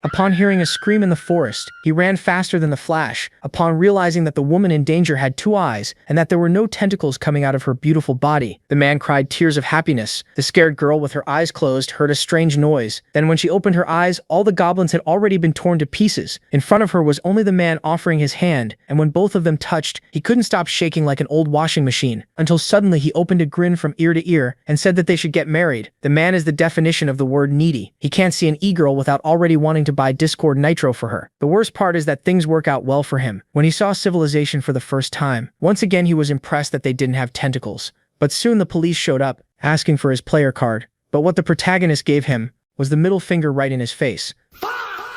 Upon hearing a scream in the forest, he ran faster than the flash, upon realizing that the woman in danger had 2 eyes and that there were no tentacles coming out of her beautiful body. The man cried tears of happiness. The scared girl with her eyes closed heard a strange noise. Then when she opened her eyes, all the goblins had already been torn to pieces. In front of her was only the man offering his hand, and when both of them touched, he couldn't stop shaking like an old washing machine, until suddenly he opened a grin from ear to ear and said that they should get married. The man is the definition of the word needy. He can't see an e-girl without already wanting to buy Discord Nitro for her. The worst part is that things work out well for him. When he saw civilization for the first time, once again he was impressed that they didn't have tentacles. But soon the police showed up, asking for his player card. But what the protagonist gave him was the middle finger right in his face.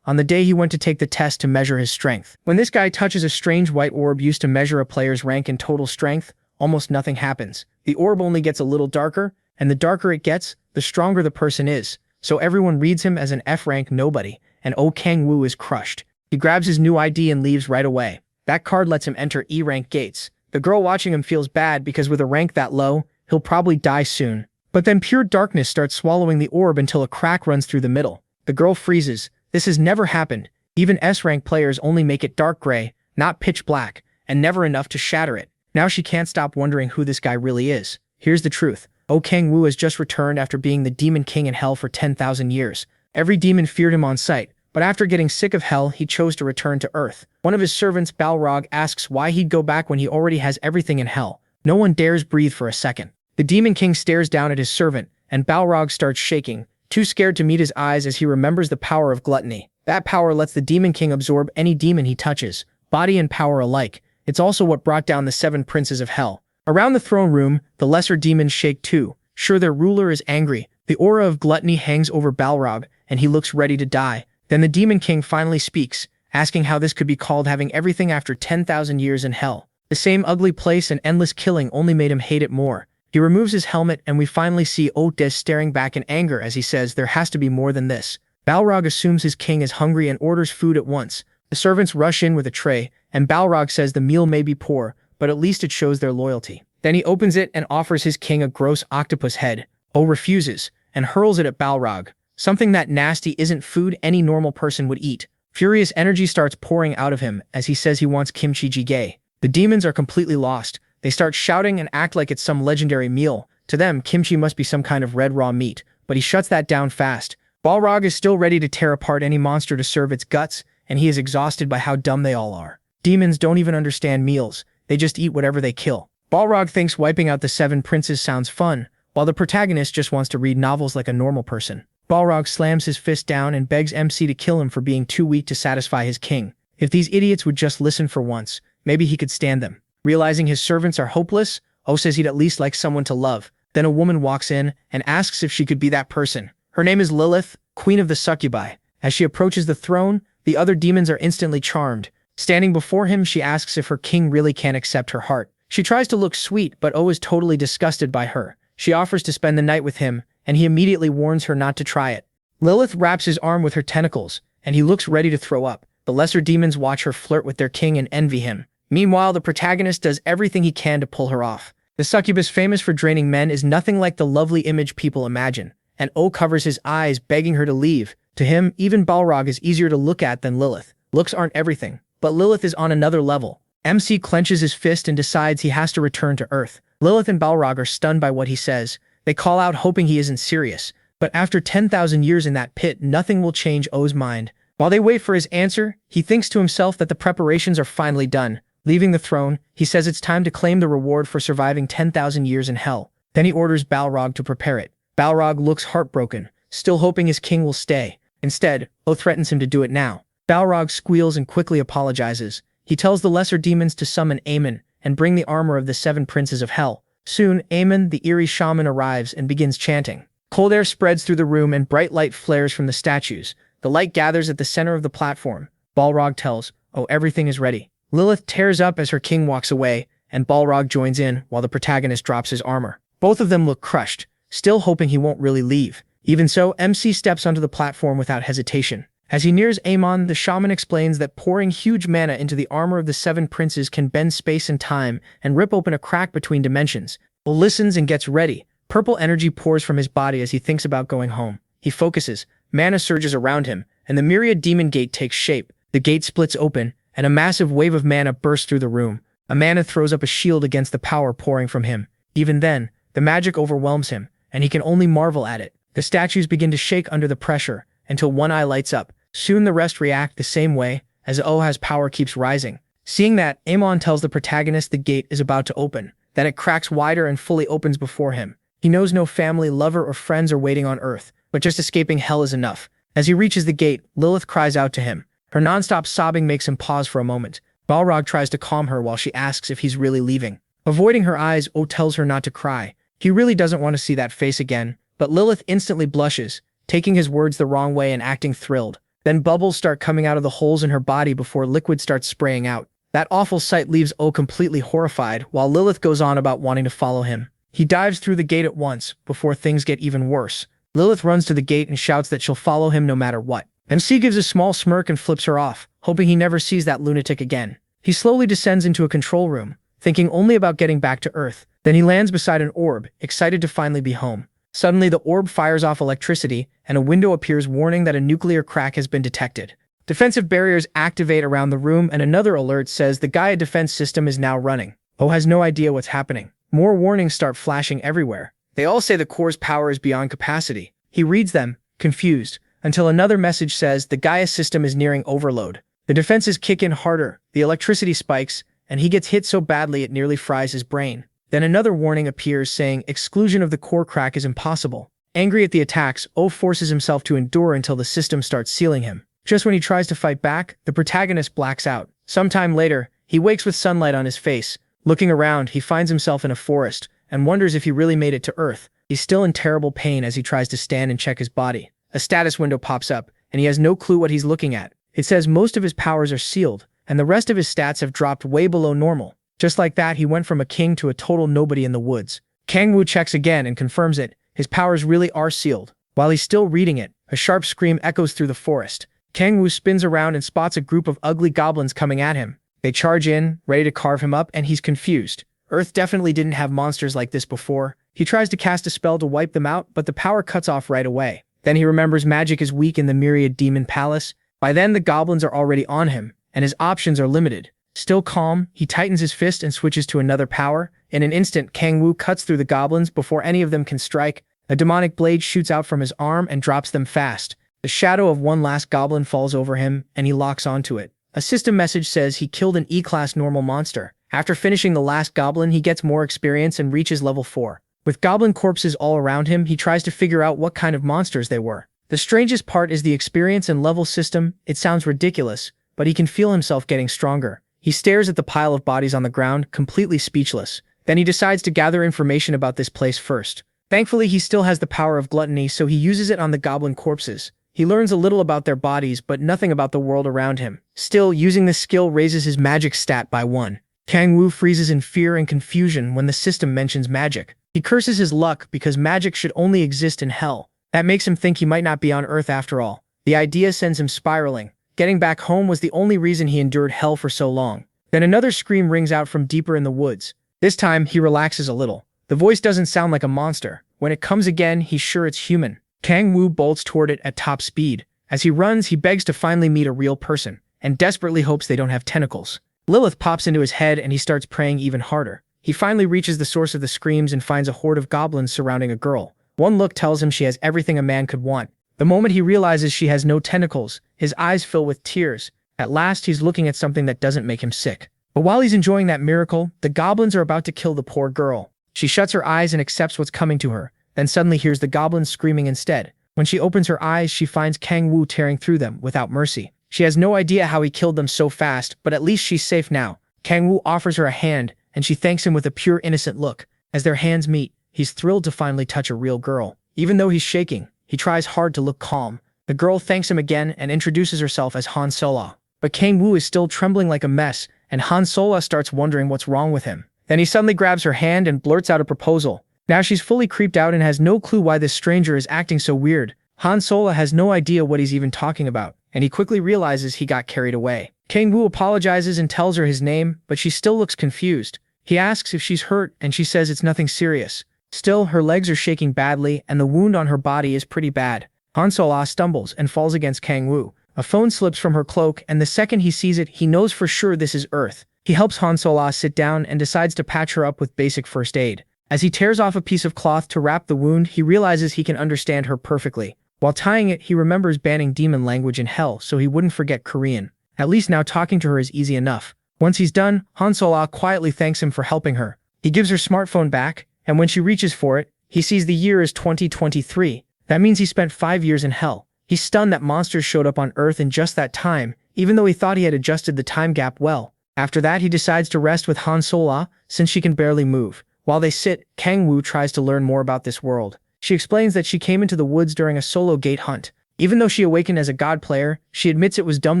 On the day he went to take the test to measure his strength. When this guy touches a strange white orb used to measure a player's rank in total strength, almost nothing happens. The orb only gets a little darker, and the darker it gets, the stronger the person is. So everyone reads him as an F-rank nobody, and Oh Kang-woo is crushed. He grabs his new ID and leaves right away. That card lets him enter E-rank gates. The girl watching him feels bad because with a rank that low, he'll probably die soon. But then pure darkness starts swallowing the orb until a crack runs through the middle. The girl freezes. This has never happened. Even S-rank players only make it dark gray, not pitch black, and never enough to shatter it. Now she can't stop wondering who this guy really is. Here's the truth. Oh Kang-woo has just returned after being the Demon King in Hell for 10,000 years. Every demon feared him on sight, but after getting sick of Hell, he chose to return to Earth. One of his servants, Balrog, asks why he'd go back when he already has everything in Hell. No one dares breathe for a second. The Demon King stares down at his servant, and Balrog starts shaking, too scared to meet his eyes as he remembers the power of gluttony. That power lets the Demon King absorb any demon he touches, body and power alike. It's also what brought down the 7 princes of Hell. Around the throne room, the lesser demons shake too. Sure, their ruler is angry. The aura of gluttony hangs over Balrog, and he looks ready to die. Then the Demon King finally speaks, asking how this could be called having everything after 10,000 years in Hell. The same ugly place and endless killing only made him hate it more. He removes his helmet and we finally see Otis staring back in anger as he says there has to be more than this. Balrog assumes his king is hungry and orders food at once. The servants rush in with a tray, and Balrog says the meal may be poor, but at least it shows their loyalty. Then he opens it and offers his king a gross octopus head. O refuses, and hurls it at Balrog. Something that nasty isn't food any normal person would eat. Furious energy starts pouring out of him as he says he wants kimchi jjigae. The demons are completely lost. They start shouting and act like it's some legendary meal. To them, kimchi must be some kind of red raw meat, but he shuts that down fast. Balrog is still ready to tear apart any monster to serve its guts, and he is exhausted by how dumb they all are. Demons don't even understand meals. They just eat whatever they kill. Balrog thinks wiping out the 7 princes sounds fun, while the protagonist just wants to read novels like a normal person. Balrog slams his fist down and begs MC to kill him for being too weak to satisfy his king. If these idiots would just listen for once, maybe he could stand them. Realizing his servants are hopeless, O says he'd at least like someone to love. Then a woman walks in and asks if she could be that person. Her name is Lilith, queen of the succubi. As she approaches the throne, the other demons are instantly charmed. Standing before him, she asks if her king really can't accept her heart. She tries to look sweet, but O is totally disgusted by her. She offers to spend the night with him, and he immediately warns her not to try it. Lilith wraps his arm with her tentacles, and he looks ready to throw up. The lesser demons watch her flirt with their king and envy him. Meanwhile, the protagonist does everything he can to pull her off. The succubus famous for draining men is nothing like the lovely image people imagine, and O covers his eyes, begging her to leave. To him, even Balrog is easier to look at than Lilith. Looks aren't everything, but Lilith is on another level. MC clenches his fist and decides he has to return to Earth. Lilith and Balrog are stunned by what he says. They call out hoping he isn't serious. But after 10,000 years in that pit, nothing will change O's mind. While they wait for his answer, he thinks to himself that the preparations are finally done. Leaving the throne, he says it's time to claim the reward for surviving 10,000 years in Hell. Then he orders Balrog to prepare it. Balrog looks heartbroken, still hoping his king will stay. Instead, O threatens him to do it now. Balrog squeals and quickly apologizes. He tells the lesser demons to summon Aemon and bring the armor of the 7 princes of Hell. Soon, Aemon, the eerie shaman, arrives and begins chanting. Cold air spreads through the room and bright light flares from the statues. The light gathers at the center of the platform. Balrog tells, "Oh, everything is ready." Lilith tears up as her king walks away, and Balrog joins in while the protagonist drops his armor. Both of them look crushed, still hoping he won't really leave. Even so, MC steps onto the platform without hesitation. As he nears Aemon, the shaman explains that pouring huge mana into the armor of the 7 princes can bend space and time and rip open a crack between dimensions. Bull listens and gets ready. Purple energy pours from his body as he thinks about going home. He focuses. Mana surges around him, and the myriad demon gate takes shape. The gate splits open, and a massive wave of mana bursts through the room. Amanda throws up a shield against the power pouring from him. Even then, the magic overwhelms him, and he can only marvel at it. The statues begin to shake under the pressure, until one eye lights up. Soon the rest react the same way, as Oha's power keeps rising. Seeing that, Amon tells the protagonist the gate is about to open. Then it cracks wider and fully opens before him. He knows no family, lover, or friends are waiting on Earth, but just escaping hell is enough. As he reaches the gate, Lilith cries out to him. Her non-stop sobbing makes him pause for a moment. Balrog tries to calm her while she asks if he's really leaving. Avoiding her eyes, O tells her not to cry. He really doesn't want to see that face again, but Lilith instantly blushes, taking his words the wrong way and acting thrilled. Then bubbles start coming out of the holes in her body before liquid starts spraying out. That awful sight leaves O completely horrified, while Lilith goes on about wanting to follow him. He dives through the gate at once, before things get even worse. Lilith runs to the gate and shouts that she'll follow him no matter what. MC gives a small smirk and flips her off, hoping he never sees that lunatic again. He slowly descends into a control room, thinking only about getting back to Earth. Then he lands beside an orb, excited to finally be home. Suddenly the orb fires off electricity, and a window appears warning that a nuclear crack has been detected. Defensive barriers activate around the room, and another alert says the Gaia defense system is now running. O has no idea what's happening. More warnings start flashing everywhere. They all say the core's power is beyond capacity. He reads them, confused, until another message says the Gaia system is nearing overload. The defenses kick in harder, the electricity spikes, and he gets hit so badly it nearly fries his brain. Then another warning appears saying exclusion of the core crack is impossible. Angry at the attacks, O forces himself to endure until the system starts sealing him. Just when he tries to fight back, the protagonist blacks out. Sometime later, he wakes with sunlight on his face. Looking around, he finds himself in a forest, and wonders if he really made it to Earth. He's still in terrible pain as he tries to stand and check his body. A status window pops up, and he has no clue what he's looking at. It says most of his powers are sealed, and the rest of his stats have dropped way below normal. Just like that, he went from a king to a total nobody in the woods. Kang-woo checks again and confirms it. His powers really are sealed. While he's still reading it, a sharp scream echoes through the forest. Kang-woo spins around and spots a group of ugly goblins coming at him. They charge in, ready to carve him up, and he's confused. Earth definitely didn't have monsters like this before. He tries to cast a spell to wipe them out, but the power cuts off right away. Then he remembers magic is weak in the Myriad Demon Palace. By then, the goblins are already on him, and his options are limited. Still calm, he tightens his fist and switches to another power. In an instant, Kang-woo cuts through the goblins before any of them can strike. A demonic blade shoots out from his arm and drops them fast. The shadow of one last goblin falls over him, and he locks onto it. A system message says he killed an E-class normal monster. After finishing the last goblin, he gets more experience and reaches level 4. With goblin corpses all around him, he tries to figure out what kind of monsters they were. The strangest part is the experience and level system. It sounds ridiculous, but he can feel himself getting stronger. He stares at the pile of bodies on the ground, completely speechless. Then he decides to gather information about this place first. Thankfully, he still has the power of gluttony, so he uses it on the goblin corpses. He learns a little about their bodies, but nothing about the world around him. Still, using this skill raises his magic stat by 1. Kang-woo freezes in fear and confusion when the system mentions magic. He curses his luck because magic should only exist in hell. That makes him think he might not be on Earth after all. The idea sends him spiraling. Getting back home was the only reason he endured hell for so long. Then another scream rings out from deeper in the woods. This time, he relaxes a little. The voice doesn't sound like a monster. When it comes again, he's sure it's human. Kang-woo bolts toward it at top speed. As he runs, he begs to finally meet a real person, and desperately hopes they don't have tentacles. Lilith pops into his head and he starts praying even harder. He finally reaches the source of the screams and finds a horde of goblins surrounding a girl. One look tells him she has everything a man could want. The moment he realizes she has no tentacles, his eyes fill with tears. At last, he's looking at something that doesn't make him sick. But while he's enjoying that miracle, the goblins are about to kill the poor girl. She shuts her eyes and accepts what's coming to her, then suddenly hears the goblins screaming instead. When she opens her eyes, she finds Kang-woo tearing through them without mercy. She has no idea how he killed them so fast, but at least she's safe now. Kang-woo offers her a hand, and she thanks him with a pure innocent look. As their hands meet, he's thrilled to finally touch a real girl. Even though he's shaking, he tries hard to look calm. The girl thanks him again and introduces herself as Han Solo. But Kang-woo is still trembling like a mess, and Han Solo starts wondering what's wrong with him. Then he suddenly grabs her hand and blurts out a proposal. Now she's fully creeped out and has no clue why this stranger is acting so weird. Han Solo has no idea what he's even talking about, and he quickly realizes he got carried away. Kang-woo apologizes and tells her his name, but she still looks confused. He asks if she's hurt, and she says it's nothing serious. Still, her legs are shaking badly, and the wound on her body is pretty bad. Han Solo stumbles and falls against Kang-woo. A phone slips from her cloak, and the second he sees it, he knows for sure this is Earth. He helps Han Solo sit down and decides to patch her up with basic first aid. As he tears off a piece of cloth to wrap the wound, he realizes he can understand her perfectly. While tying it, he remembers banning demon language in hell so he wouldn't forget Korean. At least now talking to her is easy enough. Once he's done, Han Solo quietly thanks him for helping her. He gives her smartphone back, and when she reaches for it, he sees the year is 2023. That means he spent 5 years in hell. He's stunned that monsters showed up on Earth in just that time, even though he thought he had adjusted the time gap well. After that, he decides to rest with Han Solo, since she can barely move. While they sit, Kang Woo tries to learn more about this world. She explains that she came into the woods during a solo gate hunt. Even though she awakened as a god player, she admits it was dumb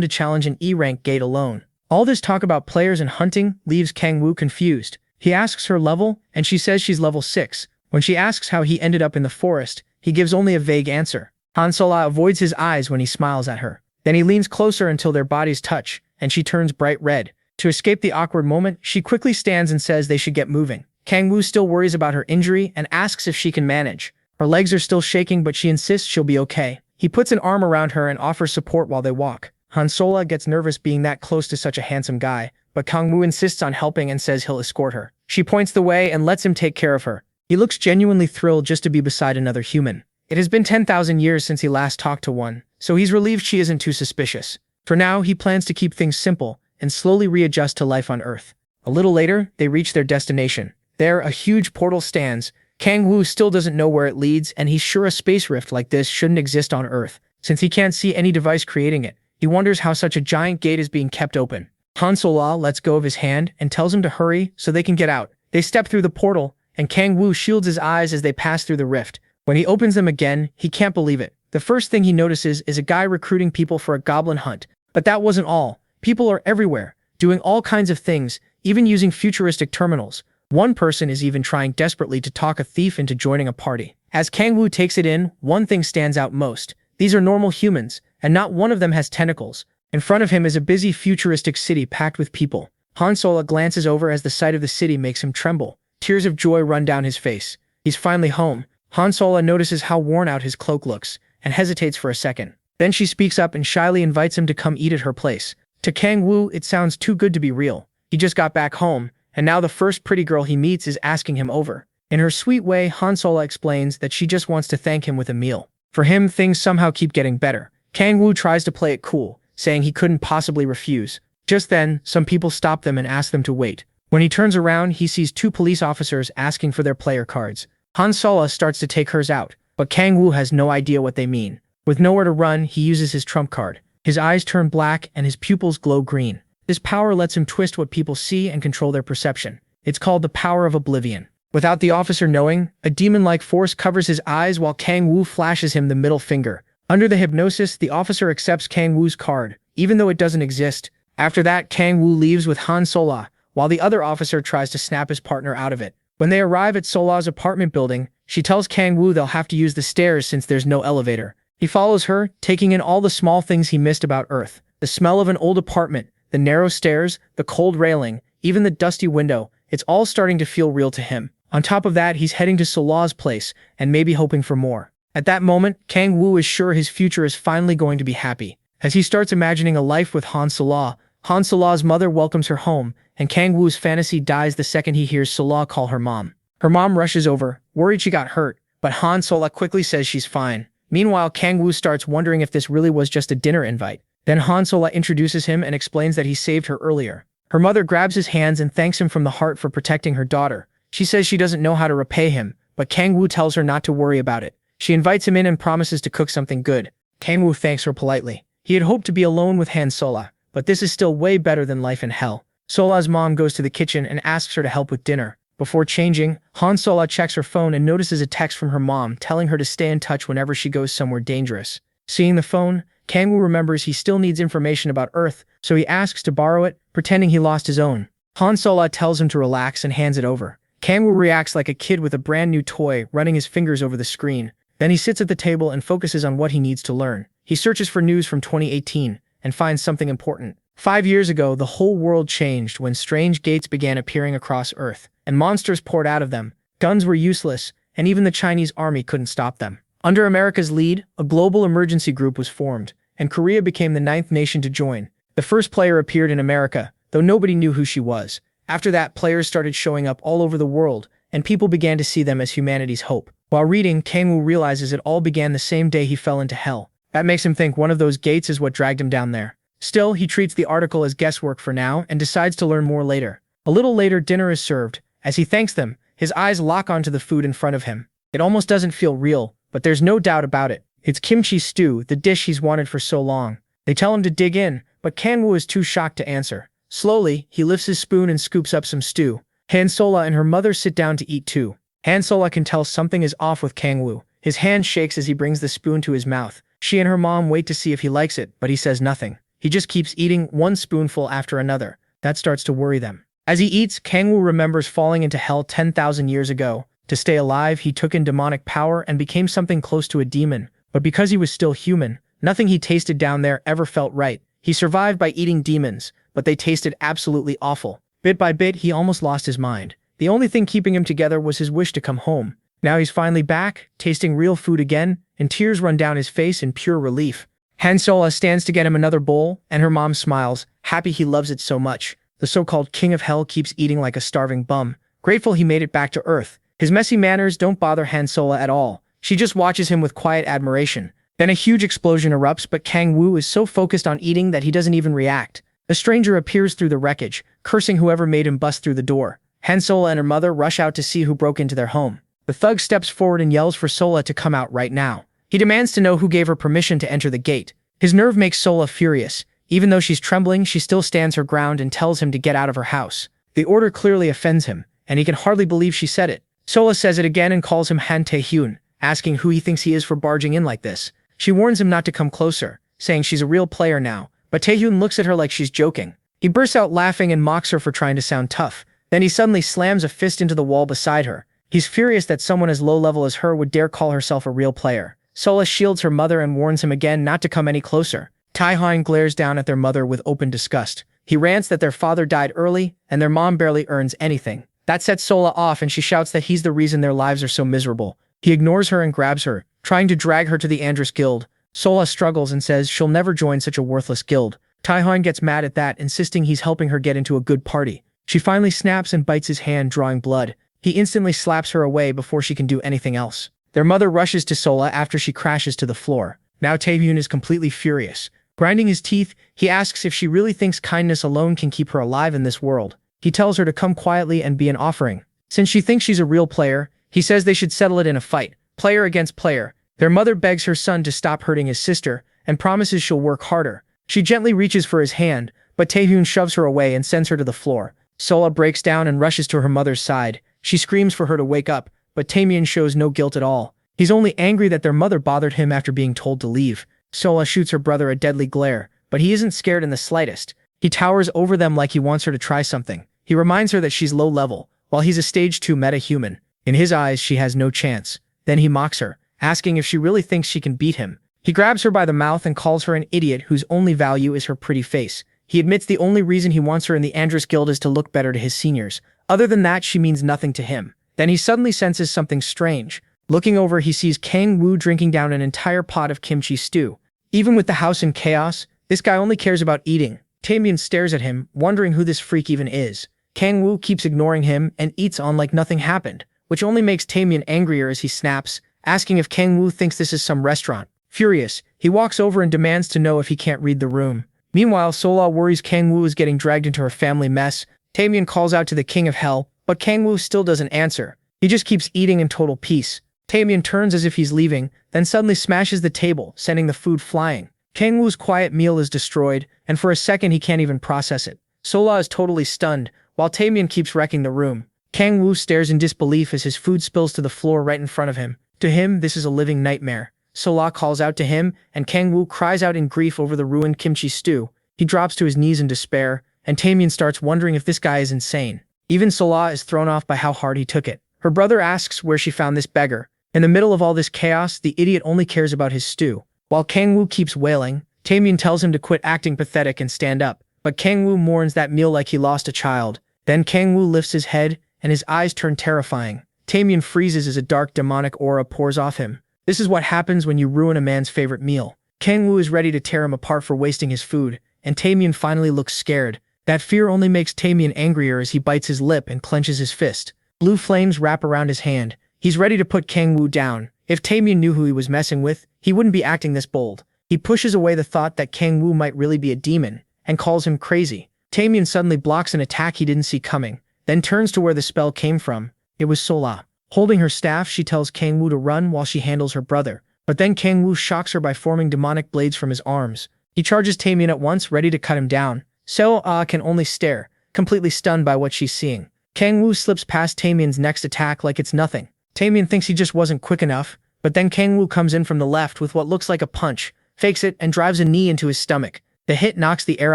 to challenge an E-rank gate alone. All this talk about players and hunting leaves Kang Woo confused. He asks her level, and she says she's level 6. When she asks how he ended up in the forest, he gives only a vague answer. Han Solo avoids his eyes when he smiles at her. Then he leans closer until their bodies touch, and she turns bright red. To escape the awkward moment, she quickly stands and says they should get moving. Kang Woo still worries about her injury and asks if she can manage. Her legs are still shaking, but she insists she'll be okay. He puts an arm around her and offers support while they walk. Han Solo gets nervous being that close to such a handsome guy, but Kang Woo insists on helping and says he'll escort her. She points the way and lets him take care of her. He looks genuinely thrilled just to be beside another human. It has been 10,000 years since he last talked to one, so he's relieved she isn't too suspicious. For now, he plans to keep things simple and slowly readjust to life on Earth. A little later, they reach their destination. There, a huge portal stands. Kang Woo still doesn't know where it leads, and he's sure a space rift like this shouldn't exist on Earth. Since he can't see any device creating it, he wonders how such a giant gate is being kept open. Han Solo lets go of his hand and tells him to hurry so they can get out. They step through the portal, and Kang Woo shields his eyes as they pass through the rift. When he opens them again, he can't believe it. The first thing he notices is a guy recruiting people for a goblin hunt. But that wasn't all. People are everywhere, doing all kinds of things, even using futuristic terminals. One person is even trying desperately to talk a thief into joining a party. As Kang Woo takes it in, one thing stands out most. These are normal humans, and not one of them has tentacles. In front of him is a busy futuristic city packed with people. Han Solo glances over as the sight of the city makes him tremble. Tears of joy run down his face. He's finally home. Han Solo notices how worn out his cloak looks, and hesitates for a second. Then she speaks up and shyly invites him to come eat at her place. To Kang Woo, it sounds too good to be real. He just got back home, and now the first pretty girl he meets is asking him over. In her sweet way, Han Solo explains that she just wants to thank him with a meal. For him, things somehow keep getting better. Kang Woo tries to play it cool, saying he couldn't possibly refuse. Just then, some people stop them and ask them to wait. When he turns around, he sees 2 police officers asking for their player cards. Han Solo starts to take hers out, but Kang Woo has no idea what they mean. With nowhere to run, he uses his trump card. His eyes turn black and his pupils glow green. This power lets him twist what people see and control their perception. It's called the power of oblivion. Without the officer knowing, a demon-like force covers his eyes while Kang Woo flashes him the middle finger. Under the hypnosis, the officer accepts Kang Woo's card, even though it doesn't exist. After that, Kang Woo leaves with Han Solo, while the other officer tries to snap his partner out of it. When they arrive at Solo's apartment building, she tells Kang Woo they'll have to use the stairs since there's no elevator. He follows her, taking in all the small things he missed about Earth. The smell of an old apartment, the narrow stairs, the cold railing, even the dusty window, it's all starting to feel real to him. On top of that, he's heading to Solo's place, and maybe hoping for more. At that moment, Kang Woo is sure his future is finally going to be happy. As he starts imagining a life with Han Solo's mother welcomes her home, and Kang Woo's fantasy dies the second he hears Solo call her mom. Her mom rushes over, worried she got hurt, but Han Solo quickly says she's fine. Meanwhile, Kang Woo starts wondering if this really was just a dinner invite. Then Han Solo introduces him and explains that he saved her earlier. Her mother grabs his hands and thanks him from the heart for protecting her daughter. She says she doesn't know how to repay him, but Kang Woo tells her not to worry about it. She invites him in and promises to cook something good. Kang Woo thanks her politely. He had hoped to be alone with Han Solo, but this is still way better than life in hell. Solo's mom goes to the kitchen and asks her to help with dinner. Before changing, Han Solo checks her phone and notices a text from her mom telling her to stay in touch whenever she goes somewhere dangerous. Seeing the phone, Kang Woo remembers he still needs information about Earth, so he asks to borrow it, pretending he lost his own. Han Solo tells him to relax and hands it over. Kang Woo reacts like a kid with a brand new toy, running his fingers over the screen. Then he sits at the table and focuses on what he needs to learn. He searches for news from 2018 and finds something important. 5 years ago, the whole world changed when strange gates began appearing across Earth, and monsters poured out of them. Guns were useless, and even the Chinese army couldn't stop them. Under America's lead, a global emergency group was formed. and Korea became the 9th nation to join. The first player appeared in America, though nobody knew who she was. After that, players started showing up all over the world, and people began to see them as humanity's hope. While reading, Kangwoo realizes it all began the same day he fell into hell. That makes him think one of those gates is what dragged him down there. Still, he treats the article as guesswork for now and decides to learn more later. A little later, dinner is served. As he thanks them, his eyes lock onto the food in front of him. It almost doesn't feel real, but there's no doubt about it. It's kimchi stew, the dish he's wanted for so long. They tell him to dig in, but Kangwoo is too shocked to answer. Slowly, he lifts his spoon and scoops up some stew. Han-sola and her mother sit down to eat too. Han-sola can tell something is off with Kangwoo. His hand shakes as he brings the spoon to his mouth. She and her mom wait to see if he likes it, but he says nothing. He just keeps eating one spoonful after another. That starts to worry them. As he eats, Kangwoo remembers falling into hell 10,000 years ago. To stay alive, he took in demonic power and became something close to a demon. But because he was still human, nothing he tasted down there ever felt right. He survived by eating demons, but they tasted absolutely awful. Bit by bit, he almost lost his mind. The only thing keeping him together was his wish to come home. Now he's finally back, tasting real food again, and tears run down his face in pure relief. Han-sola stands to get him another bowl, and her mom smiles, happy he loves it so much. The so-called king of hell keeps eating like a starving bum, grateful he made it back to Earth. His messy manners don't bother Han-sola at all. She just watches him with quiet admiration. Then a huge explosion erupts, but Kangwoo is so focused on eating that he doesn't even react. A stranger appears through the wreckage, cursing whoever made him bust through the door. Han-sola and her mother rush out to see who broke into their home. The thug steps forward and yells for Sola to come out right now. He demands to know who gave her permission to enter the gate. His nerve makes Sola furious. Even though she's trembling, she still stands her ground and tells him to get out of her house. The order clearly offends him, and he can hardly believe she said it. Sola says it again and calls him Han Tae-hyun, asking who he thinks he is for barging in like this. She warns him not to come closer, saying she's a real player now, but Tae-hyun looks at her like she's joking. He bursts out laughing and mocks her for trying to sound tough. Then he suddenly slams a fist into the wall beside her. He's furious that someone as low level as her would dare call herself a real player. Sola shields her mother and warns him again not to come any closer. Tae-hyun glares down at their mother with open disgust. He rants that their father died early, and their mom barely earns anything. That sets Sola off, and she shouts that he's the reason their lives are so miserable. He ignores her and grabs her, trying to drag her to the Andress Guild. Sola struggles and says she'll never join such a worthless guild. Tae-hyun gets mad at that, insisting he's helping her get into a good party. She finally snaps and bites his hand, drawing blood. He instantly slaps her away before she can do anything else. Their mother rushes to Sola after she crashes to the floor. Now Tae-hyun is completely furious. Grinding his teeth, he asks if she really thinks kindness alone can keep her alive in this world. He tells her to come quietly and be an offering. Since she thinks she's a real player, he says they should settle it in a fight, player against player. Their mother begs her son to stop hurting his sister and promises she'll work harder. She gently reaches for his hand, but Tae-hyun shoves her away and sends her to the floor. Sola breaks down and rushes to her mother's side. She screams for her to wake up, but Tae-myun shows no guilt at all. He's only angry that their mother bothered him after being told to leave. Sola shoots her brother a deadly glare, but he isn't scared in the slightest. He towers over them like he wants her to try something. He reminds her that she's low level, while he's a stage 2 meta-human. In his eyes, she has no chance. Then he mocks her, asking if she really thinks she can beat him. He grabs her by the mouth and calls her an idiot whose only value is her pretty face. He admits the only reason he wants her in the Andress Guild is to look better to his seniors. Other than that, she means nothing to him. Then he suddenly senses something strange. Looking over, he sees Kangwoo drinking down an entire pot of kimchi stew. Even with the house in chaos, this guy only cares about eating. Tae-myun stares at him, wondering who this freak even is. Kangwoo keeps ignoring him and eats on like nothing happened, which only makes Tae-myun angrier as he snaps, asking if Kangwoo thinks this is some restaurant. Furious, he walks over and demands to know if he can't read the room. Meanwhile, Sola worries Kangwoo is getting dragged into her family mess. Tae-myun calls out to the king of hell, but Kangwoo still doesn't answer. He just keeps eating in total peace. Tae-myun turns as if he's leaving, then suddenly smashes the table, sending the food flying. Kangwoo's quiet meal is destroyed, and for a second he can't even process it. Sola is totally stunned, while Tae-myun keeps wrecking the room. Kangwoo stares in disbelief as his food spills to the floor right in front of him. To him, this is a living nightmare. Sola calls out to him, and Kangwoo cries out in grief over the ruined kimchi stew. He drops to his knees in despair, and Tae-myun starts wondering if this guy is insane. Even Sola is thrown off by how hard he took it. Her brother asks where she found this beggar. In the middle of all this chaos, the idiot only cares about his stew. While Kangwoo keeps wailing, Tae-myun tells him to quit acting pathetic and stand up, but Kangwoo mourns that meal like he lost a child. Then Kangwoo lifts his head, and his eyes turn terrifying. Tae-myun freezes as a dark demonic aura pours off him. This is what happens when you ruin a man's favorite meal. Kang Woo is ready to tear him apart for wasting his food, and Taemian finally looks scared. That fear only makes Taemian angrier as he bites his lip and clenches his fist. Blue flames wrap around his hand. He's ready to put Kang Woo down. If Taemian knew who he was messing with, he wouldn't be acting this bold. He pushes away the thought that Kang Woo might really be a demon, and calls him crazy. Taemian suddenly blocks an attack he didn't see coming, then turns to where the spell came from. It was Sola. Holding her staff, she tells Kang Woo to run while she handles her brother. But then Kang Woo shocks her by forming demonic blades from his arms. He charges Taemian at once, ready to cut him down. Sola can only stare, completely stunned by what she's seeing. Kang Woo slips past Taemian's next attack like it's nothing. Taemian thinks he just wasn't quick enough, but then Kang Woo comes in from the left with what looks like a punch, fakes it, and drives a knee into his stomach. The hit knocks the air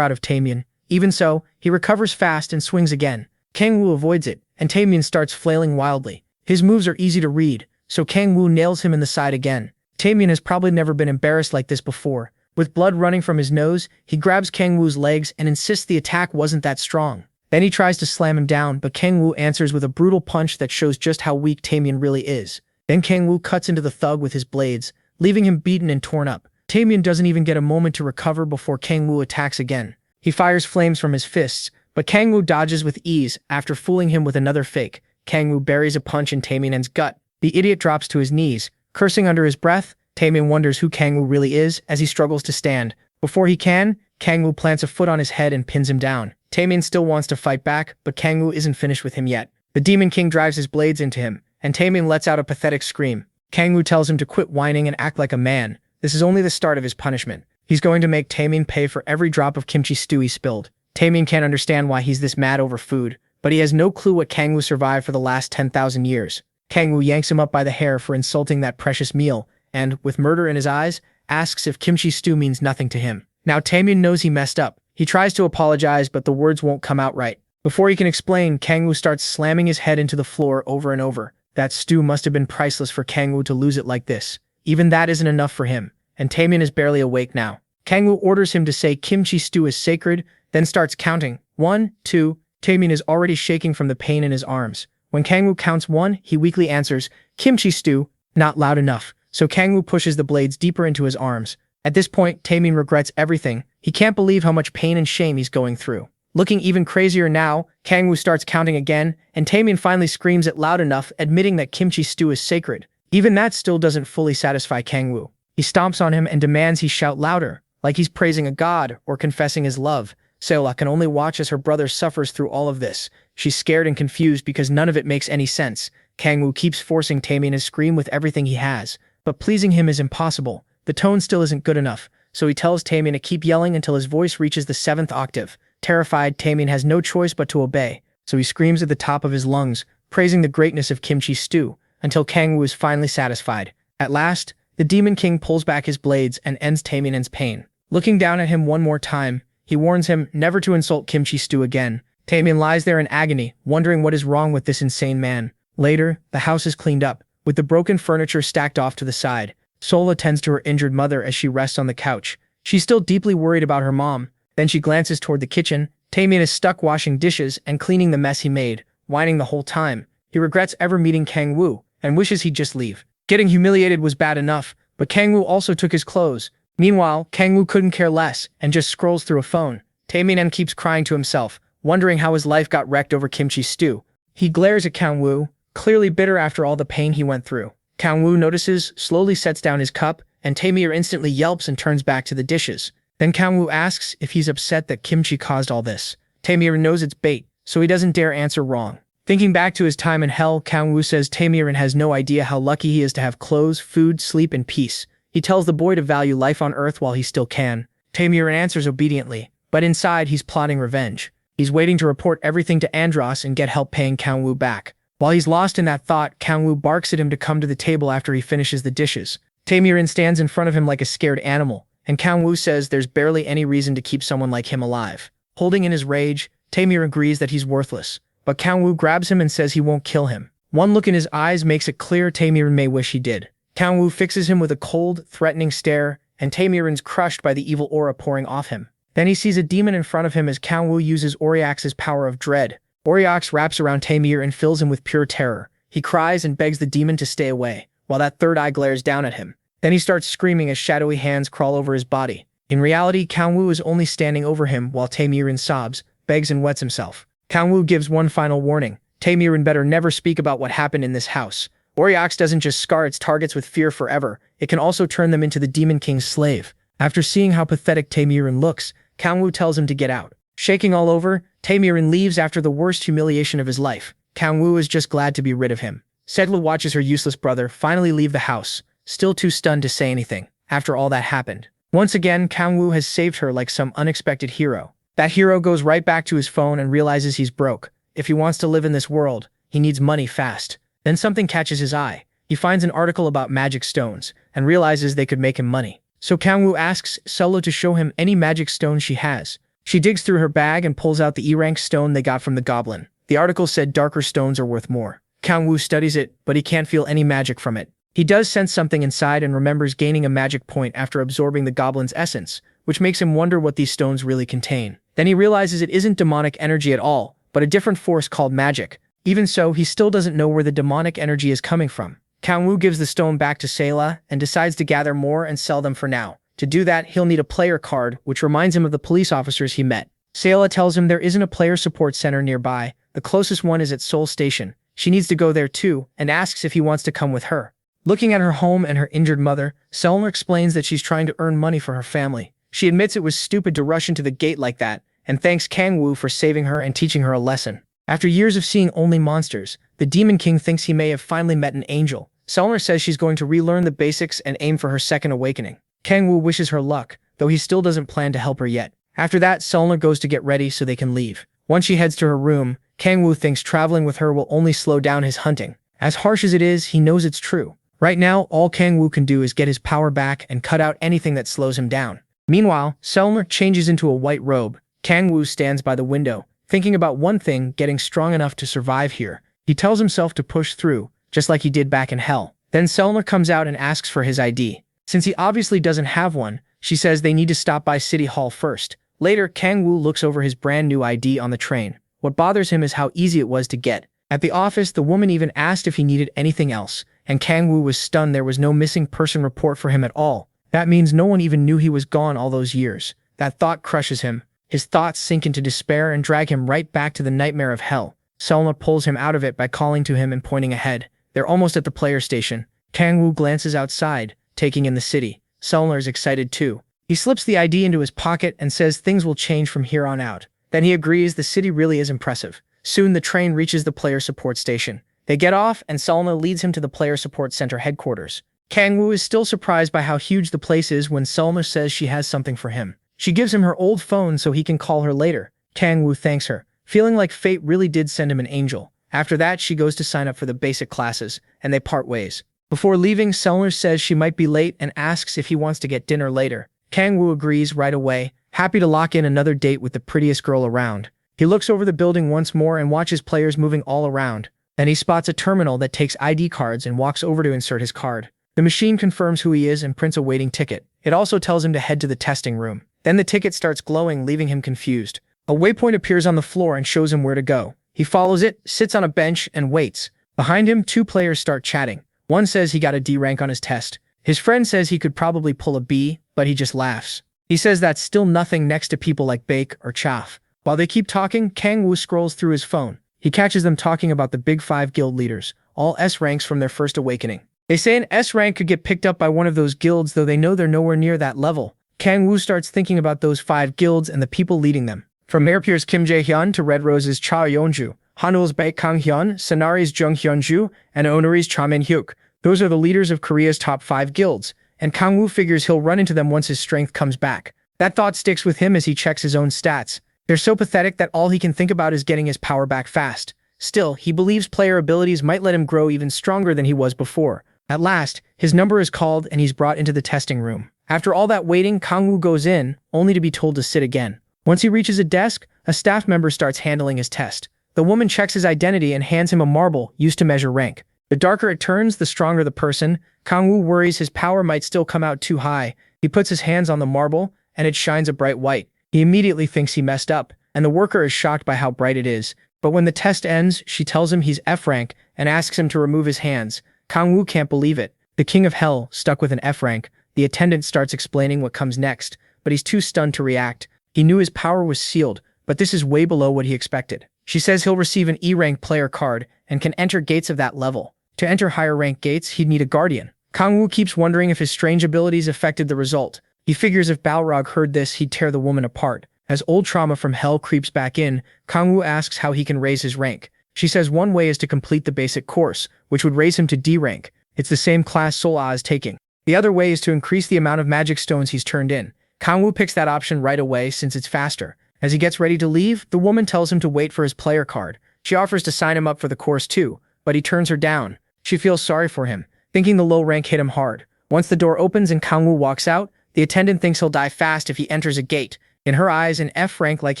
out of Taemian. Even so, he recovers fast and swings again. Kang Woo avoids it, and Taemian starts flailing wildly. His moves are easy to read, so Kang Woo nails him in the side again. Taemian has probably never been embarrassed like this before. With blood running from his nose, he grabs Kang Woo's legs and insists the attack wasn't that strong. Then he tries to slam him down, but Kang Woo answers with a brutal punch that shows just how weak Taemian really is. Then Kang Woo cuts into the thug with his blades, leaving him beaten and torn up. Taemian doesn't even get a moment to recover before Kang Woo attacks again. He fires flames from his fists, but Kang Woo dodges with ease. After fooling him with another fake, Kang Woo buries a punch in Taemian's gut. The idiot drops to his knees, cursing under his breath. Taemian wonders who Kang Woo really is as he struggles to stand. Before he can, Kang Woo plants a foot on his head and pins him down. Taemian still wants to fight back, but Kang Woo isn't finished with him yet. The Demon King drives his blades into him, and Taemian lets out a pathetic scream. Kang Woo tells him to quit whining and act like a man. This is only the start of his punishment. He's going to make Taemian pay for every drop of kimchi stew he spilled. Taemian can't understand why he's this mad over food, but he has no clue what Kang Woo survived for the last 10,000 years. Kang Woo yanks him up by the hair for insulting that precious meal, and, with murder in his eyes, asks if kimchi stew means nothing to him. Now Taemian knows he messed up. He tries to apologize, but the words won't come out right. Before he can explain, Kang Woo starts slamming his head into the floor over and over. That stew must have been priceless for Kang Woo to lose it like this. Even that isn't enough for him, and Taemian is barely awake now. Kang Woo orders him to say kimchi stew is sacred, then starts counting. 1, 2. Taemian is already shaking from the pain in his arms. When Kang Woo counts 1, he weakly answers, kimchi stew, not loud enough. So Kang Woo pushes the blades deeper into his arms. At this point, Taemian regrets everything. He can't believe how much pain and shame he's going through. Looking even crazier now, Kang Woo starts counting again, and Taemian finally screams it loud enough, admitting that kimchi stew is sacred. Even that still doesn't fully satisfy Kang Woo. He stomps on him and demands he shout louder, like he's praising a god or confessing his love. Sola can only watch as her brother suffers through all of this. She's scared and confused because none of it makes any sense. Kang Woo keeps forcing Taemian to scream with everything he has, but pleasing him is impossible. The tone still isn't good enough, so he tells Taemian to keep yelling until his voice reaches the 7th octave. Terrified, Taemian has no choice but to obey, so he screams at the top of his lungs, praising the greatness of kimchi stew, until Kang Woo is finally satisfied. At last, the Demon King pulls back his blades and ends Taemian's pain. Looking down at him one more time, he warns him never to insult kimchi stew again. Taemian lies there in agony, wondering what is wrong with this insane man. Later, the house is cleaned up, with the broken furniture stacked off to the side. Sola tends to her injured mother as she rests on the couch. She's still deeply worried about her mom. Then she glances toward the kitchen. Taemian is stuck washing dishes and cleaning the mess he made, whining the whole time. He regrets ever meeting Kang Woo, and wishes he'd just leave. Getting humiliated was bad enough, but Kang Woo also took his clothes. Meanwhile, Kang Woo couldn't care less, and just scrolls through a phone. Taemian keeps crying to himself, wondering how his life got wrecked over kimchi stew. He glares at Kang Woo, clearly bitter after all the pain he went through. Kang Woo notices, slowly sets down his cup, and Taemian instantly yelps and turns back to the dishes. Then Kang Woo asks if he's upset that kimchi caused all this. Taemian knows it's bait, so he doesn't dare answer wrong. Thinking back to his time in hell, Kang Woo says Taemian has no idea how lucky he is to have clothes, food, sleep, and peace. He tells the boy to value life on Earth while he still can. Taemian answers obediently, but inside he's plotting revenge. He's waiting to report everything to Andros and get help paying Kang Woo back. While he's lost in that thought, Kang Woo barks at him to come to the table after he finishes the dishes. Taemian stands in front of him like a scared animal, and Kang Woo says there's barely any reason to keep someone like him alive. Holding in his rage, Taemian agrees that he's worthless, but Kang Woo grabs him and says he won't kill him. One look in his eyes makes it clear Taemian may wish he did. Kang Woo fixes him with a cold, threatening stare, and Taemian's crushed by the evil aura pouring off him. Then he sees a demon in front of him as Kang Woo uses Oryax's power of dread. Oryax wraps around Taemian and fills him with pure terror. He cries and begs the demon to stay away, while that third eye glares down at him. Then he starts screaming as shadowy hands crawl over his body. In reality, Kangwoo is only standing over him while Tae-mirin sobs, begs and wets himself. Kangwoo gives one final warning. Tae-mirin better never speak about what happened in this house. Oriox doesn't just scar its targets with fear forever, it can also turn them into the Demon King's slave. After seeing how pathetic Tae-mirin looks, Kangwoo tells him to get out. Shaking all over, Tae-mirin leaves after the worst humiliation of his life. Kangwoo is just glad to be rid of him. Sedla watches her useless brother finally leave the house, still too stunned to say anything, after all that happened. Once again, Kangwoo has saved her like some unexpected hero. That hero goes right back to his phone and realizes he's broke. If he wants to live in this world, he needs money fast. Then something catches his eye. He finds an article about magic stones, and realizes they could make him money. So Kangwoo asks Solo to show him any magic stone she has. She digs through her bag and pulls out the E-rank stone they got from the goblin. The article said darker stones are worth more. Kangwoo studies it, but he can't feel any magic from it. He does sense something inside and remembers gaining a magic point after absorbing the goblin's essence, which makes him wonder what these stones really contain. Then he realizes it isn't demonic energy at all, but a different force called magic. Even so, he still doesn't know where the demonic energy is coming from. Kangwoo gives the stone back to Sayla and decides to gather more and sell them for now. To do that, he'll need a player card, which reminds him of the police officers he met. Sayla tells him there isn't a player support center nearby. The closest one is at Seoul Station. She needs to go there too, and asks if he wants to come with her. Looking at her home and her injured mother, Selmer explains that she's trying to earn money for her family. She admits it was stupid to rush into the gate like that, and thanks Kangwoo for saving her and teaching her a lesson. After years of seeing only monsters, the Demon King thinks he may have finally met an angel. Selmer says she's going to relearn the basics and aim for her second awakening. Kangwoo wishes her luck, though he still doesn't plan to help her yet. After that, Selmer goes to get ready so they can leave. Once she heads to her room, Kangwoo thinks traveling with her will only slow down his hunting. As harsh as it is, he knows it's true. Right now, all Kangwoo can do is get his power back and cut out anything that slows him down. Meanwhile, Selmer changes into a white robe. Kangwoo stands by the window, thinking about one thing, getting strong enough to survive here. He tells himself to push through, just like he did back in hell. Then Selmer comes out and asks for his ID. Since he obviously doesn't have one, she says they need to stop by City Hall first. Later, Kangwoo looks over his brand new ID on the train. What bothers him is how easy it was to get. At the office, the woman even asked if he needed anything else, and Kangwoo was stunned there was no missing person report for him at all. That means no one even knew he was gone all those years. That thought crushes him. His thoughts sink into despair and drag him right back to the nightmare of hell. Selma pulls him out of it by calling to him and pointing ahead. They're almost at the player station. Kangwoo glances outside, taking in the city. Selma is excited too. He slips the ID into his pocket and says things will change from here on out. Then he agrees the city really is impressive. Soon the train reaches the player support station. They get off and Selma leads him to the player support center headquarters. Kangwoo is still surprised by how huge the place is when Selma says she has something for him. She gives him her old phone so he can call her later. Kangwoo thanks her, feeling like fate really did send him an angel. After that, she goes to sign up for the basic classes, and they part ways. Before leaving, Selma says she might be late and asks if he wants to get dinner later. Kangwoo agrees right away, happy to lock in another date with the prettiest girl around. He looks over the building once more and watches players moving all around. Then he spots a terminal that takes ID cards and walks over to insert his card. The machine confirms who he is and prints a waiting ticket. It also tells him to head to the testing room. Then the ticket starts glowing, leaving him confused. A waypoint appears on the floor and shows him where to go. He follows it, sits on a bench, and waits. Behind him, two players start chatting. One says he got a D rank on his test. His friend says he could probably pull a B, but he just laughs. He says that's still nothing next to people like Bake or Chaff. While they keep talking, Kangwoo scrolls through his phone. He catches them talking about the big 5 guild leaders, all S ranks from their first awakening. They say an S rank could get picked up by one of those guilds, though they know they're nowhere near that level. Kangwoo starts thinking about those 5 guilds and the people leading them. From Airpier's Kim Jae-hyun to Red Rose's Cha Yeonju, Hanul's Baek Kang-hyun, Sanari's Jung Hyun-ju, and Onari's Cha Min-hyuk. Those are the leaders of Korea's top 5 guilds, and Kangwoo figures he'll run into them once his strength comes back. That thought sticks with him as he checks his own stats. They're so pathetic that all he can think about is getting his power back fast. Still, he believes player abilities might let him grow even stronger than he was before. At last, his number is called and he's brought into the testing room. After all that waiting, Kangwoo goes in, only to be told to sit again. Once he reaches a desk, a staff member starts handling his test. The woman checks his identity and hands him a marble used to measure rank. The darker it turns, the stronger the person. Kangwoo worries his power might still come out too high. He puts his hands on the marble, and it shines a bright white. He immediately thinks he messed up, and the worker is shocked by how bright it is. But when the test ends, she tells him he's F rank and asks him to remove his hands. Kangwoo can't believe it. The King of Hell, stuck with an F rank, the attendant starts explaining what comes next, but he's too stunned to react. He knew his power was sealed, but this is way below what he expected. She says he'll receive an E rank player card and can enter gates of that level. To enter higher rank gates, he'd need a guardian. Kangwoo keeps wondering if his strange abilities affected the result. He figures if Balrog heard this, he'd tear the woman apart. As old trauma from hell creeps back in, Kangwoo asks how he can raise his rank. She says one way is to complete the basic course, which would raise him to D rank. It's the same class Sol Ah is taking. The other way is to increase the amount of magic stones he's turned in. Kangwoo picks that option right away since it's faster. As he gets ready to leave, the woman tells him to wait for his player card. She offers to sign him up for the course too, but he turns her down. She feels sorry for him, thinking the low rank hit him hard. Once the door opens and Kangwoo walks out, the attendant thinks he'll die fast if he enters a gate. In her eyes, an F rank like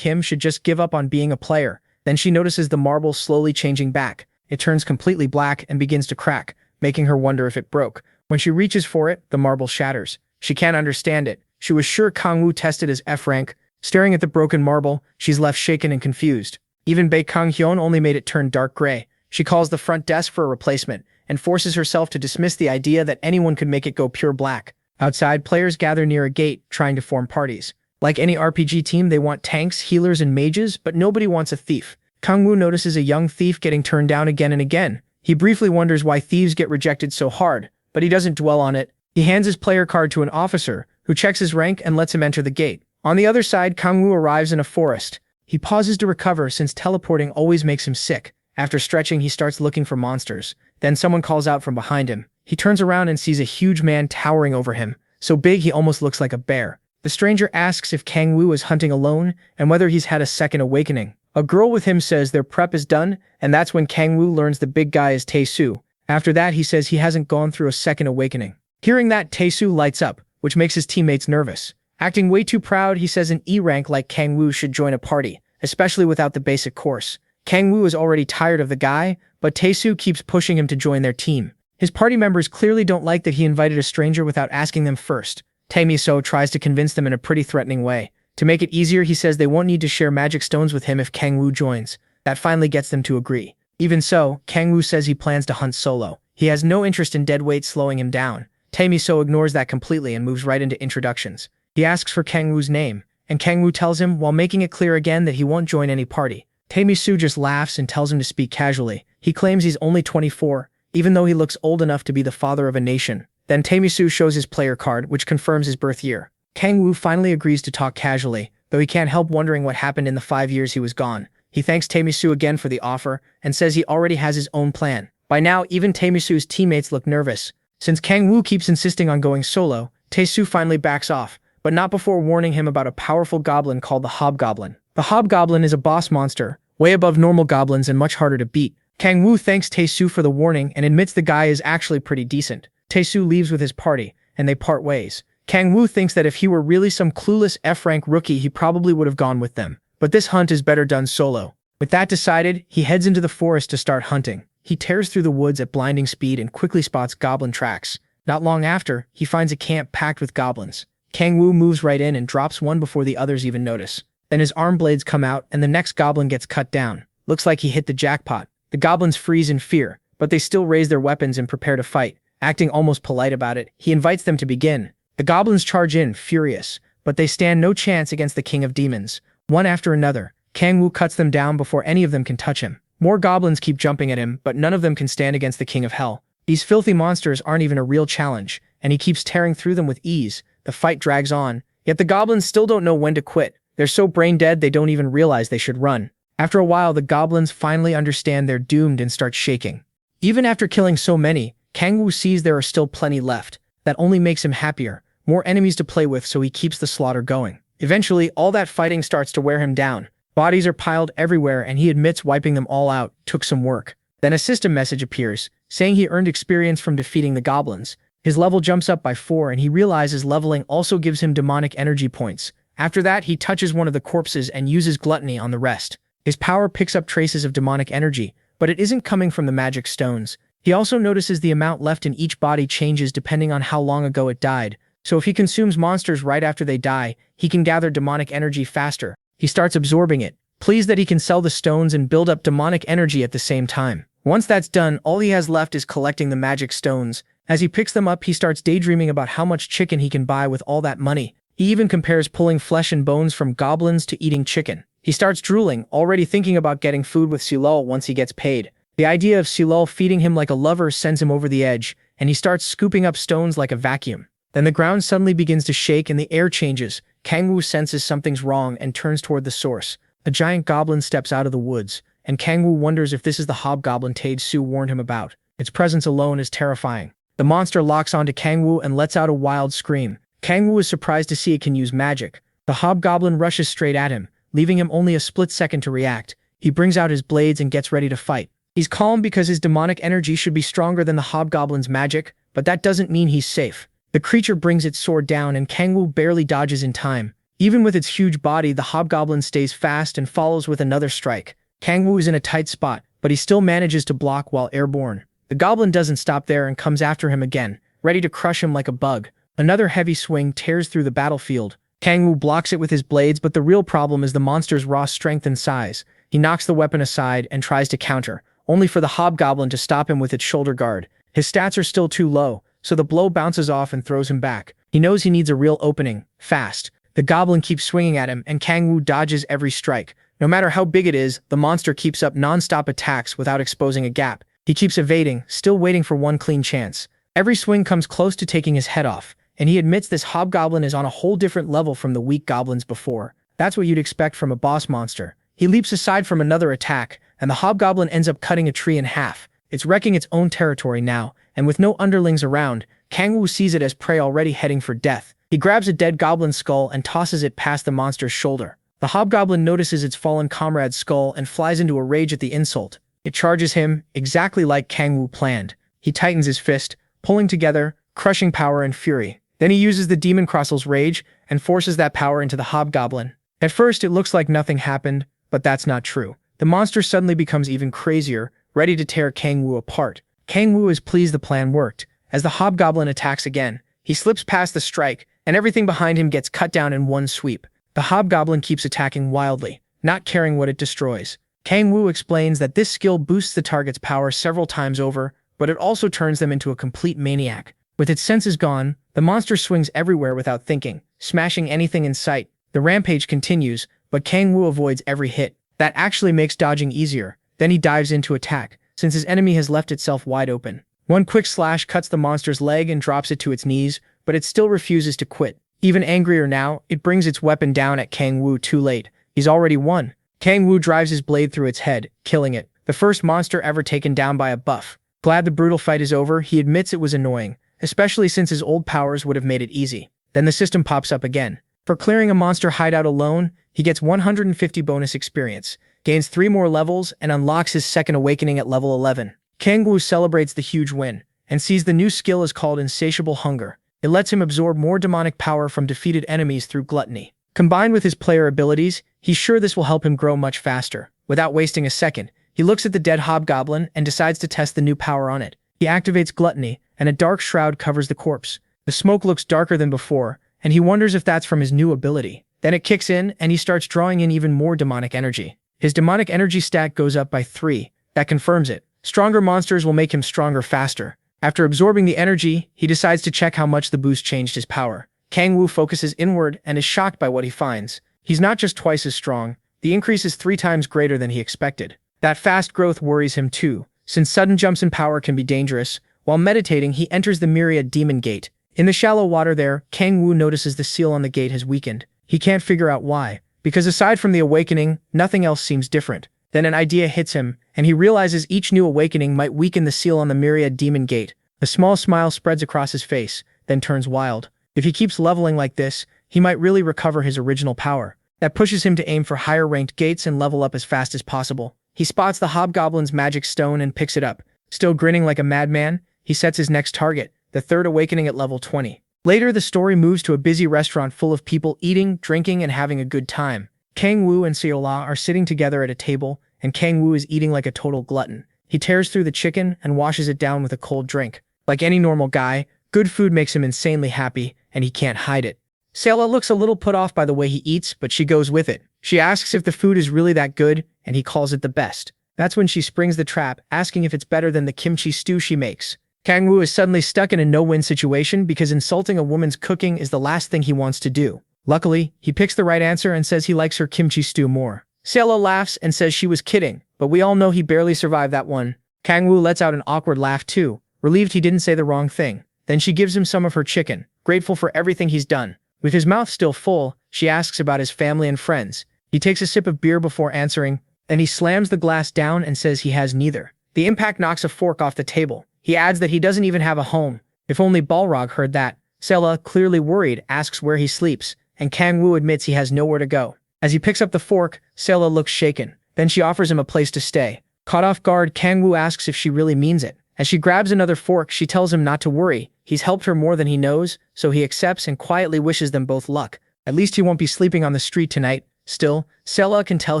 him should just give up on being a player. Then she notices the marble slowly changing back. It turns completely black and begins to crack, making her wonder if it broke. When she reaches for it, the marble shatters. She can't understand it. She was sure Kangwoo tested his F rank. Staring at the broken marble, she's left shaken and confused. Even Bae Kang-hyun only made it turn dark gray. She calls the front desk for a replacement and forces herself to dismiss the idea that anyone could make it go pure black. Outside, players gather near a gate, trying to form parties. Like any RPG team, they want tanks, healers, and mages, but nobody wants a thief. Kangwoo notices a young thief getting turned down again and again. He briefly wonders why thieves get rejected so hard, but he doesn't dwell on it. He hands his player card to an officer, who checks his rank and lets him enter the gate. On the other side, Kangwoo arrives in a forest. He pauses to recover since teleporting always makes him sick. After stretching, he starts looking for monsters. Then someone calls out from behind him. He turns around and sees a huge man towering over him, so big he almost looks like a bear. The stranger asks if Kangwoo is hunting alone and whether he's had a second awakening. A girl with him says their prep is done, and that's when Kangwoo learns the big guy is Tae-soo. After that, he says he hasn't gone through a second awakening. Hearing that, Tae-soo lights up, which makes his teammates nervous. Acting way too proud, he says an E rank like Kangwoo should join a party, especially without the basic course. Kangwoo is already tired of the guy, but Tae-soo keeps pushing him to join their team. His party members clearly don't like that he invited a stranger without asking them first. Tae-mi-so tries to convince them in a pretty threatening way. To make it easier, he says they won't need to share magic stones with him if Kangwoo joins. That finally gets them to agree. Even so, Kangwoo says he plans to hunt solo. He has no interest in dead weight slowing him down. Tae-mi-so ignores that completely and moves right into introductions. He asks for Kangwoo's name, and Kangwoo tells him while making it clear again that he won't join any party. Tae-mi-so just laughs and tells him to speak casually. He claims he's only 24, even though he looks old enough to be the father of a nation. Then Tae-mi-so shows his player card, which confirms his birth year. Kangwoo finally agrees to talk casually, though he can't help wondering what happened in the 5 years he was gone. He thanks Tae-mi-so again for the offer, and says he already has his own plan. By now, even Tae-mi-so's teammates look nervous. Since Kangwoo keeps insisting on going solo, Tae-soo finally backs off, but not before warning him about a powerful goblin called the Hobgoblin. The Hobgoblin is a boss monster, way above normal goblins and much harder to beat. Kangwoo thanks Tae-soo for the warning and admits the guy is actually pretty decent. Tae-soo leaves with his party, and they part ways. Kangwoo thinks that if he were really some clueless F-rank rookie, he probably would have gone with them. But this hunt is better done solo. With that decided, he heads into the forest to start hunting. He tears through the woods at blinding speed and quickly spots goblin tracks. Not long after, he finds a camp packed with goblins. Kangwoo moves right in and drops one before the others even notice. Then his arm blades come out and the next goblin gets cut down. Looks like he hit the jackpot. The goblins freeze in fear, but they still raise their weapons and prepare to fight. Acting almost polite about it, he invites them to begin. The goblins charge in, furious, but they stand no chance against the king of demons. One after another, Kangwoo cuts them down before any of them can touch him. More goblins keep jumping at him, but none of them can stand against the king of hell. These filthy monsters aren't even a real challenge, and he keeps tearing through them with ease. The fight drags on, yet the goblins still don't know when to quit. They're so brain dead they don't even realize they should run. After a while, the goblins finally understand they're doomed and start shaking. Even after killing so many, Kangwoo sees there are still plenty left. That only makes him happier. More enemies to play with, so he keeps the slaughter going. Eventually, all that fighting starts to wear him down. Bodies are piled everywhere, and he admits wiping them all out took some work. Then a system message appears, saying he earned experience from defeating the goblins. His level jumps up by 4, and he realizes leveling also gives him demonic energy points. After that, he touches one of the corpses and uses gluttony on the rest. His power picks up traces of demonic energy, but it isn't coming from the magic stones. He also notices the amount left in each body changes depending on how long ago it died. So if he consumes monsters right after they die, he can gather demonic energy faster. He starts absorbing it, pleased that he can sell the stones and build up demonic energy at the same time. Once that's done, all he has left is collecting the magic stones, As he picks them up, he starts daydreaming about how much chicken he can buy with all that money. He even compares pulling flesh and bones from goblins to eating chicken. He starts drooling, already thinking about getting food with Silul once he gets paid. The idea of Silul feeding him like a lover sends him over the edge, and he starts scooping up stones like a vacuum. Then the ground suddenly begins to shake and the air changes. Kangwoo senses something's wrong and turns toward the source. A giant goblin steps out of the woods, and Kangwoo wonders if this is the hobgoblin Tae-Soo warned him about. Its presence alone is terrifying. The monster locks onto Kangwoo and lets out a wild scream. Kangwoo is surprised to see it can use magic. The hobgoblin rushes straight at him, leaving him only a split second to react. He brings out his blades and gets ready to fight. He's calm because his demonic energy should be stronger than the hobgoblin's magic, but that doesn't mean he's safe. The creature brings its sword down and Kangwoo barely dodges in time. Even with its huge body, the hobgoblin stays fast and follows with another strike. Kangwoo is in a tight spot, but he still manages to block while airborne. The goblin doesn't stop there and comes after him again, ready to crush him like a bug. Another heavy swing tears through the battlefield. Kangwoo blocks it with his blades, but the real problem is the monster's raw strength and size. He knocks the weapon aside and tries to counter, only for the hobgoblin to stop him with its shoulder guard. His stats are still too low, so the blow bounces off and throws him back. He knows he needs a real opening, fast. The goblin keeps swinging at him, and Kangwoo dodges every strike. No matter how big it is, the monster keeps up non-stop attacks without exposing a gap. He keeps evading, still waiting for one clean chance. Every swing comes close to taking his head off, and he admits this hobgoblin is on a whole different level from the weak goblins before. That's what you'd expect from a boss monster. He leaps aside from another attack, and the hobgoblin ends up cutting a tree in half. It's wrecking its own territory now, and with no underlings around, Kangwoo sees it as prey already heading for death. He grabs a dead goblin skull and tosses it past the monster's shoulder. The hobgoblin notices its fallen comrade's skull and flies into a rage at the insult. It charges him, exactly like Kangwoo planned. He tightens his fist, pulling together, crushing power and fury. Then he uses the Demon Crossel's rage and forces that power into the hobgoblin. At first, it looks like nothing happened, but that's not true. The monster suddenly becomes even crazier, ready to tear Kangwoo apart. Kangwoo is pleased the plan worked. As the hobgoblin attacks again, he slips past the strike, and everything behind him gets cut down in one sweep. The hobgoblin keeps attacking wildly, not caring what it destroys. Kangwoo explains that this skill boosts the target's power several times over, but it also turns them into a complete maniac. With its senses gone, the monster swings everywhere without thinking, smashing anything in sight. The rampage continues, but Kangwoo avoids every hit. That actually makes dodging easier. Then he dives into attack, since his enemy has left itself wide open. One quick slash cuts the monster's leg and drops it to its knees, but it still refuses to quit. Even angrier now, it brings its weapon down at Kangwoo too late. He's already won. Kangwoo drives his blade through its head, killing it. The first monster ever taken down by a buff. Glad the brutal fight is over, he admits it was annoying, especially since his old powers would have made it easy. Then the system pops up again. For clearing a monster hideout alone, he gets 150 bonus experience, gains 3 more levels, and unlocks his second awakening at level 11. Kangwoo celebrates the huge win, and sees the new skill is called Insatiable Hunger. It lets him absorb more demonic power from defeated enemies through gluttony. Combined with his player abilities, he's sure this will help him grow much faster. Without wasting a second, he looks at the dead hobgoblin and decides to test the new power on it. He activates gluttony, and a dark shroud covers the corpse. The smoke looks darker than before, and he wonders if that's from his new ability. Then it kicks in, and he starts drawing in even more demonic energy. His demonic energy stat goes up by 3. That confirms it. Stronger monsters will make him stronger faster. After absorbing the energy, he decides to check how much the boost changed his power. Kangwoo focuses inward and is shocked by what he finds. He's not just twice as strong, the increase is 3 times greater than he expected. That fast growth worries him too, since sudden jumps in power can be dangerous. While meditating, he enters the Myriad Demon Gate. In the shallow water there, Kangwoo notices the seal on the gate has weakened. He can't figure out why, because aside from the awakening, nothing else seems different. Then an idea hits him, and he realizes each new awakening might weaken the seal on the Myriad Demon Gate. A small smile spreads across his face, then turns wild. If he keeps leveling like this, he might really recover his original power. That pushes him to aim for higher-ranked gates and level up as fast as possible. He spots the hobgoblin's magic stone and picks it up. Still grinning like a madman, he sets his next target, the third awakening at level 20. Later, the story moves to a busy restaurant full of people eating, drinking, and having a good time. Kangwoo and Seola are sitting together at a table, and Kangwoo is eating like a total glutton. He tears through the chicken and washes it down with a cold drink. Like any normal guy, good food makes him insanely happy, and he can't hide it. Seola looks a little put off by the way he eats, but she goes with it. She asks if the food is really that good, and he calls it the best. That's when she springs the trap, asking if it's better than the kimchi stew she makes. Kang Woo is suddenly stuck in a no-win situation because insulting a woman's cooking is the last thing he wants to do. Luckily, he picks the right answer and says he likes her kimchi stew more. Yahello laughs and says she was kidding, but we all know he barely survived that one. Kang Woo lets out an awkward laugh too, relieved he didn't say the wrong thing. Then she gives him some of her chicken, grateful for everything he's done. With his mouth still full, she asks about his family and friends. He takes a sip of beer before answering, then he slams the glass down and says he has neither. The impact knocks a fork off the table. He adds that he doesn't even have a home. If only Balrog heard that. Sela, clearly worried, asks where he sleeps, and Kang Woo admits he has nowhere to go. As he picks up the fork, Sela looks shaken. Then she offers him a place to stay. Caught off guard, Kang Woo asks if she really means it. As she grabs another fork, she tells him not to worry. He's helped her more than he knows, so he accepts and quietly wishes them both luck. At least he won't be sleeping on the street tonight. Still, Sela can tell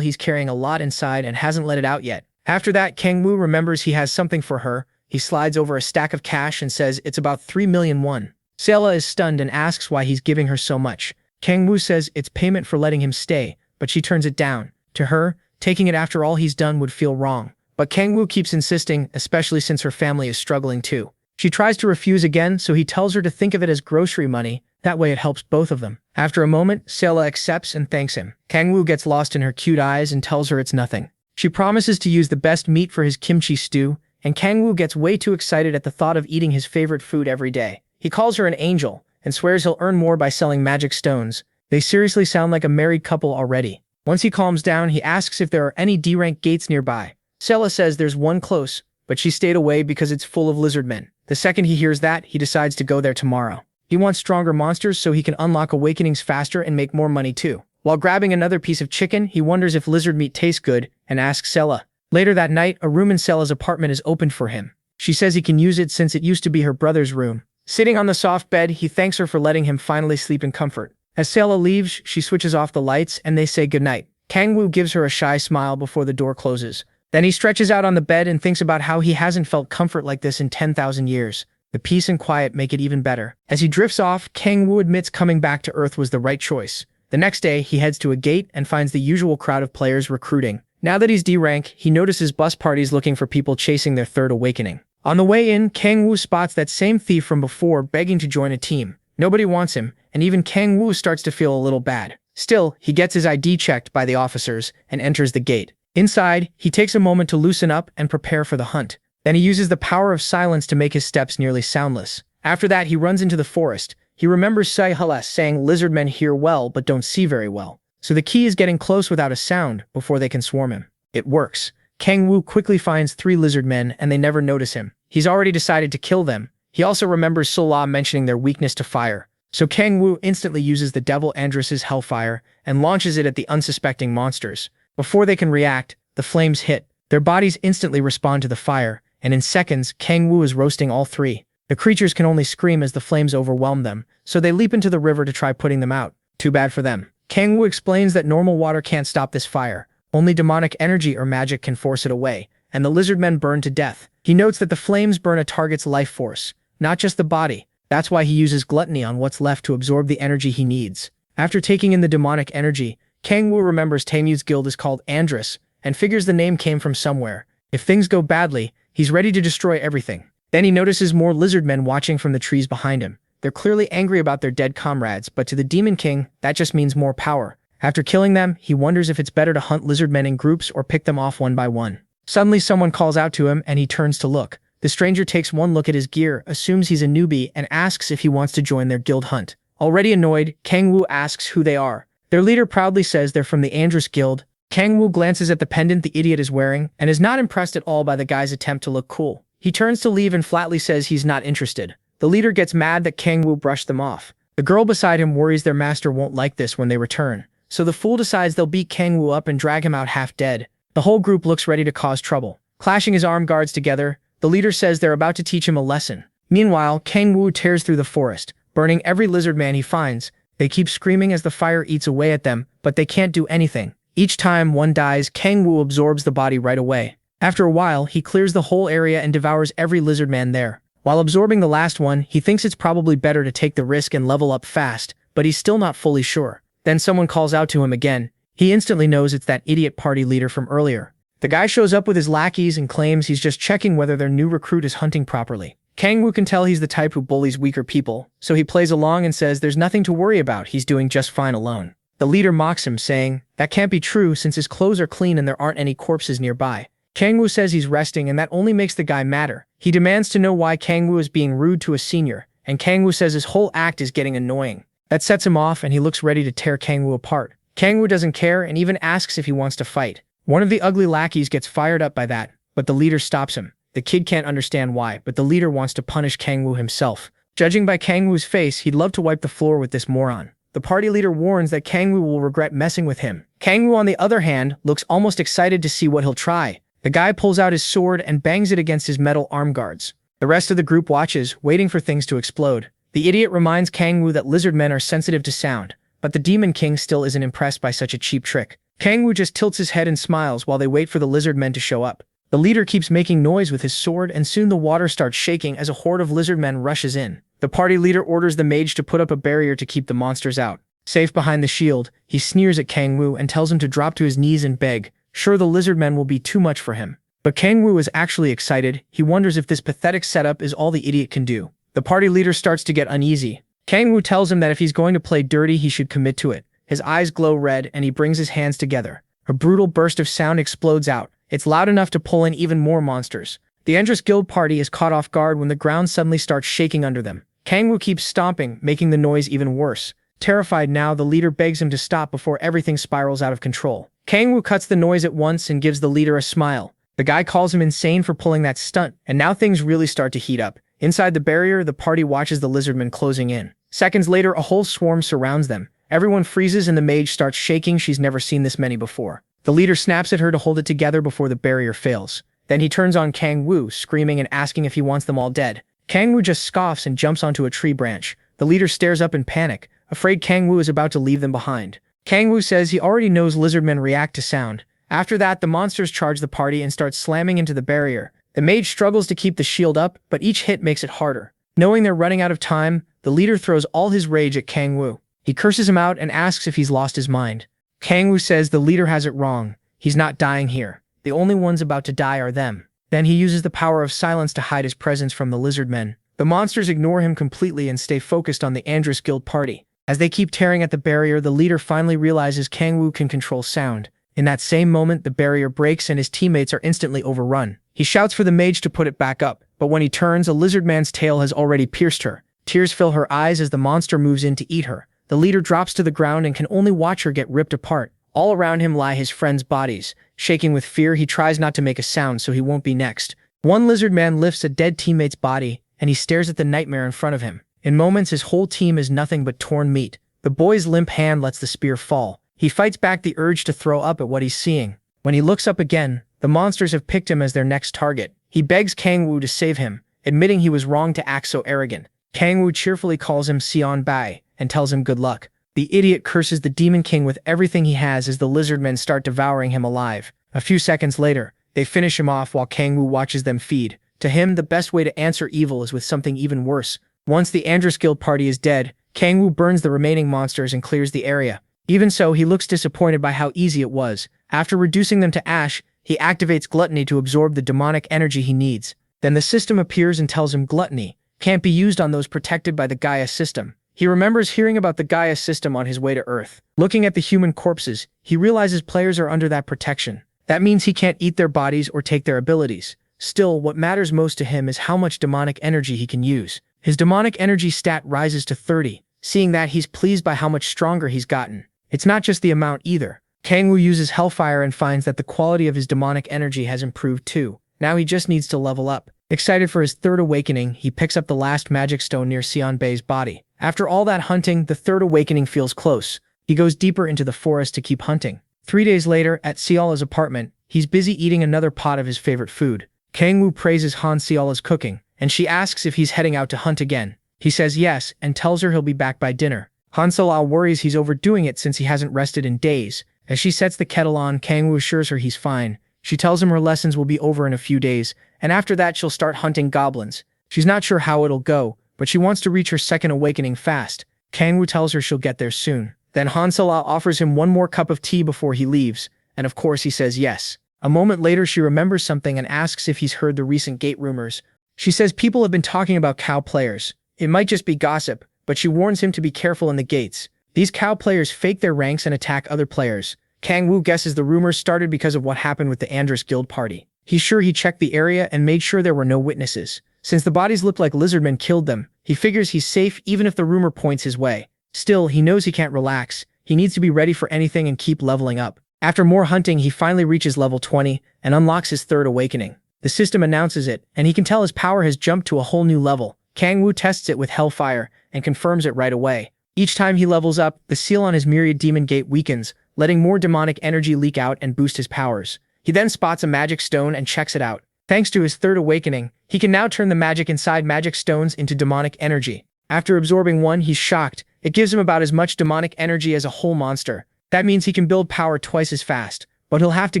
he's carrying a lot inside and hasn't let it out yet. After that, Kang Woo remembers he has something for her. He slides over a stack of cash and says it's about 3 million won. Sela is stunned and asks why he's giving her so much. Kang Woo says it's payment for letting him stay, but she turns it down. To her, taking it after all he's done would feel wrong. But Kang Woo keeps insisting, especially since her family is struggling too. She tries to refuse again, so he tells her to think of it as grocery money. That way it helps both of them. After a moment, Sela accepts and thanks him. Kang Woo gets lost in her cute eyes and tells her it's nothing. She promises to use the best meat for his kimchi stew, and Kang Woo gets way too excited at the thought of eating his favorite food every day. He calls her an angel, and swears he'll earn more by selling magic stones. They seriously sound like a married couple already. Once he calms down, he asks if there are any D-rank gates nearby. Sela says there's one close, but she stayed away because it's full of lizard men. The second he hears that, he decides to go there tomorrow. He wants stronger monsters so he can unlock awakenings faster and make more money too. While grabbing another piece of chicken, he wonders if lizard meat tastes good, and asks Sela. Later that night, a room in Sela's apartment is opened for him. She says he can use it since it used to be her brother's room. Sitting on the soft bed, he thanks her for letting him finally sleep in comfort. As Sela leaves, she switches off the lights and they say goodnight. Kang Woo gives her a shy smile before the door closes. Then he stretches out on the bed and thinks about how he hasn't felt comfort like this in 10,000 years. The peace and quiet make it even better. As he drifts off, Kang Woo admits coming back to Earth was the right choice. The next day, he heads to a gate and finds the usual crowd of players recruiting. Now that he's D-rank, he notices bus parties looking for people chasing their third awakening. On the way in, Kang Woo spots that same thief from before begging to join a team. Nobody wants him, and even Kang Woo starts to feel a little bad. Still, he gets his ID checked by the officers and enters the gate. Inside, he takes a moment to loosen up and prepare for the hunt. Then he uses the power of silence to make his steps nearly soundless. After that, he runs into the forest. He remembers Yahello saying lizard men hear well but don't see very well. So the key is getting close without a sound before they can swarm him. It works. Kang Woo quickly finds 3 lizard men and they never notice him. He's already decided to kill them. He also remembers Sola mentioning their weakness to fire. So Kang Woo instantly uses the devil Andrus's hellfire and launches it at the unsuspecting monsters. Before they can react, the flames hit. Their bodies instantly respond to the fire, and in seconds, Kang Woo is roasting all 3. The creatures can only scream as the flames overwhelm them, so they leap into the river to try putting them out. Too bad for them. Kang Woo explains that normal water can't stop this fire. Only demonic energy or magic can force it away, and the lizard men burn to death. He notes that the flames burn a target's life force, not just the body. That's why he uses gluttony on what's left to absorb the energy he needs. After taking in the demonic energy, Kang Woo remembers Taemu's guild is called Andrus, and figures the name came from somewhere. If things go badly, he's ready to destroy everything. Then he notices more lizard men watching from the trees behind him. They're clearly angry about their dead comrades, but to the Demon King, that just means more power. After killing them, he wonders if it's better to hunt lizard men in groups or pick them off one by one. Suddenly someone calls out to him and he turns to look. The stranger takes one look at his gear, assumes he's a newbie, and asks if he wants to join their guild hunt. Already annoyed, Kang Woo asks who they are. Their leader proudly says they're from the Andrus Guild. Kang Woo glances at the pendant the idiot is wearing and is not impressed at all by the guy's attempt to look cool. He turns to leave and flatly says he's not interested. The leader gets mad that Kang Woo brushed them off. The girl beside him worries their master won't like this when they return. So the fool decides they'll beat Kang Woo up and drag him out half dead. The whole group looks ready to cause trouble. Clashing his armed guards together, the leader says they're about to teach him a lesson. Meanwhile, Kang Woo tears through the forest, burning every lizard man he finds. They keep screaming as the fire eats away at them, but they can't do anything. Each time one dies, Kang Woo absorbs the body right away. After a while, he clears the whole area and devours every lizard man there. While absorbing the last one, he thinks it's probably better to take the risk and level up fast, but he's still not fully sure. Then someone calls out to him again. He instantly knows it's that idiot party leader from earlier. The guy shows up with his lackeys and claims he's just checking whether their new recruit is hunting properly. Kangwoo can tell he's the type who bullies weaker people, so he plays along and says there's nothing to worry about, he's doing just fine alone. The leader mocks him, saying, that can't be true since his clothes are clean and there aren't any corpses nearby. Kangwoo says he's resting and that only makes the guy madder. He demands to know why Kangwoo is being rude to a senior, and Kangwoo says his whole act is getting annoying. That sets him off and he looks ready to tear Kangwoo apart. Kangwoo doesn't care and even asks if he wants to fight. One of the ugly lackeys gets fired up by that, but the leader stops him. The kid can't understand why, but the leader wants to punish Kangwoo himself. Judging by Kangwoo's face, he'd love to wipe the floor with this moron. The party leader warns that Kangwoo will regret messing with him. Kangwoo, on the other hand, looks almost excited to see what he'll try. The guy pulls out his sword and bangs it against his metal arm guards. The rest of the group watches, waiting for things to explode. The idiot reminds Kangwoo that lizard men are sensitive to sound, but the Demon King still isn't impressed by such a cheap trick. Kangwoo just tilts his head and smiles while they wait for the lizard men to show up. The leader keeps making noise with his sword and soon the water starts shaking as a horde of lizard men rushes in. The party leader orders the mage to put up a barrier to keep the monsters out. Safe behind the shield, he sneers at Kangwoo and tells him to drop to his knees and beg. Sure, the lizard men will be too much for him. But Kangwoo is actually excited. He wonders if this pathetic setup is all the idiot can do. The party leader starts to get uneasy. Kangwoo tells him that if he's going to play dirty, he should commit to it. His eyes glow red and he brings his hands together. A brutal burst of sound explodes out. It's loud enough to pull in even more monsters. The Endress Guild party is caught off guard when the ground suddenly starts shaking under them. Kangwoo keeps stomping, making the noise even worse. Terrified now, the leader begs him to stop before everything spirals out of control. Kangwoo cuts the noise at once and gives the leader a smile. The guy calls him insane for pulling that stunt, and now things really start to heat up. Inside the barrier, the party watches the lizardmen closing in. Seconds later, a whole swarm surrounds them. Everyone freezes and the mage starts shaking. She's never seen this many before. The leader snaps at her to hold it together before the barrier fails. Then he turns on Kangwoo, screaming and asking if he wants them all dead. Kangwoo just scoffs and jumps onto a tree branch. The leader stares up in panic, afraid Kangwoo is about to leave them behind. Kangwoo says he already knows lizardmen react to sound. After that, the monsters charge the party and start slamming into the barrier. The mage struggles to keep the shield up, but each hit makes it harder. Knowing they're running out of time, the leader throws all his rage at Kangwoo. He curses him out and asks if he's lost his mind. Kangwoo says the leader has it wrong. He's not dying here. The only ones about to die are them. Then he uses the power of silence to hide his presence from the lizard men. The monsters ignore him completely and stay focused on the Endress Guild party. As they keep tearing at the barrier, the leader finally realizes Kangwoo can control sound. In that same moment, the barrier breaks and his teammates are instantly overrun. He shouts for the mage to put it back up, but when he turns, a lizard man's tail has already pierced her. Tears fill her eyes as the monster moves in to eat her. The leader drops to the ground and can only watch her get ripped apart. All around him lie his friends' bodies. Shaking with fear, he tries not to make a sound so he won't be next. One lizard man lifts a dead teammate's body, and he stares at the nightmare in front of him. In moments, his whole team is nothing but torn meat. The boy's limp hand lets the spear fall. He fights back the urge to throw up at what he's seeing. When he looks up again, the monsters have picked him as their next target. He begs Kangwoo to save him, admitting he was wrong to act so arrogant. Kangwoo cheerfully calls him Sion Bai and tells him good luck. The idiot curses the Demon King with everything he has as the lizard men start devouring him alive. A few seconds later, they finish him off while Kangwoo watches them feed. To him, the best way to answer evil is with something even worse. Once the Endress Guild party is dead, Kangwoo burns the remaining monsters and clears the area. Even so, he looks disappointed by how easy it was. After reducing them to ash, he activates Gluttony to absorb the demonic energy he needs. Then the system appears and tells him Gluttony can't be used on those protected by the Gaia system. He remembers hearing about the Gaia system on his way to Earth. Looking at the human corpses, he realizes players are under that protection. That means he can't eat their bodies or take their abilities. Still, what matters most to him is how much demonic energy he can use. His demonic energy stat rises to 30. Seeing that, he's pleased by how much stronger he's gotten. It's not just the amount either. Kangwoo uses Hellfire and finds that the quality of his demonic energy has improved too. Now he just needs to level up. Excited for his third awakening, he picks up the last magic stone near Sion Bei's body. After all that hunting, the third awakening feels close. He goes deeper into the forest to keep hunting. 3 days later, at Ciola's apartment, he's busy eating another pot of his favorite food. Kangwoo praises Han Ciola's cooking, and she asks if he's heading out to hunt again. He says yes, and tells her he'll be back by dinner. Han Ciola worries he's overdoing it since he hasn't rested in days. As she sets the kettle on, Kangwoo assures her he's fine. She tells him her lessons will be over in a few days, and after that she'll start hunting goblins. She's not sure how it'll go, but she wants to reach her second awakening fast. Kangwoo tells her she'll get there soon. Then Han Ciola offers him one more cup of tea before he leaves, and of course he says yes. A moment later she remembers something and asks if he's heard the recent gate rumors. She says people have been talking about cow players. It might just be gossip, but she warns him to be careful in the gates. These cow players fake their ranks and attack other players. Kang Woo guesses the rumors started because of what happened with the Andrus Guild party. He's sure he checked the area and made sure there were no witnesses. Since the bodies look like lizardmen killed them, he figures he's safe even if the rumor points his way. Still, he knows he can't relax. He needs to be ready for anything and keep leveling up. After more hunting, he finally reaches level 20 and unlocks his third awakening. The system announces it, and he can tell his power has jumped to a whole new level. Kang Woo tests it with Hellfire and confirms it right away. Each time he levels up, the seal on his Myriad Demon Gate weakens, letting more demonic energy leak out and boost his powers. He then spots a magic stone and checks it out. Thanks to his third awakening, he can now turn the magic inside magic stones into demonic energy. After absorbing one, he's shocked. It gives him about as much demonic energy as a whole monster. That means he can build power twice as fast, but he'll have to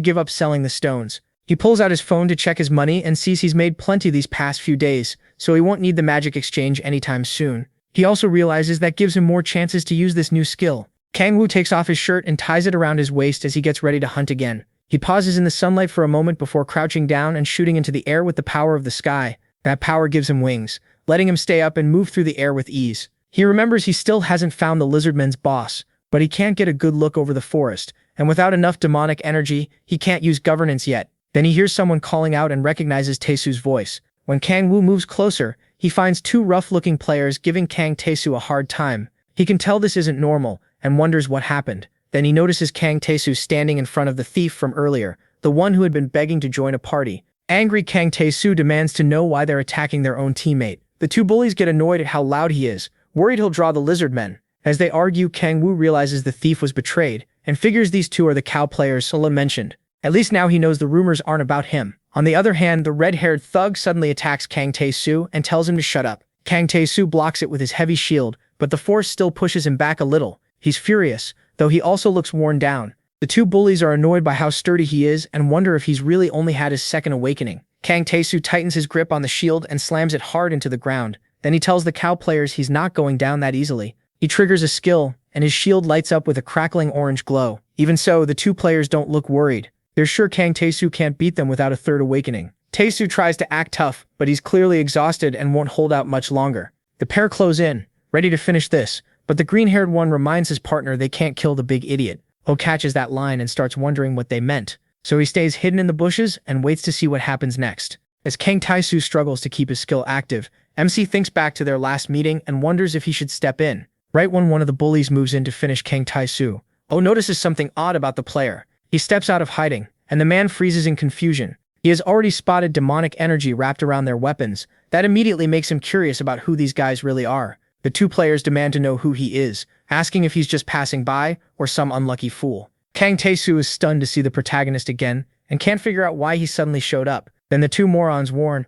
give up selling the stones. He pulls out his phone to check his money and sees he's made plenty these past few days, so he won't need the magic exchange anytime soon. He also realizes that gives him more chances to use this new skill. Kang Woo takes off his shirt and ties it around his waist as he gets ready to hunt again. He pauses in the sunlight for a moment before crouching down and shooting into the air with the power of the sky. That power gives him wings, letting him stay up and move through the air with ease. He remembers he still hasn't found the lizardmen's boss, but he can't get a good look over the forest, and without enough demonic energy, he can't use governance yet. Then he hears someone calling out and recognizes Taesu's voice. When Kang Woo moves closer, he finds two rough-looking players giving Kang Taesu a hard time. He can tell this isn't normal, and wonders what happened. Then he notices Kang Taesu standing in front of the thief from earlier, the one who had been begging to join a party. Angry, Kang Taesu demands to know why they're attacking their own teammate. The two bullies get annoyed at how loud he is, worried he'll draw the lizard men. As they argue, Kang Woo realizes the thief was betrayed, and figures these two are the cow players Sola mentioned. At least now he knows the rumors aren't about him. On the other hand, the red-haired thug suddenly attacks Kang Taesu and tells him to shut up. Kang Taesu blocks it with his heavy shield, but the force still pushes him back a little. He's furious, though he also looks worn down. The two bullies are annoyed by how sturdy he is and wonder if he's really only had his second awakening. Kang Taesu tightens his grip on the shield and slams it hard into the ground. Then he tells the cow players he's not going down that easily. He triggers a skill, and his shield lights up with a crackling orange glow. Even so, the two players don't look worried. They're sure Kang Taesu can't beat them without a third awakening. Taesu tries to act tough, but he's clearly exhausted and won't hold out much longer. The pair close in, ready to finish this, but the green-haired one reminds his partner they can't kill the big idiot. Oh catches that line and starts wondering what they meant, so he stays hidden in the bushes and waits to see what happens next. As Kang Taesu struggles to keep his skill active, MC thinks back to their last meeting and wonders if he should step in. Right when one of the bullies moves in to finish Kang Taesu, Oh notices something odd about the player. He steps out of hiding, and the man freezes in confusion. He has already spotted demonic energy wrapped around their weapons. That immediately makes him curious about who these guys really are. The two players demand to know who he is, asking if he's just passing by or some unlucky fool. Kang Taesu is stunned to see the protagonist again and can't figure out why he suddenly showed up. Then the two morons warn,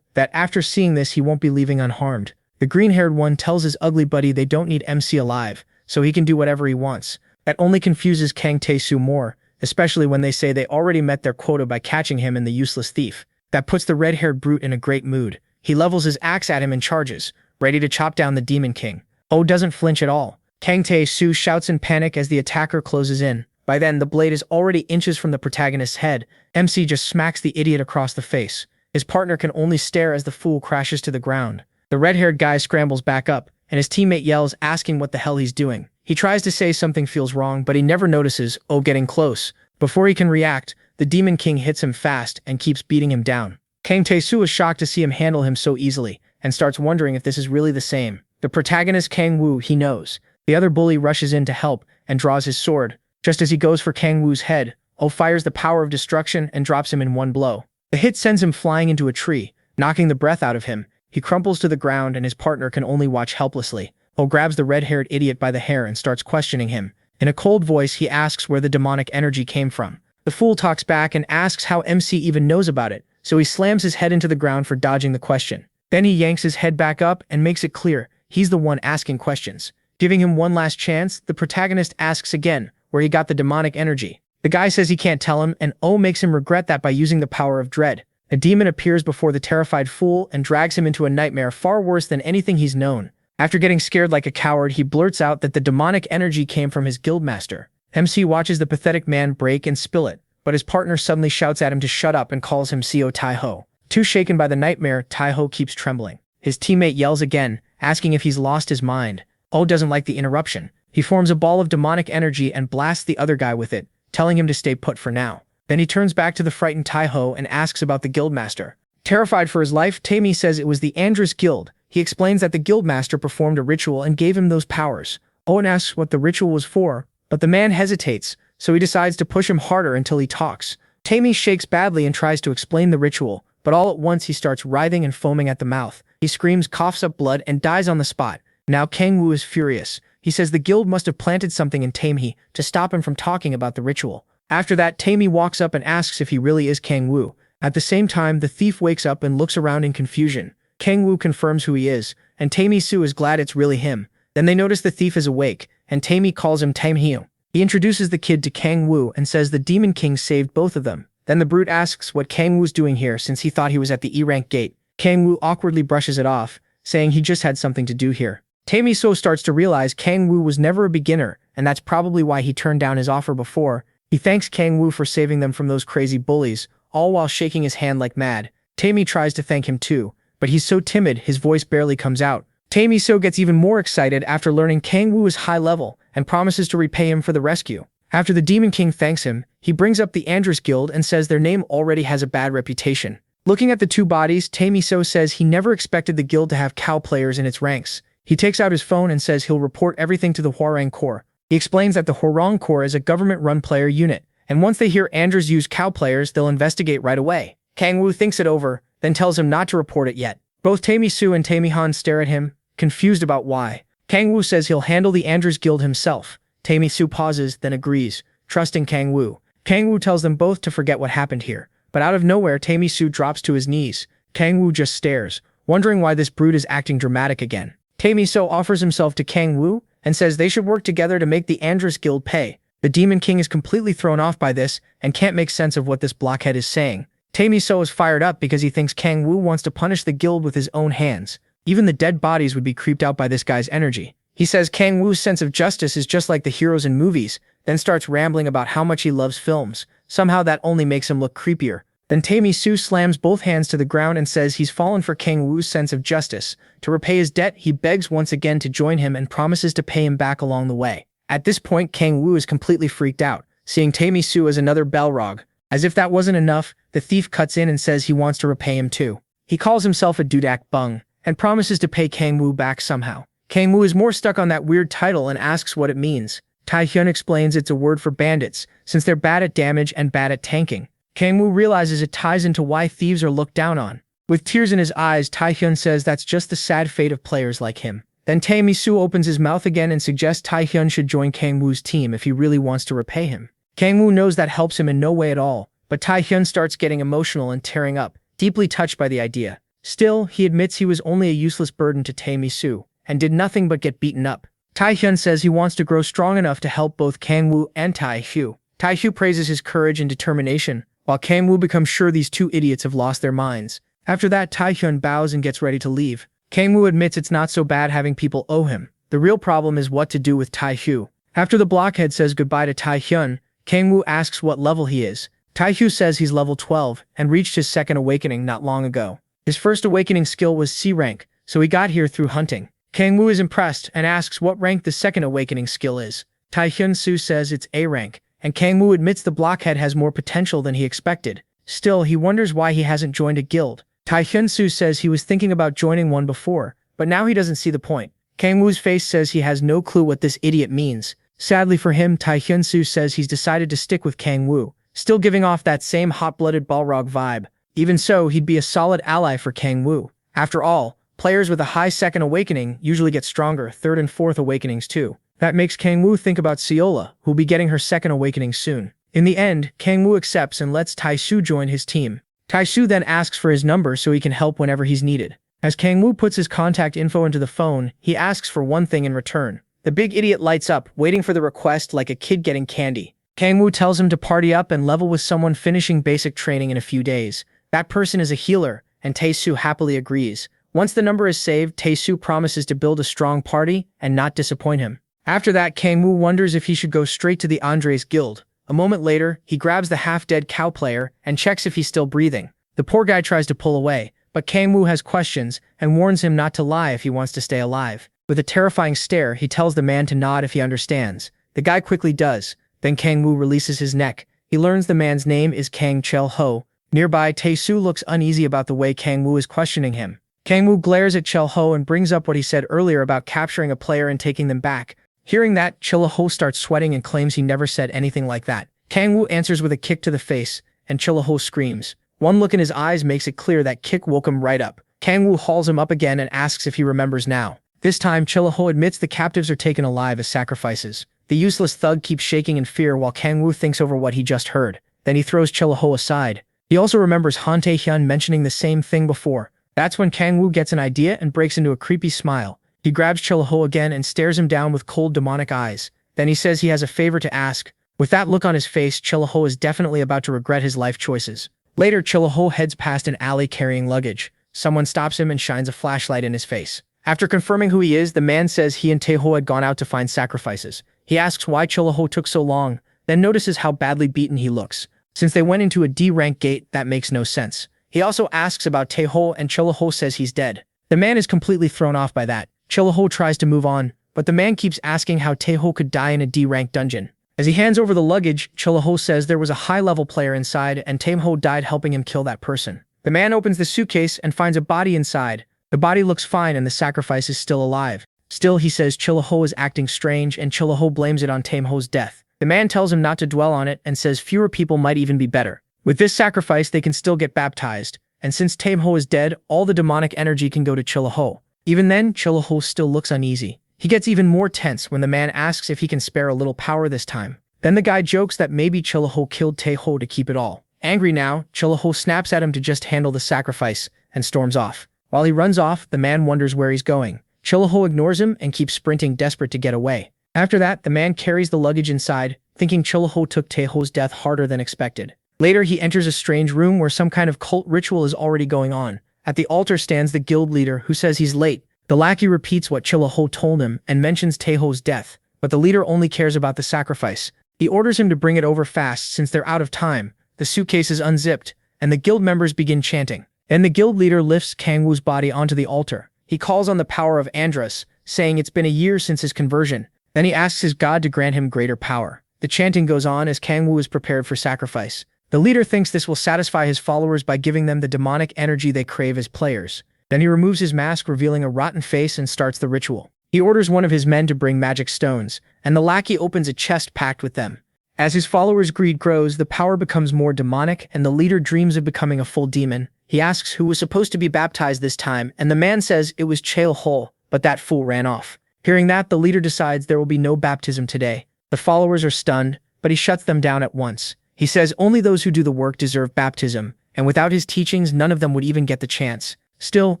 that after seeing this he won't be leaving unharmed. The green-haired one tells his ugly buddy they don't need MC alive, so he can do whatever he wants. That only confuses Kang Taesu more, especially when they say they already met their quota by catching him and the useless thief. That puts the red-haired brute in a great mood. He levels his axe at him and charges, ready to chop down the Demon King. Doesn't flinch at all. Kang Taesu shouts in panic as the attacker closes in. By then, the blade is already inches from the protagonist's head. MC just smacks the idiot across the face. His partner can only stare as the fool crashes to the ground. The red-haired guy scrambles back up, and his teammate yells, asking what the hell he's doing. He tries to say something feels wrong, but he never notices, getting close. Before he can react, the Demon King hits him fast and keeps beating him down. Kang Taesu is shocked to see him handle him so easily, and starts wondering if this is really the same. The protagonist Kang Woo, he knows. The other bully rushes in to help and draws his sword. Just as he goes for Kang Woo's head, fires the power of destruction and drops him in one blow. The hit sends him flying into a tree, knocking the breath out of him. He crumples to the ground and his partner can only watch helplessly. Grabs the red-haired idiot by the hair and starts questioning him. In a cold voice, he asks where the demonic energy came from. The fool talks back and asks how MC even knows about it, so he slams his head into the ground for dodging the question. Then he yanks his head back up and makes it clear he's the one asking questions. Giving him one last chance, the protagonist asks again where he got the demonic energy. The guy says he can't tell him, and makes him regret that by using the power of dread. A demon appears before the terrified fool and drags him into a nightmare far worse than anything he's known. After getting scared like a coward, he blurts out that the demonic energy came from his guildmaster. MC watches the pathetic man break and spill it, but his partner suddenly shouts at him to shut up and calls him Seo Tai Ho. Too shaken by the nightmare, Taiho keeps trembling. His teammate yells again, asking if he's lost his mind. Oh doesn't like the interruption. He forms a ball of demonic energy and blasts the other guy with it, telling him to stay put for now. Then he turns back to the frightened Taiho and asks about the guildmaster. Terrified for his life, Taimi says it was the Andrus Guild. He explains that the guildmaster performed a ritual and gave him those powers. Owen asks what the ritual was for, but the man hesitates, so he decides to push him harder until he talks. Taimi shakes badly and tries to explain the ritual, but all at once he starts writhing and foaming at the mouth. He screams, coughs up blood, and dies on the spot. Now Kang Wu is furious. He says the guild must have planted something in Taimi to stop him from talking about the ritual. After that, Taimi walks up and asks if he really is Kang Wu. At the same time, the thief wakes up and looks around in confusion. Kang Wu confirms who he is, and Taimi Su is glad it's really him. Then they notice the thief is awake, and Taimi calls him Tam Hiu. He introduces the kid to Kang Wu and says the Demon King saved both of them. Then the brute asks what Kang Wu's doing here since he thought he was at the E-rank gate. Kang Wu awkwardly brushes it off, saying he just had something to do here. Taimi Su starts to realize Kang Wu was never a beginner, and that's probably why he turned down his offer before. He thanks Kang Wu for saving them from those crazy bullies, all while shaking his hand like mad. Taimi tries to thank him too, but he's so timid his voice barely comes out. Taimi Su gets even more excited after learning Kang Wu is high level and promises to repay him for the rescue. After the Demon King thanks him, he brings up the Andrus Guild and says their name already has a bad reputation. Looking at the two bodies, Taimi Su says he never expected the guild to have cow players in its ranks. He takes out his phone and says he'll report everything to the Hwarang Corps. He explains that the Hwarang Corps is a government-run player unit, and once they hear Andrus use cow players, they'll investigate right away. Kang Wu thinks it over, then tells him not to report it yet. Both Taimi Su and Taimi Han stare at him, confused about why. Kang Wu says he'll handle the Andrus Guild himself. Taimi Su pauses, then agrees, trusting Kang Wu. Kang Wu tells them both to forget what happened here, but out of nowhere Taimi Su drops to his knees. Kang Wu just stares, wondering why this brute is acting dramatic again. Taimi Su offers himself to Kang Wu and says they should work together to make the Andrus Guild pay. The Demon King is completely thrown off by this and can't make sense of what this blockhead is saying. Taimi Su is fired up because he thinks Kang Wu wants to punish the guild with his own hands. Even the dead bodies would be creeped out by this guy's energy. He says Kang Wu's sense of justice is just like the heroes in movies, then starts rambling about how much he loves films. Somehow that only makes him look creepier. Then Taimi Su slams both hands to the ground and says he's fallen for Kang Wu's sense of justice. To repay his debt, he begs once again to join him and promises to pay him back along the way. At this point, Kang Wu is completely freaked out, seeing Taimi Su as another Balrog. As if that wasn't enough, the thief cuts in and says he wants to repay him too. He calls himself a Dudak Bung, and promises to pay Kang Wu back somehow. Kang Wu is more stuck on that weird title and asks what it means. Tai Hyun explains it's a word for bandits, since they're bad at damage and bad at tanking. Kang Wu realizes it ties into why thieves are looked down on. With tears in his eyes, Tai Hyun says that's just the sad fate of players like him. Then Taimi Su opens his mouth again and suggests Tai Hyun should join Kang Wu's team if he really wants to repay him. Kang Wu knows that helps him in no way at all, but Tai Hyun starts getting emotional and tearing up, deeply touched by the idea. Still, he admits he was only a useless burden to Taimi Su, and did nothing but get beaten up. Tai Hyun says he wants to grow strong enough to help both Kang Wu and Tai Hyu. Tai Hyu praises his courage and determination, while Kang Wu becomes sure these two idiots have lost their minds. After that, Tai Hyun bows and gets ready to leave. Kang Wu admits it's not so bad having people owe him. The real problem is what to do with Tai Hyu. After the blockhead says goodbye to Tai Hyun, Kang Wu asks what level he is. Tai Hyu says he's level 12 and reached his second awakening not long ago. His first awakening skill was C rank, so he got here through hunting. Kang Wu is impressed and asks what rank the second awakening skill is. Tai Hyun Su says it's A rank, and Kang Wu admits the blockhead has more potential than he expected. Still, he wonders why he hasn't joined a guild. Tai Hyun Su says he was thinking about joining one before, but now he doesn't see the point. Kang Wu's face says he has no clue what this idiot means. Sadly for him, Tai Hyun Su says he's decided to stick with Kang Wu, still giving off that same hot-blooded Balrog vibe. Even so, he'd be a solid ally for Kang Wu. After all, players with a high second awakening usually get stronger third and fourth awakenings too. That makes Kang Wu think about Seola, who'll be getting her second awakening soon. In the end, Kang Wu accepts and lets Tai Su join his team. Tai Su then asks for his number so he can help whenever he's needed. As Kang Wu puts his contact info into the phone, he asks for one thing in return. The big idiot lights up, waiting for the request like a kid getting candy. Kang Wu tells him to party up and level with someone finishing basic training in a few days. That person is a healer, and Tai Su happily agrees. Once the number is saved, Tai Su promises to build a strong party and not disappoint him. After that, Kang Wu wonders if he should go straight to the Andres Guild. A moment later, he grabs the half-dead cow player and checks if he's still breathing. The poor guy tries to pull away, but Kang Woo has questions and warns him not to lie if he wants to stay alive. With a terrifying stare, he tells the man to nod if he understands. The guy quickly does. Then Kang Woo releases his neck. He learns the man's name is Kang Chel Ho. Nearby, Tae-soo looks uneasy about the way Kang Woo is questioning him. Kang Woo glares at Chel Ho and brings up what he said earlier about capturing a player and taking them back. Hearing that, Chel Ho starts sweating and claims he never said anything like that. Kang Woo answers with a kick to the face, and Chel Ho screams. One look in his eyes makes it clear that kick woke him right up. Kang Woo hauls him up again and asks if he remembers now. This time, Chel Ho admits the captives are taken alive as sacrifices. The useless thug keeps shaking in fear while Kang Woo thinks over what he just heard. Then he throws Chel Ho aside. He also remembers Han Tae-hyun mentioning the same thing before. That's when Kang Woo gets an idea and breaks into a creepy smile. He grabs Chel Ho again and stares him down with cold demonic eyes. Then he says he has a favor to ask. With that look on his face, Chel Ho is definitely about to regret his life choices. Later, Chel Ho heads past an alley carrying luggage. Someone stops him and shines a flashlight in his face. After confirming who he is, the man says he and Tae-ho had gone out to find sacrifices. He asks why Chel Ho took so long, then notices how badly beaten he looks. Since they went into a D-rank gate, that makes no sense. He also asks about Tae-ho and Chel Ho says he's dead. The man is completely thrown off by that. Chel Ho tries to move on, but the man keeps asking how Tae-ho could die in a D-rank dungeon. As he hands over the luggage, Chel Ho says there was a high-level player inside and Tae-ho died helping him kill that person. The man opens the suitcase and finds a body inside. The body looks fine and the sacrifice is still alive. Still, he says Chel Ho is acting strange and Chel Ho blames it on Tae-ho's death. The man tells him not to dwell on it and says fewer people might even be better. With this sacrifice, they can still get baptized, and since Tae-ho is dead, all the demonic energy can go to Chel Ho. Even then, Chel Ho still looks uneasy. He gets even more tense when the man asks if he can spare a little power this time. Then the guy jokes that maybe Chel Ho killed Tae-ho to keep it all. Angry now, Chel Ho snaps at him to just handle the sacrifice and storms off. While he runs off, the man wonders where he's going. Chel Ho ignores him and keeps sprinting, desperate to get away. After that, the man carries the luggage inside, thinking Chel Ho took Tae-ho's death harder than expected. Later, he enters a strange room where some kind of cult ritual is already going on. At the altar stands the guild leader, who says he's late. The lackey repeats what Chel Ho told him and mentions Tae-ho's death, but the leader only cares about the sacrifice. He orders him to bring it over fast since they're out of time. The suitcase is unzipped, and the guild members begin chanting. Then the guild leader lifts Kang Woo's body onto the altar. He calls on the power of Andros, saying it's been a year since his conversion. Then he asks his god to grant him greater power. The chanting goes on as Kang Woo is prepared for sacrifice. The leader thinks this will satisfy his followers by giving them the demonic energy they crave as players. Then he removes his mask, revealing a rotten face, and starts the ritual. He orders one of his men to bring magic stones, and the lackey opens a chest packed with them. As his followers' greed grows, the power becomes more demonic, and the leader dreams of becoming a full demon. He asks who was supposed to be baptized this time, and the man says it was Chel Ho, but that fool ran off. Hearing that, the leader decides there will be no baptism today. The followers are stunned, but he shuts them down at once. He says only those who do the work deserve baptism, and without his teachings, none of them would even get the chance. Still,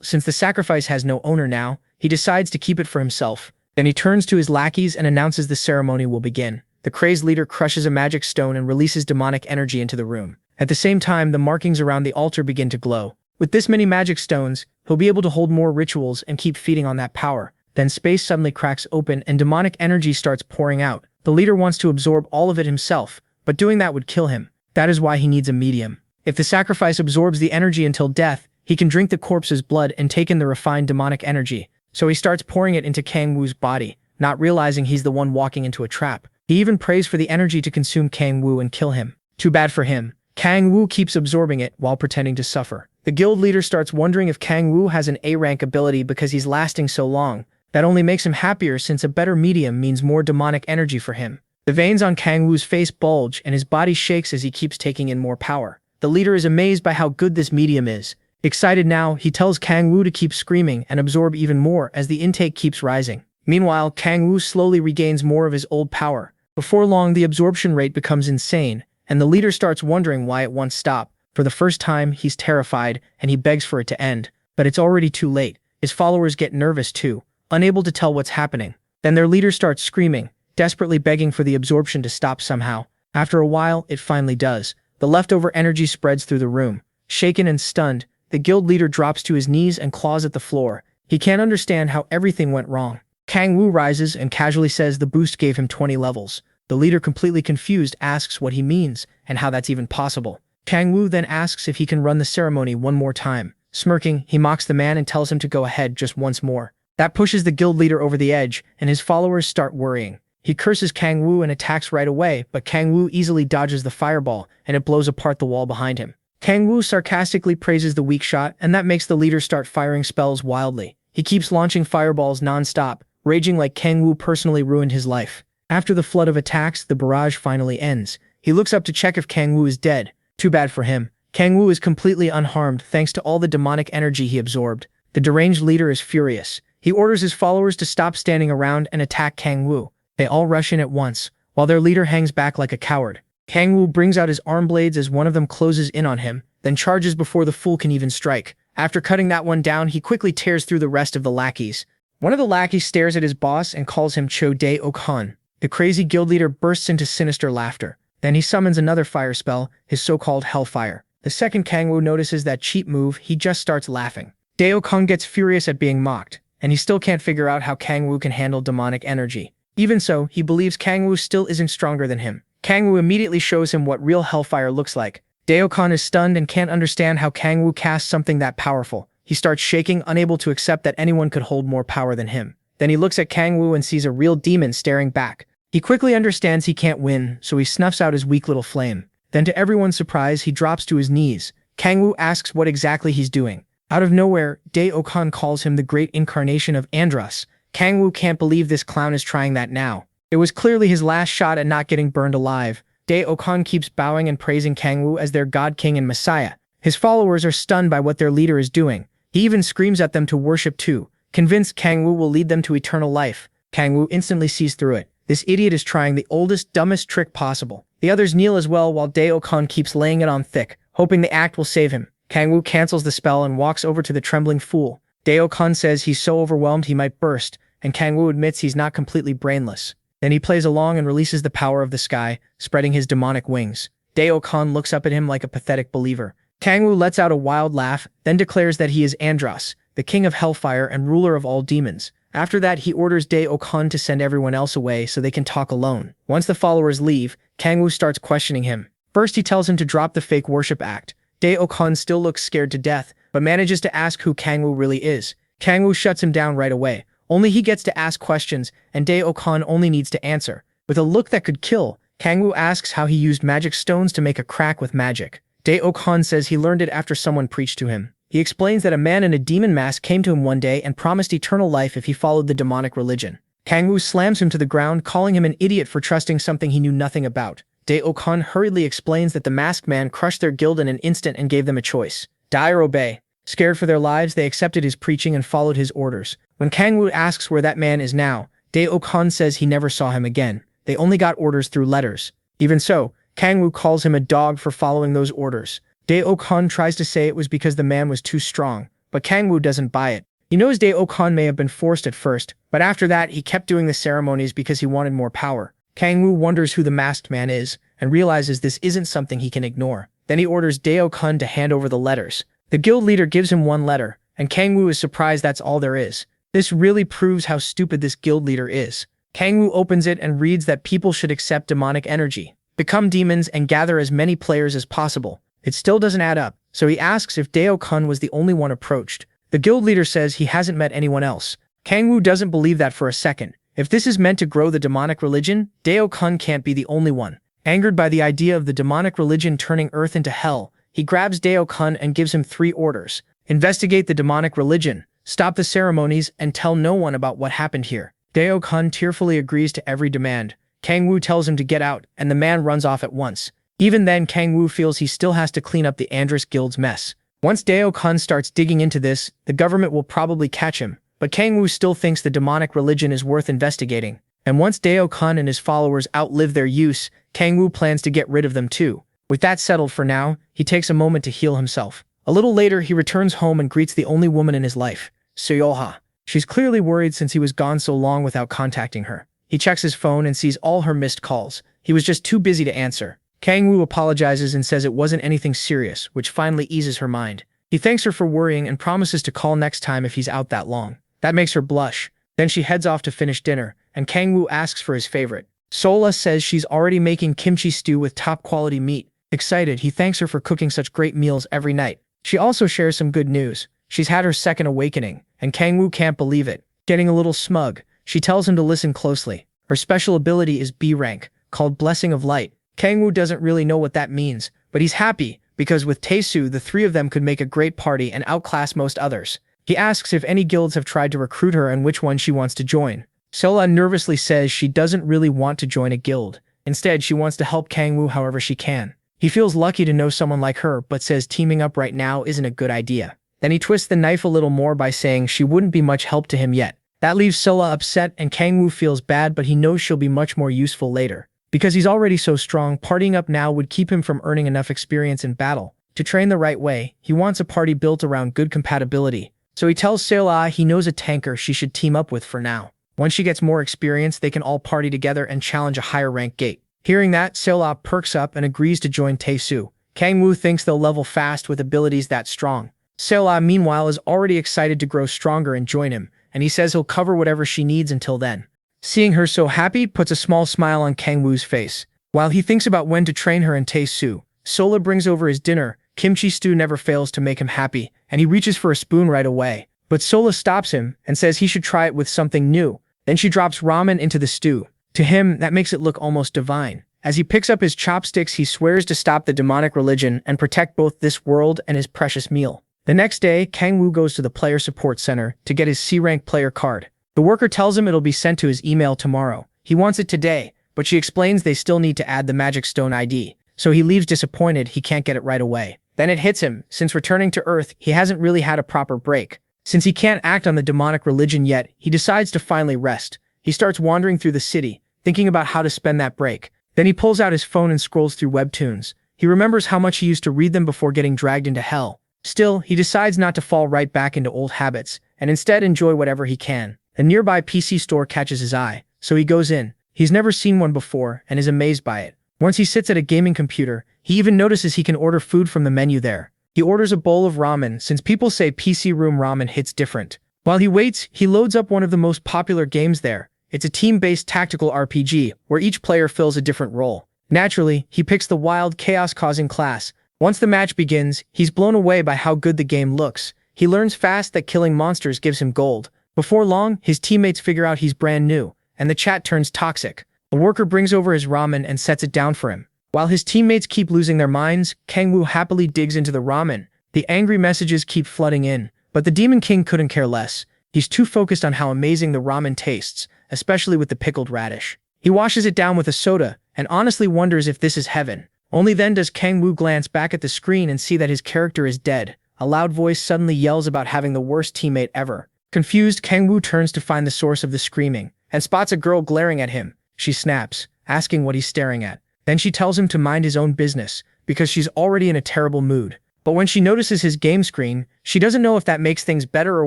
since the sacrifice has no owner now, he decides to keep it for himself. Then he turns to his lackeys and announces the ceremony will begin. The crazed leader crushes a magic stone and releases demonic energy into the room. At the same time, the markings around the altar begin to glow. With this many magic stones, he'll be able to hold more rituals and keep feeding on that power. Then space suddenly cracks open and demonic energy starts pouring out. The leader wants to absorb all of it himself, but doing that would kill him. That is why he needs a medium. If the sacrifice absorbs the energy until death, he can drink the corpse's blood and take in the refined demonic energy. So he starts pouring it into Kang Woo's body, not realizing he's the one walking into a trap. He even prays for the energy to consume Kang Woo and kill him. Too bad for him. Kang Woo keeps absorbing it while pretending to suffer. The guild leader starts wondering if Kang Woo has an A-rank ability because he's lasting so long. That only makes him happier since a better medium means more demonic energy for him. The veins on Kang Woo's face bulge and his body shakes as he keeps taking in more power. The leader is amazed by how good this medium is. Excited now, he tells Kang Woo to keep screaming and absorb even more as the intake keeps rising. Meanwhile, Kang Woo slowly regains more of his old power. Before long, the absorption rate becomes insane, and the leader starts wondering why it won't stop. For the first time, he's terrified, and he begs for it to end. But it's already too late. His followers get nervous too, unable to tell what's happening. Then their leader starts screaming, desperately begging for the absorption to stop somehow. After a while, it finally does. The leftover energy spreads through the room. Shaken and stunned, the guild leader drops to his knees and claws at the floor. He can't understand how everything went wrong. Kang Woo rises and casually says the boost gave him 20 levels. The leader, completely confused, asks what he means and how that's even possible. Kang Wu then asks if he can run the ceremony one more time. Smirking, he mocks the man and tells him to go ahead just once more. That pushes the guild leader over the edge, and his followers start worrying. He curses Kang Wu and attacks right away, but Kang Wu easily dodges the fireball, and it blows apart the wall behind him. Kang Wu sarcastically praises the weak shot, and that makes the leader start firing spells wildly. He keeps launching fireballs non-stop, raging like Kang Wu personally ruined his life. After the flood of attacks, the barrage finally ends. He looks up to check if Kang Wu is dead. Too bad for him. Kang Wu is completely unharmed thanks to all the demonic energy he absorbed. The deranged leader is furious. He orders his followers to stop standing around and attack Kang Wu. They all rush in at once, while their leader hangs back like a coward. Kang Wu brings out his arm blades as one of them closes in on him, then charges before the fool can even strike. After cutting that one down, he quickly tears through the rest of the lackeys. One of the lackeys stares at his boss and calls him Cho De Okhan. The crazy guild leader bursts into sinister laughter. Then he summons another fire spell, his so-called Hellfire. The second Kang Wu notices that cheap move, he just starts laughing. De Okhan gets furious at being mocked, and he still can't figure out how Kang Wu can handle demonic energy. Even so, he believes Kang Wu still isn't stronger than him. Kang Wu immediately shows him what real Hellfire looks like. De Okhan is stunned and can't understand how Kang Wu casts something that powerful. He starts shaking, unable to accept that anyone could hold more power than him. Then he looks at Kang Wu and sees a real demon staring back. He quickly understands he can't win, so he snuffs out his weak little flame. Then to everyone's surprise, he drops to his knees. Kang Wu asks what exactly he's doing. Out of nowhere, De Okhan calls him the great incarnation of Andros. Kang Wu can't believe this clown is trying that now. It was clearly his last shot at not getting burned alive. De Okhan keeps bowing and praising Kang Wu as their god king and messiah. His followers are stunned by what their leader is doing. He even screams at them to worship too, convinced Kang Wu will lead them to eternal life. Kang Wu instantly sees through it. This idiot is trying the oldest, dumbest trick possible. The others kneel as well while De Okhan keeps laying it on thick, hoping the act will save him. Kang Wu cancels the spell and walks over to the trembling fool. De Okhan says he's so overwhelmed he might burst, and Kang Wu admits he's not completely brainless. Then he plays along and releases the power of the sky, spreading his demonic wings. De Okhan looks up at him like a pathetic believer. Kang Wu lets out a wild laugh, then declares that he is Andros, the king of hellfire and ruler of all demons. After that, he orders De Okhan to send everyone else away so they can talk alone. Once the followers leave, Kang Wu starts questioning him. First, he tells him to drop the fake worship act. De Okhan still looks scared to death, but manages to ask who Kang Wu really is. Kang Wu shuts him down right away. Only he gets to ask questions, and De Okhan only needs to answer. With a look that could kill, Kang Wu asks how he used magic stones to make a crack with magic. De Okhan says he learned it after someone preached to him. He explains that a man in a demon mask came to him one day and promised eternal life if he followed the demonic religion. Kang Wu slams him to the ground, calling him an idiot for trusting something he knew nothing about. De Okhan hurriedly explains that the masked man crushed their guild in an instant and gave them a choice: die or obey. Scared for their lives, they accepted his preaching and followed his orders. When Kang Wu asks where that man is now, De Okhan says he never saw him again. They only got orders through letters. Even so, Kang Wu calls him a dog for following those orders. De Okhan tries to say it was because the man was too strong, but Kang Wu doesn't buy it. He knows De Okhan may have been forced at first, but after that he kept doing the ceremonies because he wanted more power. Kang Wu wonders who the masked man is, and realizes this isn't something he can ignore. Then he orders De Okhan to hand over the letters. The guild leader gives him one letter, and Kang Wu is surprised that's all there is. This really proves how stupid this guild leader is. Kang Wu opens it and reads that people should accept demonic energy, become demons, and gather as many players as possible. It still doesn't add up, so he asks if De Okhan was the only one approached. The guild leader says he hasn't met anyone else. Kang Wu doesn't believe that for a second. If this is meant to grow the demonic religion, De Okhan can't be the only one. Angered by the idea of the demonic religion turning Earth into hell, he grabs De Okhan and gives him 3 orders. Investigate the demonic religion, stop the ceremonies, and tell no one about what happened here. De Okhan tearfully agrees to every demand. Kang Wu tells him to get out, and the man runs off at once. Even then, Kang Wu feels he still has to clean up the Andros Guild's mess. Once De Okhan starts digging into this, the government will probably catch him. But Kang Wu still thinks the demonic religion is worth investigating. And once De Okhan and his followers outlive their use, Kang Wu plans to get rid of them too. With that settled for now, he takes a moment to heal himself. A little later, he returns home and greets the only woman in his life, Seolha. She's clearly worried since he was gone so long without contacting her. He checks his phone and sees all her missed calls. He was just too busy to answer. Kang Wu apologizes and says it wasn't anything serious, which finally eases her mind. He thanks her for worrying and promises to call next time if he's out that long. That makes her blush. Then she heads off to finish dinner, and Kang Wu asks for his favorite. Sola says she's already making kimchi stew with top-quality meat. Excited, he thanks her for cooking such great meals every night. She also shares some good news. She's had her second awakening, and Kangwoo can't believe it. Getting a little smug, she tells him to listen closely. Her special ability is B rank, called Blessing of Light. Kangwoo doesn't really know what that means, but he's happy, because with Taesu the three of them could make a great party and outclass most others. He asks if any guilds have tried to recruit her and which one she wants to join. Sola nervously says she doesn't really want to join a guild. Instead, she wants to help Kangwoo however she can. He feels lucky to know someone like her, but says teaming up right now isn't a good idea. Then he twists the knife a little more by saying she wouldn't be much help to him yet. That leaves Sola upset, and Kangwoo feels bad, but he knows she'll be much more useful later. Because he's already so strong, partying up now would keep him from earning enough experience in battle. To train the right way, he wants a party built around good compatibility. So he tells Sola he knows a tanker she should team up with for now. Once she gets more experience, they can all party together and challenge a higher rank gate. Hearing that, Sola perks up and agrees to join Taesu. Kangwoo thinks they'll level fast with abilities that strong. Sola, meanwhile, is already excited to grow stronger and join him, and he says he'll cover whatever she needs until then. Seeing her so happy puts a small smile on Kangwoo's face. While he thinks about when to train her in Taesu, Sola brings over his dinner. Kimchi stew never fails to make him happy, and he reaches for a spoon right away. But Sola stops him and says he should try it with something new. Then she drops ramen into the stew. To him, that makes it look almost divine. As he picks up his chopsticks, he swears to stop the demonic religion and protect both this world and his precious meal. The next day, Kangwoo goes to the player support center to get his C-rank player card. The worker tells him it'll be sent to his email tomorrow. He wants it today, but she explains they still need to add the magic stone ID. So he leaves disappointed he can't get it right away. Then it hits him. Since returning to Earth, he hasn't really had a proper break. Since he can't act on the demonic religion yet, he decides to finally rest. He starts wandering through the city, thinking about how to spend that break. Then he pulls out his phone and scrolls through webtoons. He remembers how much he used to read them before getting dragged into hell. Still, he decides not to fall right back into old habits, and instead enjoy whatever he can. A nearby PC store catches his eye, so he goes in. He's never seen one before, and is amazed by it. Once he sits at a gaming computer, he even notices he can order food from the menu there. He orders a bowl of ramen, since people say PC room ramen hits different. While he waits, he loads up one of the most popular games there. It's a team-based tactical RPG, where each player fills a different role. Naturally, he picks the wild, chaos-causing class. Once the match begins, he's blown away by how good the game looks. He learns fast that killing monsters gives him gold. Before long, his teammates figure out he's brand new, and the chat turns toxic. A worker brings over his ramen and sets it down for him. While his teammates keep losing their minds, Kangwoo happily digs into the ramen. The angry messages keep flooding in, but the Demon King couldn't care less. He's too focused on how amazing the ramen tastes, especially with the pickled radish. He washes it down with a soda, and honestly wonders if this is heaven. Only then does Kangwoo glance back at the screen and see that his character is dead. A loud voice suddenly yells about having the worst teammate ever. Confused, Kangwoo turns to find the source of the screaming, and spots a girl glaring at him. She snaps, asking what he's staring at. Then she tells him to mind his own business, because she's already in a terrible mood. But when she notices his game screen, she doesn't know if that makes things better or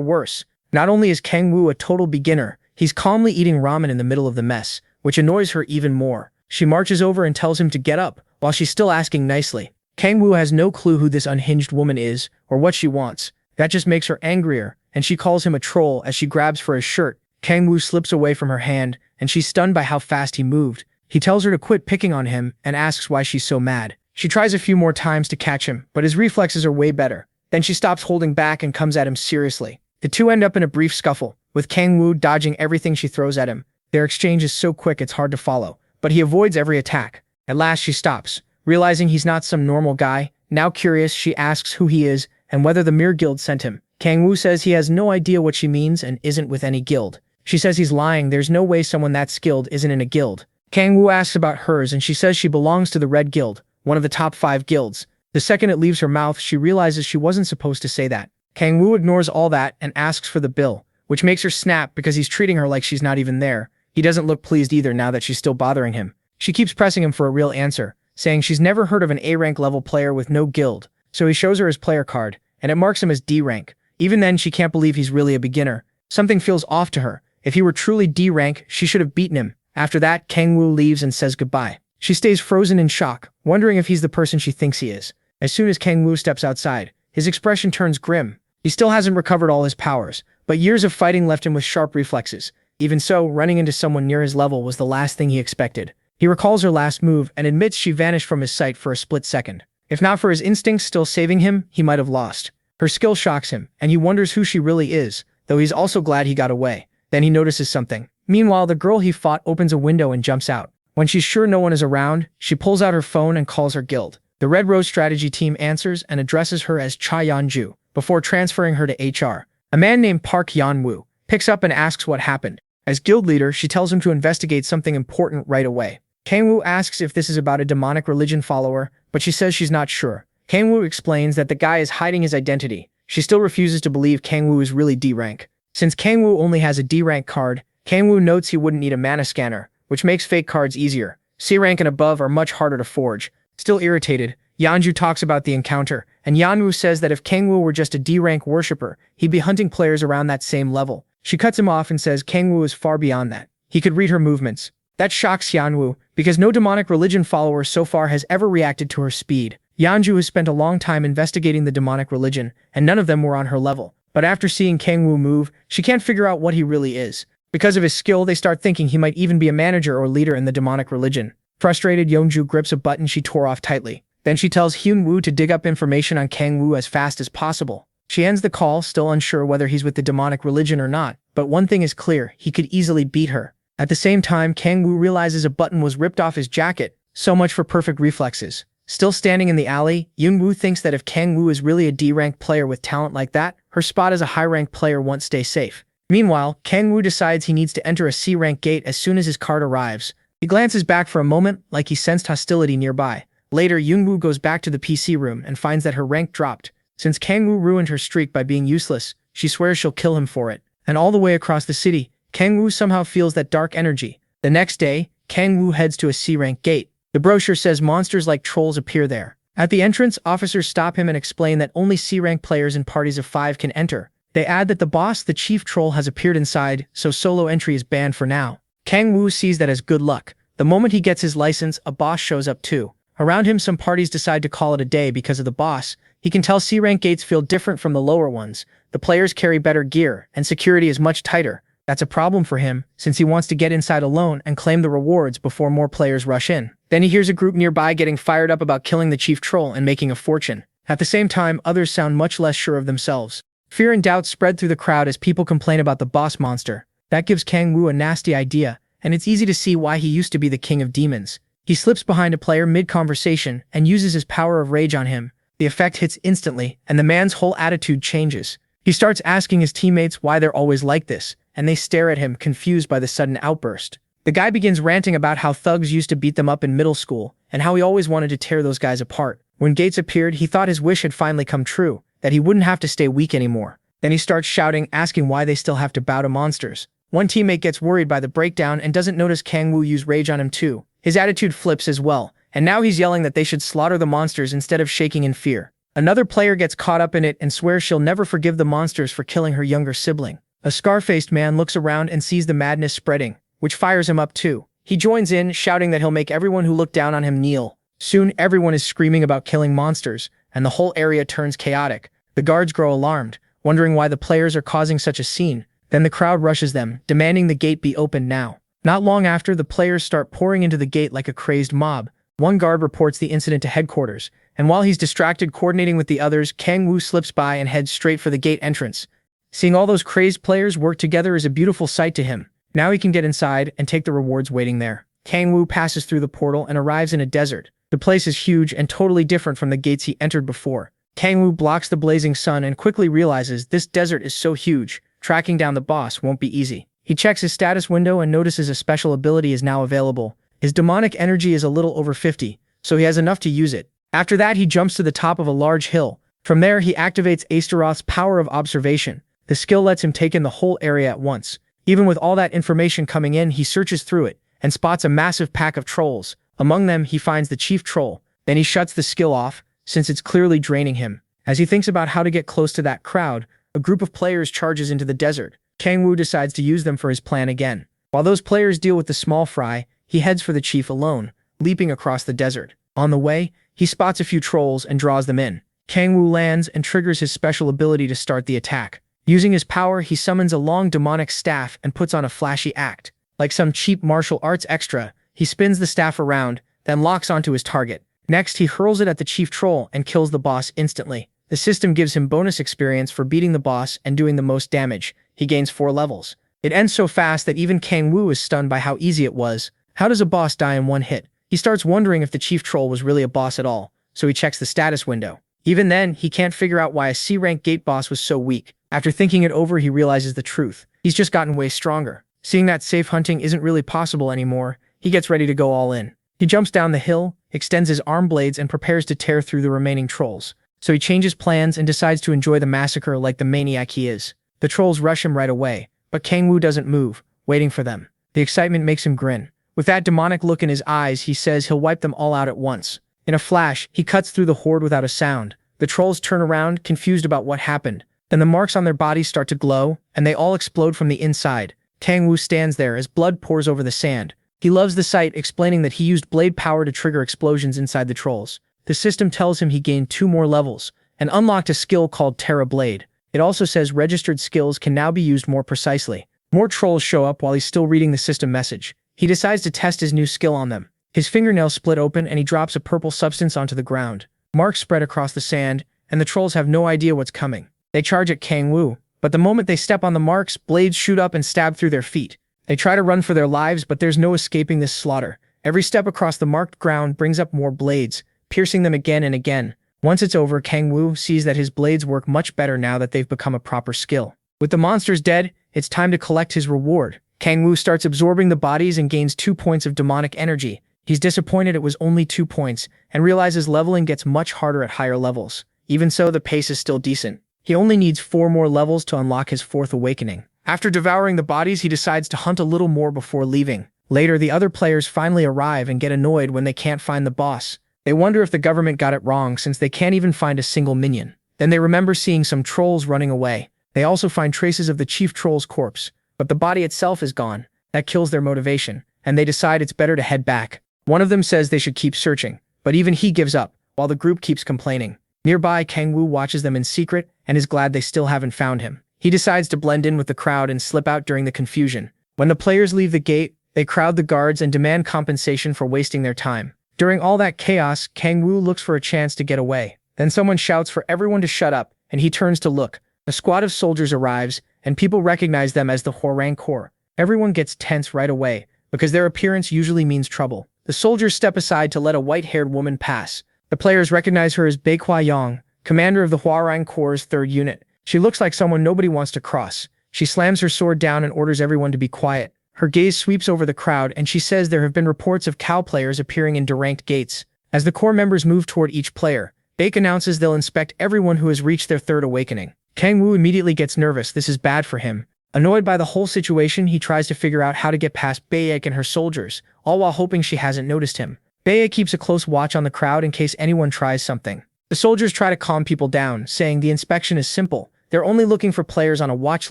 worse. Not only is Kangwoo a total beginner, he's calmly eating ramen in the middle of the mess, which annoys her even more. She marches over and tells him to get up, while she's still asking nicely. Kangwoo has no clue who this unhinged woman is, or what she wants. That just makes her angrier, and she calls him a troll as she grabs for his shirt. Kangwoo slips away from her hand, and she's stunned by how fast he moved. He tells her to quit picking on him, and asks why she's so mad. She tries a few more times to catch him, but his reflexes are way better. Then she stops holding back and comes at him seriously. The two end up in a brief scuffle, with Kangwoo dodging everything she throws at him. Their exchange is so quick it's hard to follow, but he avoids every attack. At last she stops, realizing he's not some normal guy. Now curious, she asks who he is, and whether the Mir Guild sent him. Kangwoo says he has no idea what she means and isn't with any guild. She says he's lying, there's no way someone that skilled isn't in a guild. Kangwoo asks about hers and she says she belongs to the Red Guild, one of the top 5 guilds. The second it leaves her mouth, she realizes she wasn't supposed to say that. Kangwoo ignores all that and asks for the bill, which makes her snap because he's treating her like she's not even there. He doesn't look pleased either now that she's still bothering him. She keeps pressing him for a real answer, saying she's never heard of an A-rank level player with no guild. So he shows her his player card, and it marks him as D-rank. Even then, she can't believe he's really a beginner. Something feels off to her. If he were truly D-rank, she should have beaten him. After that, Kangwoo leaves and says goodbye. She stays frozen in shock, wondering if he's the person she thinks he is. As soon as Kangwoo steps outside, his expression turns grim. He still hasn't recovered all his powers, but years of fighting left him with sharp reflexes. Even so, running into someone near his level was the last thing he expected. He recalls her last move and admits she vanished from his sight for a split second. If not for his instincts still saving him, he might have lost. Her skill shocks him, and he wonders who she really is, though he's also glad he got away. Then he notices something. Meanwhile, the girl he fought opens a window and jumps out. When she's sure no one is around, she pulls out her phone and calls her guild. The Red Rose strategy team answers and addresses her as Cha Yanju, before transferring her to HR. A man named Park Yanwoo picks up and asks what happened. As guild leader, she tells him to investigate something important right away. Kangwoo asks if this is about a demonic religion follower, but she says she's not sure. Kangwoo explains that the guy is hiding his identity. She still refuses to believe Kangwoo is really D rank. Since Kangwoo only has a D rank card, Kangwoo notes he wouldn't need a mana scanner, which makes fake cards easier. C rank and above are much harder to forge. Still irritated, Yanju talks about the encounter, and Yanwoo says that if Kangwoo were just a D rank worshipper, he'd be hunting players around that same level. She cuts him off and says Kangwoo is far beyond that. He could read her movements. That shocks Yanwoo, because no demonic religion follower so far has ever reacted to her speed. Yanju has spent a long time investigating the demonic religion, and none of them were on her level. But after seeing Kangwoo move, she can't figure out what he really is. Because of his skill, they start thinking he might even be a manager or leader in the demonic religion. Frustrated, Yeonju grips a button she tore off tightly. Then she tells Hyunwoo to dig up information on Kangwoo as fast as possible. She ends the call, still unsure whether he's with the demonic religion or not, but one thing is clear, he could easily beat her. At the same time, Kangwoo realizes a button was ripped off his jacket. So much for perfect reflexes. Still standing in the alley, Hyunwoo thinks that if Kangwoo is really a D-rank player with talent like that, her spot as a high-rank player won't stay safe. Meanwhile, Kangwoo decides he needs to enter a C-rank gate as soon as his card arrives. He glances back for a moment, like he sensed hostility nearby. Later, Hyunwoo goes back to the PC room and finds that her rank dropped. Since Kangwoo ruined her streak by being useless, she swears she'll kill him for it. And all the way across the city, Kangwoo somehow feels that dark energy. The next day, Kangwoo heads to a C-rank gate. The brochure says monsters like trolls appear there. At the entrance, officers stop him and explain that only C-rank players in parties of 5 can enter. They add that the boss, the chief troll, has appeared inside, so solo entry is banned for now. Kangwoo sees that as good luck. The moment he gets his license, a boss shows up too. Around him, some parties decide to call it a day because of the boss. He can tell C-rank gates feel different from the lower ones. The players carry better gear, and security is much tighter. That's a problem for him, since he wants to get inside alone and claim the rewards before more players rush in. Then he hears a group nearby getting fired up about killing the chief troll and making a fortune. At the same time, others sound much less sure of themselves. Fear and doubt spread through the crowd as people complain about the boss monster. That gives Kangwoo a nasty idea, and it's easy to see why he used to be the king of demons. He slips behind a player mid-conversation and uses his power of rage on him. The effect hits instantly, and the man's whole attitude changes. He starts asking his teammates why they're always like this, and they stare at him, confused by the sudden outburst. The guy begins ranting about how thugs used to beat them up in middle school, and how he always wanted to tear those guys apart. When Gates appeared, he thought his wish had finally come true, that he wouldn't have to stay weak anymore. Then he starts shouting, asking why they still have to bow to monsters. One teammate gets worried by the breakdown and doesn't notice Kangwoo use rage on him too. His attitude flips as well, and now he's yelling that they should slaughter the monsters instead of shaking in fear. Another player gets caught up in it and swears she'll never forgive the monsters for killing her younger sibling. A scar-faced man looks around and sees the madness spreading, which fires him up too. He joins in, shouting that he'll make everyone who look down on him kneel. Soon, everyone is screaming about killing monsters, and the whole area turns chaotic. The guards grow alarmed, wondering why the players are causing such a scene. Then the crowd rushes them, demanding the gate be opened now. Not long after, the players start pouring into the gate like a crazed mob. One guard reports the incident to headquarters, and while he's distracted coordinating with the others, Kangwoo slips by and heads straight for the gate entrance. Seeing all those crazed players work together is a beautiful sight to him. Now he can get inside and take the rewards waiting there. Kangwoo passes through the portal and arrives in a desert. The place is huge and totally different from the gates he entered before. Kangwoo blocks the blazing sun and quickly realizes this desert is so huge, tracking down the boss won't be easy. He checks his status window and notices a special ability is now available. His demonic energy is a little over 50, so he has enough to use it. After that, he jumps to the top of a large hill. From there, he activates Astaroth's power of observation. The skill lets him take in the whole area at once. Even with all that information coming in, he searches through it and spots a massive pack of trolls. Among them, he finds the chief troll. Then he shuts the skill off, since it's clearly draining him. As he thinks about how to get close to that crowd, a group of players charges into the desert. Kangwoo decides to use them for his plan again. While those players deal with the small fry, he heads for the chief alone, leaping across the desert. On the way, he spots a few trolls and draws them in. Kangwoo lands and triggers his special ability to start the attack. Using his power, he summons a long demonic staff and puts on a flashy act. Like some cheap martial arts extra, He spins the staff around, then locks onto his target. Next, he hurls it at the chief troll and kills the boss instantly. The system gives him bonus experience for beating the boss and doing the most damage. He gains 4 levels. It ends so fast that even Kang Woo is stunned by how easy it was. How does a boss die in one hit? He starts wondering if the chief troll was really a boss at all, so he checks the status window. Even then, he can't figure out why a C-rank gate boss was so weak. After thinking it over, he realizes the truth. He's just gotten way stronger. Seeing that safe hunting isn't really possible anymore, he gets ready to go all in. He jumps down the hill, extends his arm blades, and prepares to tear through the remaining trolls. So he changes plans and decides to enjoy the massacre like the maniac he is. The trolls rush him right away, but Kang Woo doesn't move, waiting for them. The excitement makes him grin. With that demonic look in his eyes, he says he'll wipe them all out at once. In a flash, he cuts through the horde without a sound. The trolls turn around, confused about what happened. Then the marks on their bodies start to glow, and they all explode from the inside. Kang Woo stands there as blood pours over the sand. He loves the sight, explaining that he used blade power to trigger explosions inside the trolls. The system tells him he gained 2 more levels, and unlocked a skill called Terra Blade. It also says registered skills can now be used more precisely. More trolls show up while he's still reading the system message. He decides to test his new skill on them. His fingernails split open and he drops a purple substance onto the ground. Marks spread across the sand, and the trolls have no idea what's coming. They charge at Kang Woo, but the moment they step on the marks, blades shoot up and stab through their feet. They try to run for their lives, but there's no escaping this slaughter. Every step across the marked ground brings up more blades, piercing them again and again. Once it's over, Kang Woo sees that his blades work much better now that they've become a proper skill. With the monsters dead, it's time to collect his reward. Kang Woo starts absorbing the bodies and gains 2 points of demonic energy. He's disappointed it was only 2 points, and realizes leveling gets much harder at higher levels. Even so, the pace is still decent. He only needs 4 more levels to unlock his 4th awakening. After devouring the bodies, he decides to hunt a little more before leaving. Later, the other players finally arrive and get annoyed when they can't find the boss. They wonder if the government got it wrong since they can't even find a single minion. Then they remember seeing some trolls running away. They also find traces of the chief troll's corpse, but the body itself is gone. That kills their motivation, and they decide it's better to head back. One of them says they should keep searching, but even he gives up, while the group keeps complaining. Nearby, Kang Woo watches them in secret and is glad they still haven't found him. He decides to blend in with the crowd and slip out during the confusion. When the players leave the gate, they crowd the guards and demand compensation for wasting their time. During all that chaos, Kang Woo looks for a chance to get away. Then someone shouts for everyone to shut up, and he turns to look. A squad of soldiers arrives, and people recognize them as the Hwarang Corps. Everyone gets tense right away, because their appearance usually means trouble. The soldiers step aside to let a white-haired woman pass. The players recognize her as Baekwha Yang, commander of the Hwarang Corps' 3rd unit. She looks like someone nobody wants to cross. She slams her sword down and orders everyone to be quiet. Her gaze sweeps over the crowd, and she says there have been reports of cow players appearing in deranked gates. As the Corps members move toward each player, Baek announces they'll inspect everyone who has reached their 3rd awakening. Kang Woo immediately gets nervous. This is bad for him. Annoyed by the whole situation, he tries to figure out how to get past Baek and her soldiers, all while hoping she hasn't noticed him. Baek keeps a close watch on the crowd in case anyone tries something. The soldiers try to calm people down, saying the inspection is simple. They're only looking for players on a watch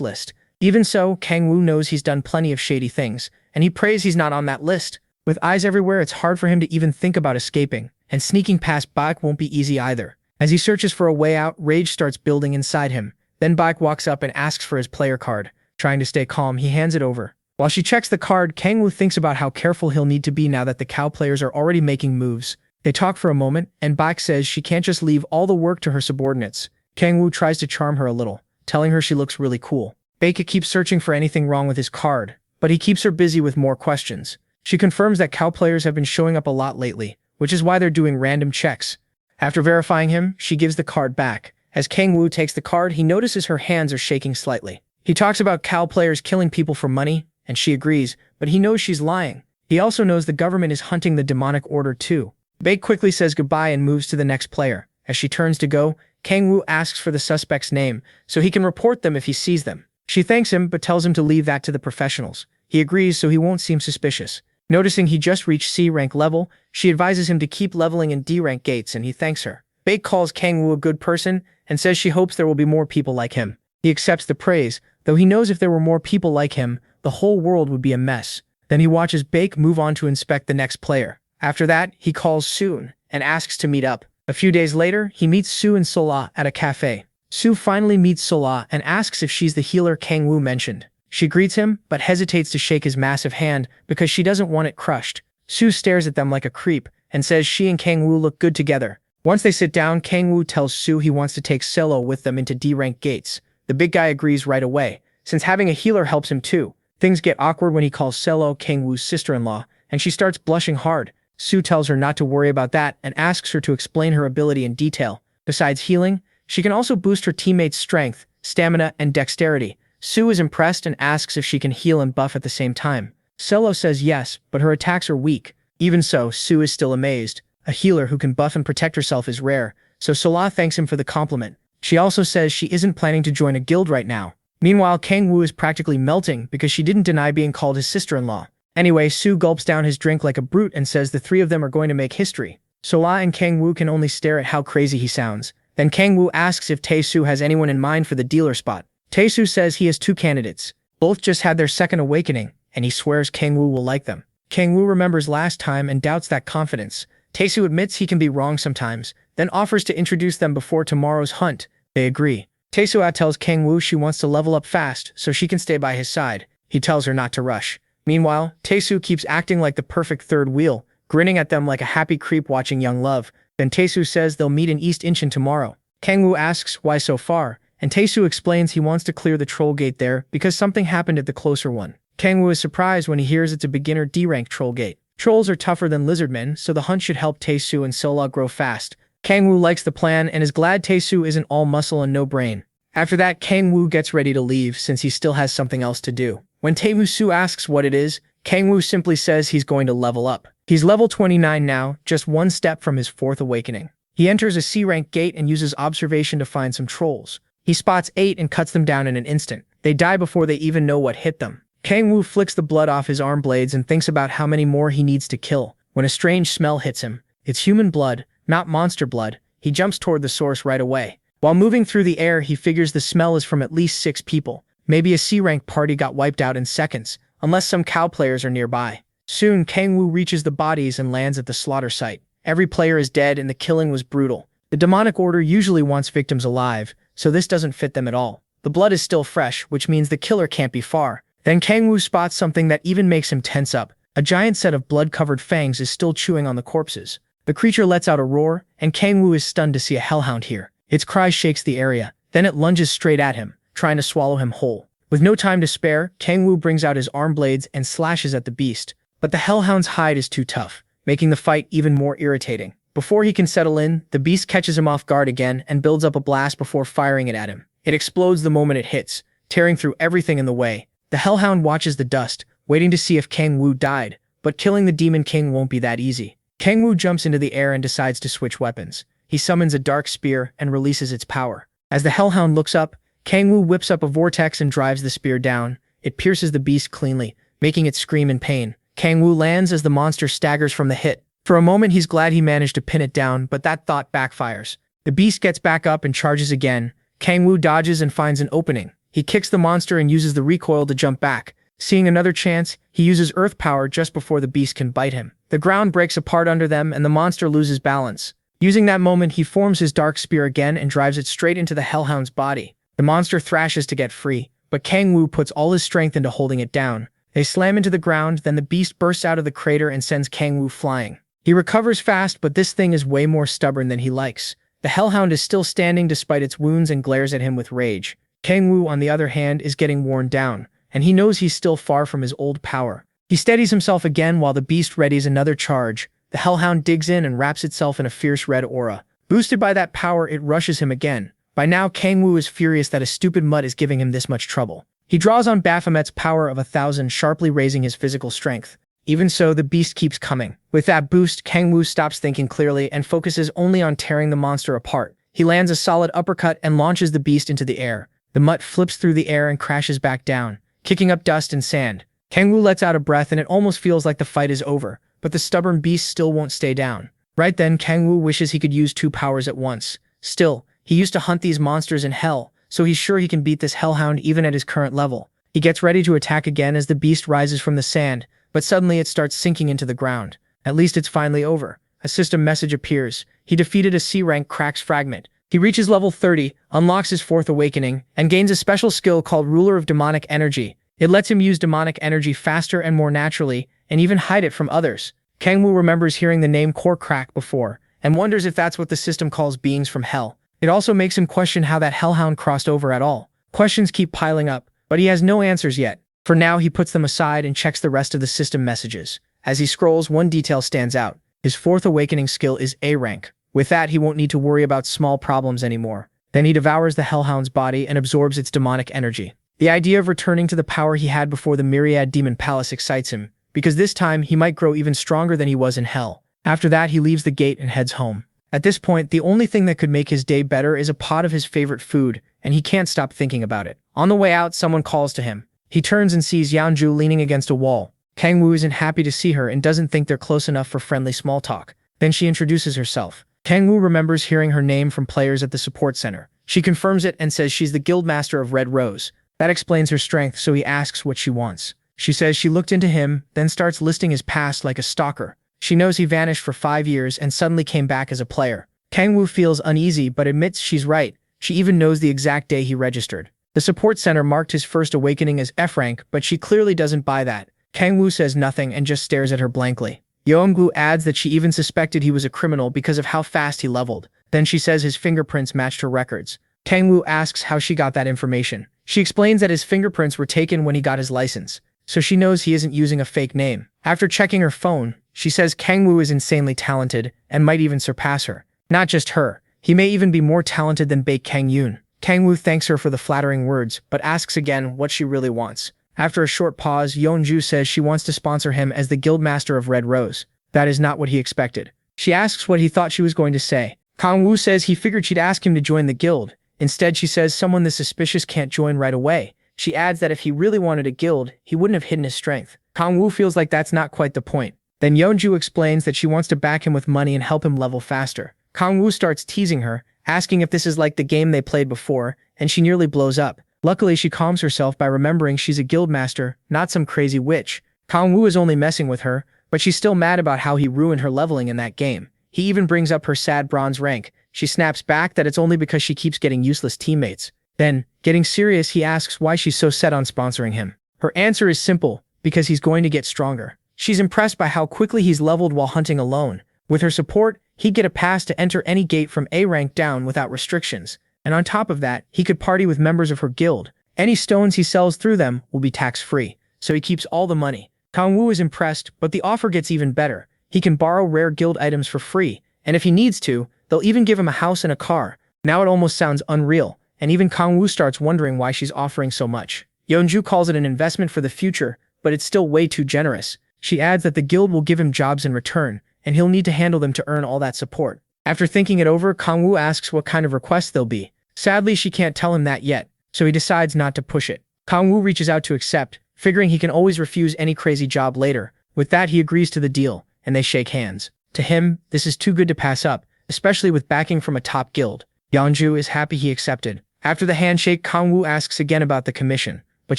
list. Even so, Kang Woo knows he's done plenty of shady things, and he prays he's not on that list. With eyes everywhere, it's hard for him to even think about escaping, and sneaking past Baek won't be easy either. As he searches for a way out, rage starts building inside him. Then Baek walks up and asks for his player card. Trying to stay calm, he hands it over. While she checks the card, Kang Woo thinks about how careful he'll need to be now that the cow players are already making moves. They talk for a moment, and Baek says she can't just leave all the work to her subordinates. Kang Woo tries to charm her a little, telling her she looks really cool. Baek keeps searching for anything wrong with his card, but he keeps her busy with more questions. She confirms that cow players have been showing up a lot lately, which is why they're doing random checks. After verifying him, she gives the card back. As Kang Woo takes the card, he notices her hands are shaking slightly. He talks about cow players killing people for money, and she agrees, but he knows she's lying. He also knows the government is hunting the demonic order too. Baek quickly says goodbye and moves to the next player. As she turns to go, Kang Woo asks for the suspect's name, so he can report them if he sees them. She thanks him, but tells him to leave that to the professionals. He agrees so he won't seem suspicious. Noticing he just reached C-rank level, she advises him to keep leveling in D-rank gates, and he thanks her. Baek calls Kang Woo a good person, and says she hopes there will be more people like him. He accepts the praise, though he knows if there were more people like him, the whole world would be a mess. Then he watches Baek move on to inspect the next player. After that, he calls Soon, and asks to meet up. A few days later, he meets Sue and Sola at a cafe. Sue finally meets Sola and asks if she's the healer Kang Woo mentioned. She greets him, but hesitates to shake his massive hand because she doesn't want it crushed. Su stares at them like a creep and says she and Kangwoo look good together. Once they sit down, Kangwoo tells Su he wants to take Silo with them into D-rank gates. The big guy agrees right away, since having a healer helps him too. Things get awkward when he calls Silo Kangwoo's sister-in-law, and she starts blushing hard. Su tells her not to worry about that and asks her to explain her ability in detail. Besides healing, she can also boost her teammates' strength, stamina, and dexterity. Su is impressed and asks if she can heal and buff at the same time. Silo says yes, but her attacks are weak. Even so, Su is still amazed. A healer who can buff and protect herself is rare, so Sola thanks him for the compliment. She also says she isn't planning to join a guild right now. Meanwhile, Kangwoo is practically melting because she didn't deny being called his sister-in-law. Anyway, Su gulps down his drink like a brute and says the three of them are going to make history. Sola and Kangwoo can only stare at how crazy he sounds. Then Kangwoo asks if Tae-Su has anyone in mind for the dealer spot. Tae-Su says he has two candidates. Both just had their second awakening, and he swears Kangwoo will like them. Kangwoo remembers last time and doubts that confidence. Tae-Su admits he can be wrong sometimes, then offers to introduce them before tomorrow's hunt. They agree. Tae-Su tells Kangwoo she wants to level up fast so she can stay by his side. He tells her not to rush. Meanwhile, Tae-Su keeps acting like the perfect third wheel, grinning at them like a happy creep watching young love. Then Tae-Su says they'll meet in East Incheon tomorrow. Kangwoo asks why so far, and Tae-Su explains he wants to clear the troll gate there because something happened at the closer one. Kangwoo is surprised when he hears it's a beginner D-rank troll gate. Trolls are tougher than lizardmen, so the hunt should help Tae-Su and Sola grow fast. Kangwoo likes the plan and is glad Tae-Su isn't all muscle and no brain. After that, Kangwoo gets ready to leave since he still has something else to do. When Tae-Su asks what it is, Kangwoo simply says he's going to level up. He's level 29 now, just one step from his fourth awakening. He enters a C-rank gate and uses observation to find some trolls. He spots 8 and cuts them down in an instant. They die before they even know what hit them. Kangwoo flicks the blood off his arm blades and thinks about how many more he needs to kill. When a strange smell hits him, it's human blood, not monster blood. He jumps toward the source right away. While moving through the air, he figures the smell is from at least 6 people. Maybe a C-rank party got wiped out in seconds, unless some cow players are nearby. Soon, Kangwoo reaches the bodies and lands at the slaughter site. Every player is dead and the killing was brutal. The demonic order usually wants victims alive, so this doesn't fit them at all. The blood is still fresh, which means the killer can't be far. Then Kangwoo spots something that even makes him tense up. A giant set of blood-covered fangs is still chewing on the corpses. The creature lets out a roar, and Kangwoo is stunned to see a hellhound here. Its cry shakes the area. Then it lunges straight at him, trying to swallow him whole. With no time to spare, Kangwoo brings out his arm blades and slashes at the beast. But the hellhound's hide is too tough, making the fight even more irritating. Before he can settle in, the beast catches him off guard again and builds up a blast before firing it at him. It explodes the moment it hits, tearing through everything in the way. The hellhound watches the dust, waiting to see if Kangwoo died, but killing the Demon King won't be that easy. Kangwoo jumps into the air and decides to switch weapons. He summons a dark spear and releases its power. As the hellhound looks up, Kangwoo whips up a vortex and drives the spear down. It pierces the beast cleanly, making it scream in pain. Kangwoo lands as the monster staggers from the hit. For a moment he's glad he managed to pin it down, but that thought backfires. The beast gets back up and charges again. Kangwoo dodges and finds an opening. He kicks the monster and uses the recoil to jump back. Seeing another chance, he uses earth power just before the beast can bite him. The ground breaks apart under them and the monster loses balance. Using that moment, he forms his dark spear again and drives it straight into the hellhound's body. The monster thrashes to get free, but Kangwoo puts all his strength into holding it down. They slam into the ground, then the beast bursts out of the crater and sends Kangwoo flying. He recovers fast, but this thing is way more stubborn than he likes. The hellhound is still standing despite its wounds and glares at him with rage. Kangwoo, on the other hand, is getting worn down, and he knows he's still far from his old power. He steadies himself again while the beast readies another charge. The hellhound digs in and wraps itself in a fierce red aura. Boosted by that power, it rushes him again. By now, Kangwoo is furious that a stupid mutt is giving him this much trouble. He draws on Baphomet's power of 1,000, sharply raising his physical strength. Even so, the beast keeps coming. With that boost, Kangwoo stops thinking clearly and focuses only on tearing the monster apart. He lands a solid uppercut and launches the beast into the air. The mutt flips through the air and crashes back down, kicking up dust and sand. Kangwoo lets out a breath and it almost feels like the fight is over, but the stubborn beast still won't stay down. Right then, Kangwoo wishes he could use 2 powers at once. Still, he used to hunt these monsters in hell, so he's sure he can beat this hellhound even at his current level. He gets ready to attack again as the beast rises from the sand, but suddenly it starts sinking into the ground. At least it's finally over. A system message appears. He defeated a C-rank Cracks fragment. He reaches level 30, unlocks his 4th awakening, and gains a special skill called Ruler of Demonic Energy. It lets him use demonic energy faster and more naturally, and even hide it from others. Kang Woo remembers hearing the name Core Crack before, and wonders if that's what the system calls beings from hell. It also makes him question how that hellhound crossed over at all. Questions keep piling up, but he has no answers yet. For now, he puts them aside and checks the rest of the system messages. As he scrolls, one detail stands out. His 4th awakening skill is A rank. With that, he won't need to worry about small problems anymore. Then he devours the hellhound's body and absorbs its demonic energy. The idea of returning to the power he had before the Myriad Demon Palace excites him, because this time he might grow even stronger than he was in hell. After that, he leaves the gate and heads home. At this point, the only thing that could make his day better is a pot of his favorite food, and he can't stop thinking about it. On the way out, someone calls to him. He turns and sees Yeonju leaning against a wall. Kang Woo isn't happy to see her and doesn't think they're close enough for friendly small talk. Then she introduces herself. Kang Woo remembers hearing her name from players at the support center. She confirms it and says she's the guildmaster of Red Rose. That explains her strength, so he asks what she wants. She says she looked into him, then starts listing his past like a stalker. She knows he vanished for 5 years and suddenly came back as a player. Kang Woo feels uneasy but admits she's right. She even knows the exact day he registered. The support center marked his 1st awakening as F rank, but she clearly doesn't buy that. Kang Woo says nothing and just stares at her blankly. Yeongu adds that she even suspected he was a criminal because of how fast he leveled. Then she says his fingerprints matched her records. Kang Woo asks how she got that information. She explains that his fingerprints were taken when he got his license, so she knows he isn't using a fake name. After checking her phone, she says Kang Woo is insanely talented and might even surpass her. Not just her, he may even be more talented than Baek Kang Yoon. Kang Woo thanks her for the flattering words, but asks again what she really wants. After a short pause, Yeonju says she wants to sponsor him as the guildmaster of Red Rose. That is not what he expected. She asks what he thought she was going to say. Kang Woo says he figured she'd ask him to join the guild. Instead, she says someone this suspicious can't join right away. She adds that if he really wanted a guild, he wouldn't have hidden his strength. Kang Woo feels like that's not quite the point. Then Yeonju explains that she wants to back him with money and help him level faster. Kang Woo starts teasing her, asking if this is like the game they played before, and she nearly blows up. Luckily, she calms herself by remembering she's a guildmaster, not some crazy witch. Kang Woo is only messing with her, but she's still mad about how he ruined her leveling in that game. He even brings up her sad bronze rank. She snaps back that it's only because she keeps getting useless teammates. Then, getting serious, he asks why she's so set on sponsoring him. Her answer is simple, because he's going to get stronger. She's impressed by how quickly he's leveled while hunting alone. With her support, he'd get a pass to enter any gate from A rank down without restrictions. And on top of that, he could party with members of her guild. Any stones he sells through them will be tax-free, so he keeps all the money. Kang Woo is impressed, but the offer gets even better. He can borrow rare guild items for free, and if he needs to, they'll even give him a house and a car. Now it almost sounds unreal, and even Kang Woo starts wondering why she's offering so much. Yeonju calls it an investment for the future, but it's still way too generous. She adds that the guild will give him jobs in return, and he'll need to handle them to earn all that support. After thinking it over, Kang Woo asks what kind of requests they'll be. Sadly, she can't tell him that yet, so he decides not to push it. Kang Woo reaches out to accept, figuring he can always refuse any crazy job later. With that, he agrees to the deal, and they shake hands. To him, this is too good to pass up, especially with backing from a top guild. Yeonju is happy he accepted. After the handshake, Kang Woo asks again about the commission, but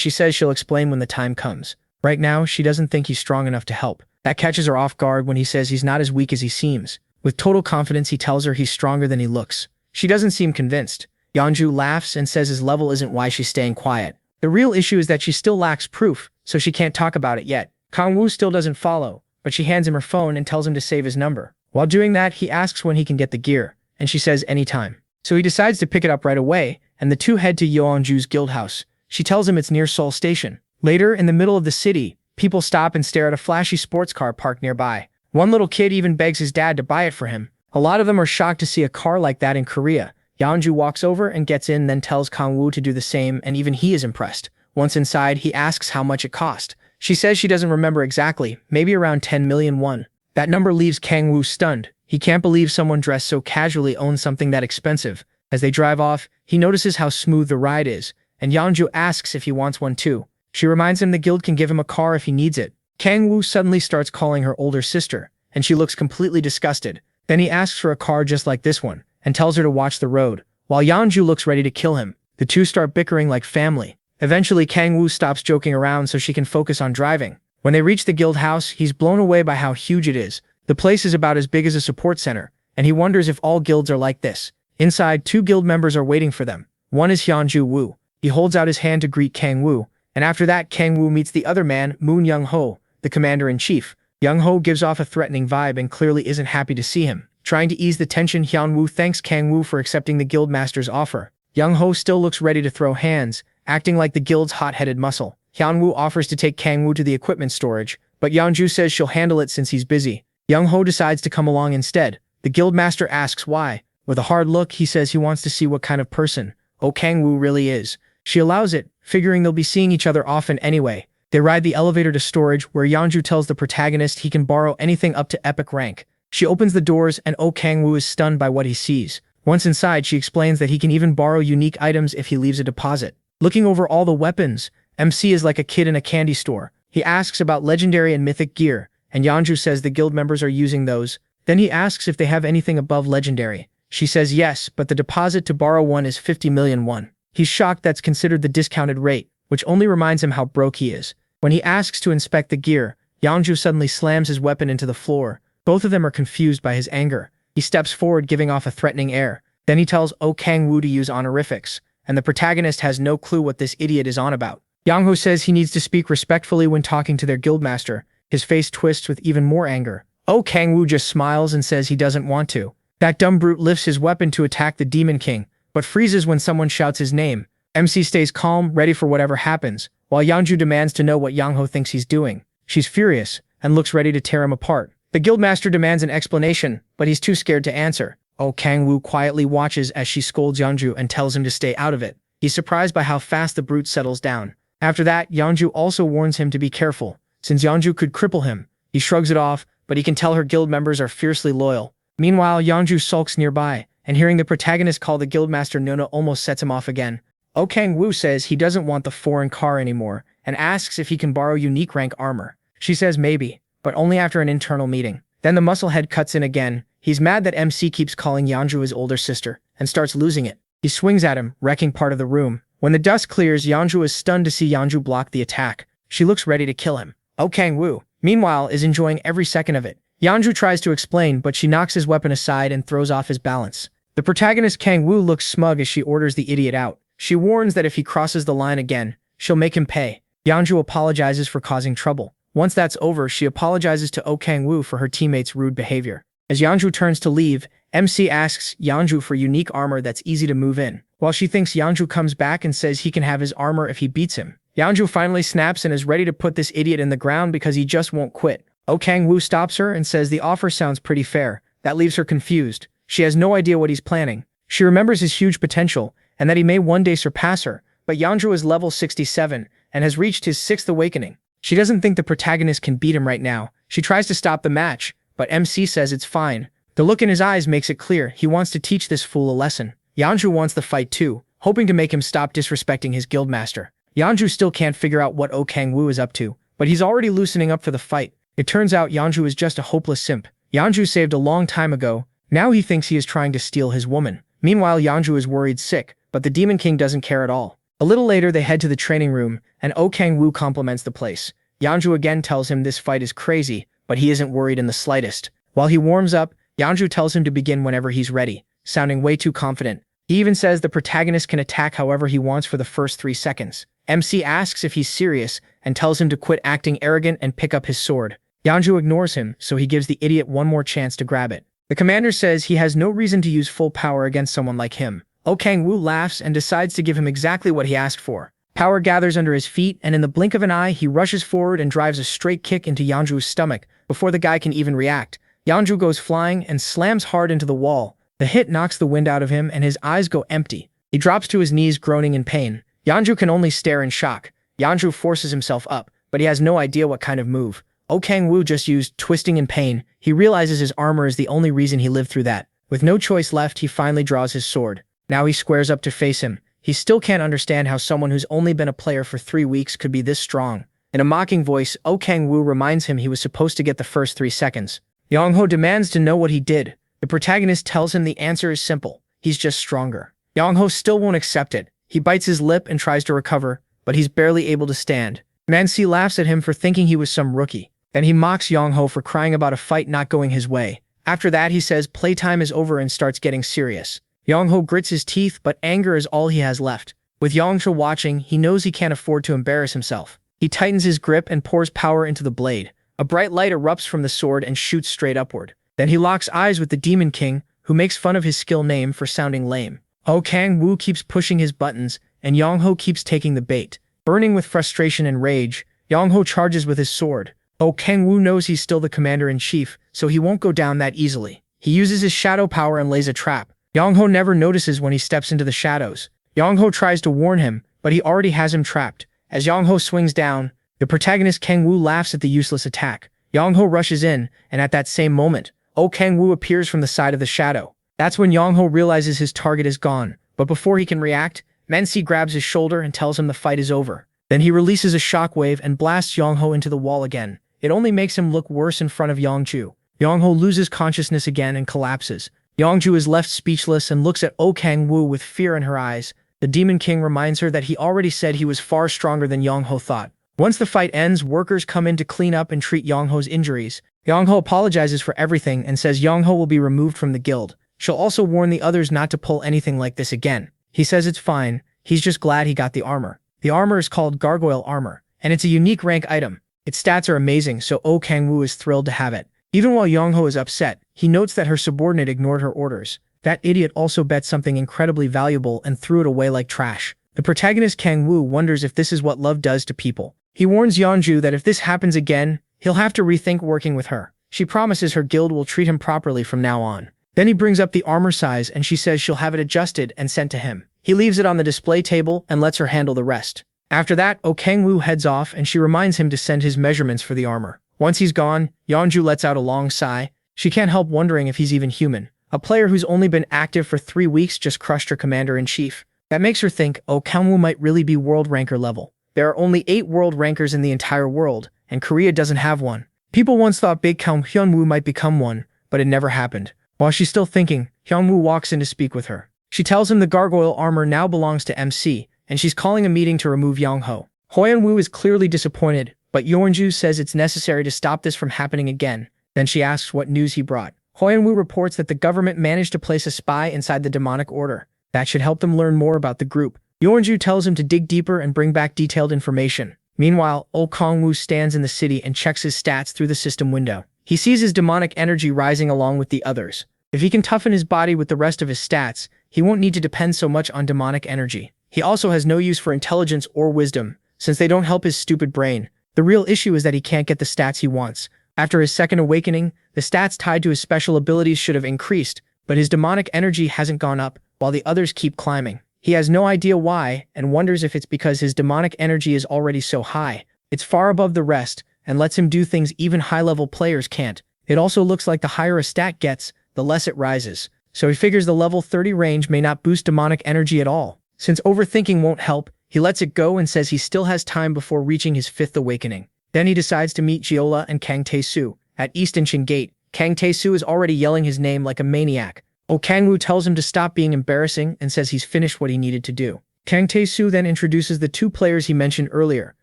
she says she'll explain when the time comes. Right now, she doesn't think he's strong enough to help. That catches her off guard when he says he's not as weak as he seems. With total confidence, he tells her he's stronger than he looks. She doesn't seem convinced. Yeonju laughs and says his level isn't why she's staying quiet. The real issue is that she still lacks proof, so she can't talk about it yet. Kang Woo still doesn't follow, but she hands him her phone and tells him to save his number. While doing that, he asks when he can get the gear, and she says anytime. So he decides to pick it up right away, and the two head to Yeonju's guild house. She tells him it's near Seoul Station. Later, in the middle of the city, people stop and stare at a flashy sports car parked nearby. One little kid even begs his dad to buy it for him. A lot of them are shocked to see a car like that in Korea. Yeonju walks over and gets in, then tells Kang Woo to do the same, and even he is impressed. Once inside, he asks how much it cost. She says she doesn't remember exactly, maybe around 10 million won. That number leaves Kang Woo stunned. He can't believe someone dressed so casually owns something that expensive. As they drive off, he notices how smooth the ride is, and Yeonju asks if he wants one too. She reminds him the guild can give him a car if he needs it. Kang Woo suddenly starts calling her older sister, and she looks completely disgusted. Then he asks for a car just like this one, and tells her to watch the road. While Yeonju looks ready to kill him, the two start bickering like family. Eventually, Kang Woo stops joking around so she can focus on driving. When they reach the guild house, he's blown away by how huge it is. The place is about as big as a support center, and he wonders if all guilds are like this. Inside, two guild members are waiting for them. One is Hyunju Woo. He holds out his hand to greet Kang Woo, and after that, Kang Woo meets the other man, Moon Young Ho, the commander-in-chief. Young Ho gives off a threatening vibe and clearly isn't happy to see him. Trying to ease the tension, Hyun Woo thanks Kang Woo for accepting the guildmaster's offer. Young Ho still looks ready to throw hands, acting like the guild's hot-headed muscle. Hyun Woo offers to take Kang Woo to the equipment storage, but Yeonju says she'll handle it since he's busy. Young Ho decides to come along instead. The guildmaster asks why. With a hard look, he says he wants to see what kind of person Kang Woo really is. She allows it, figuring they'll be seeing each other often anyway. They ride the elevator to storage, where Yeonju tells the protagonist he can borrow anything up to epic rank. She opens the doors and Kang Woo is stunned by what he sees. Once inside, she explains that he can even borrow unique items if he leaves a deposit. Looking over all the weapons, MC is like a kid in a candy store. He asks about legendary and mythic gear, and Yeonju says the guild members are using those. Then he asks if they have anything above legendary. She says yes, but the deposit to borrow one is 50 million won. He's shocked that's considered the discounted rate, which only reminds him how broke he is. When he asks to inspect the gear, Yeonju suddenly slams his weapon into the floor. Both of them are confused by his anger. He steps forward, giving off a threatening air. Then he tells Kang Woo to use honorifics, and the protagonist has no clue what this idiot is on about. Young Ho says he needs to speak respectfully when talking to their guildmaster. His face twists with even more anger. Kang Woo just smiles and says he doesn't want to. That dumb brute lifts his weapon to attack the Demon King, but freezes when someone shouts his name. MC stays calm, ready for whatever happens, while Yeonju demands to know what Young Ho thinks he's doing. She's furious, and looks ready to tear him apart. The guildmaster demands an explanation, but he's too scared to answer. Kang Woo quietly watches as she scolds Yeonju and tells him to stay out of it. He's surprised by how fast the brute settles down. After that, Yeonju also warns him to be careful, since Yeonju could cripple him. He shrugs it off, but he can tell her guild members are fiercely loyal. Meanwhile, Yeonju sulks nearby, and hearing the protagonist call the guildmaster Nona almost sets him off again. Kang Woo says he doesn't want the foreign car anymore, and asks if he can borrow unique rank armor. She says maybe, but only after an internal meeting. Then the musclehead cuts in again. He's mad that MC keeps calling Yeonju his older sister, and starts losing it. He swings at him, wrecking part of the room. When the dust clears, Yeonju is stunned to see Yeonju block the attack. She looks ready to kill him. Kang Woo, meanwhile, is enjoying every second of it. Yeonju tries to explain, but she knocks his weapon aside and throws off his balance. The protagonist Kang Woo looks smug as she orders the idiot out. She warns that if he crosses the line again, she'll make him pay. Yeonju apologizes for causing trouble. Once that's over, she apologizes to Kang Woo for her teammates' rude behavior. As Yeonju turns to leave, MC asks Yeonju for unique armor that's easy to move in. While she thinks Yeonju comes back and says he can have his armor if he beats him. Yeonju finally snaps and is ready to put this idiot in the ground because he just won't quit. Kang Woo stops her and says the offer sounds pretty fair. That leaves her confused. She has no idea what he's planning. She remembers his huge potential, and that he may one day surpass her, but Yeonju is level 67, and has reached his 6th awakening. She doesn't think the protagonist can beat him right now. She tries to stop the match, but MC says it's fine. The look in his eyes makes it clear he wants to teach this fool a lesson. Yeonju wants the fight too, hoping to make him stop disrespecting his guildmaster. Yeonju still can't figure out what Kang Woo is up to, but he's already loosening up for the fight. It turns out Yeonju is just a hopeless simp. Yeonju saved a long time ago. Now he thinks he is trying to steal his woman. Meanwhile, Yeonju is worried sick, but the Demon King doesn't care at all. A little later, they head to the training room, and Kang Woo compliments the place. Yeonju again tells him this fight is crazy, but he isn't worried in the slightest. While he warms up, Yeonju tells him to begin whenever he's ready, sounding way too confident. He even says the protagonist can attack however he wants for the first 3 seconds. MC asks if he's serious, and tells him to quit acting arrogant and pick up his sword. Yeonju ignores him, so he gives the idiot one more chance to grab it. The commander says he has no reason to use full power against someone like him. Kang Woo laughs and decides to give him exactly what he asked for. Power gathers under his feet, and in the blink of an eye, he rushes forward and drives a straight kick into Yeonju's stomach before the guy can even react. Yeonju goes flying and slams hard into the wall. The hit knocks the wind out of him, and his eyes go empty. He drops to his knees, groaning in pain. Yeonju can only stare in shock. Yeonju forces himself up, but he has no idea what kind of move. Kang Woo just used twisting in pain. He realizes his armor is the only reason he lived through that. With no choice left, he finally draws his sword. Now he squares up to face him. He still can't understand how someone who's only been a player for 3 weeks could be this strong. In a mocking voice, Kang Woo reminds him he was supposed to get the first 3 seconds. Young Ho demands to know what he did. The protagonist tells him the answer is simple. He's just stronger. Young Ho still won't accept it. He bites his lip and tries to recover, but he's barely able to stand. Mansi laughs at him for thinking he was some rookie. Then he mocks Young Ho for crying about a fight not going his way. After that, he says playtime is over and starts getting serious. Young Ho grits his teeth, but anger is all he has left. With Young Ho watching, he knows he can't afford to embarrass himself. He tightens his grip and pours power into the blade. A bright light erupts from the sword and shoots straight upward. Then he locks eyes with the Demon King, who makes fun of his skill name for sounding lame. Kang-woo keeps pushing his buttons, and Yong-ho keeps taking the bait. Burning with frustration and rage, Yong-ho charges with his sword. Kang-woo knows he's still the commander-in-chief, so he won't go down that easily. He uses his shadow power and lays a trap. Yong-ho never notices when he steps into the shadows. Yong-ho tries to warn him, but he already has him trapped. As Yong-ho swings down, the protagonist Kang-woo laughs at the useless attack. Yong-ho rushes in, and at that same moment, Kang-woo appears from the side of the shadow. That's when Yong-ho realizes his target is gone, but before he can react, Men-si grabs his shoulder and tells him the fight is over. Then he releases a shockwave and blasts Yong-ho into the wall again. It only makes him look worse in front of Yong-ju. Yong-ho loses consciousness again and collapses. Yong-ju is left speechless and looks at Kang-woo with fear in her eyes. The Demon King reminds her that he already said he was far stronger than Yong-ho thought. Once the fight ends, workers come in to clean up and treat Yong-ho's injuries. Yong-ho apologizes for everything and says Yong-ho will be removed from the guild. She'll also warn the others not to pull anything like this again. He says it's fine, he's just glad he got the armor. The armor is called Gargoyle Armor, and it's a unique rank item. Its stats are amazing, so Kang-woo is thrilled to have it. Even while Yong-ho is upset, he notes that her subordinate ignored her orders. That idiot also bet something incredibly valuable and threw it away like trash. The protagonist Kang-woo wonders if this is what love does to people. He warns Yeonju that if this happens again, he'll have to rethink working with her. She promises her guild will treat him properly from now on. Then he brings up the armor size and she says she'll have it adjusted and sent to him. He leaves it on the display table and lets her handle the rest. After that, Kang-woo heads off and she reminds him to send his measurements for the armor. Once he's gone, Yeonju lets out a long sigh. She can't help wondering if he's even human. A player who's only been active for 3 weeks just crushed her commander-in-chief. That makes her think, Kang-woo might really be world ranker level. There are only 8 world rankers in the entire world, and Korea doesn't have one. People once thought Big Kang Hyunwoo might become one, but it never happened. While she's still thinking, Hyunwoo walks in to speak with her. She tells him the gargoyle armor now belongs to MC, and she's calling a meeting to remove Yong-ho. Hyunwoo is clearly disappointed, but Yeonju says it's necessary to stop this from happening again. Then she asks what news he brought. Hyunwoo reports that the government managed to place a spy inside the demonic order. That should help them learn more about the group. Yeonju tells him to dig deeper and bring back detailed information. Meanwhile, Kang-woo stands in the city and checks his stats through the system window. He sees his demonic energy rising along with the others. If he can toughen his body with the rest of his stats, he won't need to depend so much on demonic energy. He also has no use for intelligence or wisdom, since they don't help his stupid brain. The real issue is that he can't get the stats he wants. After his second awakening, the stats tied to his special abilities should have increased, but his demonic energy hasn't gone up, while the others keep climbing. He has no idea why, and wonders if it's because his demonic energy is already so high. It's far above the rest, and lets him do things even high-level players can't. It also looks like the higher a stat gets, the less it rises. So he figures the level 30 range may not boost demonic energy at all. Since overthinking won't help, he lets it go and says he still has time before reaching his 5th awakening. Then he decides to meet Jeolla and Kang Tae-soo. At East Incheon Gate, Kang Tae-soo is already yelling his name like a maniac. Kang-woo tells him to stop being embarrassing and says he's finished what he needed to do. Kang Tae-soo then introduces the 2 players he mentioned earlier.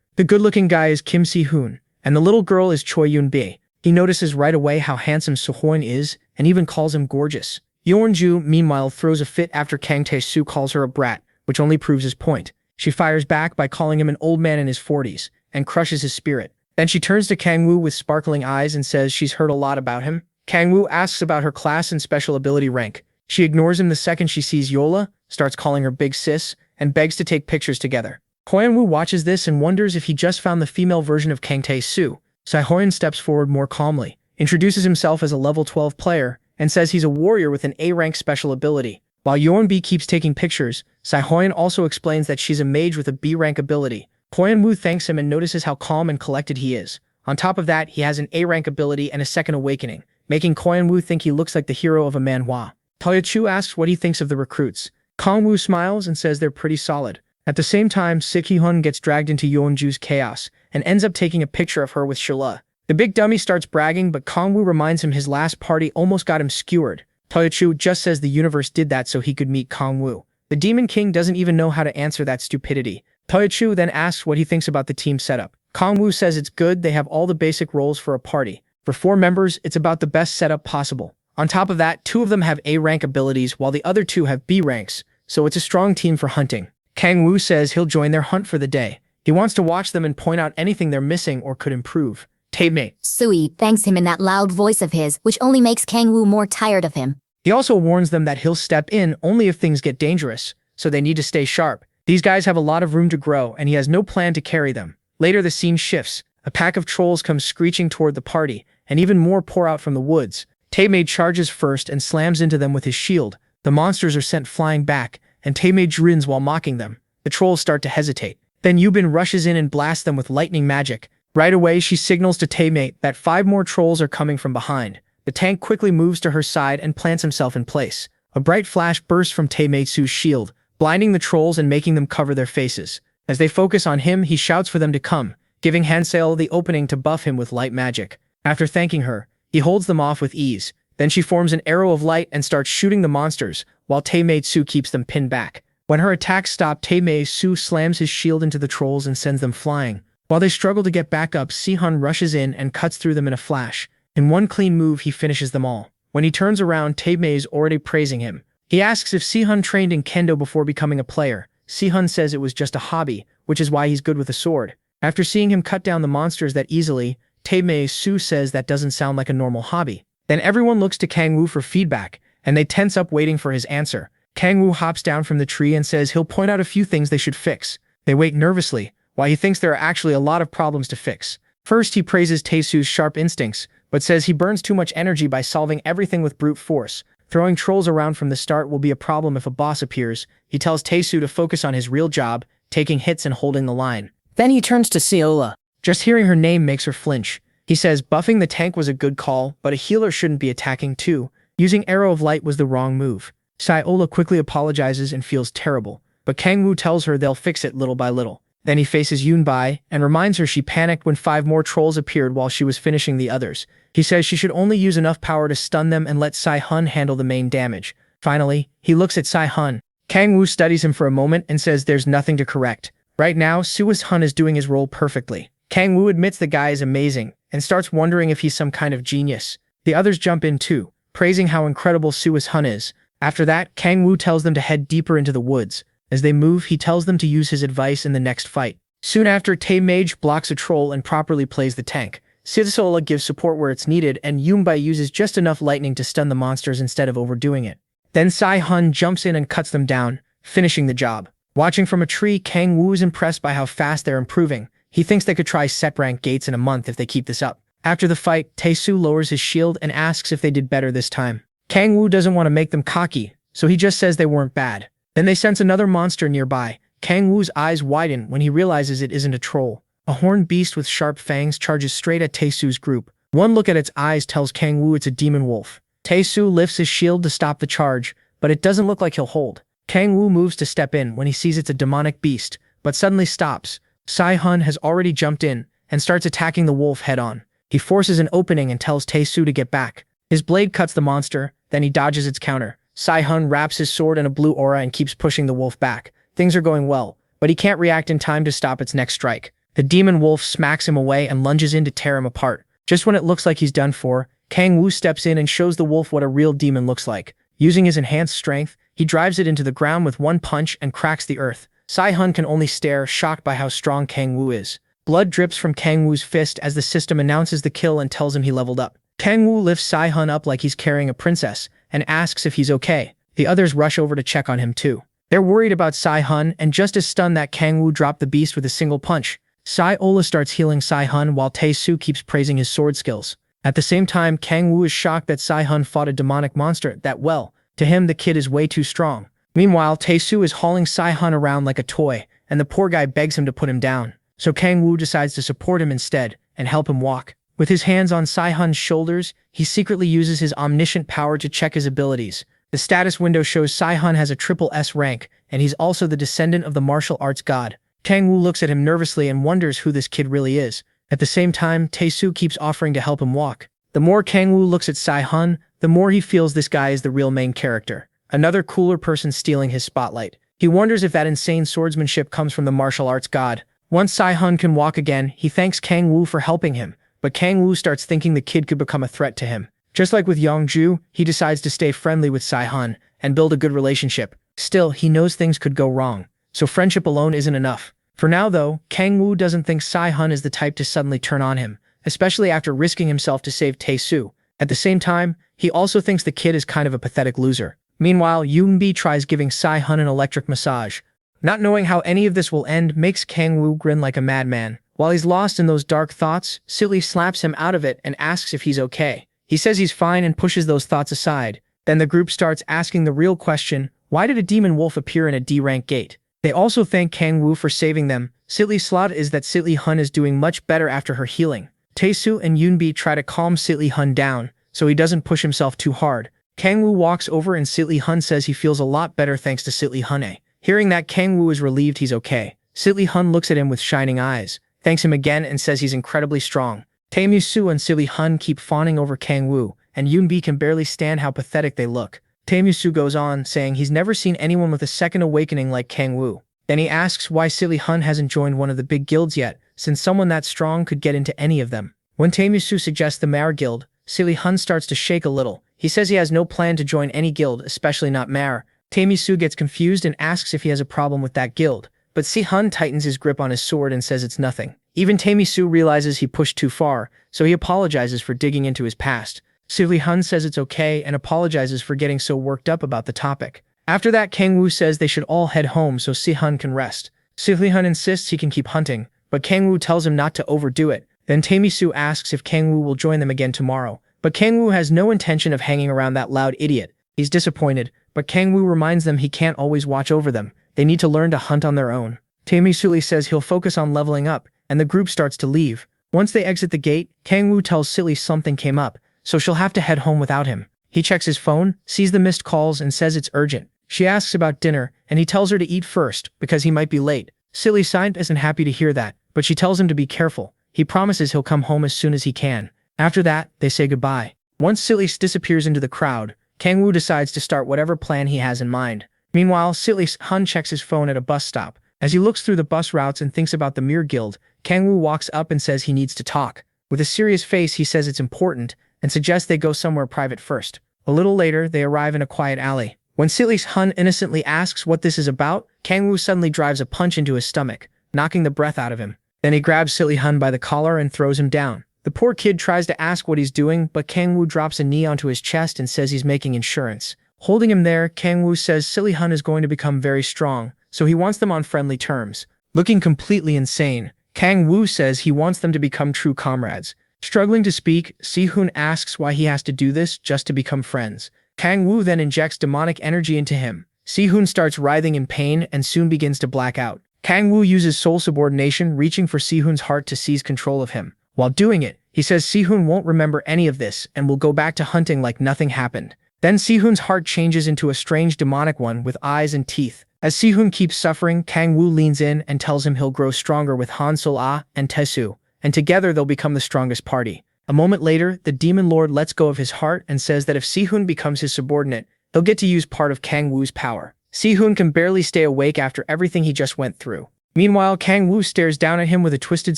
The good-looking guy is Kim Si-hoon, and the little girl is Choi Yoon-bi. He notices right away how handsome So-hoon is, and even calls him gorgeous. Yeonju, meanwhile, throws a fit after Kang Tae-soo calls her a brat, which only proves his point. She fires back by calling him an old man in his 40s, and crushes his spirit. Then she turns to Kang-woo with sparkling eyes and says she's heard a lot about him. Kang-woo asks about her class and special ability rank. She ignores him the second she sees Yola, starts calling her big sis, and begs to take pictures together. Hyunwoo watches this and wonders if he just found the female version of Kang Tae-soo. Si-hoon steps forward more calmly, introduces himself as a level 12 player, and says he's a warrior with an A-rank special ability. While Yeonbi keeps taking pictures, Si-hoon also explains that she's a mage with a B-rank ability. Hyunwoo thanks him and notices how calm and collected he is. On top of that, he has an A-rank ability and a second awakening, making Hyunwoo think he looks like the hero of a manhwa. Taechu asks what he thinks of the recruits. Kang-woo smiles and says they're pretty solid. At the same time, Sik-hee-hun gets dragged into Yeonju's chaos and ends up taking a picture of her with Shilla. The big dummy starts bragging, but Kang-woo reminds him his last party almost got him skewered. Taechu just says the universe did that so he could meet Kang-woo. The Demon King doesn't even know how to answer that stupidity. Taechu then asks what he thinks about the team setup. Kang-woo says it's good, they have all the basic roles for a party. For 4 members, it's about the best setup possible. On top of that, 2 of them have A-rank abilities while the other 2 have B ranks, so it's a strong team for hunting. Kang-woo says he'll join their hunt for the day. He wants to watch them and point out anything they're missing or could improve. Teammate. Sui thanks him in that loud voice of his, which only makes Kang Woo more tired of him. He also warns them that he'll step in only if things get dangerous, so they need to stay sharp. These guys have a lot of room to grow, and he has no plan to carry them. Later, the scene shifts. A pack of trolls comes screeching toward the party, and even more pour out from the woods. Teammate charges first and slams into them with his shield. The monsters are sent flying back, and Teammate grins while mocking them. The trolls start to hesitate. Then Yubin rushes in and blasts them with lightning magic. Right away, she signals to Teammate that 5 more trolls are coming from behind. The tank quickly moves to her side and plants himself in place. A bright flash bursts from Teimmate's shield, blinding the trolls and making them cover their faces. As they focus on him, he shouts for them to come, giving Hansel the opening to buff him with light magic. After thanking her, he holds them off with ease. Then she forms an arrow of light and starts shooting the monsters, while Teimate keeps them pinned back. When her attacks stop, Teimate slams his shield into the trolls and sends them flying. While they struggle to get back up, Sihun rushes in and cuts through them in a flash. In one clean move, he finishes them all. When he turns around, Teimate is already praising him. He asks if Sihun trained in kendo before becoming a player. Sihun says it was just a hobby, which is why he's good with a sword. After seeing him cut down the monsters that easily, Teimate says that doesn't sound like a normal hobby. Then everyone looks to Kang Woo for feedback, and they tense up waiting for his answer. Kang Woo hops down from the tree and says he'll point out a few things they should fix. They wait nervously, while he thinks there are actually a lot of problems to fix. First, he praises Taesu's sharp instincts, but says he burns too much energy by solving everything with brute force. Throwing trolls around from the start will be a problem if a boss appears. He tells Taesu to focus on his real job, taking hits and holding the line. Then he turns to Seola. Just hearing her name makes her flinch. He says buffing the tank was a good call, but a healer shouldn't be attacking too. Using Arrow of Light was the wrong move. Seola quickly apologizes and feels terrible, but Kang Woo tells her they'll fix it little by little. Then he faces Yunbai and reminds her she panicked when 5 more trolls appeared while she was finishing the others. He says she should only use enough power to stun them and let Sai-hun handle the main damage. Finally, he looks at Sai-hun. Kang Woo studies him for a moment and says there's nothing to correct. Right now, Suis-hun is doing his role perfectly. Kang Woo admits the guy is amazing and starts wondering if he's some kind of genius. The others jump in too, praising how incredible Suis-hun is. After that, Kang Woo tells them to head deeper into the woods. As they move, he tells them to use his advice in the next fight. Soon after, Tae-mage blocks a troll and properly plays the tank. Sisola gives support where it's needed, and Yunbai uses just enough lightning to stun the monsters instead of overdoing it. Then Sai-hun jumps in and cuts them down, finishing the job. Watching from a tree, Kang Woo is impressed by how fast they're improving. He thinks they could try set rank gates in a month if they keep this up. After the fight, Taesu lowers his shield and asks if they did better this time. Kang Woo doesn't want to make them cocky, so he just says they weren't bad. Then they sense another monster nearby. Kang Woo's eyes widen when he realizes it isn't a troll. A horned beast with sharp fangs charges straight at Taesu's group. One look at its eyes tells Kang Woo it's a demon wolf. Taesu lifts his shield to stop the charge, but it doesn't look like he'll hold. Kang Woo moves to step in when he sees it's a demonic beast, but suddenly stops. Sai-hun has already jumped in and starts attacking the wolf head-on. He forces an opening and tells Taesu to get back. His blade cuts the monster, then he dodges its counter. Sai-hun wraps his sword in a blue aura and keeps pushing the wolf back. Things are going well, but he can't react in time to stop its next strike. The demon wolf smacks him away and lunges in to tear him apart. Just when it looks like he's done for, Kang Woo steps in and shows the wolf what a real demon looks like. Using his enhanced strength, he drives it into the ground with one punch and cracks the earth. Sai-hun can only stare, shocked by how strong Kang Woo is. Blood drips from Kang Woo's fist as the system announces the kill and tells him he leveled up. Kang Woo lifts Sai-hun up like he's carrying a princess and asks if he's okay. The others rush over to check on him too. They're worried about Sai-hun and just as stunned that Kang Woo dropped the beast with a single punch. Sai-ola starts healing Sai-hun while Tae-su keeps praising his sword skills. At the same time, Kang Woo is shocked that Sai-hun fought a demonic monster that well. To him, the kid is way too strong. Meanwhile, Tae-su is hauling Sai-hun around like a toy, and the poor guy begs him to put him down. So Kang Woo decides to support him instead and help him walk. With his hands on Sai-hun's shoulders, he secretly uses his omniscient power to check his abilities. The status window shows Sai-hun has a triple S rank, and he's also the descendant of the martial arts god. Kang Woo looks at him nervously and wonders who this kid really is. At the same time, Tae-su keeps offering to help him walk. The more Kang Woo looks at Sai-hun, the more he feels this guy is the real main character. Another cooler person stealing his spotlight. He wonders if that insane swordsmanship comes from the martial arts god. Once Sai-hun can walk again, he thanks Kang Woo for helping him, but Kang Woo starts thinking the kid could become a threat to him. Just like with Yongju, he decides to stay friendly with Sai-hun and build a good relationship. Still, he knows things could go wrong, so friendship alone isn't enough. For now though, Kang Woo doesn't think Sai-hun is the type to suddenly turn on him, especially after risking himself to save Tae-soo. At the same time, he also thinks the kid is kind of a pathetic loser. Meanwhile, Yoon-bi tries giving Si-hun an electric massage. Not knowing how any of this will end makes Kang-woo grin like a madman. While he's lost in those dark thoughts, Silly slaps him out of it and asks if he's okay. He says he's fine and pushes those thoughts aside. Then the group starts asking the real question, why did a demon wolf appear in a D-rank gate? They also thank Kang-woo for saving them. Silly's slot is that Silly-hun is doing much better after her healing. Tae-soo and Yoon-bi try to calm Silly-hun down, so he doesn't push himself too hard. Kang-woo walks over and Silly-hun says he feels a lot better thanks to Silly-hun. Hearing that, Kang-woo is relieved he's okay. Silly-hun looks at him with shining eyes, thanks him again and says he's incredibly strong. Tae-soo and Silly-hun keep fawning over Kang-woo, and Yoon-bi can barely stand how pathetic they look. Tae-soo goes on, saying he's never seen anyone with a second awakening like Kang-woo. Then he asks why Silly-hun hasn't joined one of the big guilds yet, since someone that strong could get into any of them. When Tae-soo suggests the Mare Guild, Silly-hun starts to shake a little. He says he has no plan to join any guild, especially not Mare. Tae-soo gets confused and asks if he has a problem with that guild, but Si-hun tightens his grip on his sword and says it's nothing. Even Tae-soo realizes he pushed too far, so he apologizes for digging into his past. Silly-hun says it's okay and apologizes for getting so worked up about the topic. After that, Kang-woo says they should all head home so Si-hun can rest. Silly-hun insists he can keep hunting, but Kang-woo tells him not to overdo it. Then Tae-soo asks if Kang-woo will join them again tomorrow, but Kang-woo has no intention of hanging around that loud idiot. He's disappointed, but Kang-woo reminds them he can't always watch over them. They need to learn to hunt on their own. Tae-soo says he'll focus on leveling up, and the group starts to leave. Once they exit the gate, Kang-woo tells Silly something came up, so she'll have to head home without him. He checks his phone, sees the missed calls, and says it's urgent. She asks about dinner, and he tells her to eat first, because he might be late. Silly isn't happy to hear that, but she tells him to be careful. He promises he'll come home as soon as he can. After that, they say goodbye. Once Silly disappears into the crowd, Kang-woo decides to start whatever plan he has in mind. Meanwhile, Silly-hun checks his phone at a bus stop. As he looks through the bus routes and thinks about the Mere Guild, Kang-woo walks up and says he needs to talk. With a serious face, he says it's important, and suggests they go somewhere private first. A little later, they arrive in a quiet alley. When Silly-hun innocently asks what this is about, Kang-woo suddenly drives a punch into his stomach, knocking the breath out of him. Then he grabs Silly-hun by the collar and throws him down. The poor kid tries to ask what he's doing, but Kang-woo drops a knee onto his chest and says he's making insurance. Holding him there, Kang-woo says Silly-hun is going to become very strong, so he wants them on friendly terms. Looking completely insane, Kang-woo says he wants them to become true comrades. Struggling to speak, Si-hun asks why he has to do this just to become friends. Kang-woo then injects demonic energy into him. Si-hun starts writhing in pain and soon begins to black out. Kang-woo uses soul subordination, reaching for Si-hun's heart to seize control of him. While doing it, he says Si-hun won't remember any of this and will go back to hunting like nothing happened. Then Si-hun's heart changes into a strange demonic one with eyes and teeth. As Si-hun keeps suffering, Kang-woo leans in and tells him he'll grow stronger with Han Sol-ah and Tae-soo, and together they'll become the strongest party. A moment later, the Demon Lord lets go of his heart and says that if Si-hun becomes his subordinate, he'll get to use part of Kang-woo's power. Si-hun can barely stay awake after everything he just went through. Meanwhile, Kang-woo stares down at him with a twisted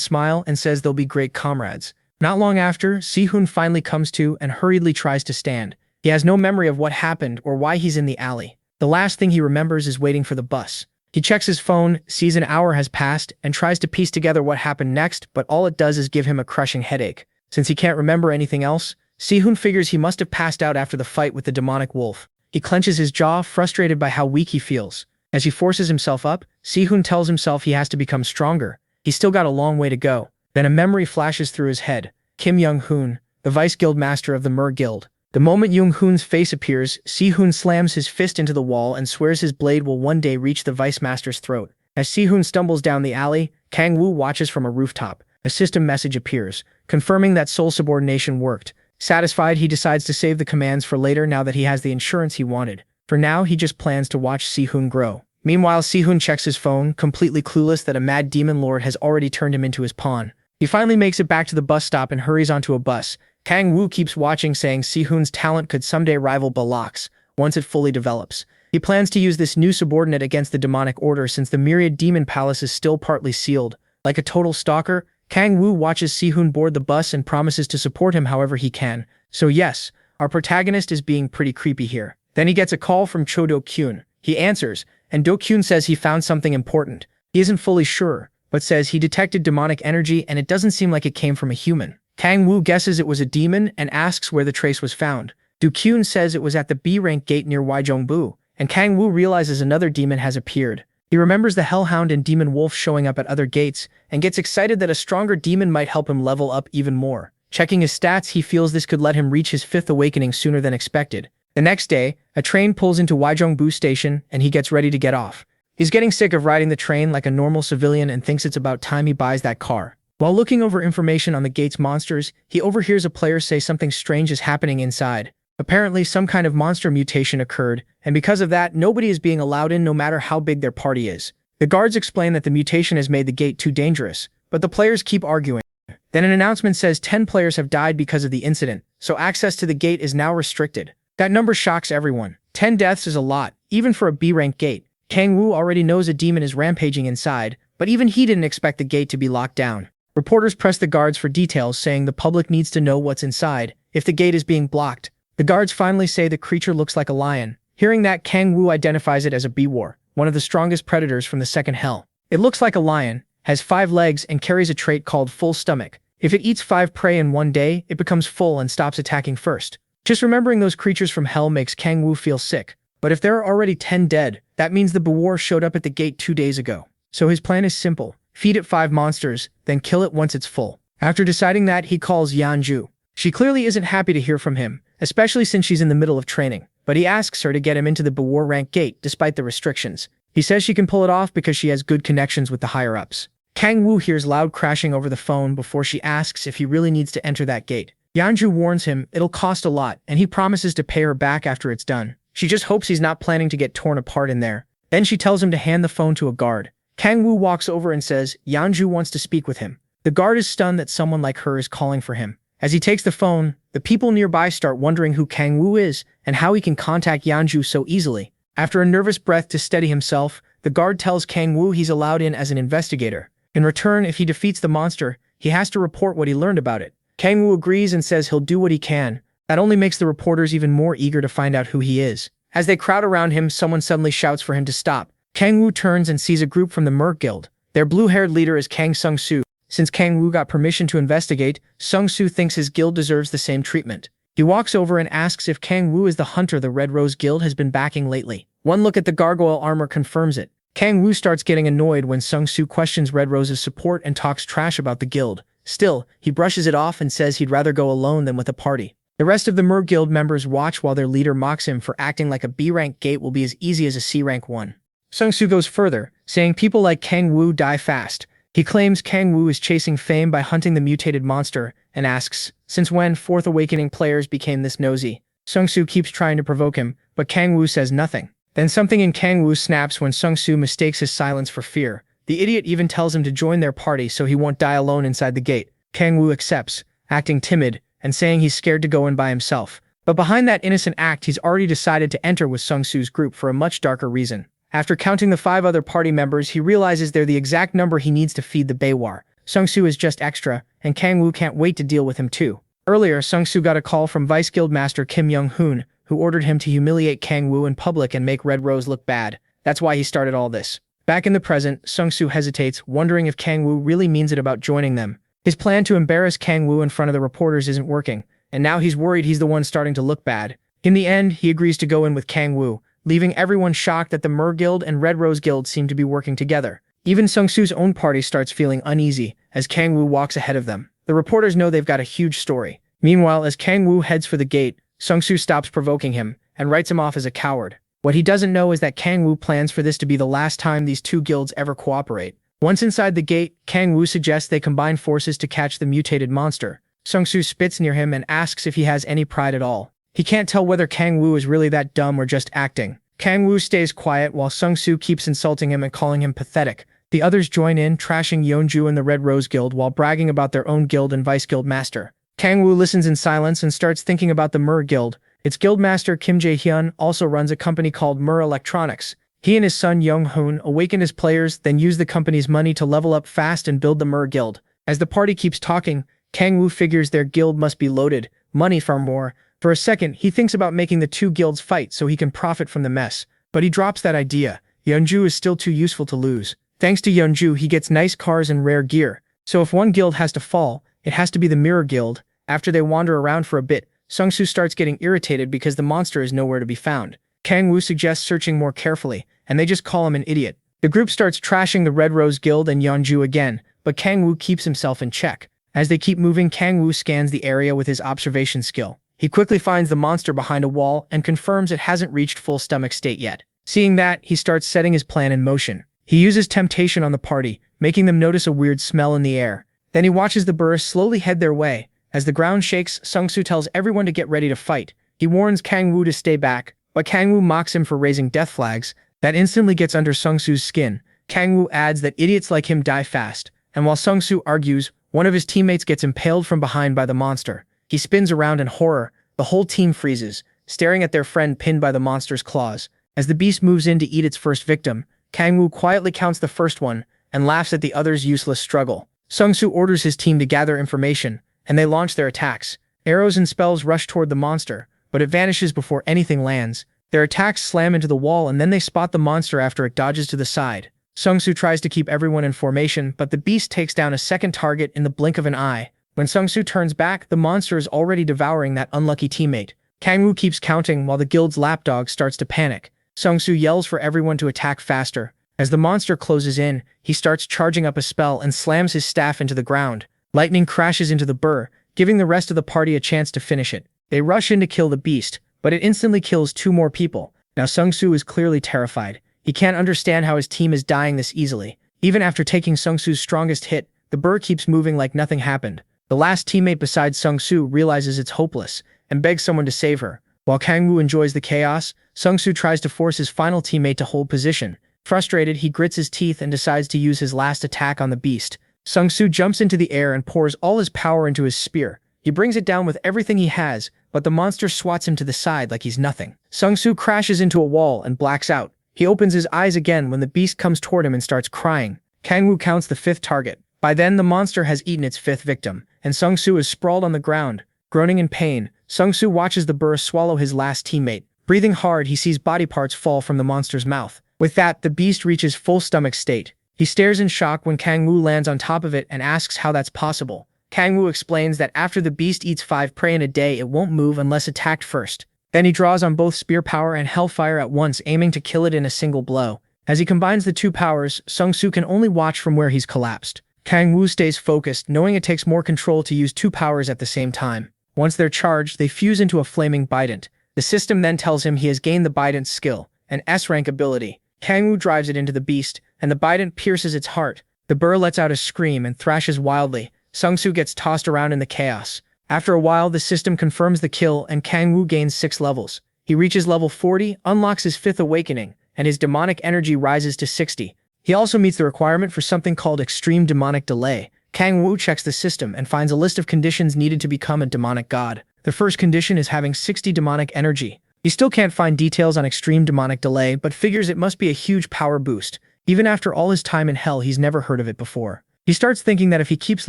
smile and says they'll be great comrades. Not long after, Si-hun finally comes to and hurriedly tries to stand. He has no memory of what happened or why he's in the alley. The last thing he remembers is waiting for the bus. He checks his phone, sees an hour has passed, and tries to piece together what happened next, but all it does is give him a crushing headache. Since he can't remember anything else, Si-hun figures he must have passed out after the fight with the demonic wolf. He clenches his jaw, frustrated by how weak he feels. As he forces himself up, Si-hun tells himself he has to become stronger. He's still got a long way to go. Then a memory flashes through his head. Kim Young-hoon, the vice guild master of the Mer Guild. The moment Young-hoon's face appears, Si-hun slams his fist into the wall and swears his blade will one day reach the vice master's throat. As Si-hun stumbles down the alley, Kang-woo watches from a rooftop. A system message appears, confirming that soul subordination worked. Satisfied, he decides to save the commands for later now that he has the insurance he wanted. For now, he just plans to watch Si-hun grow. Meanwhile, Si-hun checks his phone, completely clueless that a mad demon lord has already turned him into his pawn. He finally makes it back to the bus stop and hurries onto a bus. Kang-woo keeps watching, saying Si-hun's talent could someday rival Balak's once it fully develops. He plans to use this new subordinate against the demonic order since the Myriad Demon Palace is still partly sealed. Like a total stalker, Kang-woo watches Si-hun board the bus and promises to support him however he can. So yes, our protagonist is being pretty creepy here. Then he gets a call from Cho Do-kyun. He answers, and Do-kyun says he found something important. He isn't fully sure, but says he detected demonic energy and it doesn't seem like it came from a human. Kang Woo guesses it was a demon and asks where the trace was found. Du Kyun says it was at the B-rank gate near Waijongbu, and Kang Woo realizes another demon has appeared. He remembers the Hellhound and Demon Wolf showing up at other gates, and gets excited that a stronger demon might help him level up even more. Checking his stats, he feels this could let him reach his 5th awakening sooner than expected. The next day, a train pulls into Waijongbu station, and he gets ready to get off. He's getting sick of riding the train like a normal civilian and thinks it's about time he buys that car. While looking over information on the gate's monsters, he overhears a player say something strange is happening inside. Apparently, some kind of monster mutation occurred, and because of that, nobody is being allowed in no matter how big their party is. The guards explain that the mutation has made the gate too dangerous, but the players keep arguing. Then an announcement says 10 players have died because of the incident, so access to the gate is now restricted. That number shocks everyone. 10 deaths is a lot, even for a B-rank gate. Kang Woo already knows a demon is rampaging inside, but even he didn't expect the gate to be locked down. Reporters press the guards for details, saying the public needs to know what's inside if the gate is being blocked. The guards finally say the creature looks like a lion. Hearing that, Kang Woo identifies it as a B-war, one of the strongest predators from the second hell. It looks like a lion, has 5 legs, and carries a trait called full stomach. If it eats 5 prey in one day, it becomes full and stops attacking first. Just remembering those creatures from hell makes Kang Woo feel sick. But if there are already 10 dead, that means the B-war showed up at the gate 2 days ago. So his plan is simple. Feed it 5 monsters, then kill it once it's full. After deciding that, he calls Yeonju. She clearly isn't happy to hear from him, especially since she's in the middle of training, but he asks her to get him into the B-war rank gate despite the restrictions. He says she can pull it off because she has good connections with the higher-ups. Kang Woo hears loud crashing over the phone before she asks if he really needs to enter that gate. Yeonju warns him it'll cost a lot, and he promises to pay her back after it's done. She just hopes he's not planning to get torn apart in there. Then she tells him to hand the phone to a guard. Kang Woo walks over and says Yeonju wants to speak with him. The guard is stunned that someone like her is calling for him. As he takes the phone, the people nearby start wondering who Kang Woo is and how he can contact Yeonju so easily. After a nervous breath to steady himself, the guard tells Kang Woo he's allowed in as an investigator. In return, if he defeats the monster, he has to report what he learned about it. Kang Woo agrees and says he'll do what he can. That only makes the reporters even more eager to find out who he is. As they crowd around him, someone suddenly shouts for him to stop. Kang Woo turns and sees a group from the Mer Guild. Their blue-haired leader is Kang Sung-soo. Since Kang Woo got permission to investigate, Sung-soo thinks his guild deserves the same treatment. He walks over and asks if Kang Woo is the hunter the Red Rose Guild has been backing lately. One look at the gargoyle armor confirms it. Kang Woo starts getting annoyed when Sung-soo questions Red Rose's support and talks trash about the guild. Still, he brushes it off and says he'd rather go alone than with a party. The rest of the Mer Guild members watch while their leader mocks him for acting like a B-rank gate will be as easy as a C-rank one. Sung-soo goes further, saying people like Kang Woo die fast. He claims Kang Woo is chasing fame by hunting the mutated monster, and asks, since when 4th Awakening players became this nosy? Sung-soo keeps trying to provoke him, but Kang Woo says nothing. Then something in Kang Woo snaps when Sung-soo mistakes his silence for fear. The idiot even tells him to join their party so he won't die alone inside the gate. Kang Woo accepts, acting timid, and saying he's scared to go in by himself. But behind that innocent act, he's already decided to enter with Sung-soo's group for a much darker reason. After counting the 5 other party members, he realizes they're the exact number he needs to feed the B-war. Sung-soo is just extra, and Kang Woo can't wait to deal with him too. Earlier, Sung-soo got a call from Vice Guild Master Kim Young-hoon, who ordered him to humiliate Kang Woo in public and make Red Rose look bad. That's why he started all this. Back in the present, Sung-soo hesitates, wondering if Kang Woo really means it about joining them. His plan to embarrass Kang Woo in front of the reporters isn't working, and now he's worried he's the one starting to look bad. In the end, he agrees to go in with Kang Woo, leaving everyone shocked that the Mer Guild and Red Rose Guild seem to be working together. Even Sung-soo's own party starts feeling uneasy as Kang Woo walks ahead of them. The reporters know they've got a huge story. Meanwhile, as Kang Woo heads for the gate, Sung-soo stops provoking him and writes him off as a coward. What he doesn't know is that Kang Woo plans for this to be the last time these 2 guilds ever cooperate. Once inside the gate, Kang Woo suggests they combine forces to catch the mutated monster. Sung-soo spits near him and asks if he has any pride at all. He can't tell whether Kang Woo is really that dumb or just acting. Kang Woo stays quiet while Sung-soo keeps insulting him and calling him pathetic. The others join in, trashing Yeonju and the Red Rose Guild while bragging about their own guild and Vice Guild Master. Kang Woo listens in silence and starts thinking about the Mer Guild. Its guildmaster Kim Jae-hyun also runs a company called Mer Electronics. He and his son Young-hoon awakened his players, then used the company's money to level up fast and build the Mer Guild. As the party keeps talking, Kang Woo figures their guild must be loaded, money for more. For a second, he thinks about making the 2 guilds fight so he can profit from the mess. But he drops that idea. Yeonju is still too useful to lose. Thanks to Yeonju, he gets nice cars and rare gear. So if one guild has to fall, It has to be the Mirror Guild. After they wander around for a bit, Sung-soo starts getting irritated because the monster is nowhere to be found. Kang-woo suggests searching more carefully, and they just call him an idiot. The group starts trashing the Red Rose Guild and Yeonju again, but Kang-woo keeps himself in check. As they keep moving, Kang-woo scans the area with his observation skill. He quickly finds the monster behind a wall and confirms it hasn't reached full stomach state yet. Seeing that, he starts setting his plan in motion. He uses temptation on the party, making them notice a weird smell in the air. Then he watches the burr slowly head their way. As the ground shakes, Sung-soo tells everyone to get ready to fight. He warns Kang-woo to stay back, but Kang-woo mocks him for raising death flags. That instantly gets under Sung-soo's skin. Kang-woo adds that idiots like him die fast, and while Sung-soo argues, one of his teammates gets impaled from behind by the monster. He spins around in horror. The whole team freezes, staring at their friend pinned by the monster's claws. As the beast moves in to eat its first victim, Kang-woo quietly counts the first one and laughs at the other's useless struggle. Sung-soo orders his team to gather information, and they launch their attacks. Arrows and spells rush toward the monster, but it vanishes before anything lands. Their attacks slam into the wall and then they spot the monster after it dodges to the side. Sung-soo tries to keep everyone in formation, but the beast takes down a second target in the blink of an eye. When Sung-soo turns back, the monster is already devouring that unlucky teammate. Kang-woo keeps counting while the guild's lapdog starts to panic. Sung-soo yells for everyone to attack faster. As the monster closes in, he starts charging up a spell and slams his staff into the ground. Lightning crashes into the burr, giving the rest of the party a chance to finish it. They rush in to kill the beast, but it instantly kills 2 more people. Now Sung-soo is clearly terrified. He can't understand how his team is dying this easily. Even after taking Sung-soo's strongest hit, the burr keeps moving like nothing happened. The last teammate besides Sung-soo realizes it's hopeless and begs someone to save her. While Kang-woo enjoys the chaos, Sung-soo tries to force his final teammate to hold position. Frustrated, he grits his teeth and decides to use his last attack on the beast. Sung-soo jumps into the air and pours all his power into his spear. He brings it down with everything he has, but the monster swats him to the side like he's nothing. Sung-soo crashes into a wall and blacks out. He opens his eyes again when the beast comes toward him and starts crying. Kang-woo counts the 5th target. By then, the monster has eaten its 5th victim, and Sung-soo is sprawled on the ground. Groaning in pain, Sung-soo watches the burr swallow his last teammate. Breathing hard, he sees body parts fall from the monster's mouth. With that, the beast reaches full stomach state. He stares in shock when Kang-woo lands on top of it and asks how that's possible. Kang-woo explains that after the beast eats 5 prey in a day, it won't move unless attacked first. Then he draws on both spear power and hellfire at once, aiming to kill it in a single blow. As he combines the 2 powers, Sung-soo can only watch from where he's collapsed. Kang-woo stays focused, knowing it takes more control to use 2 powers at the same time. Once they're charged, they fuse into a flaming Bident. The system then tells him he has gained the Bident skill, an S-rank ability. Kang-woo drives it into the beast, and the Bident pierces its heart. The burr lets out a scream and thrashes wildly. Sung-soo gets tossed around in the chaos. After a while, the system confirms the kill and Kang-woo gains 6 levels. He reaches level 40, unlocks his 5th awakening, and his demonic energy rises to 60. He also meets the requirement for something called extreme demonic delay. Kang-woo checks the system and finds a list of conditions needed to become a demonic god. The first condition is having 60 demonic energy. He still can't find details on extreme demonic delay, but figures it must be a huge power boost. Even after all his time in hell, he's never heard of it before. He starts thinking that if he keeps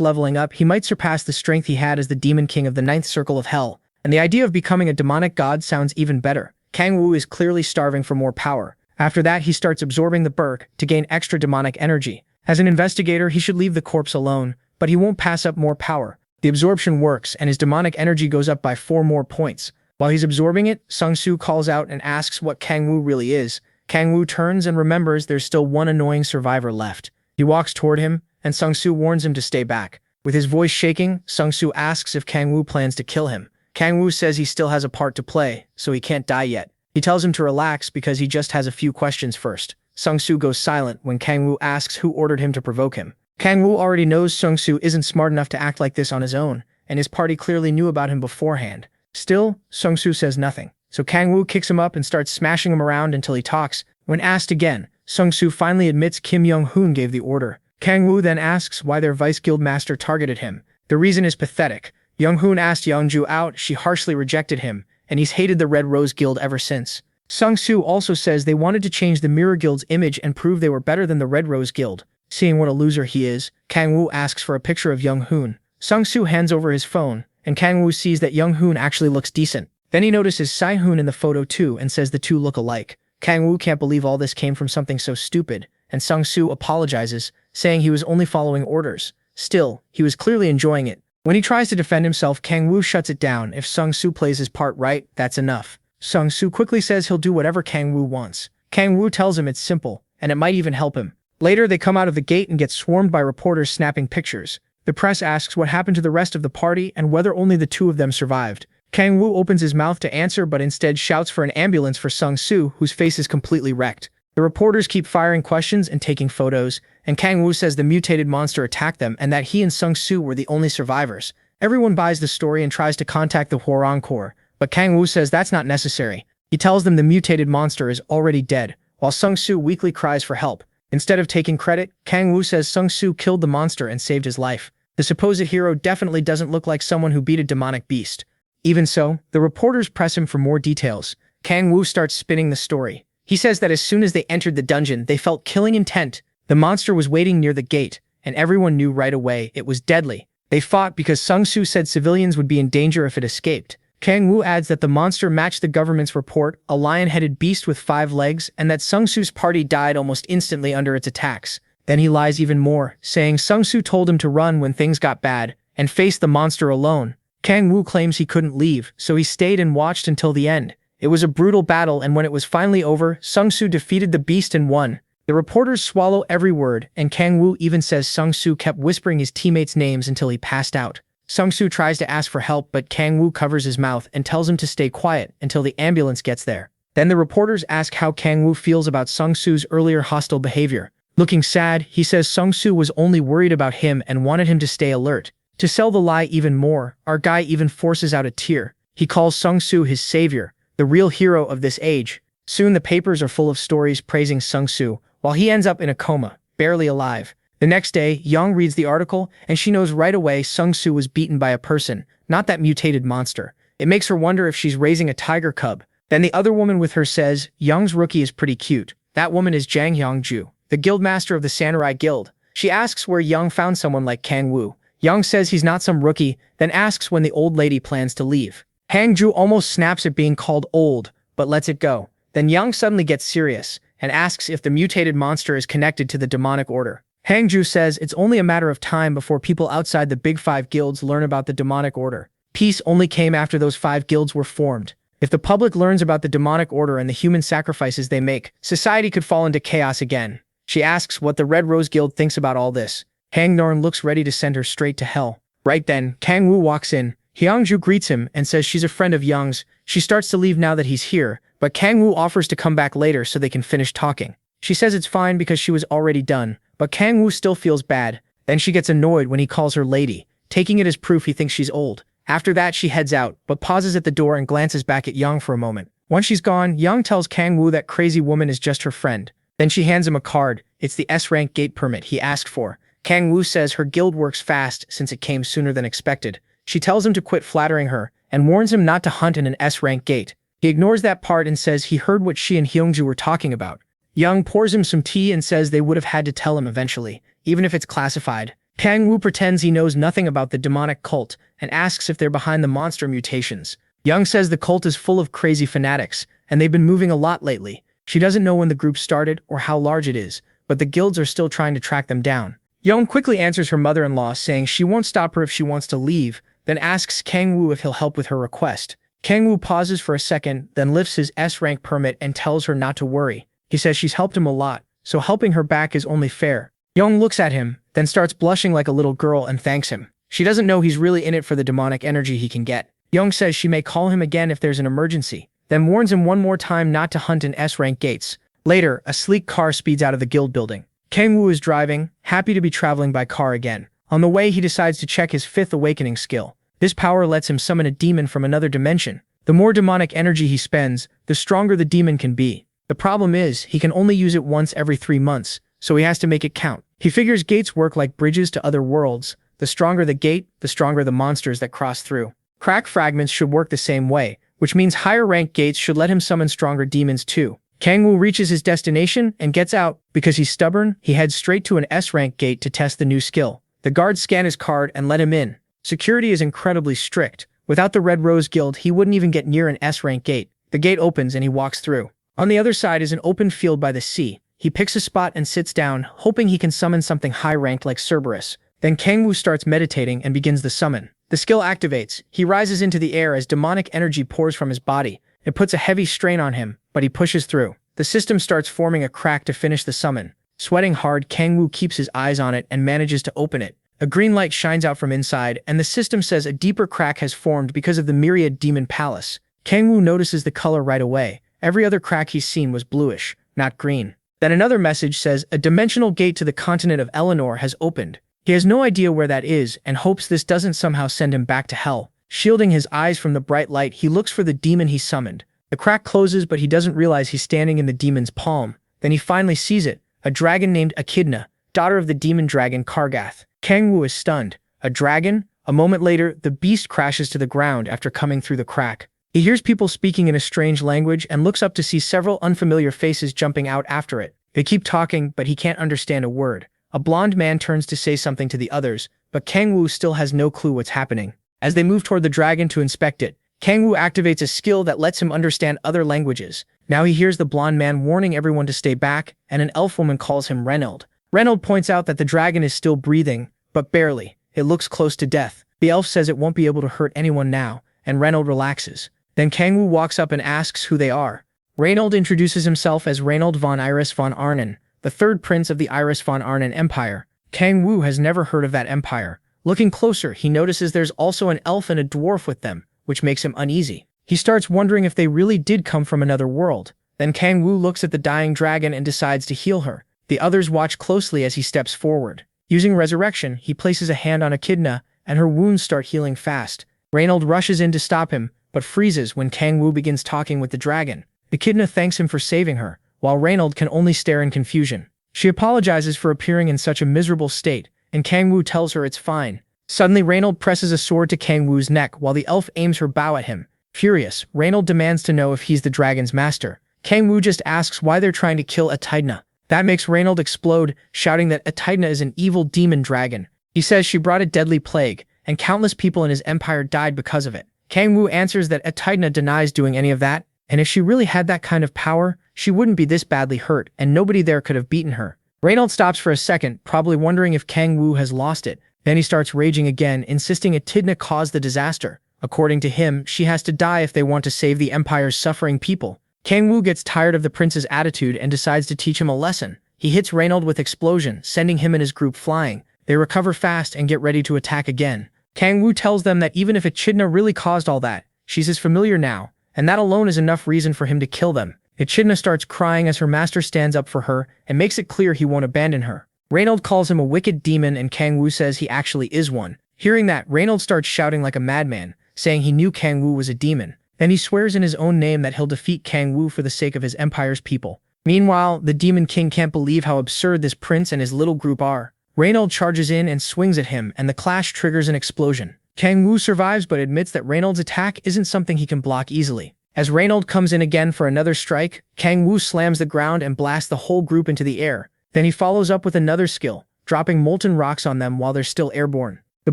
leveling up, he might surpass the strength he had as the Demon King of the 9th Circle of Hell, and the idea of becoming a demonic god sounds even better. Kang-woo is clearly starving for more power. After that, he starts absorbing the Berk to gain extra demonic energy. As an investigator, he should leave the corpse alone, but he won't pass up more power. The absorption works, and his demonic energy goes up by 4 more points. While he's absorbing it, Sung-soo calls out and asks what Kang-woo really is. Kang-woo turns and remembers there's still one annoying survivor left. He walks toward him, and Sung-soo warns him to stay back. With his voice shaking, Sung-soo asks if Kang-woo plans to kill him. Kang-woo says he still has a part to play, so he can't die yet. He tells him to relax because he just has a few questions first. Sung-soo goes silent when Kang-woo asks who ordered him to provoke him. Kang-woo already knows Sung-soo isn't smart enough to act like this on his own, and his party clearly knew about him beforehand. Still, Sung-soo says nothing, so Kang-woo kicks him up and starts smashing him around until he talks. When asked again, Sung-soo finally admits Kim Young-hoon gave the order. Kang-woo then asks why their vice guildmaster targeted him. The reason is pathetic. Young-hoon asked Yeonju out, she harshly rejected him, and he's hated the Red Rose Guild ever since. Sung-soo also says they wanted to change the Mirror Guild's image and prove they were better than the Red Rose Guild. Seeing what a loser he is, Kang-woo asks for a picture of Young-hoon. Sung-soo hands over his phone, and Kang-woo sees that Young-hoon actually looks decent. Then he notices Sai-hoon in the photo too and says the two look alike. Kang-woo can't believe all this came from something so stupid, and Sung-soo apologizes, saying he was only following orders. Still, he was clearly enjoying it. When he tries to defend himself, Kang Woo shuts it down. If Sung Soo plays his part right, that's enough. Sung Soo quickly says he'll do whatever Kang Woo wants. Kang Woo tells him it's simple, and it might even help him. Later, they come out of the gate and get swarmed by reporters snapping pictures. The press asks what happened to the rest of the party and whether only the two of them survived. Kang Woo opens his mouth to answer but instead shouts for an ambulance for Sung Soo, whose face is completely wrecked. The reporters keep firing questions and taking photos, and Kang Woo says the mutated monster attacked them and that he and Sung Soo were the only survivors. Everyone buys the story and tries to contact the Hwoarang Corps, but Kang Woo says that's not necessary. He tells them the mutated monster is already dead, while Sung Soo weakly cries for help. Instead of taking credit, Kang Woo says Sung Soo killed the monster and saved his life. The supposed hero definitely doesn't look like someone who beat a demonic beast. Even so, the reporters press him for more details. Kang Woo starts spinning the story. He says that as soon as they entered the dungeon, they felt killing intent. The monster was waiting near the gate, and everyone knew right away it was deadly. They fought because Sung Soo said civilians would be in danger if it escaped. Kang Woo adds that the monster matched the government's report, a lion-headed beast with 5 legs, and that Sung Soo's party died almost instantly under its attacks. Then he lies even more, saying Sung Soo told him to run when things got bad, and face the monster alone. Kang Woo claims he couldn't leave, so he stayed and watched until the end. It was a brutal battle, and when it was finally over, Sung Soo defeated the beast and won. The reporters swallow every word, and Kang Woo even says Sung Soo kept whispering his teammates' names until he passed out. Sung Soo tries to ask for help, but Kang Woo covers his mouth and tells him to stay quiet until the ambulance gets there. Then the reporters ask how Kang Woo feels about Sung Soo's earlier hostile behavior. Looking sad, he says Sung Soo was only worried about him and wanted him to stay alert. To sell the lie even more, our guy even forces out a tear. He calls Sung Soo his savior, the real hero of this age. Soon the papers are full of stories praising Sung Soo, while he ends up in a coma, barely alive. The next day, Young reads the article, and she knows right away Sung Soo was beaten by a person, not that mutated monster. It makes her wonder if she's raising a tiger cub. Then the other woman with her says, Young's rookie is pretty cute. That woman is Jang Hyung-ju, the guildmaster of the Samurai Guild. She asks where Young found someone like Kang Woo. Young says he's not some rookie, then asks when the old lady plans to leave. Hang-ju almost snaps at being called old, but lets it go. Then Young suddenly gets serious, and asks if the mutated monster is connected to the demonic order. Hang-ju says it's only a matter of time before people outside the big 5 guilds learn about the demonic order. Peace only came after those 5 guilds were formed. If the public learns about the demonic order and the human sacrifices they make, society could fall into chaos again. She asks what the Red Rose Guild thinks about all this. Hang-norn looks ready to send her straight to hell. Right then, Kang Woo walks in. Hyung-ju greets him and says she's a friend of Young's. She starts to leave now that he's here, but Kang Woo offers to come back later so they can finish talking. She says it's fine because she was already done, but Kang Woo still feels bad. Then she gets annoyed when he calls her lady, taking it as proof he thinks she's old. After that, she heads out, but pauses at the door and glances back at Young for a moment. Once she's gone, Young tells Kang Woo that crazy woman is just her friend. Then she hands him a card. It's the S-rank gate permit he asked for. Kang Woo says her guild works fast since it came sooner than expected. She tells him to quit flattering her and warns him not to hunt in an S-rank gate. He ignores that part and says he heard what she and Hyung-ju were talking about. Young pours him some tea and says they would have had to tell him eventually, even if it's classified. Kang Woo pretends he knows nothing about the demonic cult and asks if they're behind the monster mutations. Young says the cult is full of crazy fanatics, and they've been moving a lot lately. She doesn't know when the group started or how large it is, but the guilds are still trying to track them down. Young quickly answers her mother-in-law, saying she won't stop her if she wants to leave, then asks Kang Woo if he'll help with her request. Kang Woo pauses for a second, then lifts his S-rank permit and tells her not to worry. He says she's helped him a lot, so helping her back is only fair. Young looks at him, then starts blushing like a little girl and thanks him. She doesn't know he's really in it for the demonic energy he can get. Young says she may call him again if there's an emergency, then warns him one more time not to hunt in S-rank gates. Later, a sleek car speeds out of the guild building. Kang Woo is driving, happy to be traveling by car again. On the way, he decides to check his 5th awakening skill. This power lets him summon a demon from another dimension. The more demonic energy he spends, the stronger the demon can be. The problem is, he can only use it once every 3 months, so he has to make it count. He figures gates work like bridges to other worlds. The stronger the gate, the stronger the monsters that cross through. Crack fragments should work the same way, which means higher ranked gates should let him summon stronger demons too. Kang Woo reaches his destination and gets out. Because he's stubborn, he heads straight to an S-rank gate to test the new skill. The guards scan his card and let him in. Security is incredibly strict. Without the Red Rose Guild, he wouldn't even get near an S-rank gate. The gate opens and he walks through. On the other side is an open field by the sea. He picks a spot and sits down, hoping he can summon something high-ranked like Cerberus. Then Kang Woo starts meditating and begins the summon. The skill activates. He rises into the air as demonic energy pours from his body. It puts a heavy strain on him, but he pushes through. The system starts forming a crack to finish the summon. Sweating hard, Kangwoo keeps his eyes on it and manages to open it. A green light shines out from inside, and the system says a deeper crack has formed because of the myriad demon palace. Kangwoo notices the color right away. Every other crack he's seen was bluish, not green. Then another message says a dimensional gate to the continent of Eleanor has opened. He has no idea where that is and hopes this doesn't somehow send him back to hell. Shielding his eyes from the bright light, he looks for the demon he summoned. The crack closes, but he doesn't realize he's standing in the demon's palm. Then he finally sees it, a dragon named Echidna, daughter of the demon dragon Kargath. Kangwoo is stunned. A dragon? A moment later, the beast crashes to the ground after coming through the crack. He hears people speaking in a strange language and looks up to see several unfamiliar faces jumping out after it. They keep talking, but he can't understand a word. A blonde man turns to say something to the others, but Kangwoo still has no clue what's happening. As they move toward the dragon to inspect it, Kangwoo activates a skill that lets him understand other languages. Now he hears the blonde man warning everyone to stay back, and an elf woman calls him Reynold. Reynold points out that the dragon is still breathing, but barely. It looks close to death. The elf says it won't be able to hurt anyone now, and Reynold relaxes. Then Kangwoo walks up and asks who they are. Reynold introduces himself as Reynold von Iris von Arnon, the third prince of the Iris von Arnon Empire. Kangwoo has never heard of that empire. Looking closer, he notices there's also an elf and a dwarf with them, which makes him uneasy. He starts wondering if they really did come from another world. Then Kangwoo looks at the dying dragon and decides to heal her. The others watch closely as he steps forward. Using resurrection, he places a hand on Echidna, and her wounds start healing fast. Reynold rushes in to stop him, but freezes when Kangwoo begins talking with the dragon. Echidna thanks him for saving her, while Reynold can only stare in confusion. She apologizes for appearing in such a miserable state, and Kangwoo tells her it's fine. Suddenly, Reynold presses a sword to Kangwoo's neck while the elf aims her bow at him. Furious, Reynold demands to know if he's the dragon's master. Kangwoo just asks why they're trying to kill Echidna. That makes Reynold explode, shouting that Echidna is an evil demon dragon. He says she brought a deadly plague, and countless people in his empire died because of it. Kangwoo answers that Echidna denies doing any of that, and if she really had that kind of power, she wouldn't be this badly hurt, and nobody there could have beaten her. Reynold stops for a second, probably wondering if Kangwoo has lost it. Then he starts raging again, insisting Echidna caused the disaster. According to him, she has to die if they want to save the Empire's suffering people. Kangwoo gets tired of the prince's attitude and decides to teach him a lesson. He hits Reynold with explosion, sending him and his group flying. They recover fast and get ready to attack again. Kangwoo tells them that even if Echidna really caused all that, she's his familiar now, and that alone is enough reason for him to kill them. Echidna starts crying as her master stands up for her and makes it clear he won't abandon her. Reynold calls him a wicked demon, and Kangwoo says he actually is one. Hearing that, Reynold starts shouting like a madman, saying he knew Kangwoo was a demon. Then he swears in his own name that he'll defeat Kangwoo for the sake of his empire's people. Meanwhile, the Demon King can't believe how absurd this prince and his little group are. Reynold charges in and swings at him, and the clash triggers an explosion. Kangwoo survives but admits that Reynold's attack isn't something he can block easily. As Reynold comes in again for another strike, Kangwoo slams the ground and blasts the whole group into the air. Then he follows up with another skill, dropping molten rocks on them while they're still airborne. The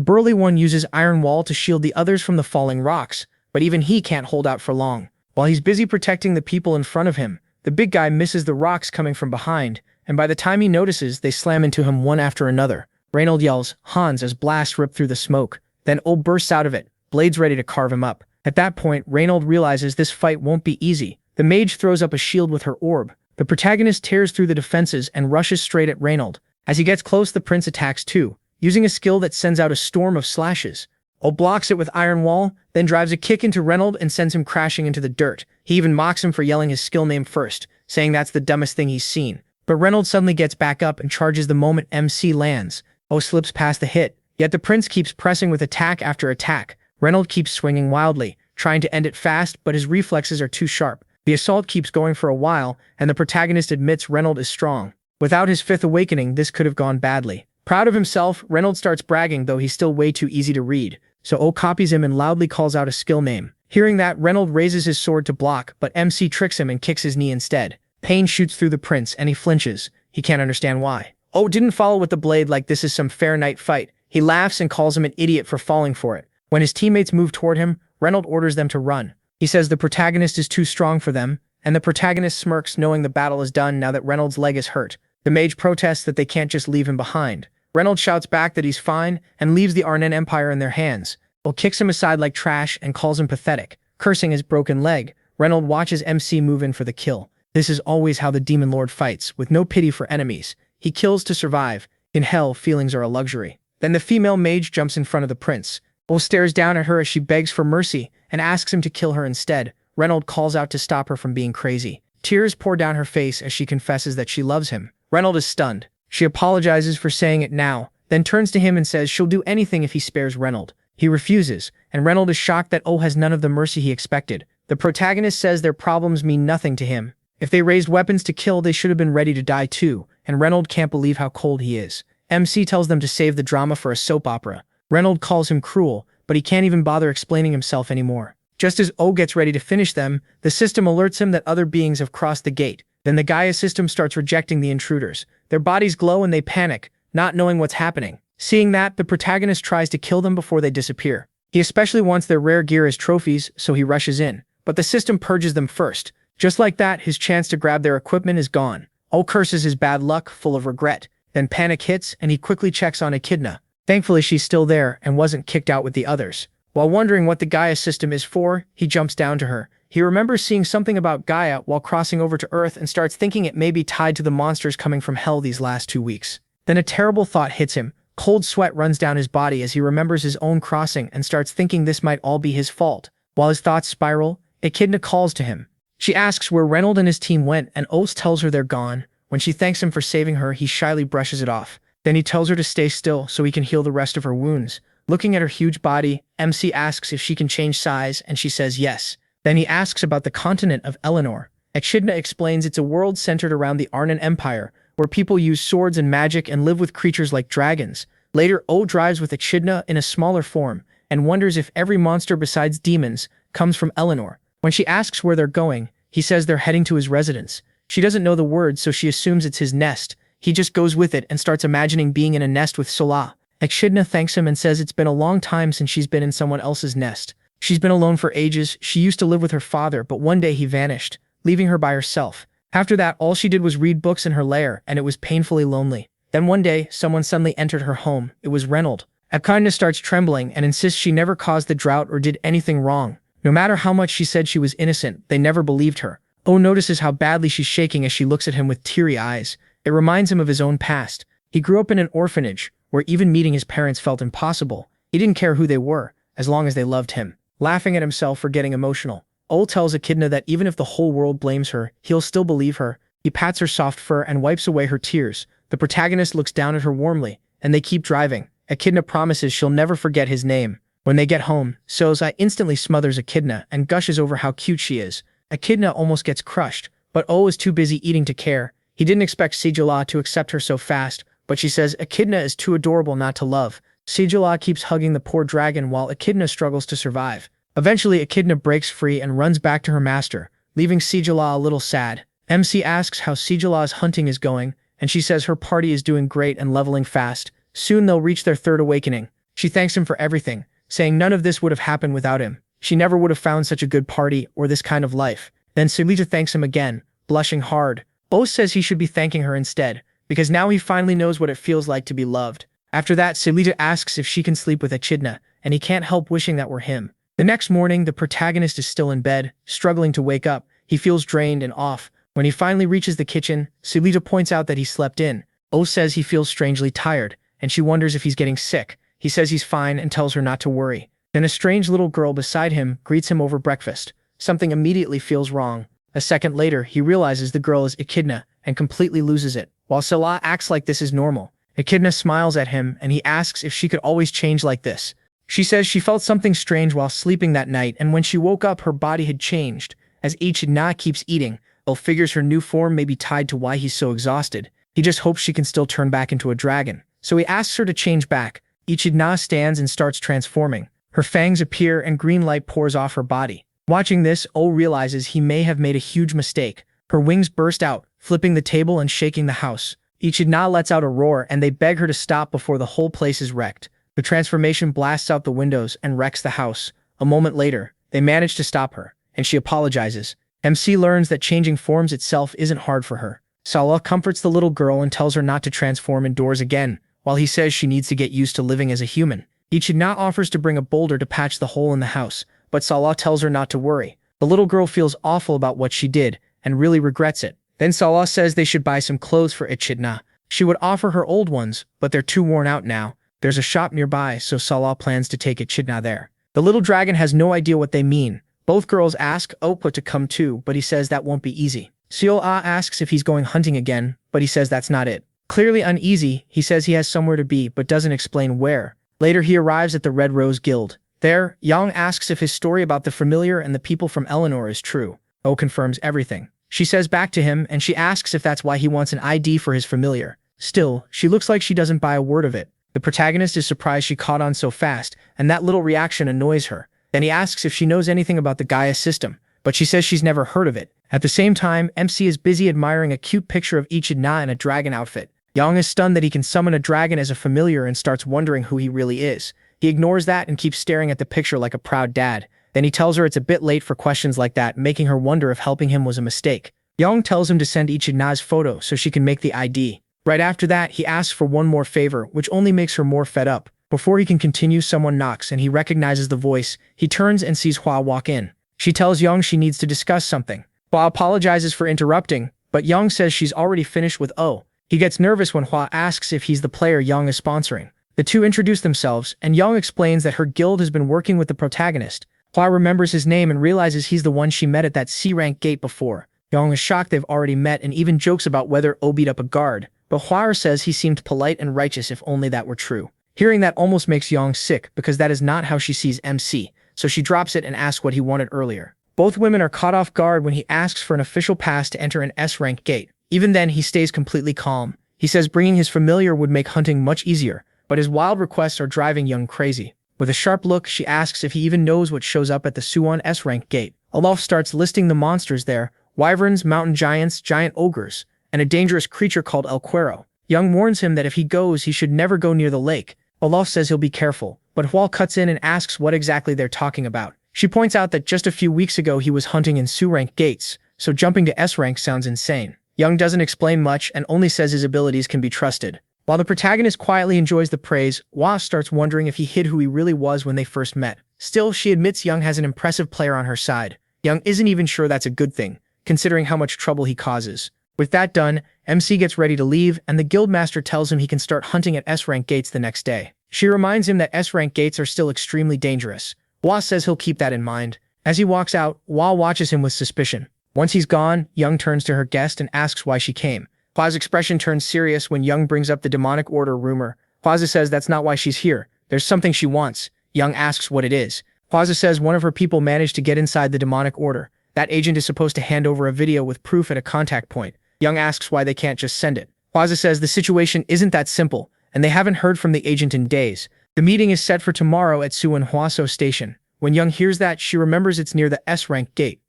burly one uses Iron Wall to shield the others from the falling rocks, but even he can't hold out for long. While he's busy protecting the people in front of him, the big guy misses the rocks coming from behind, and by the time he notices, they slam into him one after another. Reynold yells, "Hans," as blasts rip through the smoke. Then Ob bursts out of it, blades ready to carve him up. At that point, Reynold realizes this fight won't be easy. The mage throws up a shield with her orb. The protagonist tears through the defenses and rushes straight at Reynold. As he gets close, the prince attacks too, using a skill that sends out a storm of slashes. Ob blocks it with Iron Wall, then drives a kick into Reynold and sends him crashing into the dirt. He even mocks him for yelling his skill name first, saying that's the dumbest thing he's seen. But Reynold suddenly gets back up and charges the moment MC lands. O slips past the hit, yet the prince keeps pressing with attack after attack. Reynold keeps swinging wildly, trying to end it fast, but his reflexes are too sharp. The assault keeps going for a while, and the protagonist admits Reynold is strong. Without his fifth awakening, this could have gone badly. Proud of himself, Reynold starts bragging, though he's still way too easy to read. So O copies him and loudly calls out a skill name. Hearing that, Reynold raises his sword to block, but MC tricks him and kicks his knee instead. Pain shoots through the prince, and he flinches. He can't understand why. O didn't follow with the blade like this is some fair night fight. He laughs and calls him an idiot for falling for it. When his teammates move toward him, Reynold orders them to run. He says the protagonist is too strong for them, and the protagonist smirks knowing the battle is done now that Reynold's leg is hurt. The mage protests that they can't just leave him behind. Reynold shouts back that he's fine and leaves the Arnon Empire in their hands. O kicks him aside like trash and calls him pathetic, cursing his broken leg. Reynold watches MC move in for the kill. This is always how the Demon Lord fights, with no pity for enemies. He kills to survive. In hell, feelings are a luxury. Then the female mage jumps in front of the prince. O stares down at her as she begs for mercy and asks him to kill her instead. Reynold calls out to stop her from being crazy. Tears pour down her face as she confesses that she loves him. Reynold is stunned. She apologizes for saying it now, then turns to him and says she'll do anything if he spares Reynold. He refuses, and Reynold is shocked that O has none of the mercy he expected. The protagonist says their problems mean nothing to him. If they raised weapons to kill, they should have been ready to die too, and Reynold can't believe how cold he is. MC tells them to save the drama for a soap opera. Reynold calls him cruel, but he can't even bother explaining himself anymore. Just as O gets ready to finish them, the system alerts him that other beings have crossed the gate. Then the Gaia system starts rejecting the intruders. Their bodies glow and they panic, not knowing what's happening. Seeing that, the protagonist tries to kill them before they disappear. He especially wants their rare gear as trophies, so he rushes in. But the system purges them first. Just like that, his chance to grab their equipment is gone. O curses his bad luck, full of regret. Then panic hits, and he quickly checks on Echidna. Thankfully, she's still there and wasn't kicked out with the others. While wondering what the Gaia system is for, he jumps down to her. He remembers seeing something about Gaia while crossing over to Earth and starts thinking it may be tied to the monsters coming from hell these last 2 weeks. Then a terrible thought hits him. Cold sweat runs down his body as he remembers his own crossing and starts thinking this might all be his fault. While his thoughts spiral, Echidna calls to him. She asks where Reynold and his team went, and Oates tells her they're gone. When she thanks him for saving her, he shyly brushes it off. Then he tells her to stay still so he can heal the rest of her wounds. Looking at her huge body, MC asks if she can change size, and she says yes. Then he asks about the continent of Eleanor. Echidna explains it's a world centered around the Arnan Empire, where people use swords and magic and live with creatures like dragons. Later, O drives with Echidna in a smaller form, and wonders if every monster besides demons comes from Eleanor. When she asks where they're going, he says they're heading to his residence. She doesn't know the word, so she assumes it's his nest. He just goes with it and starts imagining being in a nest with Sola. Echidna thanks him and says it's been a long time since she's been in someone else's nest. She's been alone for ages. She used to live with her father, but one day he vanished, leaving her by herself. After that, all she did was read books in her lair, and it was painfully lonely. Then one day, someone suddenly entered her home. It was Reynold. Echidna starts trembling and insists she never caused the drought or did anything wrong. No matter how much she said she was innocent, they never believed her. O notices how badly she's shaking as she looks at him with teary eyes. It reminds him of his own past. He grew up in an orphanage, where even meeting his parents felt impossible. He didn't care who they were, as long as they loved him. Laughing at himself for getting emotional, O tells Echidna that even if the whole world blames her, he'll still believe her. He pats her soft fur and wipes away her tears. The protagonist looks down at her warmly, and they keep driving. Echidna promises she'll never forget his name. When they get home, Soza instantly smothers Echidna and gushes over how cute she is. Echidna almost gets crushed, but O is too busy eating to care. He didn't expect Sigila to accept her so fast, but she says Echidna is too adorable not to love. Sigila keeps hugging the poor dragon while Echidna struggles to survive. Eventually, Echidna breaks free and runs back to her master, leaving Sigila a little sad. MC asks how Sigila's hunting is going, and she says her party is doing great and leveling fast. Soon they'll reach their third awakening. She thanks him for everything, saying none of this would have happened without him. She never would have found such a good party or this kind of life. Then Sigila thanks him again, blushing hard. Bo says he should be thanking her instead, because now he finally knows what it feels like to be loved. After that, Sigila asks if she can sleep with Echidna, and he can't help wishing that were him. The next morning, the protagonist is still in bed, struggling to wake up. He feels drained and off. When he finally reaches the kitchen, Sigila points out that he slept in. O says he feels strangely tired, and she wonders if he's getting sick. He says he's fine and tells her not to worry. Then a strange little girl beside him greets him over breakfast. Something immediately feels wrong. A second later, he realizes the girl is Echidna and completely loses it. While Salah acts like this is normal, Echidna smiles at him and he asks if she could always change like this. She says she felt something strange while sleeping that night, and when she woke up her body had changed. As Echidna keeps eating, Elle figures her new form may be tied to why he's so exhausted. He just hopes she can still turn back into a dragon. So he asks her to change back. Echidna stands and starts transforming. Her fangs appear and green light pours off her body. Watching this, O realizes he may have made a huge mistake. Her wings burst out, flipping the table and shaking the house. Echidna lets out a roar and they beg her to stop before the whole place is wrecked. The transformation blasts out the windows and wrecks the house. A moment later, they manage to stop her, and she apologizes. MC learns that changing forms itself isn't hard for her. Salah comforts the little girl and tells her not to transform indoors again, while he says she needs to get used to living as a human. Echidna offers to bring a boulder to patch the hole in the house, but Salah tells her not to worry. The little girl feels awful about what she did and really regrets it. Then Salah says they should buy some clothes for Echidna. She would offer her old ones, but they're too worn out now. There's a shop nearby, so Salah plans to take Echidna there. The little dragon has no idea what they mean. Both girls ask Opa to come too, but he says that won't be easy. Seol-ah asks if he's going hunting again, but he says that's not it. Clearly uneasy, he says he has somewhere to be, but doesn't explain where. Later he arrives at the Red Rose Guild. There, Yang asks if his story about the familiar and the people from Eleanor is true. Oh confirms everything. She says back to him, and she asks if that's why he wants an ID for his familiar. Still, she looks like she doesn't buy a word of it. The protagonist is surprised she caught on so fast, and that little reaction annoys her. Then he asks if she knows anything about the Gaia system, but she says she's never heard of it. At the same time, MC is busy admiring a cute picture of Echidna in a dragon outfit. Yang is stunned that he can summon a dragon as a familiar and starts wondering who he really is. He ignores that and keeps staring at the picture like a proud dad. Then he tells her it's a bit late for questions like that, making her wonder if helping him was a mistake. Yang tells him to send Echidna's photo so she can make the ID. Right after that, he asks for one more favor, which only makes her more fed up. Before he can continue, someone knocks and he recognizes the voice. He turns and sees Hua walk in. She tells Yang she needs to discuss something. Hua apologizes for interrupting, but Yang says she's already finished with O. He gets nervous when Hua asks if he's the player Yang is sponsoring. The two introduce themselves, and Yang explains that her guild has been working with the protagonist. Hua remembers his name and realizes he's the one she met at that C-rank gate before. Yang is shocked they've already met and even jokes about whether O beat up a guard, but Hua says he seemed polite and righteous if only that were true. Hearing that almost makes Yang sick because that is not how she sees MC, so she drops it and asks what he wanted earlier. Both women are caught off guard when he asks for an official pass to enter an S-rank gate. Even then, he stays completely calm. He says bringing his familiar would make hunting much easier, but his wild requests are driving Yang crazy. With a sharp look, she asks if he even knows what shows up at the Suwon S-rank gate. Olaf starts listing the monsters there: wyverns, mountain giants, giant ogres, and a dangerous creature called El Cuero. Yang warns him that if he goes, he should never go near the lake. Olaf says he'll be careful, but Hual cuts in and asks what exactly they're talking about. She points out that just a few weeks ago he was hunting in Su-rank gates, so jumping to S-rank sounds insane. Yang doesn't explain much and only says his abilities can be trusted. While the protagonist quietly enjoys the praise, Hua starts wondering if he hid who he really was when they first met. Still, she admits Yang has an impressive player on her side. Yang isn't even sure that's a good thing, considering how much trouble he causes. With that done, MC gets ready to leave, and the guildmaster tells him he can start hunting at S-rank gates the next day. She reminds him that S-rank gates are still extremely dangerous. Hua says he'll keep that in mind. As he walks out, Hua watches him with suspicion. Once he's gone, Young turns to her guest and asks why she came. Hua's expression turns serious when Young brings up the demonic order rumor. Hua says that's not why she's here. There's something she wants. Young asks what it is. Hua says one of her people managed to get inside the demonic order. That agent is supposed to hand over a video with proof at a contact point. Young asks why they can't just send it. Hua says the situation isn't that simple, and they haven't heard from the agent in days. The meeting is set for tomorrow at Suwon Hwaso Station. When Young hears that, she remembers it's near the S-rank gate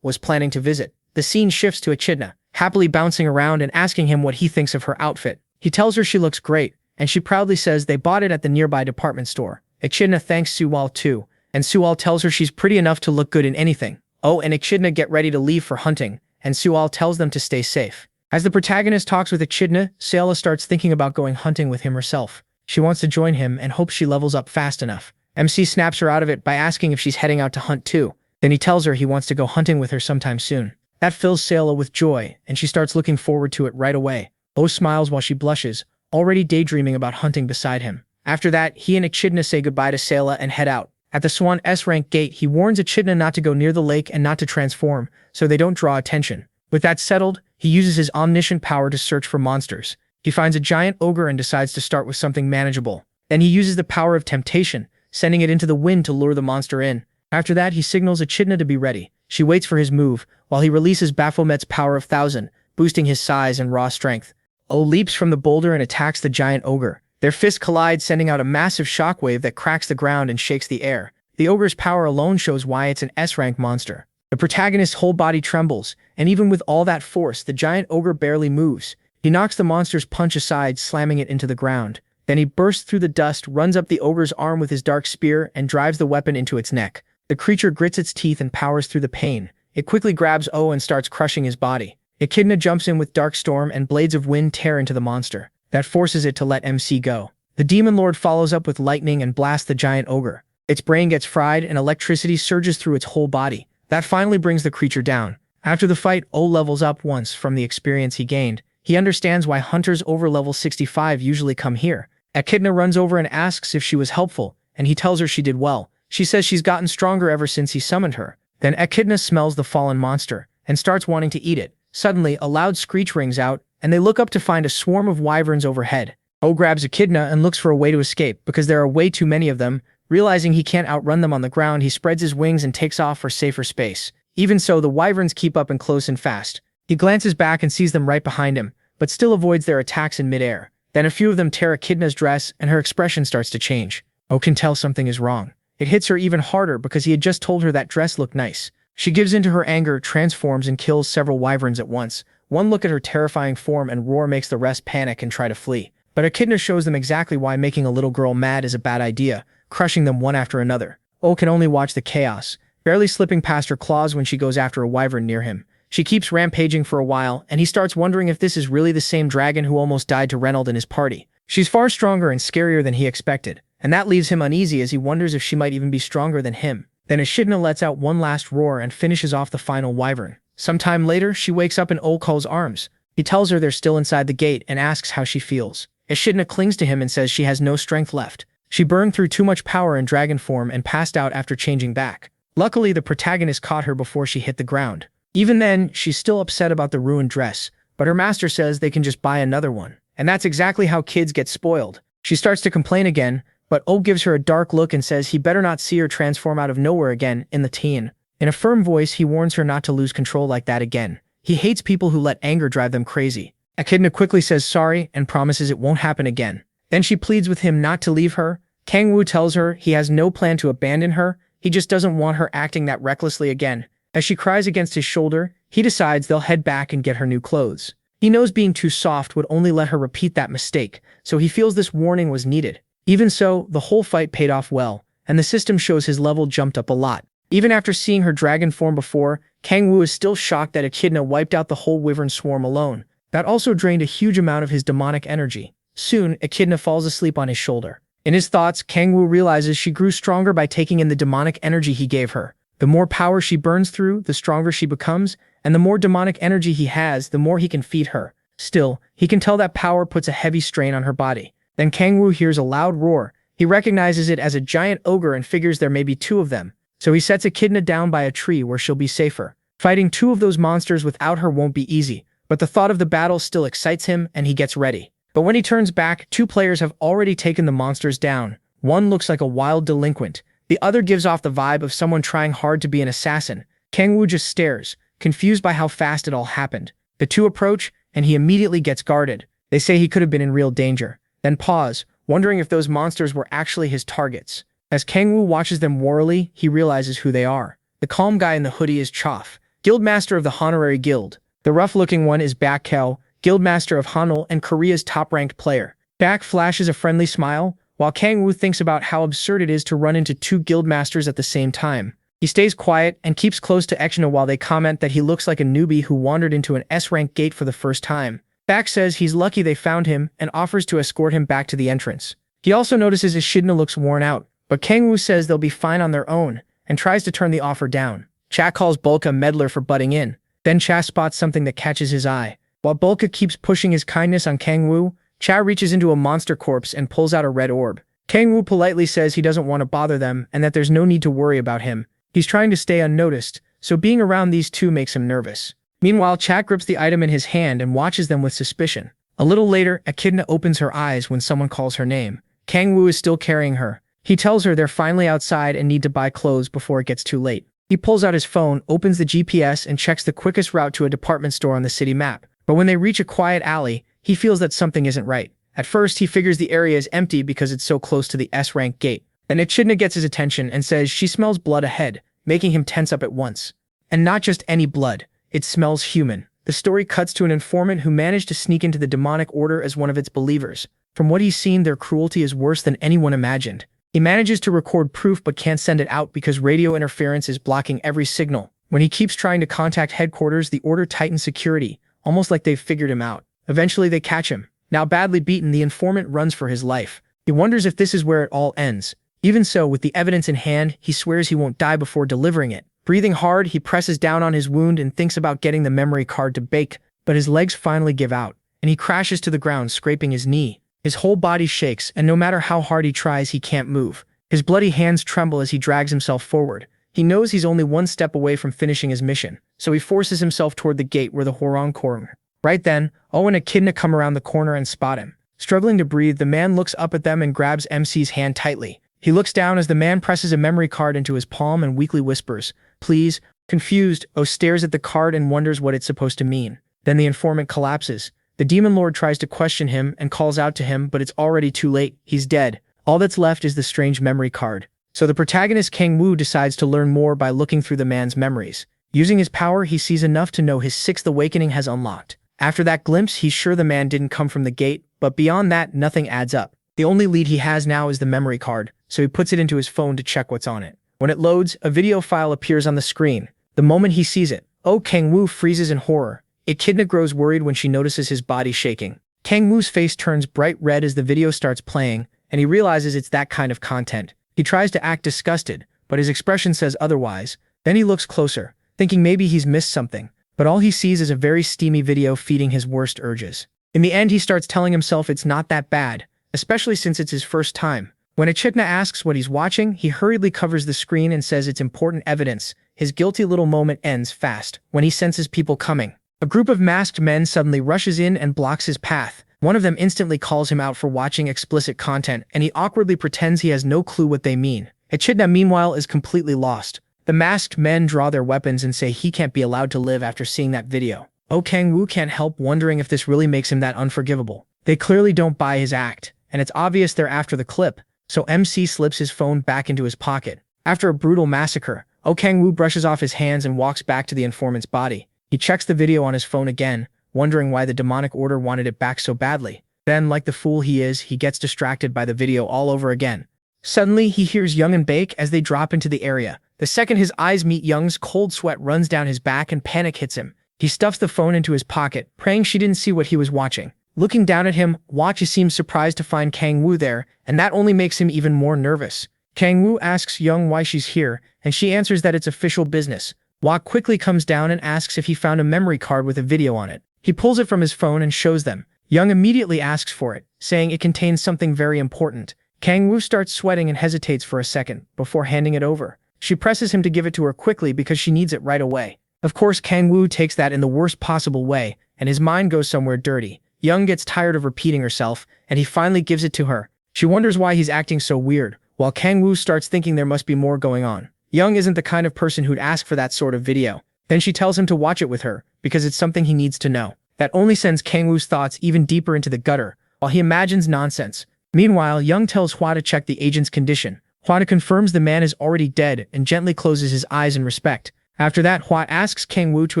was planning to visit. The scene shifts to Echidna, happily bouncing around and asking him what he thinks of her outfit. He tells her she looks great, and she proudly says they bought it at the nearby department store. Echidna thanks Suwal too, and Suwal tells her she's pretty enough to look good in anything. And Echidna get ready to leave for hunting, and Suwal tells them to stay safe. As the protagonist talks with Echidna, Sayla starts thinking about going hunting with him herself. She wants to join him and hopes she levels up fast enough. MC snaps her out of it by asking if she's heading out to hunt too. Then he tells her he wants to go hunting with her sometime soon. That fills Sayla with joy, and she starts looking forward to it right away. Smiles while she blushes, already daydreaming about hunting beside him. After that, he and Echidna say goodbye to Sayla and head out. At the Swan S-rank gate, he warns Echidna not to go near the lake and not to transform, so they don't draw attention. With that settled, he uses his omniscient power to search for monsters. He finds a giant ogre and decides to start with something manageable. Then he uses the power of temptation, sending it into the wind to lure the monster in. After that, he signals Echidna to be ready. She waits for his move, while he releases Baphomet's power of 1,000, boosting his size and raw strength. Leaps from the boulder and attacks the giant ogre. Their fists collide, sending out a massive shockwave that cracks the ground and shakes the air. The ogre's power alone shows why it's an S-rank monster. The protagonist's whole body trembles, and even with all that force, the giant ogre barely moves. He knocks the monster's punch aside, slamming it into the ground. Then he bursts through the dust, runs up the ogre's arm with his dark spear, and drives the weapon into its neck. The creature grits its teeth and powers through the pain. It quickly grabs and starts crushing his body. Echidna jumps in with Dark Storm, and blades of wind tear into the monster. That forces it to let MC go. The demon lord follows up with lightning and blasts the giant ogre. Its brain gets fried and electricity surges through its whole body. That finally brings the creature down. After the fight, O levels up once from the experience he gained. He understands why hunters over level 65 usually come here. Echidna runs over and asks if she was helpful, and he tells her she did well. She says she's gotten stronger ever since he summoned her. Then Echidna smells the fallen monster and starts wanting to eat it. Suddenly, a loud screech rings out, and they look up to find a swarm of wyverns overhead. O grabs Echidna and looks for a way to escape because there are way too many of them. Realizing he can't outrun them on the ground, he spreads his wings and takes off for safer space. Even so, the wyverns keep up and close and fast. He glances back and sees them right behind him, but still avoids their attacks in midair. Then a few of them tear Echidna's dress, and her expression starts to change. O can tell something is wrong. It hits her even harder because he had just told her that dress looked nice. She gives into her anger, transforms, and kills several wyverns at once. One look at her terrifying form and roar makes the rest panic and try to flee. But Echidna shows them exactly why making a little girl mad is a bad idea, crushing them one after another. O can only watch the chaos, barely slipping past her claws when she goes after a wyvern near him. She keeps rampaging for a while, and he starts wondering if this is really the same dragon who almost died to Reynold and his party. She's far stronger and scarier than he expected, and that leaves him uneasy as he wonders if she might even be stronger than him. Then Echidna lets out one last roar and finishes off the final wyvern. Sometime later, she wakes up in Okol's arms. He tells her they're still inside the gate and asks how she feels. Echidna clings to him and says she has no strength left. She burned through too much power in dragon form and passed out after changing back. Luckily, the protagonist caught her before she hit the ground. Even then, she's still upset about the ruined dress, but her master says they can just buy another one. And that's exactly how kids get spoiled. She starts to complain again, but O gives her a dark look and says he better not see her transform out of nowhere again in the teen. In a firm voice, he warns her not to lose control like that again. He hates people who let anger drive them crazy. Echidna quickly says sorry and promises it won't happen again. Then she pleads with him not to leave her. Kangwoo tells her he has no plan to abandon her, he just doesn't want her acting that recklessly again. As she cries against his shoulder, he decides they'll head back and get her new clothes. He knows being too soft would only let her repeat that mistake, so he feels this warning was needed. Even so, the whole fight paid off well, and the system shows his level jumped up a lot. Even after seeing her dragon form before, Kangwoo is still shocked that Echidna wiped out the whole wyvern swarm alone. That also drained a huge amount of his demonic energy. Soon, Echidna falls asleep on his shoulder. In his thoughts, Kangwoo realizes she grew stronger by taking in the demonic energy he gave her. The more power she burns through, the stronger she becomes, and the more demonic energy he has, the more he can feed her. Still, he can tell that power puts a heavy strain on her body. Then Kangwoo hears a loud roar. He recognizes it as a giant ogre and figures there may be two of them. So he sets Echidna down by a tree where she'll be safer. Fighting two of those monsters without her won't be easy, but the thought of the battle still excites him and he gets ready. But when he turns back, two players have already taken the monsters down. One looks like a wild delinquent. The other gives off the vibe of someone trying hard to be an assassin. Kangwoo just stares, confused by how fast it all happened. The two approach, and he immediately gets guarded. They say he could have been in real danger. Then pause, wondering if those monsters were actually his targets. As Kangwoo watches them warily, he realizes who they are. The calm guy in the hoodie is Choff, guildmaster of the Honorary Guild. The rough-looking one is Bakkeo, guildmaster of Hanul and Korea's top-ranked player. Bak flashes a friendly smile, while Kangwoo thinks about how absurd it is to run into two guildmasters at the same time. He stays quiet and keeps close to Echidna while they comment that he looks like a newbie who wandered into an S-rank gate for the first time. Bak says he's lucky they found him and offers to escort him back to the entrance. He also notices Echidna looks worn out, but Kangwoo says they'll be fine on their own and tries to turn the offer down. Cha calls Bulka meddler for butting in. Then Cha spots something that catches his eye. While Bulka keeps pushing his kindness on Kangwoo, Cha reaches into a monster corpse and pulls out a red orb. Kangwoo politely says he doesn't want to bother them and that there's no need to worry about him. He's trying to stay unnoticed, so being around these two makes him nervous. Meanwhile, Cha grips the item in his hand and watches them with suspicion. A little later, Echidna opens her eyes when someone calls her name. Kangwoo is still carrying her. He tells her they're finally outside and need to buy clothes before it gets too late. He pulls out his phone, opens the GPS, and checks the quickest route to a department store on the city map. But when they reach a quiet alley, he feels that something isn't right. At first, he figures the area is empty because it's so close to the S-rank gate. Then Echidna gets his attention and says she smells blood ahead, making him tense up at once. And not just any blood, it smells human. The story cuts to an informant who managed to sneak into the demonic order as one of its believers. From what he's seen, their cruelty is worse than anyone imagined. He manages to record proof but can't send it out because radio interference is blocking every signal. When he keeps trying to contact headquarters, the order tightens security, almost like they've figured him out. Eventually, they catch him. Now badly beaten, the informant runs for his life. He wonders if this is where it all ends. Even so, with the evidence in hand, he swears he won't die before delivering it. Breathing hard, he presses down on his wound and thinks about getting the memory card to bake, but his legs finally give out, and he crashes to the ground, scraping his knee. His whole body shakes, and no matter how hard he tries, he can't move. His bloody hands tremble as he drags himself forward. He knows he's only one step away from finishing his mission, so he forces himself toward the gate where the Hwoarang corner. Right then, and Echidna come around the corner and spot him. Struggling to breathe, the man looks up at them and grabs MC's hand tightly. He looks down as the man presses a memory card into his palm and weakly whispers, "Please." Confused, stares at the card and wonders what it's supposed to mean. Then the informant collapses. The demon lord tries to question him and calls out to him, but it's already too late. He's dead. All that's left is the strange memory card. So the protagonist Kang Woo decides to learn more by looking through the man's memories. Using his power, he sees enough to know his sixth awakening has unlocked. After that glimpse, he's sure the man didn't come from the gate, but beyond that, nothing adds up. The only lead he has now is the memory card, so he puts it into his phone to check what's on it. When it loads, a video file appears on the screen. The moment he sees it, Kang Woo freezes in horror. Echidna grows worried when she notices his body shaking. Kang Woo's face turns bright red as the video starts playing, and he realizes it's that kind of content. He tries to act disgusted, but his expression says otherwise. Then he looks closer, thinking maybe he's missed something, but all he sees is a very steamy video feeding his worst urges. In the end, he starts telling himself it's not that bad, especially since it's his first time. When Echidna asks what he's watching, he hurriedly covers the screen and says it's important evidence. His guilty little moment ends fast when he senses people coming. A group of masked men suddenly rushes in and blocks his path. One of them instantly calls him out for watching explicit content, and he awkwardly pretends he has no clue what they mean. Echidna, meanwhile, is completely lost. The masked men draw their weapons and say he can't be allowed to live after seeing that video. Kang Woo can't help wondering if this really makes him that unforgivable. They clearly don't buy his act, and it's obvious they're after the clip, so MC slips his phone back into his pocket. After a brutal massacre, Kang Woo brushes off his hands and walks back to the informant's body. He checks the video on his phone again, wondering why the demonic order wanted it back so badly. Then, like the fool he is, he gets distracted by the video all over again. Suddenly, he hears Young and Bake as they drop into the area. The second his eyes meet Young's, cold sweat runs down his back and panic hits him. He stuffs the phone into his pocket, praying she didn't see what he was watching. Looking down at him, Hwa seems surprised to find Kang Woo there, and that only makes him even more nervous. Kang Woo asks Young why she's here, and she answers that it's official business. Hwa quickly comes down and asks if he found a memory card with a video on it. He pulls it from his phone and shows them. Young immediately asks for it, saying it contains something very important. Kang Woo starts sweating and hesitates for a second, before handing it over. She presses him to give it to her quickly because she needs it right away. Of course, Kang Woo takes that in the worst possible way, and his mind goes somewhere dirty. Young gets tired of repeating herself, and he finally gives it to her. She wonders why he's acting so weird, while Kang Woo starts thinking there must be more going on. Young isn't the kind of person who'd ask for that sort of video. Then she tells him to watch it with her, because it's something he needs to know. That only sends Kang Woo's thoughts even deeper into the gutter, while he imagines nonsense. Meanwhile, Young tells Hwa to check the agent's condition. Hwa confirms the man is already dead and gently closes his eyes in respect. After that, Hwa asks Kang Woo to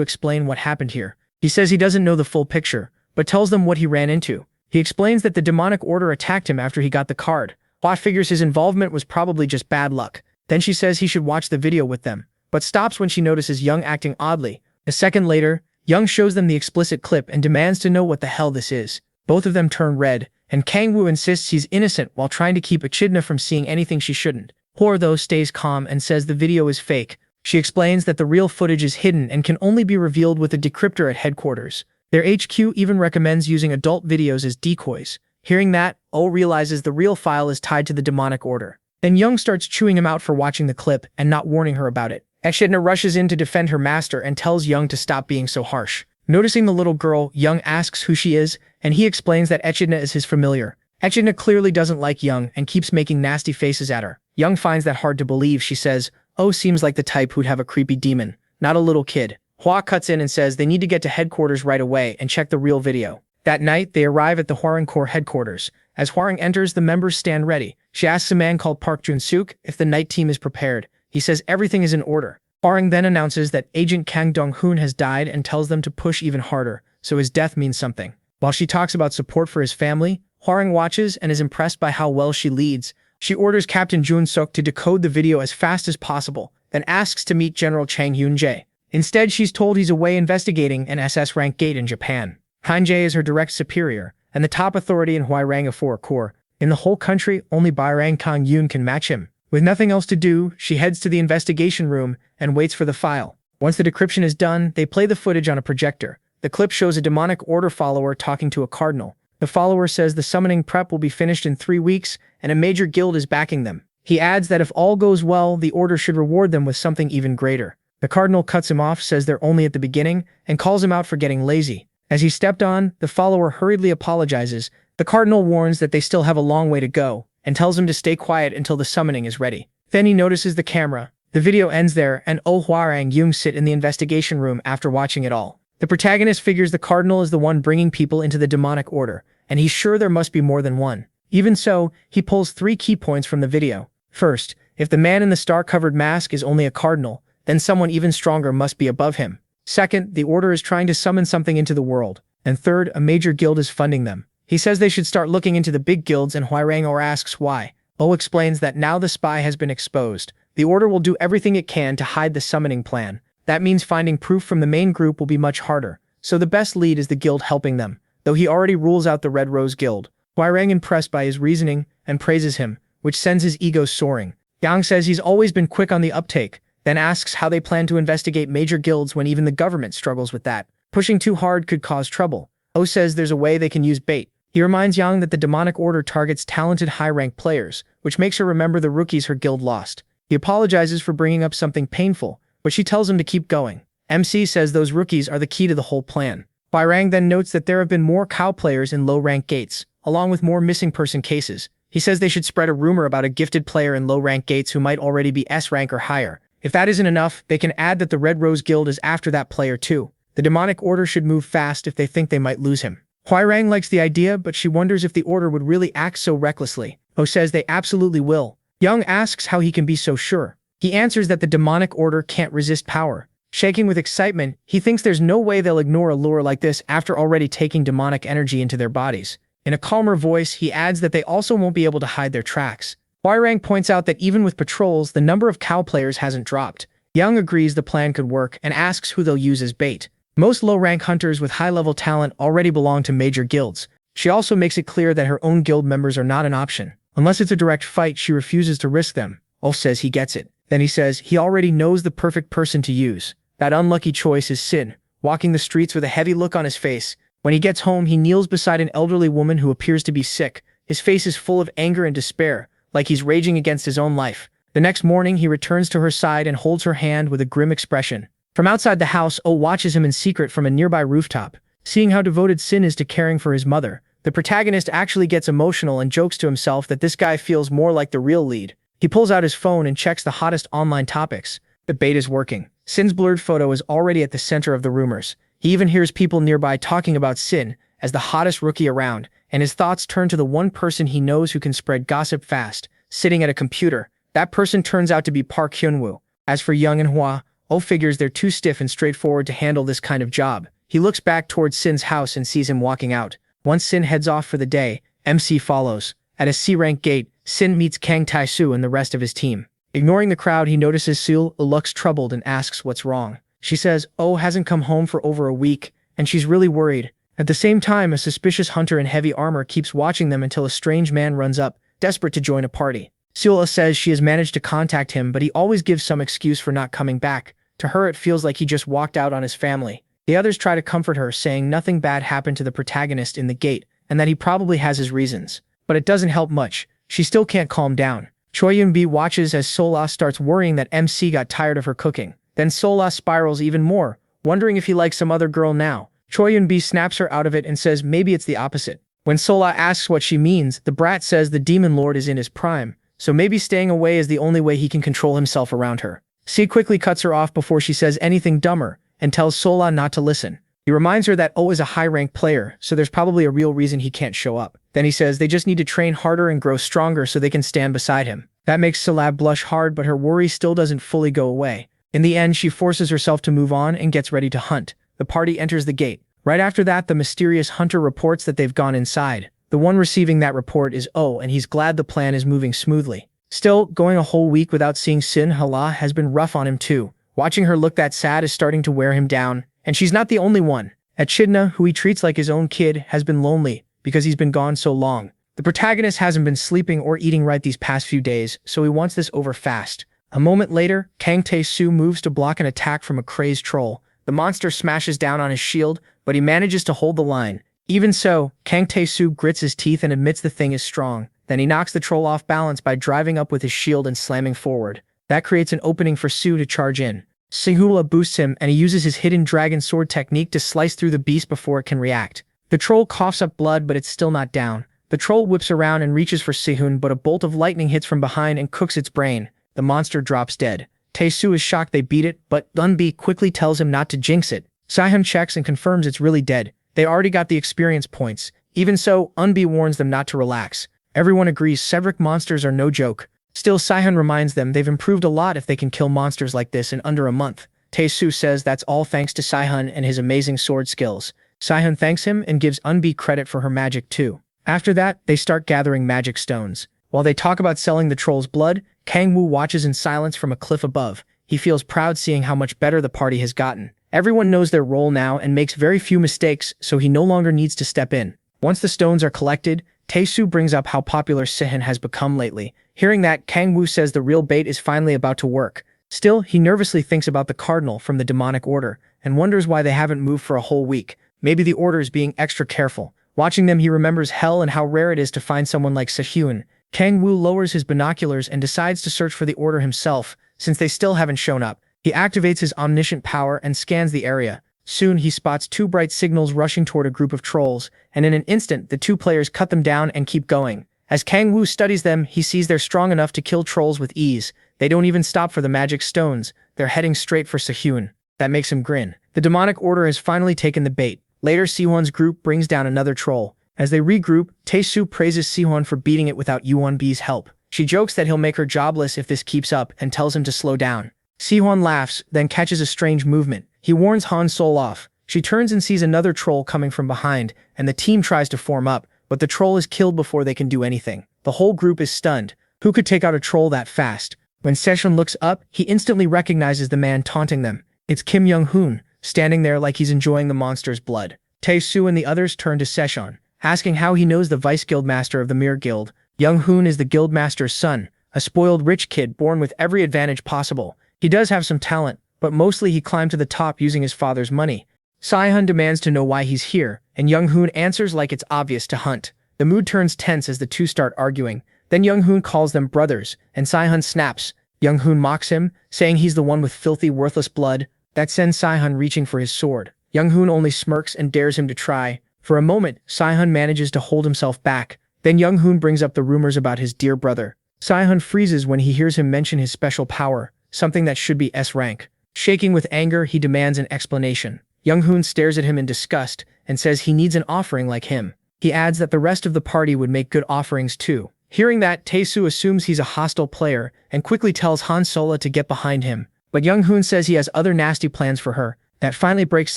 explain what happened here. He says he doesn't know the full picture, but tells them what he ran into. He explains that the demonic order attacked him after he got the card. Hwa figures his involvement was probably just bad luck. Then she says he should watch the video with them, but stops when she notices Young acting oddly. A second later, Young shows them the explicit clip and demands to know what the hell this is. Both of them turn red, and Kang Woo insists he's innocent while trying to keep Echidna from seeing anything she shouldn't. Hwa, though, stays calm and says the video is fake. She explains that the real footage is hidden and can only be revealed with a decryptor at headquarters. Their HQ even recommends using adult videos as decoys. Hearing that, realizes the real file is tied to the demonic order. Then Young starts chewing him out for watching the clip and not warning her about it. Echidna rushes in to defend her master and tells Young to stop being so harsh. Noticing the little girl, Young asks who she is, and he explains that Echidna is his familiar. Echidna clearly doesn't like Young and keeps making nasty faces at her. Young finds that hard to believe. She says, seems like the type who'd have a creepy demon, not a little kid. Hwa cuts in and says they need to get to headquarters right away and check the real video. That night, they arrive at the Hwoarang Corps headquarters. As Hwoarang enters, the members stand ready. She asks a man called Park Jun-suk if the night team is prepared. He says everything is in order. Hwoarang then announces that Agent Kang Dong-hoon has died and tells them to push even harder, so his death means something. While she talks about support for his family, Hwoarang watches and is impressed by how well she leads. She orders Captain Jun-suk to decode the video as fast as possible, then asks to meet General Chang Hyun-jae. Instead, she's told he's away investigating an SS-rank gate in Japan. Han-jae is her direct superior, and the top authority in Hwoarang Corps. In the whole country, only Bairang Kang Yoon can match him. With nothing else to do, she heads to the investigation room and waits for the file. Once the decryption is done, they play the footage on a projector. The clip shows a demonic order follower talking to a cardinal. The follower says the summoning prep will be finished in 3 weeks, and a major guild is backing them. He adds that if all goes well, the order should reward them with something even greater. The cardinal cuts him off, says they're only at the beginning, and calls him out for getting lazy. As he stepped on, the follower hurriedly apologizes. The cardinal warns that they still have a long way to go, and tells him to stay quiet until the summoning is ready. Then he notices the camera. The video ends there, and Oh Hwarang Young sit in the investigation room after watching it all. The protagonist figures the cardinal is the one bringing people into the demonic order, and he's sure there must be more than one. Even so, he pulls 3 key points from the video. First, if the man in the star-covered mask is only a cardinal, then someone even stronger must be above him. Second, the order is trying to summon something into the world. And third, a major guild is funding them. He says they should start looking into the big guilds, and Hwarang asks why. Oh explains that now the spy has been exposed. The order will do everything it can to hide the summoning plan. That means finding proof from the main group will be much harder. So the best lead is the guild helping them, though he already rules out the Red Rose Guild. Hwarang impressed by his reasoning and praises him, which sends his ego soaring. Yang says he's always been quick on the uptake, then asks how they plan to investigate major guilds when even the government struggles with that. Pushing too hard could cause trouble. Oh says there's a way they can use bait. He reminds Yang that the demonic order targets talented high-rank players, which makes her remember the rookies her guild lost. He apologizes for bringing up something painful, but she tells him to keep going. MC says those rookies are the key to the whole plan. Bairang then notes that there have been more cow players in low-rank gates, along with more missing person cases. He says they should spread a rumor about a gifted player in low-rank gates who might already be S rank or higher. If that isn't enough, they can add that the Red Rose Guild is after that player too. The demonic order should move fast if they think they might lose him. Hwarang likes the idea, but she wonders if the order would really act so recklessly. Oh says they absolutely will. Young asks how he can be so sure. He answers that the demonic order can't resist power. Shaking with excitement, he thinks there's no way they'll ignore a lure like this after already taking demonic energy into their bodies. In a calmer voice, he adds that they also won't be able to hide their tracks. Hwarang points out that even with patrols, the number of cow players hasn't dropped. Young agrees the plan could work and asks who they'll use as bait. Most low-rank hunters with high-level talent already belong to major guilds. She also makes it clear that her own guild members are not an option. Unless it's a direct fight, she refuses to risk them. Ulf says he gets it. Then he says he already knows the perfect person to use. That unlucky choice is Sin, walking the streets with a heavy look on his face. When he gets home, he kneels beside an elderly woman who appears to be sick. His face is full of anger and despair, like he's raging against his own life. The next morning, he returns to her side and holds her hand with a grim expression. From outside the house, Oh watches him in secret from a nearby rooftop. Seeing how devoted Sin is to caring for his mother, the protagonist actually gets emotional and jokes to himself that this guy feels more like the real lead. He pulls out his phone and checks the hottest online topics. The bait is working. Sin's blurred photo is already at the center of the rumors. He even hears people nearby talking about Sin as the hottest rookie around, and his thoughts turn to the one person he knows who can spread gossip fast, sitting at a computer. That person turns out to be Park Hyunwoo. As for Young and Hwa, Oh figures they're too stiff and straightforward to handle this kind of job. He looks back towards Sin's house and sees him walking out. Once Sin heads off for the day, MC follows. At a C-rank gate, Sin meets Kang Tai-soo and the rest of his team. Ignoring the crowd, he notices Seul looks troubled and asks what's wrong. She says Oh hasn't come home for over a week, and she's really worried. At the same time, a suspicious hunter in heavy armor keeps watching them until a strange man runs up, desperate to join a party. Seul says she has managed to contact him, but he always gives some excuse for not coming back. To her, it feels like he just walked out on his family. The others try to comfort her, saying nothing bad happened to the protagonist in the gate, and that he probably has his reasons. But it doesn't help much. She still can't calm down. Choi Yun-bi watches as Sola starts worrying that MC got tired of her cooking. Then Sola spirals even more, wondering if he likes some other girl now. Choi Yun-bi snaps her out of it and says maybe it's the opposite. When Sola asks what she means, the brat says the demon lord is in his prime, so maybe staying away is the only way he can control himself around her. C quickly cuts her off before she says anything dumber, and tells Sola not to listen. He reminds her that Oh is a high-ranked player, so there's probably a real reason he can't show up. Then he says they just need to train harder and grow stronger so they can stand beside him. That makes Salab blush hard, but her worry still doesn't fully go away. In the end, she forces herself to move on and gets ready to hunt. The party enters the gate. Right after that, the mysterious hunter reports that they've gone inside. The one receiving that report is Oh, and he's glad the plan is moving smoothly. Still, going a whole week without seeing Sin Hala has been rough on him too. Watching her look that sad is starting to wear him down, and she's not the only one. Echidna, who he treats like his own kid, has been lonely because he's been gone so long. The protagonist hasn't been sleeping or eating right these past few days, so he wants this over fast. A moment later, Kang Tae-soo moves to block an attack from a crazed troll. The monster smashes down on his shield, but he manages to hold the line. Even so, Kang Tae-soo grits his teeth and admits the thing is strong. Then he knocks the troll off balance by driving up with his shield and slamming forward. That creates an opening for Soo to charge in. Sehula boosts him, and he uses his hidden dragon sword technique to slice through the beast before it can react. The troll coughs up blood, but it's still not down. The troll whips around and reaches for Sehun, but a bolt of lightning hits from behind and cooks its brain. The monster drops dead. Tae-soo is shocked they beat it, but Eunbi quickly tells him not to jinx it. Sehun checks and confirms it's really dead. They already got the experience points. Even so, Eunbi warns them not to relax. Everyone agrees Severic monsters are no joke. Still, Sehun reminds them they've improved a lot if they can kill monsters like this in under a month. Tae-soo says that's all thanks to Sehun and his amazing sword skills. Sehun thanks him and gives Eunbi credit for her magic too. After that, they start gathering magic stones. While they talk about selling the troll's blood, Kang-woo watches in silence from a cliff above. He feels proud seeing how much better the party has gotten. Everyone knows their role now and makes very few mistakes, so he no longer needs to step in. Once the stones are collected, Tae-soo brings up how popular Sehun has become lately. Hearing that, Kang-woo says the real bait is finally about to work. Still, he nervously thinks about the cardinal from the demonic order and wonders why they haven't moved for a whole week. Maybe the order is being extra careful. Watching them, he remembers hell and how rare it is to find someone like Sehun. Kang-woo lowers his binoculars and decides to search for the order himself, since they still haven't shown up. He activates his omniscient power and scans the area. Soon, he spots two bright signals rushing toward a group of trolls, and in an instant, the two players cut them down and keep going. As Kang-woo studies them, he sees they're strong enough to kill trolls with ease. They don't even stop for the magic stones. They're heading straight for Sehun. That makes him grin. The demonic order has finally taken the bait. Later, Sehun's group brings down another troll. As they regroup, Tae-soo praises Sehun for beating it without Yuonbi's help. She jokes that he'll make her jobless if this keeps up and tells him to slow down. Sehun laughs, then catches a strange movement. He warns Han Sol off. She turns and sees another troll coming from behind, and the team tries to form up, but the troll is killed before they can do anything. The whole group is stunned. Who could take out a troll that fast? When Sehun looks up, he instantly recognizes the man taunting them. It's Kim Young-hoon, standing there like he's enjoying the monster's blood. Tae-soo and the others turn to Sehun, asking how he knows the vice guildmaster of the Mirror Guild. Young-hoon is the guildmaster's son, a spoiled rich kid born with every advantage possible. He does have some talent, but mostly he climbed to the top using his father's money. Sehun demands to know why he's here, and Young-hoon answers like it's obvious to Hunt. The mood turns tense as the two start arguing. Then Young-hoon calls them brothers, and Sehun snaps. Young-hoon mocks him, saying he's the one with filthy, worthless blood. That sends Sehun reaching for his sword. Young-hoon only smirks and dares him to try. For a moment, Sehun manages to hold himself back. Then Young-hoon brings up the rumors about his dear brother. Sehun freezes when he hears him mention his special power, something that should be S rank. Shaking with anger, he demands an explanation. Young-hoon stares at him in disgust and says he needs an offering like him. He adds that the rest of the party would make good offerings too. Hearing that, Tae-soo assumes he's a hostile player and quickly tells Han Sola to get behind him. But Young-hoon says he has other nasty plans for her. That finally breaks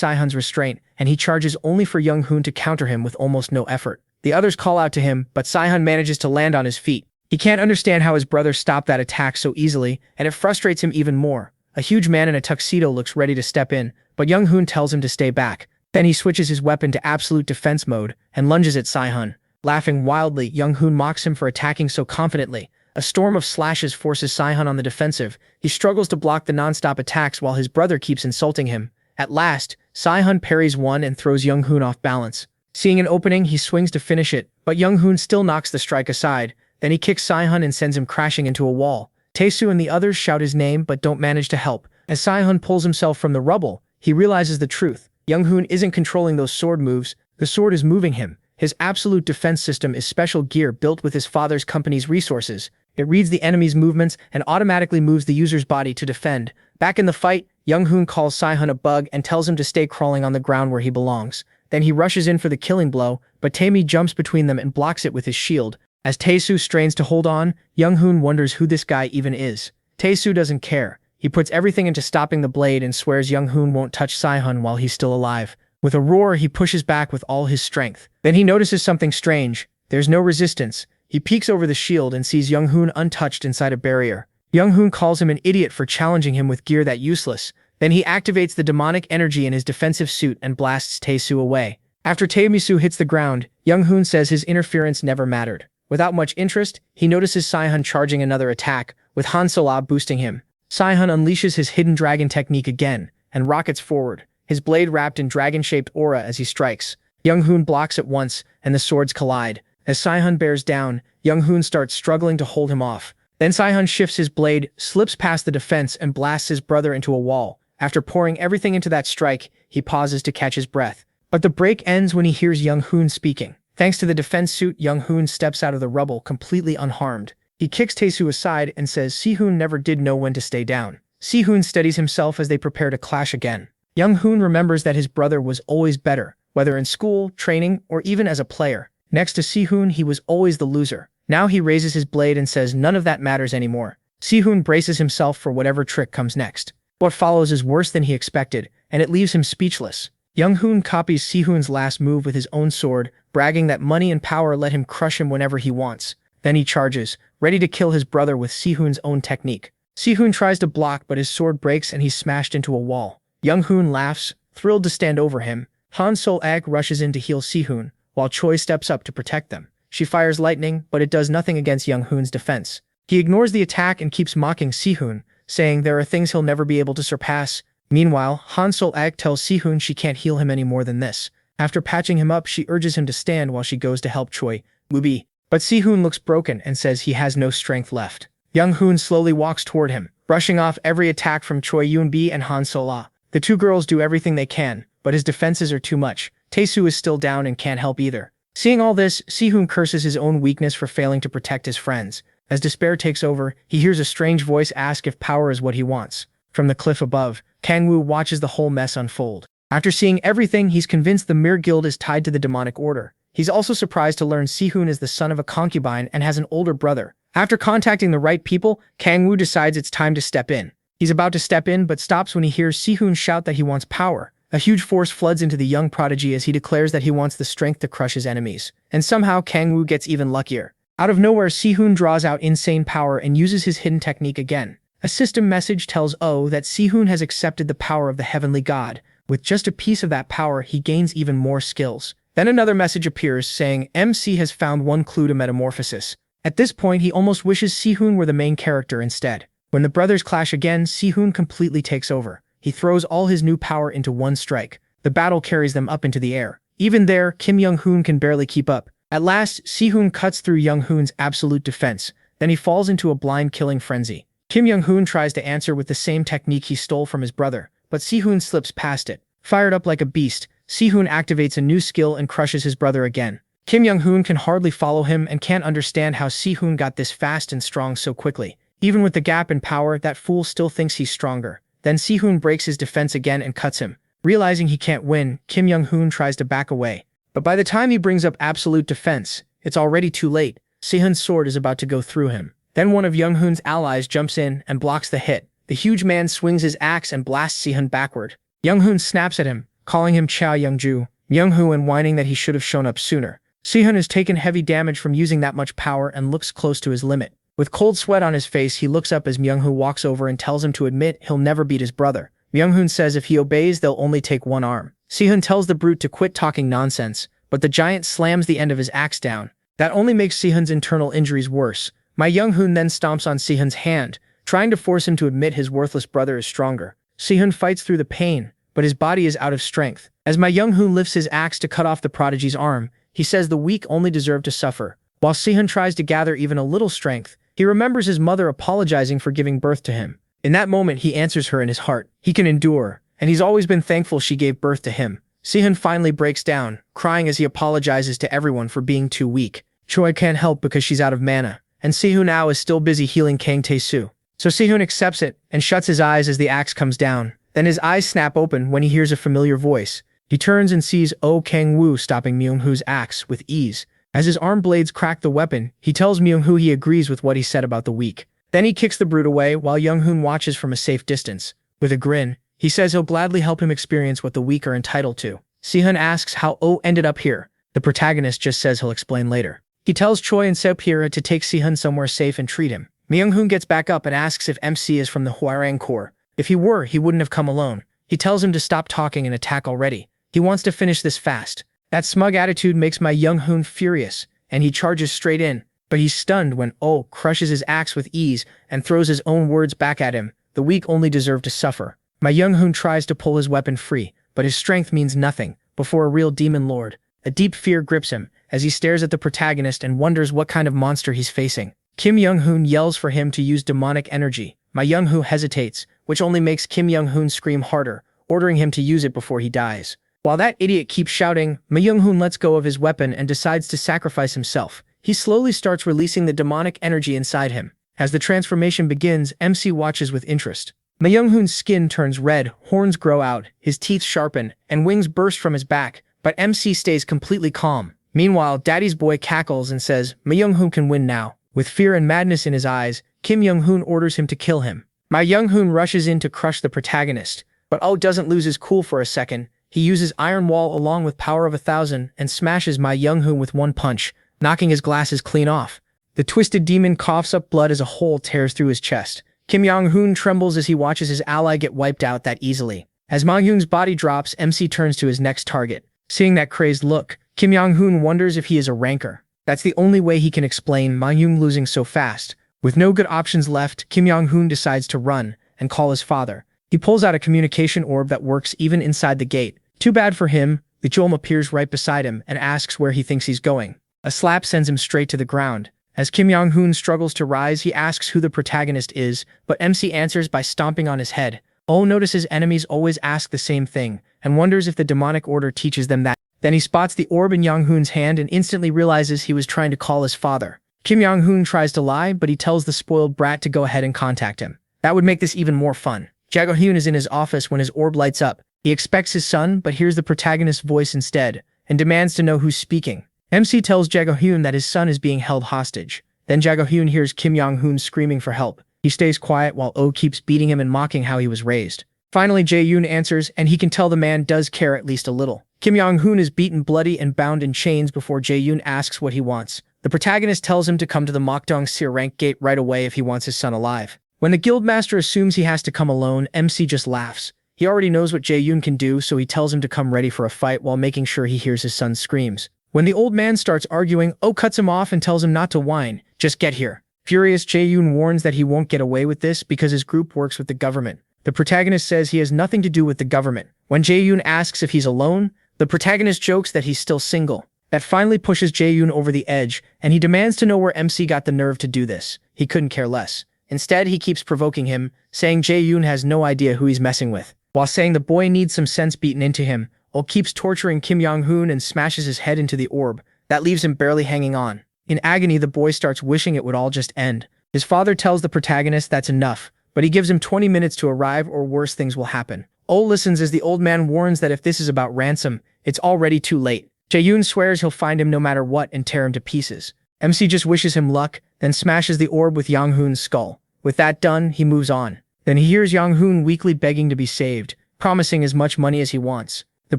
Sehun's restraint, and he charges only for Young-hoon to counter him with almost no effort. The others call out to him, but Sehun manages to land on his feet. He can't understand how his brother stopped that attack so easily, and it frustrates him even more. A huge man in a tuxedo looks ready to step in, but Young-hoon tells him to stay back. Then he switches his weapon to absolute defense mode and lunges at Sehun. Laughing wildly, Young-hoon mocks him for attacking so confidently. A storm of slashes forces Sehun on the defensive. He struggles to block the non-stop attacks while his brother keeps insulting him. At last, Sehun parries one and throws Young-hoon off balance. Seeing an opening, he swings to finish it, but Young-hoon still knocks the strike aside. Then he kicks Sehun and sends him crashing into a wall. Tae-soo and the others shout his name but don't manage to help. As Sehun pulls himself from the rubble, he realizes the truth. Young-hoon isn't controlling those sword moves, the sword is moving him. His absolute defense system is special gear built with his father's company's resources. It reads the enemy's movements and automatically moves the user's body to defend. Back in the fight, Young-hoon calls Sehun a bug and tells him to stay crawling on the ground where he belongs. Then he rushes in for the killing blow, but Tae-mi jumps between them and blocks it with his shield. As Tae-soo strains to hold on, Young-hoon wonders who this guy even is. Tae-soo doesn't care. He puts everything into stopping the blade and swears Young-hoon won't touch Sehun while he's still alive. With a roar, he pushes back with all his strength. Then he notices something strange. There's no resistance. He peeks over the shield and sees Young-hoon untouched inside a barrier. Young-hoon calls him an idiot for challenging him with gear that useless. Then he activates the demonic energy in his defensive suit and blasts Tae-soo away. After Tae-mi-soo hits the ground, Young-hoon says his interference never mattered. Without much interest, he notices Sihun charging another attack, with Han Sola boosting him. Sihun unleashes his hidden dragon technique again, and rockets forward, his blade wrapped in dragon-shaped aura as he strikes. Young-hoon blocks at once, and the swords collide. As Sihun bears down, Young-hoon starts struggling to hold him off. Then Sihun shifts his blade, slips past the defense, and blasts his brother into a wall. After pouring everything into that strike, he pauses to catch his breath. But the break ends when he hears Young-hoon speaking. Thanks to the defense suit, Young-hoon steps out of the rubble completely unharmed. He kicks Tae-soo aside and says Si-hoon never did know when to stay down. Si-hoon steadies himself as they prepare to clash again. Young-hoon remembers that his brother was always better, whether in school, training, or even as a player. Next to Si-hoon, he was always the loser. Now he raises his blade and says none of that matters anymore. Si-hoon braces himself for whatever trick comes next. What follows is worse than he expected, and it leaves him speechless. Young-hoon copies Si-hoon's last move with his own sword, bragging that money and power let him crush him whenever he wants. Then he charges, ready to kill his brother with Si-hoon's own technique. Si-hoon tries to block, but his sword breaks and he's smashed into a wall. Young-hoon laughs, thrilled to stand over him. Han Sol-ag rushes in to heal Si-hoon, while Choi steps up to protect them. She fires lightning, but it does nothing against Young-hoon's defense. He ignores the attack and keeps mocking Si-hoon, saying there are things he'll never be able to surpass. Meanwhile, Han Sol-ag tells Si-hoon she can't heal him any more than this. After patching him up, she urges him to stand while she goes to help Choi Woo-bi. But Si-hoon looks broken and says he has no strength left. Young-hoon slowly walks toward him, brushing off every attack from Choi Yoon-bi and Han Sola. The two girls do everything they can, but his defenses are too much. Tae-soo is still down and can't help either. Seeing all this, Si-hoon curses his own weakness for failing to protect his friends. As despair takes over, he hears a strange voice ask if power is what he wants. From the cliff above, Kang-woo watches the whole mess unfold. After seeing everything, he's convinced the Mir Guild is tied to the demonic order. He's also surprised to learn Si-hoon is the son of a concubine and has an older brother. After contacting the right people, Kang-woo decides it's time to step in. He's about to step in but stops when he hears Si-hoon shout that he wants power. A huge force floods into the young prodigy as he declares that he wants the strength to crush his enemies. And somehow Kang-woo gets even luckier. Out of nowhere, Si-hoon draws out insane power and uses his hidden technique again. A system message tells Oh that Si-hoon has accepted the power of the heavenly god. With just a piece of that power, he gains even more skills. Then another message appears saying MC has found one clue to metamorphosis. At this point, he almost wishes Si-hoon were the main character instead. When the brothers clash again, Si-hoon completely takes over. He throws all his new power into one strike. The battle carries them up into the air. Even there, Kim Young-hoon can barely keep up. At last, Si-hoon cuts through Young-hoon's absolute defense. Then he falls into a blind killing frenzy. Kim Young-hoon tries to answer with the same technique he stole from his brother, but Si-hoon slips past it. Fired up like a beast, Si-hoon activates a new skill and crushes his brother again. Kim Young-hoon can hardly follow him and can't understand how Si-hoon got this fast and strong so quickly. Even with the gap in power, that fool still thinks he's stronger. Then Si-hoon breaks his defense again and cuts him. Realizing he can't win, Kim Young-hoon tries to back away. But by the time he brings up absolute defense, it's already too late. Si-hoon's sword is about to go through him. Then one of Young-hoon's allies jumps in and blocks the hit. The huge man swings his axe and blasts Si-hoon backward. Young-hoon snaps at him, calling him Chow Young-ju, Young-hoon whining that he should have shown up sooner. Si-hoon has taken heavy damage from using that much power and looks close to his limit. With cold sweat on his face, he looks up as Myung-hoo walks over and tells him to admit he'll never beat his brother. Myung-hoon says if he obeys, they'll only take one arm. Si-hoon tells the brute to quit talking nonsense, but the giant slams the end of his axe down. That only makes Si-hoon's internal injuries worse. My Young-hoon then stomps on Si-hoon's hand, trying to force him to admit his worthless brother is stronger. Si-hoon fights through the pain, but his body is out of strength. As my Young-hoon lifts his axe to cut off the prodigy's arm, he says the weak only deserve to suffer. While Si-hoon tries to gather even a little strength, he remembers his mother apologizing for giving birth to him. In that moment, he answers her in his heart. He can endure, and he's always been thankful she gave birth to him. Si-hoon finally breaks down, crying as he apologizes to everyone for being too weak. Choi can't help because she's out of mana, and Si-hoon now is still busy healing Kang Tae-soo. So Si-hoon accepts it and shuts his eyes as the axe comes down. Then his eyes snap open when he hears a familiar voice. He turns and sees Oh Kang-woo stopping Myung-hoo's axe with ease. As his arm blades crack the weapon, he tells Myung-hoo he agrees with what he said about the weak. Then he kicks the brute away while Young-hoon watches from a safe distance. With a grin, he says he'll gladly help him experience what the weak are entitled to. Si-hoon asks how Oh ended up here. The protagonist just says he'll explain later. He tells Choi and Sepira to take Si-hoon somewhere safe and treat him. Myung-hoon gets back up and asks if MC is from the Hwarang Corps. If he were, he wouldn't have come alone. He tells him to stop talking and attack already. He wants to finish this fast. That smug attitude makes my Young-hoon furious, and he charges straight in. but he's stunned when Oh crushes his axe with ease and throws his own words back at him. The weak only deserve to suffer. Ma Young-hoon tries to pull his weapon free, but his strength means nothing before a real demon lord. A deep fear grips him as he stares at the protagonist and wonders what kind of monster he's facing. Kim Young-hoon yells for him to use demonic energy. Ma Young-hoon hesitates, which only makes Kim Young-hoon scream harder, ordering him to use it before he dies. While that idiot keeps shouting, Ma Young-hoon lets go of his weapon and decides to sacrifice himself. He slowly starts releasing the demonic energy inside him. As the transformation begins, MC watches with interest. Ma Young-hoon's skin turns red, horns grow out, his teeth sharpen, and wings burst from his back, but MC stays completely calm. Meanwhile, Daddy's boy cackles and says, Ma Young-hoon can win now. With fear and madness in his eyes, Kim Young-hoon orders him to kill him. Ma Young-hoon rushes in to crush the protagonist, but Oh doesn't lose his cool for a second. He uses Iron Wall along with Power of 1,000 and smashes Ma Young-hoon with one punch, knocking his glasses clean off. The twisted demon coughs up blood as a hole tears through his chest. Kim Young-hoon trembles as he watches his ally get wiped out that easily. As Ma Young-hoon's body drops, MC turns to his next target. Seeing that crazed look, Kim Young-hoon wonders if he is a ranker. That's the only way he can explain Ma Young losing so fast. With no good options left, Kim Young-hoon decides to run and call his father. He pulls out a communication orb that works even inside the gate. Too bad for him, the Jolm appears right beside him and asks where he thinks he's going. A slap sends him straight to the ground. As Kim Young-hoon struggles to rise, he asks who the protagonist is, but MC answers by stomping on his head. Oh notices enemies always ask the same thing, and wonders if the demonic order teaches them that. Then he spots the orb in Young-hoon's hand and instantly realizes he was trying to call his father. Kim Young-hoon tries to lie, but he tells the spoiled brat to go ahead and contact him. That would make this even more fun. Jae-hoon is in his office when his orb lights up. He expects his son, but hears the protagonist's voice instead, and demands to know who's speaking. MC tells Jae-hoon that his son is being held hostage. Then Jae-hoon hears Kim Young-hoon screaming for help. He stays quiet while Oh keeps beating him and mocking how he was raised. Finally, Jae-yoon answers, and he can tell the man does care at least a little. Kim Young-hoon is beaten bloody and bound in chains before Jae-yoon asks what he wants. The protagonist tells him to come to the Mokdong-sir rank gate right away if he wants his son alive. When the guildmaster assumes he has to come alone, MC just laughs. He already knows what Jae-yoon can do, so he tells him to come ready for a fight while making sure he hears his son's screams. When the old man starts arguing, Oh cuts him off and tells him not to whine. Just get here. Furious, Jae-yoon warns that he won't get away with this because his group works with the government. The protagonist says he has nothing to do with the government. When Jae-yoon asks if he's alone, the protagonist jokes that he's still single. That finally pushes Jae-yoon over the edge, and he demands to know where MC got the nerve to do this. He couldn't care less. Instead, he keeps provoking him, saying Jae-yoon has no idea who he's messing with. While saying the boy needs some sense beaten into him, Oh keeps torturing Kim Young-hoon and smashes his head into the orb. That leaves him barely hanging on. In agony, the boy starts wishing it would all just end. His father tells the protagonist that's enough, but he gives him 20 minutes to arrive or worse things will happen. Oh listens as the old man warns that if this is about ransom, it's already too late. Jae-yoon swears he'll find him no matter what and tear him to pieces. MC just wishes him luck, then smashes the orb with Young-hoon's skull. With that done, he moves on. Then he hears Young-hoon weakly begging to be saved, promising as much money as he wants. The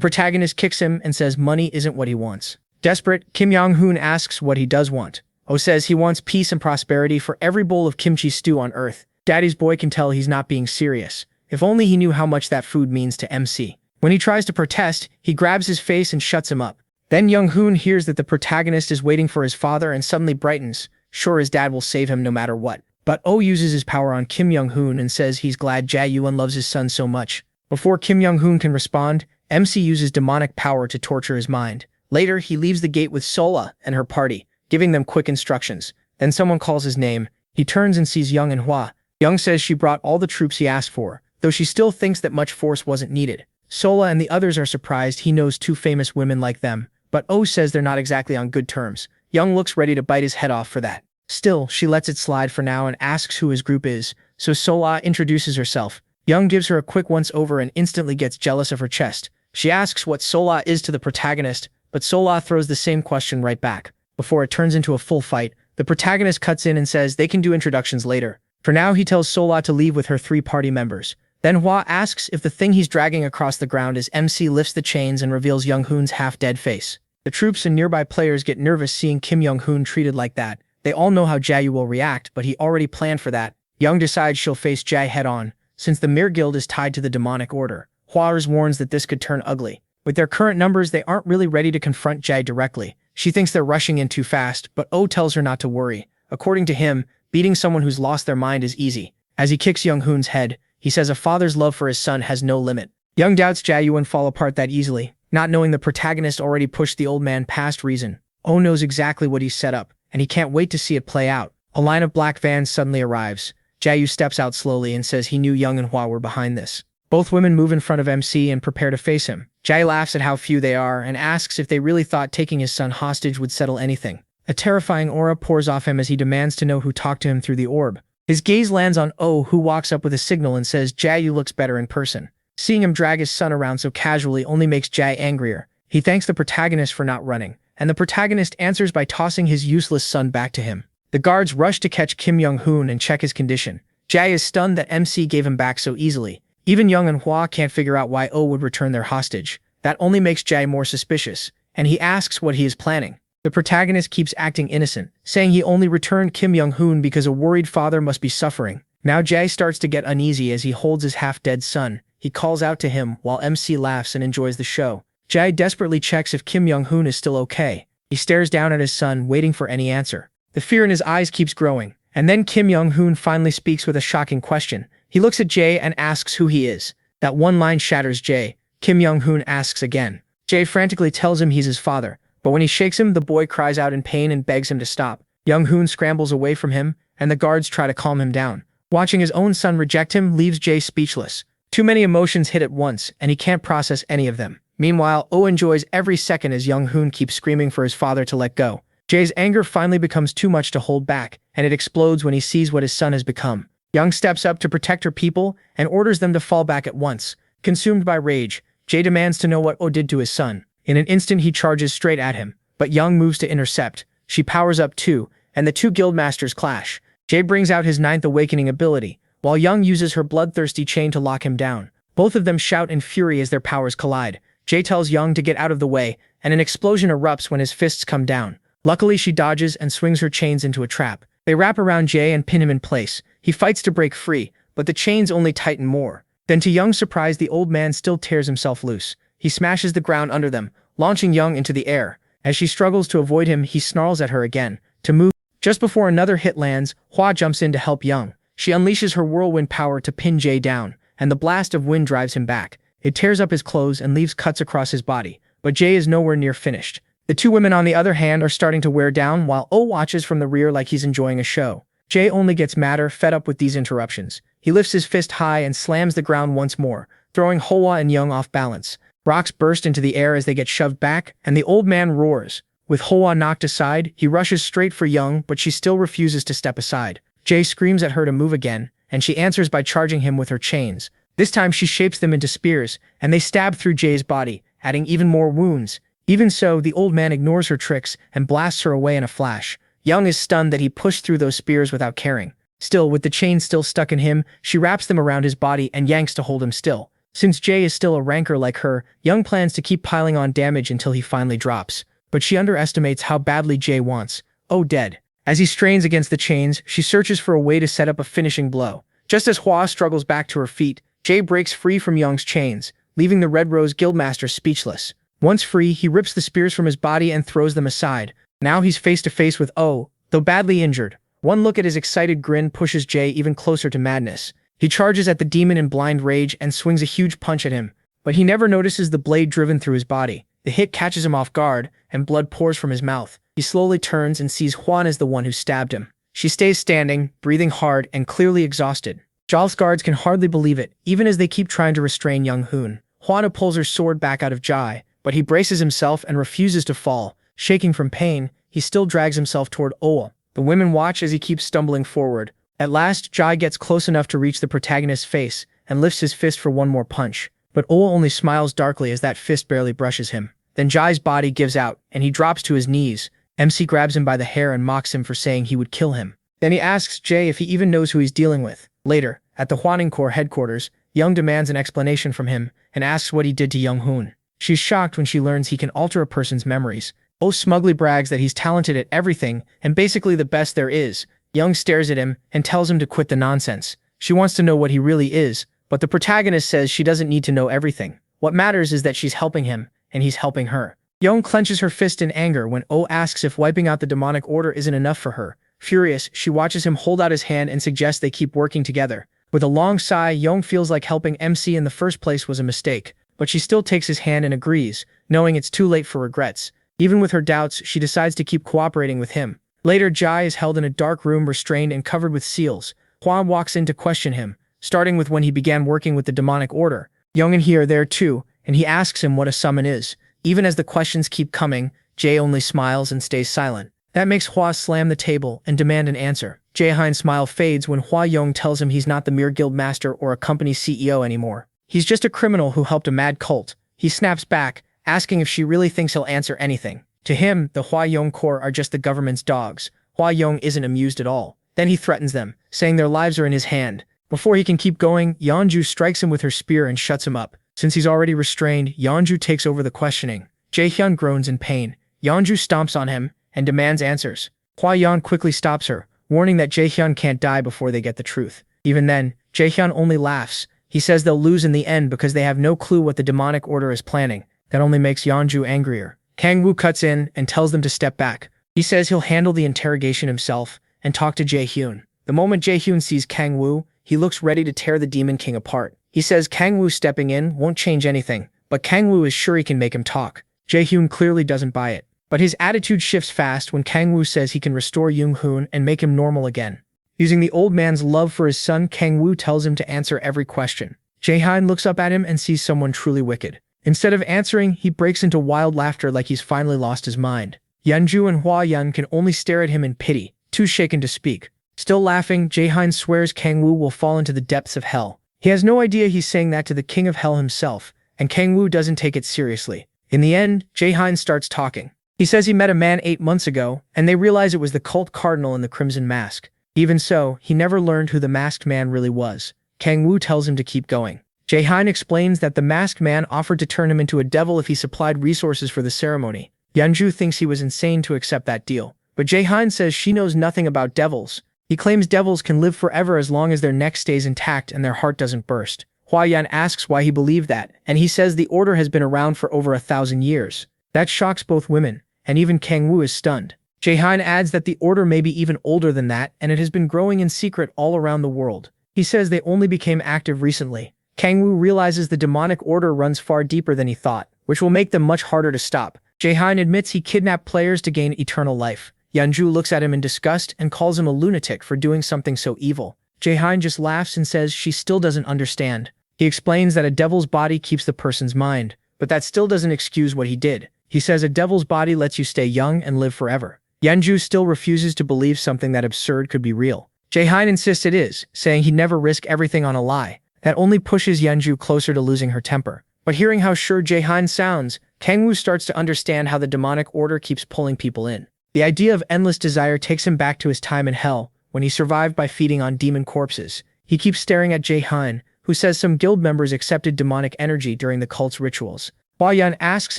protagonist kicks him and says money isn't what he wants. Desperate, Kim Young-hoon asks what he does want. Oh says he wants peace and prosperity for every bowl of kimchi stew on earth. Daddy's boy can tell he's not being serious. If only he knew how much that food means to MC. When he tries to protest, he grabs his face and shuts him up. Then Young-hoon hears that the protagonist is waiting for his father and suddenly brightens, sure his dad will save him no matter what. But Oh uses his power on Kim Young-hoon and says he's glad Jae-yoon loves his son so much. Before Kim Young-hoon can respond, MC uses demonic power to torture his mind. Later, he leaves the gate with Sola and her party, giving them quick instructions. Then someone calls his name. He turns and sees Young and Hwa. Young says she brought all the troops he asked for, though she still thinks that much force wasn't needed. Sola and the others are surprised he knows two famous women like them, but Oh says they're not exactly on good terms. Young looks ready to bite his head off for that. Still, she lets it slide for now and asks who his group is, so Sola introduces herself. Young gives her a quick once-over and instantly gets jealous of her chest. She asks what Sola is to the protagonist, but Sola throws the same question right back. Before it turns into a full fight, the protagonist cuts in and says they can do introductions later. For now, he tells Sola to leave with her 3 party members. Then Hwa asks if the thing he's dragging across the ground is MC lifts the chains and reveals Young-hoon's half-dead face. The troops and nearby players get nervous seeing Kim Young-hoon treated like that. They all know how Jae will react, but he already planned for that. Young decides she'll face Jae head-on, since the Mir Guild is tied to the demonic order. Hwa warns that this could turn ugly. With their current numbers, they aren't really ready to confront Jae directly, She thinks they're rushing in too fast, but Oh tells her not to worry. According to him, beating someone who's lost their mind is easy. As he kicks Young Hoon's head, he says a father's love for his son has no limit. Young doubts Jae wouldn't fall apart that easily, not knowing the protagonist already pushed the old man past reason. Oh knows exactly what he's set up, and he can't wait to see it play out. A line of black vans suddenly arrives. Jae steps out slowly and says he knew Young and Hwa were behind this. Both women move in front of MC and prepare to face him. Jae laughs at how few they are and asks if they really thought taking his son hostage would settle anything. A terrifying aura pours off him as he demands to know who talked to him through the orb. His gaze lands on Oh, who walks up with a signal and says Jae looks better in person. Seeing him drag his son around so casually only makes Jae angrier. He thanks the protagonist for not running, and the protagonist answers by tossing his useless son back to him. The guards rush to catch Kim Young-hoon and check his condition. Jae is stunned that MC gave him back so easily. Even Young and Hwa can't figure out why Oh would return their hostage. That only makes Jae more suspicious, and he asks what he is planning. The protagonist keeps acting innocent, saying he only returned Kim Young-hoon because a worried father must be suffering. Now Jae starts to get uneasy as he holds his half-dead son. He calls out to him while MC laughs and enjoys the show. Jae desperately checks if Kim Young-hoon is still okay. He stares down at his son, waiting for any answer. The fear in his eyes keeps growing, and then Kim Young-hoon finally speaks with a shocking question. He looks at Jae and asks who he is. That one line shatters Jae. Kim Young-hoon asks again. Jae frantically tells him he's his father, but when he shakes him, the boy cries out in pain and begs him to stop. Young-hoon scrambles away from him, and the guards try to calm him down. Watching his own son reject him leaves Jae speechless. Too many emotions hit at once, and he can't process any of them. Meanwhile, Oh enjoys every second as Young-hoon keeps screaming for his father to let go. Jae's anger finally becomes too much to hold back, and it explodes when he sees what his son has become. Young steps up to protect her people and orders them to fall back at once. Consumed by rage, Jae demands to know what Oh did to his son. In an instant he charges straight at him, but Young moves to intercept. She powers up too, and the two guildmasters clash. Jae brings out his 9th awakening ability, while Young uses her bloodthirsty chain to lock him down. Both of them shout in fury as their powers collide. Jae tells Young to get out of the way, and an explosion erupts when his fists come down. Luckily she dodges and swings her chains into a trap. They wrap around Jae and pin him in place. He fights to break free, but the chains only tighten more. Then to Young's surprise, the old man still tears himself loose. He smashes the ground under them, launching Young into the air. As she struggles to avoid him, he snarls at her again to move. Just before another hit lands, Hwa jumps in to help Young. She unleashes her whirlwind power to pin Jae down, and the blast of wind drives him back. It tears up his clothes and leaves cuts across his body, but Jae is nowhere near finished. The two women on the other hand are starting to wear down while Oh watches from the rear like he's enjoying a show. Jae only gets madder, fed up with these interruptions. He lifts his fist high and slams the ground once more, throwing Hwa and Young off balance. Rocks burst into the air as they get shoved back, and the old man roars. With Hwa knocked aside, he rushes straight for Young, but she still refuses to step aside. Jae screams at her to move again, and she answers by charging him with her chains. This time she shapes them into spears, and they stab through Jae's body, adding even more wounds. Even so, the old man ignores her tricks and blasts her away in a flash. Young is stunned that he pushed through those spears without caring. Still, with the chains still stuck in him, she wraps them around his body and yanks to hold him still. Since Jae is still a rancor like her, Young plans to keep piling on damage until he finally drops. But she underestimates how badly Jae wants Oh dead. As he strains against the chains, she searches for a way to set up a finishing blow. Just as Hwa struggles back to her feet, Jae breaks free from Young's chains, leaving the Red Rose Guildmaster speechless. Once free, he rips the spears from his body and throws them aside. Now he's face to face with Oh, though badly injured. One look at his excited grin pushes Jae even closer to madness. He charges at the demon in blind rage and swings a huge punch at him, but he never notices the blade driven through his body. The hit catches him off guard, and blood pours from his mouth. He slowly turns and sees Hwan as the one who stabbed him. She stays standing, breathing hard and clearly exhausted. Jal's guards can hardly believe it, even as they keep trying to restrain Young-hoon. Hwana pulls her sword back out of Jae, but he braces himself and refuses to fall. Shaking from pain, he still drags himself toward Oh. The women watch as he keeps stumbling forward. At last, Jae gets close enough to reach the protagonist's face and lifts his fist for one more punch. But Oh only smiles darkly as that fist barely brushes him. Then Jae's body gives out, and he drops to his knees. MC grabs him by the hair and mocks him for saying he would kill him. Then he asks Jae if he even knows who he's dealing with. Later, at the Hwaning Corps headquarters, Young demands an explanation from him and asks what he did to Young-hoon. She's shocked when she learns he can alter a person's memories. Oh smugly brags that he's talented at everything and basically the best there is. Young stares at him and tells him to quit the nonsense. She wants to know what he really is, but the protagonist says she doesn't need to know everything. What matters is that she's helping him, and he's helping her. Young clenches her fist in anger when Oh asks if wiping out the demonic order isn't enough for her. Furious, she watches him hold out his hand and suggests they keep working together. With a long sigh, Young feels like helping MC in the first place was a mistake, but she still takes his hand and agrees, knowing it's too late for regrets. Even with her doubts, she decides to keep cooperating with him. Later, Jai is held in a dark room restrained and covered with seals. Hua walks in to question him, starting with when he began working with the demonic order. Young and he are there too, and he asks him what a summon is. Even as the questions keep coming, Jay only smiles and stays silent. That makes Hua slam the table and demand an answer. Jae-Hein's smile fades when Hua Young tells him he's not the mere guild master or a company CEO anymore. He's just a criminal who helped a mad cult. He snaps back, asking if she really thinks he'll answer anything. To him, the Hua Young Corps are just the government's dogs. Hua Young isn't amused at all. Then he threatens them, saying their lives are in his hand. Before he can keep going, Yeonju strikes him with her spear and shuts him up. Since he's already restrained, Yeonju takes over the questioning. Jae-Hyun groans in pain. Yeonju stomps on him and demands answers. Hua Yeon quickly stops her, warning that Jae-Hyun can't die before they get the truth. Even then, Jae-Hyun only laughs. He says they'll lose in the end because they have no clue what the demonic order is planning. That only makes Yeonju angrier. Kang-woo cuts in and tells them to step back. He says he'll handle the interrogation himself and talk to Jae-Hyun. The moment Jae-Hyun sees Kang-woo, he looks ready to tear the Demon King apart. He says Kang-woo stepping in won't change anything, but Kang-woo is sure he can make him talk. Jae-Hyun clearly doesn't buy it. But his attitude shifts fast when Kang-woo says he can restore Young-hoon and make him normal again. Using the old man's love for his son, Kang-woo tells him to answer every question. Jae-Hyun looks up at him and sees someone truly wicked. Instead of answering, he breaks into wild laughter like he's finally lost his mind. Yeonju and Hua Yun can only stare at him in pity, too shaken to speak. Still laughing, Jae-Hyun swears Kang-woo will fall into the depths of hell. He has no idea he's saying that to the king of hell himself, and Kang-woo doesn't take it seriously. In the end, Jae-Hyun starts talking. He says he met a man 8 months ago, and they realize it was the cult cardinal in the crimson mask. Even so, he never learned who the masked man really was. Kang-woo tells him to keep going. Jae-Hyun explains that the masked man offered to turn him into a devil if he supplied resources for the ceremony. Yeonju thinks he was insane to accept that deal, but Jae-Hyun says she knows nothing about devils. He claims devils can live forever as long as their neck stays intact and their heart doesn't burst. Hua Yan asks why he believed that, and he says the order has been around for over 1,000 years. That shocks both women, and even Kang-woo is stunned. Jae-Hyun adds that the order may be even older than that, and it has been growing in secret all around the world. He says they only became active recently. Kang-woo realizes the demonic order runs far deeper than he thought, which will make them much harder to stop. Jae-Hyun admits he kidnapped players to gain eternal life. Yeonju looks at him in disgust and calls him a lunatic for doing something so evil. Jae-Hyun just laughs and says she still doesn't understand. He explains that a devil's body keeps the person's mind, but that still doesn't excuse what he did. He says a devil's body lets you stay young and live forever. Yeonju still refuses to believe something that absurd could be real. Jae-Hyun insists it is, saying he'd never risk everything on a lie. That only pushes Yeonju closer to losing her temper. But hearing how sure Jae-Hyun sounds, Kang-woo starts to understand how the demonic order keeps pulling people in. The idea of endless desire takes him back to his time in hell, when he survived by feeding on demon corpses. He keeps staring at Jae-Hyun, who says some guild members accepted demonic energy during the cult's rituals. Hua Yun asks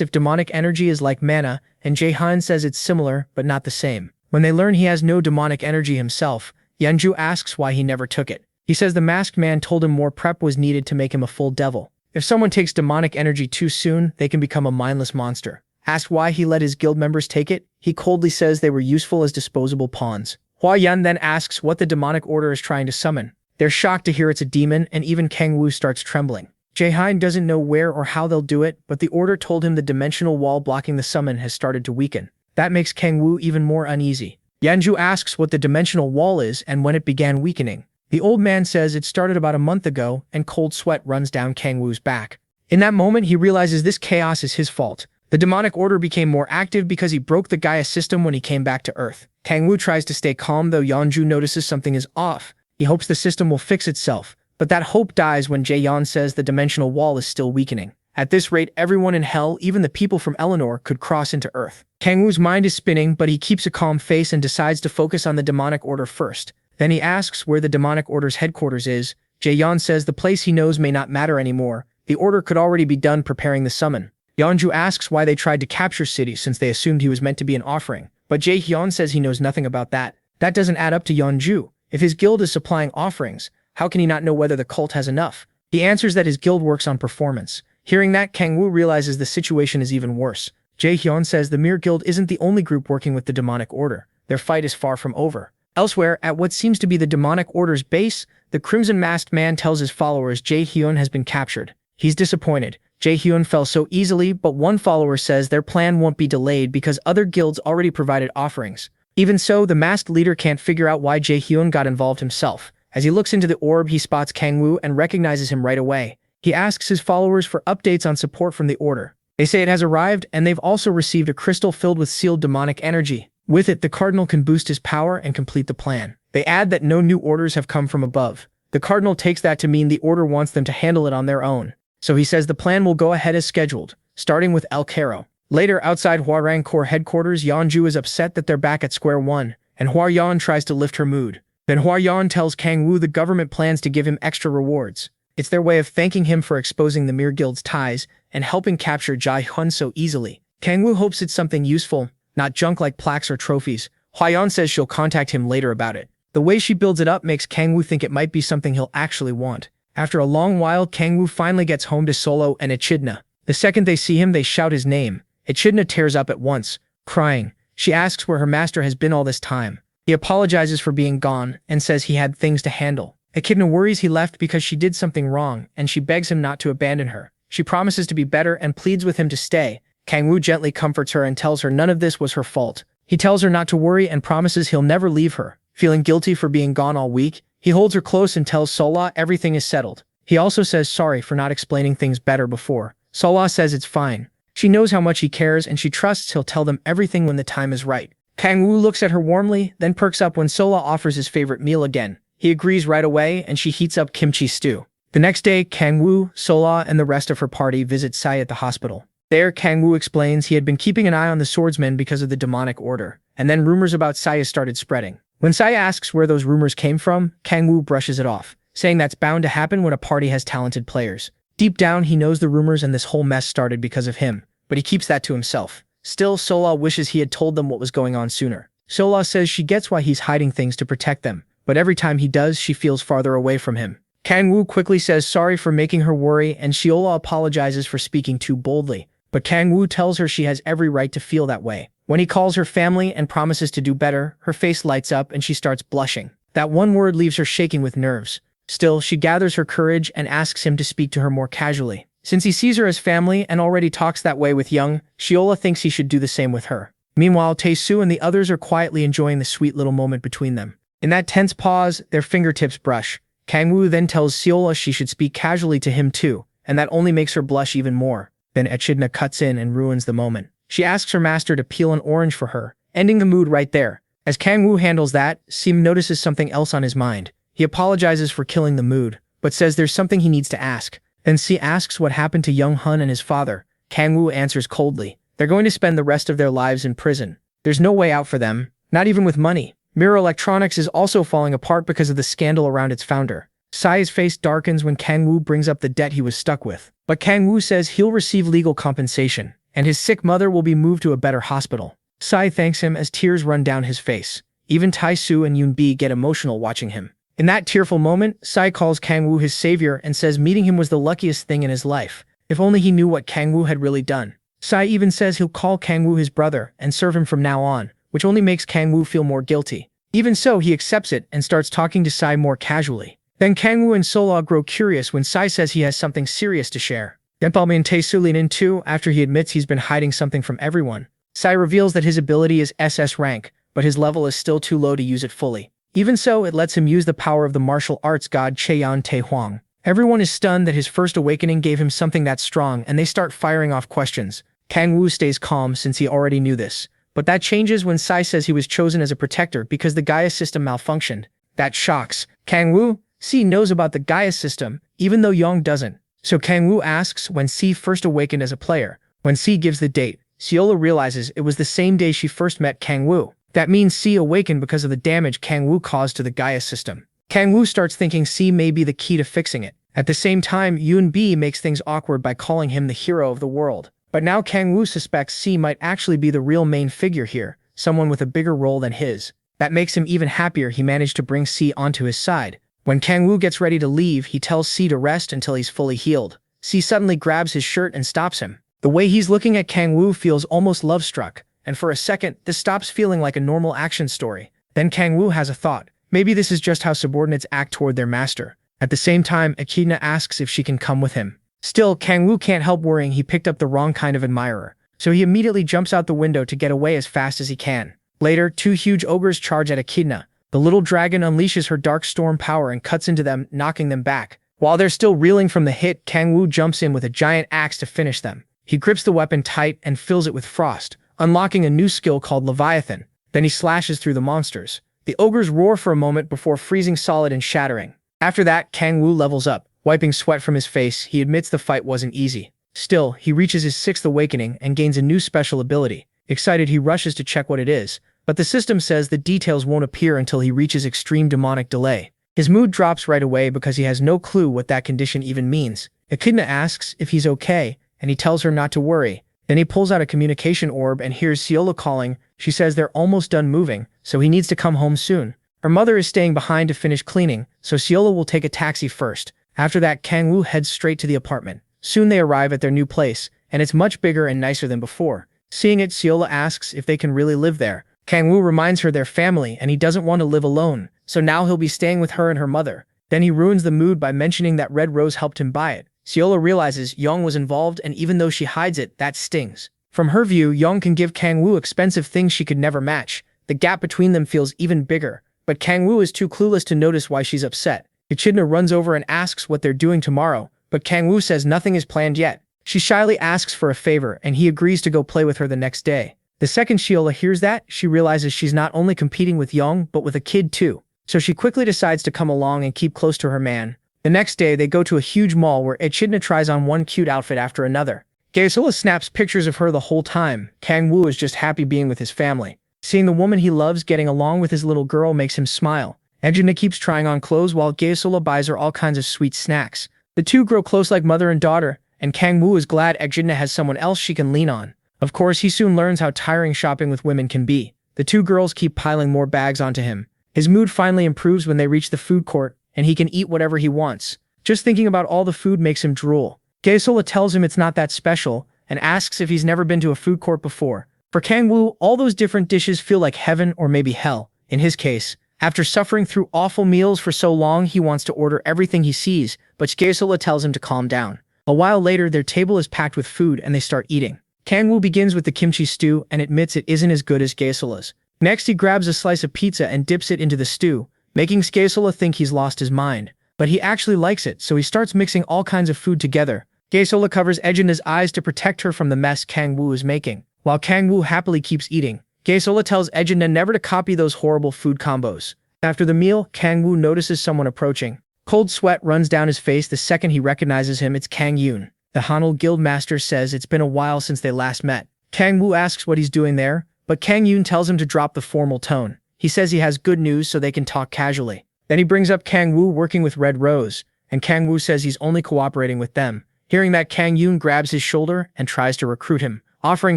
if demonic energy is like mana, and Jae-Hyun says it's similar, but not the same. When they learn he has no demonic energy himself, Yeonju asks why he never took it. He says the masked man told him more prep was needed to make him a full devil. If someone takes demonic energy too soon, they can become a mindless monster. Asked why he let his guild members take it, he coldly says they were useful as disposable pawns. Hua Yun then asks what the demonic order is trying to summon. They're shocked to hear it's a demon, and even Kang-woo starts trembling. Jae-Hyun doesn't know where or how they'll do it, but the order told him the dimensional wall blocking the summon has started to weaken. That makes Kang-woo even more uneasy. Yeonju asks what the dimensional wall is and when it began weakening. The old man says it started about a month ago, and cold sweat runs down Kang-woo's back. In that moment, he realizes this chaos is his fault. The demonic order became more active because he broke the Gaia system when he came back to Earth. Kang-woo tries to stay calm, though Yeonju notices something is off. He hopes the system will fix itself, but that hope dies when Jae-Yeon says the dimensional wall is still weakening. At this rate, everyone in hell, even the people from Eleanor, could cross into Earth. Kang-woo's mind is spinning, but he keeps a calm face and decides to focus on the demonic order first. Then he asks where the demonic order's headquarters is. Jae-Yeon says the place he knows may not matter anymore. The order could already be done preparing the summon. Yeonju asks why they tried to capture City since they assumed he was meant to be an offering. But Jae-Hyun says he knows nothing about that. That doesn't add up to Yeonju. If his guild is supplying offerings, how can he not know whether the cult has enough? He answers that his guild works on performance. Hearing that, Kang-woo realizes the situation is even worse. Jae-hyun says the Mir Guild isn't the only group working with the demonic order. Their fight is far from over. Elsewhere, at what seems to be the demonic order's base, the Crimson Masked Man tells his followers Jae-hyun has been captured. He's disappointed. Jae-hyun fell so easily, but one follower says their plan won't be delayed because other guilds already provided offerings. Even so, the masked leader can't figure out why Jae-hyun got involved himself. As he looks into the orb, he spots Kang-woo and recognizes him right away. He asks his followers for updates on support from the order. They say it has arrived, and they've also received a crystal filled with sealed demonic energy. With it, the Cardinal can boost his power and complete the plan. They add that no new orders have come from above. The Cardinal takes that to mean the order wants them to handle it on their own. So he says the plan will go ahead as scheduled, starting with El Cairo. Later, outside Hwarang Corps headquarters, Yeonju is upset that they're back at square one, and Hwaryeon tries to lift her mood. Then Hwaryeon tells Kang-woo the government plans to give him extra rewards. It's their way of thanking him for exposing the Mir Guild's ties and helping capture Jae-hyun so easily. Kang-woo hopes it's something useful, not junk like plaques or trophies. Hwayeon says she'll contact him later about it. The way she builds it up makes Kang-woo think it might be something he'll actually want. After a long while, Kang-woo finally gets home to Solo and Echidna. The second they see him, they shout his name. Echidna tears up at once, crying. She asks where her master has been all this time. He apologizes for being gone and says he had things to handle. Echidna worries he left because she did something wrong, and she begs him not to abandon her. She promises to be better and pleads with him to stay. Kang-woo gently comforts her and tells her none of this was her fault. He tells her not to worry and promises he'll never leave her. Feeling guilty for being gone all week, he holds her close and tells Sola everything is settled. He also says sorry for not explaining things better before. Sola says it's fine. She knows how much he cares and she trusts he'll tell them everything when the time is right. Kang-woo looks at her warmly, then perks up when Sola offers his favorite meal again. He agrees right away and she heats up kimchi stew. The next day, Kang-woo, Sola, and the rest of her party visit Sai at the hospital. There, Kang-woo explains he had been keeping an eye on the swordsman because of the demonic order, and then rumors about Sai started spreading. When Sai asks where those rumors came from, Kang-woo brushes it off, saying that's bound to happen when a party has talented players. Deep down, he knows the rumors and this whole mess started because of him, but he keeps that to himself. Still, Sola wishes he had told them what was going on sooner. Sola says she gets why he's hiding things to protect them, but every time he does, she feels farther away from him. Kang-woo quickly says sorry for making her worry, and Shiola apologizes for speaking too boldly, but Kang-woo tells her she has every right to feel that way. When he calls her family and promises to do better, her face lights up and she starts blushing. That one word leaves her shaking with nerves. Still, she gathers her courage and asks him to speak to her more casually. Since he sees her as family and already talks that way with Young, Shiola thinks he should do the same with her. Meanwhile, Tae-soo and the others are quietly enjoying the sweet little moment between them. In that tense pause, their fingertips brush. Kang-woo then tells Shiola she should speak casually to him too, and that only makes her blush even more. Then Echidna cuts in and ruins the moment. She asks her master to peel an orange for her, ending the mood right there. As Kang-woo handles that, Sim notices something else on his mind. He apologizes for killing the mood, but says there's something he needs to ask. Then Si asks what happened to Young Hun and his father. Kang-woo answers coldly. They're going to spend the rest of their lives in prison. There's no way out for them, not even with money. Mirror Electronics is also falling apart because of the scandal around its founder. Sai's face darkens when Kang-woo brings up the debt he was stuck with. But Kang-woo says he'll receive legal compensation, and his sick mother will be moved to a better hospital. Sai thanks him as tears run down his face. Even Tae-soo and Yoon-bi get emotional watching him. In that tearful moment, Sai calls Kang-woo his savior and says meeting him was the luckiest thing in his life. If only he knew what Kang-woo had really done. Sai even says he'll call Kang-woo his brother and serve him from now on, which only makes Kang-woo feel more guilty. Even so, he accepts it and starts talking to Sai more casually. Then Kang-woo and Sola grow curious when Sai says he has something serious to share. Yeonbalmi and Tae-soo lean in too after he admits he's been hiding something from everyone. Sai reveals that his ability is SS rank, but his level is still too low to use it fully. Even so, it lets him use the power of the martial arts god Cheon Tae-hwang. Everyone is stunned that his first awakening gave him something that strong, and they start firing off questions. Kang-woo stays calm since he already knew this. But that changes when Sai says he was chosen as a protector because the Gaia system malfunctioned. That shocks Kang-woo. Si knows about the Gaia system, even though Young doesn't. So Kang-woo asks when Si first awakened as a player. When Si gives the date, Shiola realizes it was the same day she first met Kang-woo. That means Si awakened because of the damage Kang-woo caused to the Gaia system. Kang-woo starts thinking Si may be the key to fixing it. At the same time, Yoon-bi makes things awkward by calling him the hero of the world. But now Kang-woo suspects Si might actually be the real main figure here, someone with a bigger role than his. That makes him even happier he managed to bring Si onto his side. When Kang-woo gets ready to leave, he tells Si to rest until he's fully healed. Si suddenly grabs his shirt and stops him. The way he's looking at Kang Woo feels almost love-struck, and for a second, this stops feeling like a normal action story. Then Kang Woo has a thought. Maybe this is just how subordinates act toward their master. At the same time, Echidna asks if she can come with him. Still, Kang Woo can't help worrying he picked up the wrong kind of admirer, so he immediately jumps out the window to get away as fast as he can. Later, two huge ogres charge at Echidna. The little dragon unleashes her dark storm power and cuts into them, knocking them back. While they're still reeling from the hit, Kang Woo jumps in with a giant axe to finish them. He grips the weapon tight and fills it with frost, unlocking a new skill called Leviathan. Then he slashes through the monsters. The ogres roar for a moment before freezing solid and shattering. After that, Kang Woo levels up. Wiping sweat from his face, he admits the fight wasn't easy. Still, he reaches his 6th awakening and gains a new special ability. Excited, he rushes to check what it is, but the system says the details won't appear until he reaches extreme demonic delay. His mood drops right away because he has no clue what that condition even means. Echidna asks if he's okay, and he tells her not to worry. Then he pulls out a communication orb and hears Yahello calling. She says they're almost done moving, so he needs to come home soon. Her mother is staying behind to finish cleaning, so Yahello will take a taxi first. After that, Kang Woo heads straight to the apartment. Soon they arrive at their new place, and it's much bigger and nicer than before. Seeing it, Yahello asks if they can really live there. Kang Woo reminds her they're family and he doesn't want to live alone, so now he'll be staying with her and her mother. Then he ruins the mood by mentioning that Red Rose helped him buy it. Yahello realizes Young was involved, and even though she hides it, that stings. From her view, Young can give Kang Woo expensive things she could never match. The gap between them feels even bigger, but Kang Woo is too clueless to notice why she's upset. Echidna runs over and asks what they're doing tomorrow, but Kang Woo says nothing is planned yet. She shyly asks for a favor, and he agrees to go play with her the next day. The second Yahello hears that, she realizes she's not only competing with Young, but with a kid too. So she quickly decides to come along and keep close to her man. The next day, they go to a huge mall where Echidna tries on one cute outfit after another. Yahello snaps pictures of her the whole time. Kang Woo is just happy being with his family. Seeing the woman he loves getting along with his little girl makes him smile. Echidna keeps trying on clothes while Yahello buys her all kinds of sweet snacks. The two grow close like mother and daughter, and Kang Woo is glad Echidna has someone else she can lean on. Of course, he soon learns how tiring shopping with women can be. The two girls keep piling more bags onto him. His mood finally improves when they reach the food court, and he can eat whatever he wants. Just thinking about all the food makes him drool. Yahello tells him it's not that special, and asks if he's never been to a food court before. For Kang Woo, all those different dishes feel like heaven or maybe hell. In his case, after suffering through awful meals for so long, he wants to order everything he sees, but Yahello tells him to calm down. A while later, their table is packed with food and they start eating. Kang Woo begins with the kimchi stew and admits it isn't as good as Yahello's. Next, he grabs a slice of pizza and dips it into the stew, making Yahello think he's lost his mind. But he actually likes it, so he starts mixing all kinds of food together. Yahello covers Echidna's eyes to protect her from the mess Kang Woo is making. While Kang Woo happily keeps eating, Yahello tells Echidna never to copy those horrible food combos. After the meal, Kang Woo notices someone approaching. Cold sweat runs down his face the second he recognizes him. It's Kang Yoon. The Hanul guild master says it's been a while since they last met. Kang Woo asks what he's doing there, but Kang Yoon tells him to drop the formal tone. He says he has good news so they can talk casually. Then he brings up Kang Woo working with Red Rose, and Kang Woo says he's only cooperating with them. Hearing that, Kang Yoon grabs his shoulder and tries to recruit him, offering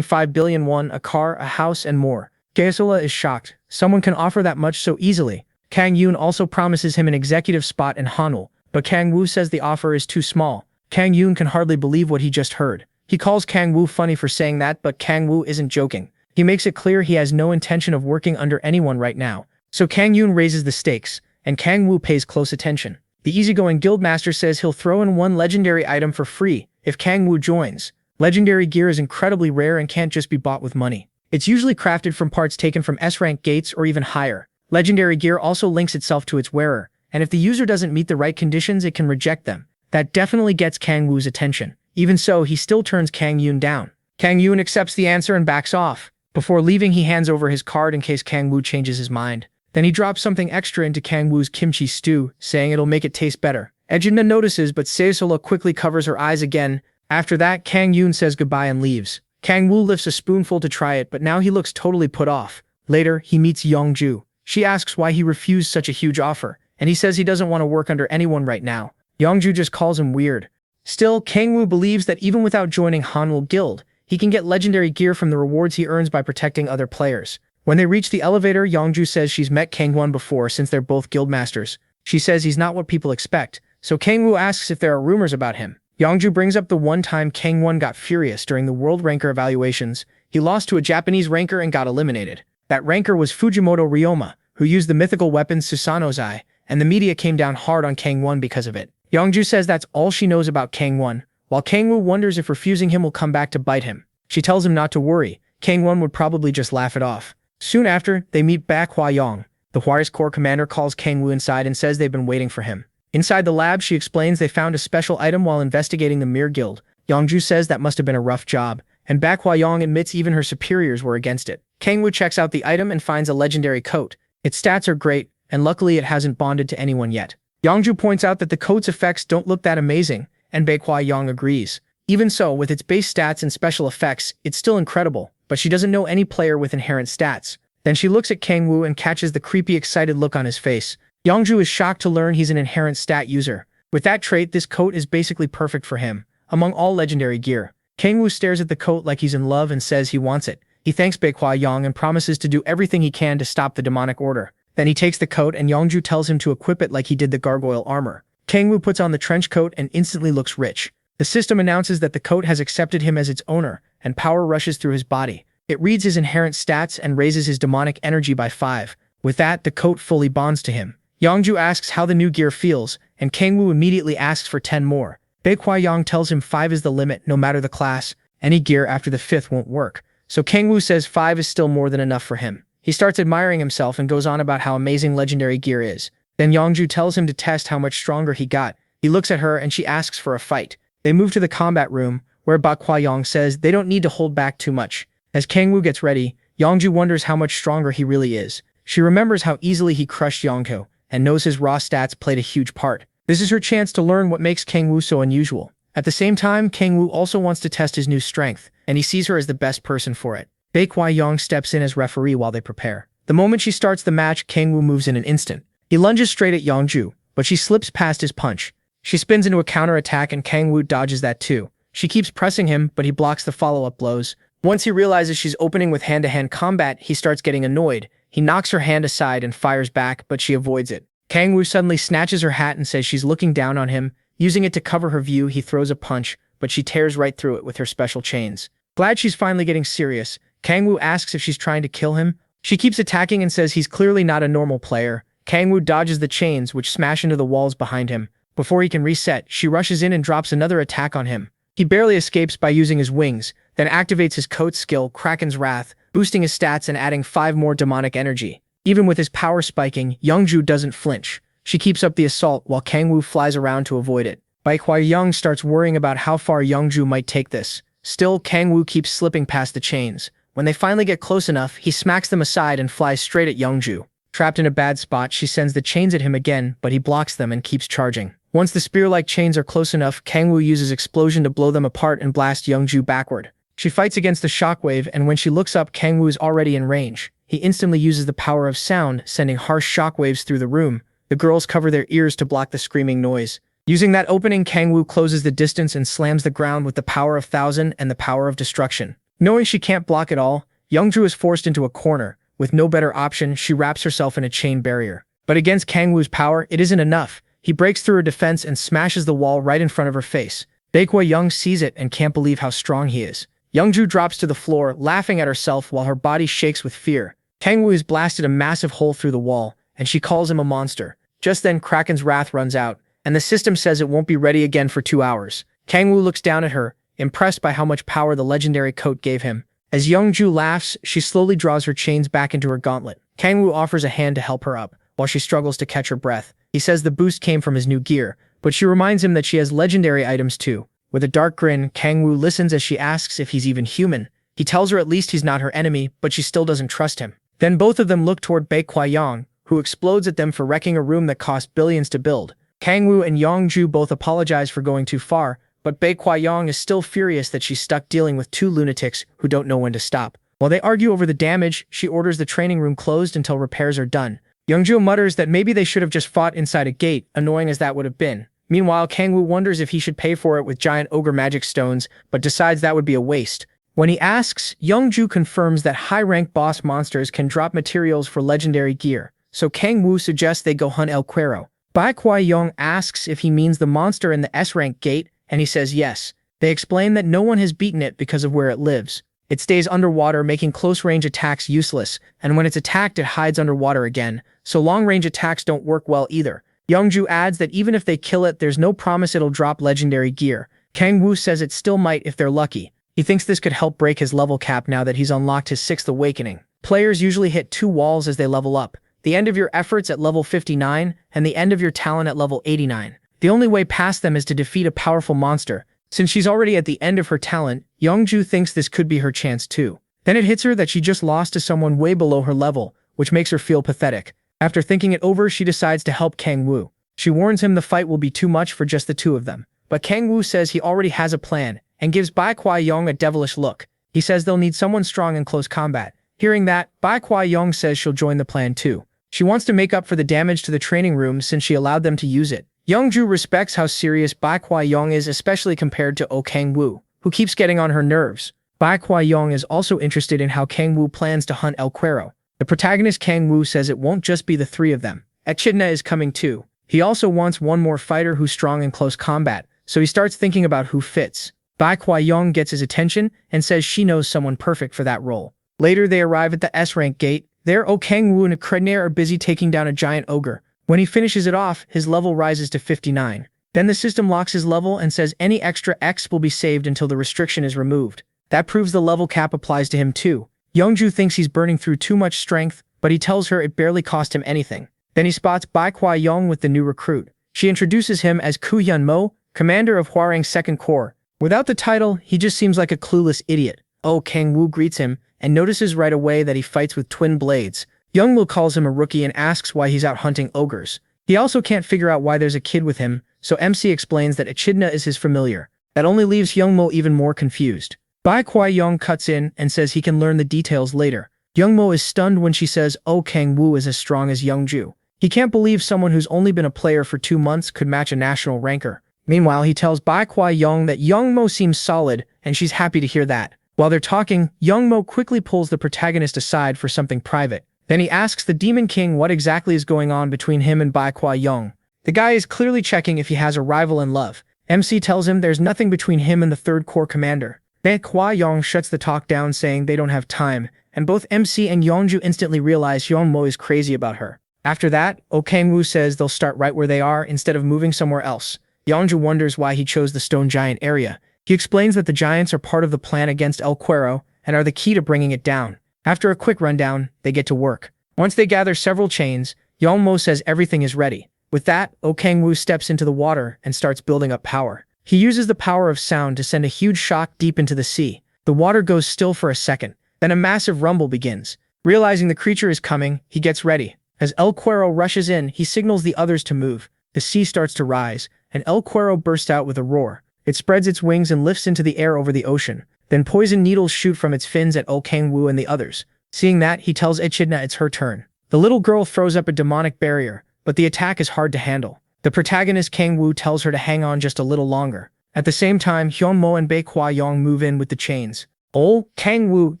5 billion won, a car, a house, and more. Yahello is shocked. Someone can offer that much so easily. Kang Yoon also promises him an executive spot in Hanul, but Kang Woo says the offer is too small. Kang Yoon can hardly believe what he just heard. He calls Kang Woo funny for saying that, but Kang Woo isn't joking. He makes it clear he has no intention of working under anyone right now. So Kang Yoon raises the stakes, and Kang Woo pays close attention. The easygoing guildmaster says he'll throw in one legendary item for free if Kang Woo joins. Legendary gear is incredibly rare and can't just be bought with money. It's usually crafted from parts taken from S-rank gates or even higher. Legendary gear also links itself to its wearer, and if the user doesn't meet the right conditions, it can reject them. That definitely gets Kang Woo's attention. Even so, he still turns Kang Yoon down. Kang Yoon accepts the answer and backs off. Before leaving, he hands over his card in case Kang Woo changes his mind. Then he drops something extra into Kang Woo's kimchi stew, saying it'll make it taste better. Echidna notices, but Yahello quickly covers her eyes again. After that, Kang Yoon says goodbye and leaves. Kang Woo lifts a spoonful to try it, but now he looks totally put off. Later, he meets Youngju. She asks why he refused such a huge offer, and he says he doesn't want to work under anyone right now. Youngju just calls him weird. Still, Kang Woo believes that even without joining Hanul Guild, he can get legendary gear from the rewards he earns by protecting other players. When they reach the elevator, Youngju says she's met Kang Won before since they're both guildmasters. She says he's not what people expect, so Kang Woo asks if there are rumors about him. Yongju brings up the one time Kang Won got furious during the world ranker evaluations. He lost to a Japanese ranker and got eliminated. That ranker was Fujimoto Ryoma, who used the mythical weapon Susanoo-zai, and the media came down hard on Kang Won because of it. Yongju says that's all she knows about Kang Won, while Kang Woo wonders if refusing him will come back to bite him. She tells him not to worry. Kang Won would probably just laugh it off. Soon after, they meet Baek Hwa-young. The Hwaris Corps commander calls Kang Woo inside and says they've been waiting for him. Inside the lab, she explains they found a special item while investigating the Mir Guild. Yongju says that must have been a rough job, and Baek Hwa-young admits even her superiors were against it. Kang Woo checks out the item and finds a legendary coat. Its stats are great, and luckily it hasn't bonded to anyone yet. Yongju points out that the coat's effects don't look that amazing, and Baek Hwa-young agrees. Even so, with its base stats and special effects, it's still incredible, but she doesn't know any player with inherent stats. Then she looks at Kang Woo and catches the creepy excited look on his face. Yongju is shocked to learn he's an inherent stat user. With that trait, this coat is basically perfect for him, among all legendary gear. Kang Woo stares at the coat like he's in love and says he wants it. He thanks Baek Hwa-young and promises to do everything he can to stop the demonic order. Then he takes the coat and Yongju tells him to equip it like he did the gargoyle armor. Kang Woo puts on the trench coat and instantly looks rich. The system announces that the coat has accepted him as its owner, and power rushes through his body. It reads his inherent stats and raises his demonic energy by 5. With that, the coat fully bonds to him. Yongju asks how the new gear feels, and Kang Woo immediately asks for 10 more. Baek Hwa-young tells him 5 is the limit, no matter the class. Any gear after the 5th won't work. So Kang Woo says 5 is still more than enough for him. He starts admiring himself and goes on about how amazing legendary gear is. Then Yongju tells him to test how much stronger he got. He looks at her and she asks for a fight. They move to the combat room, where Baek Hwa-young says they don't need to hold back too much. As Kang Woo gets ready, Yongju wonders how much stronger he really is. She remembers how easily he crushed Yongko, and knows his raw stats played a huge part. This is her chance to learn what makes Kang Woo so unusual. At the same time, Kang Woo also wants to test his new strength, and he sees her as the best person for it. Baek Hwa-young steps in as referee while they prepare. The moment she starts the match, Kang Woo moves in an instant. He lunges straight at Yongju, but she slips past his punch. She spins into a counter-attack and Kang Woo dodges that too. She keeps pressing him, but he blocks the follow-up blows. Once he realizes she's opening with hand-to-hand combat, he starts getting annoyed. He knocks her hand aside and fires back, but she avoids it. Kang Woo suddenly snatches her hat and says she's looking down on him. Using it to cover her view, he throws a punch, but she tears right through it with her special chains. Glad she's finally getting serious, Kang Woo asks if she's trying to kill him. She keeps attacking and says he's clearly not a normal player. Kang Woo dodges the chains, which smash into the walls behind him. Before he can reset, she rushes in and drops another attack on him. He barely escapes by using his wings, then activates his coat skill, Kraken's Wrath, boosting his stats and adding 5 more demonic energy. Even with his power spiking, Yongju doesn't flinch. She keeps up the assault while Kang Woo flies around to avoid it. Baek Hwa-young starts worrying about how far Yongju might take this. Still, Kang Woo keeps slipping past the chains. When they finally get close enough, he smacks them aside and flies straight at Yongju. Trapped in a bad spot, she sends the chains at him again, but he blocks them and keeps charging. Once the spear-like chains are close enough, Kang Woo uses explosion to blow them apart and blast Yongju backward. She fights against the shockwave, and when she looks up, Kang Woo is already in range. He instantly uses the power of sound, sending harsh shockwaves through the room. The girls cover their ears to block the screaming noise. Using that opening, Kang Woo closes the distance and slams the ground with the power of 1000 and the power of destruction. Knowing she can't block it all, Yongju is forced into a corner. With no better option, she wraps herself in a chain barrier. But against Kang Woo's power, it isn't enough. He breaks through her defense and smashes the wall right in front of her face. Baek Hwa-young sees it and can't believe how strong he is. Yongju drops to the floor, laughing at herself while her body shakes with fear. Kang Woo has blasted a massive hole through the wall, and she calls him a monster. Just then, Kraken's Wrath runs out, and the system says it won't be ready again for 2 hours. Kang Woo looks down at her, impressed by how much power the legendary coat gave him. As Yongju laughs, she slowly draws her chains back into her gauntlet. Kang Woo offers a hand to help her up, while she struggles to catch her breath. He says the boost came from his new gear, but she reminds him that she has legendary items too. With a dark grin, Kang Woo listens as she asks if he's even human. He tells her at least he's not her enemy, but she still doesn't trust him. Then both of them look toward Baek Hwa-young, who explodes at them for wrecking a room that cost billions to build. Kang Woo and Yongju both apologize for going too far, but Baek Hwa-young is still furious that she's stuck dealing with 2 lunatics who don't know when to stop. While they argue over the damage, she orders the training room closed until repairs are done. Yongju mutters that maybe they should have just fought inside a gate, annoying as that would have been. Meanwhile, Kang Woo wonders if he should pay for it with giant ogre magic stones, but decides that would be a waste. When he asks, Yongju confirms that high-rank boss monsters can drop materials for legendary gear, so Kang Woo suggests they go hunt El Cuero. Baek Hwa-young asks if he means the monster in the S-rank gate, and he says yes. They explain that no one has beaten it because of where it lives. It stays underwater, making close-range attacks useless, and when it's attacked it hides underwater again, so long-range attacks don't work well either. Youngju adds that even if they kill it, there's no promise it'll drop legendary gear. Kangwoo says it still might if they're lucky. He thinks this could help break his level cap now that he's unlocked his 6th awakening. Players usually hit 2 walls as they level up. The end of your efforts at level 59, and the end of your talent at level 89. The only way past them is to defeat a powerful monster. Since she's already at the end of her talent, Youngju thinks this could be her chance too. Then it hits her that she just lost to someone way below her level, which makes her feel pathetic. After thinking it over, she decides to help Kangwoo. She warns him the fight will be too much for just the 2 of them. But Kangwoo says he already has a plan, and gives Bai Kwa-yong a devilish look. He says they'll need someone strong in close combat. Hearing that, Bai Kwa-yong says she'll join the plan too. She wants to make up for the damage to the training room since she allowed them to use it. Youngju respects how serious Bai Kwa-yong is, especially compared to Kangwoo, who keeps getting on her nerves. Bai Kwa-yong is also interested in how Kangwoo plans to hunt El Cuero. The protagonist Kangwoo says it won't just be the 3 of them. Echidna is coming too. He also wants one more fighter who's strong in close combat, so he starts thinking about who fits. Bai Kwa-yong gets his attention and says she knows someone perfect for that role. Later they arrive at the S-rank gate. There, Kangwoo and Echidna are busy taking down a giant ogre. When he finishes it off, his level rises to 59. Then the system locks his level and says any extra X will be saved until the restriction is removed. That proves the level cap applies to him too. Youngju thinks he's burning through too much strength, but he tells her it barely cost him anything. Then he spots Bai Kwa-yong with the new recruit. She introduces him as Ku Yun-mo, commander of Hwarang's 2nd Corps. Without the title, he just seems like a clueless idiot. Kangwoo greets him, and notices right away that he fights with twin blades. Youngmo calls him a rookie and asks why he's out hunting ogres. He also can't figure out why there's a kid with him, so MC explains that Echidna is his familiar. That only leaves Youngmo even more confused. Bai Kwa-yong cuts in and says he can learn the details later. Youngmo is stunned when she says Kangwoo is as strong as Youngju. He can't believe someone who's only been a player for 2 months could match a national ranker. Meanwhile, he tells Bai Kwa-yong that Youngmo seems solid, and she's happy to hear that. While they're talking, Youngmo quickly pulls the protagonist aside for something private. Then he asks the Demon King what exactly is going on between him and Bai Kwa-yong. The guy is clearly checking if he has a rival in love. MC tells him there's nothing between him and the 3rd Corps commander. Bai Kwa-yong shuts the talk down, saying they don't have time, and both MC and Youngju instantly realize Youngmo is crazy about her. After that, Kangwoo says they'll start right where they are instead of moving somewhere else. Youngju wonders why he chose the Stone Giant area. He explains that the giants are part of the plan against El Cuero and are the key to bringing it down. After a quick rundown, they get to work. Once they gather several chains, Youngmo says everything is ready. With that, Kangwoo steps into the water and starts building up power. He uses the power of sound to send a huge shock deep into the sea. The water goes still for a second, then a massive rumble begins. Realizing the creature is coming, he gets ready. As El Cuero rushes in, he signals the others to move. The sea starts to rise, and El Cuero bursts out with a roar. It spreads its wings and lifts into the air over the ocean. Then poison needles shoot from its fins at Kangwoo and the others. Seeing that, he tells Echidna it's her turn. The little girl throws up a demonic barrier, but the attack is hard to handle. The protagonist Kangwoo tells her to hang on just a little longer. At the same time, Hyunmo and Bai Kwa-yong move in with the chains. Kangwoo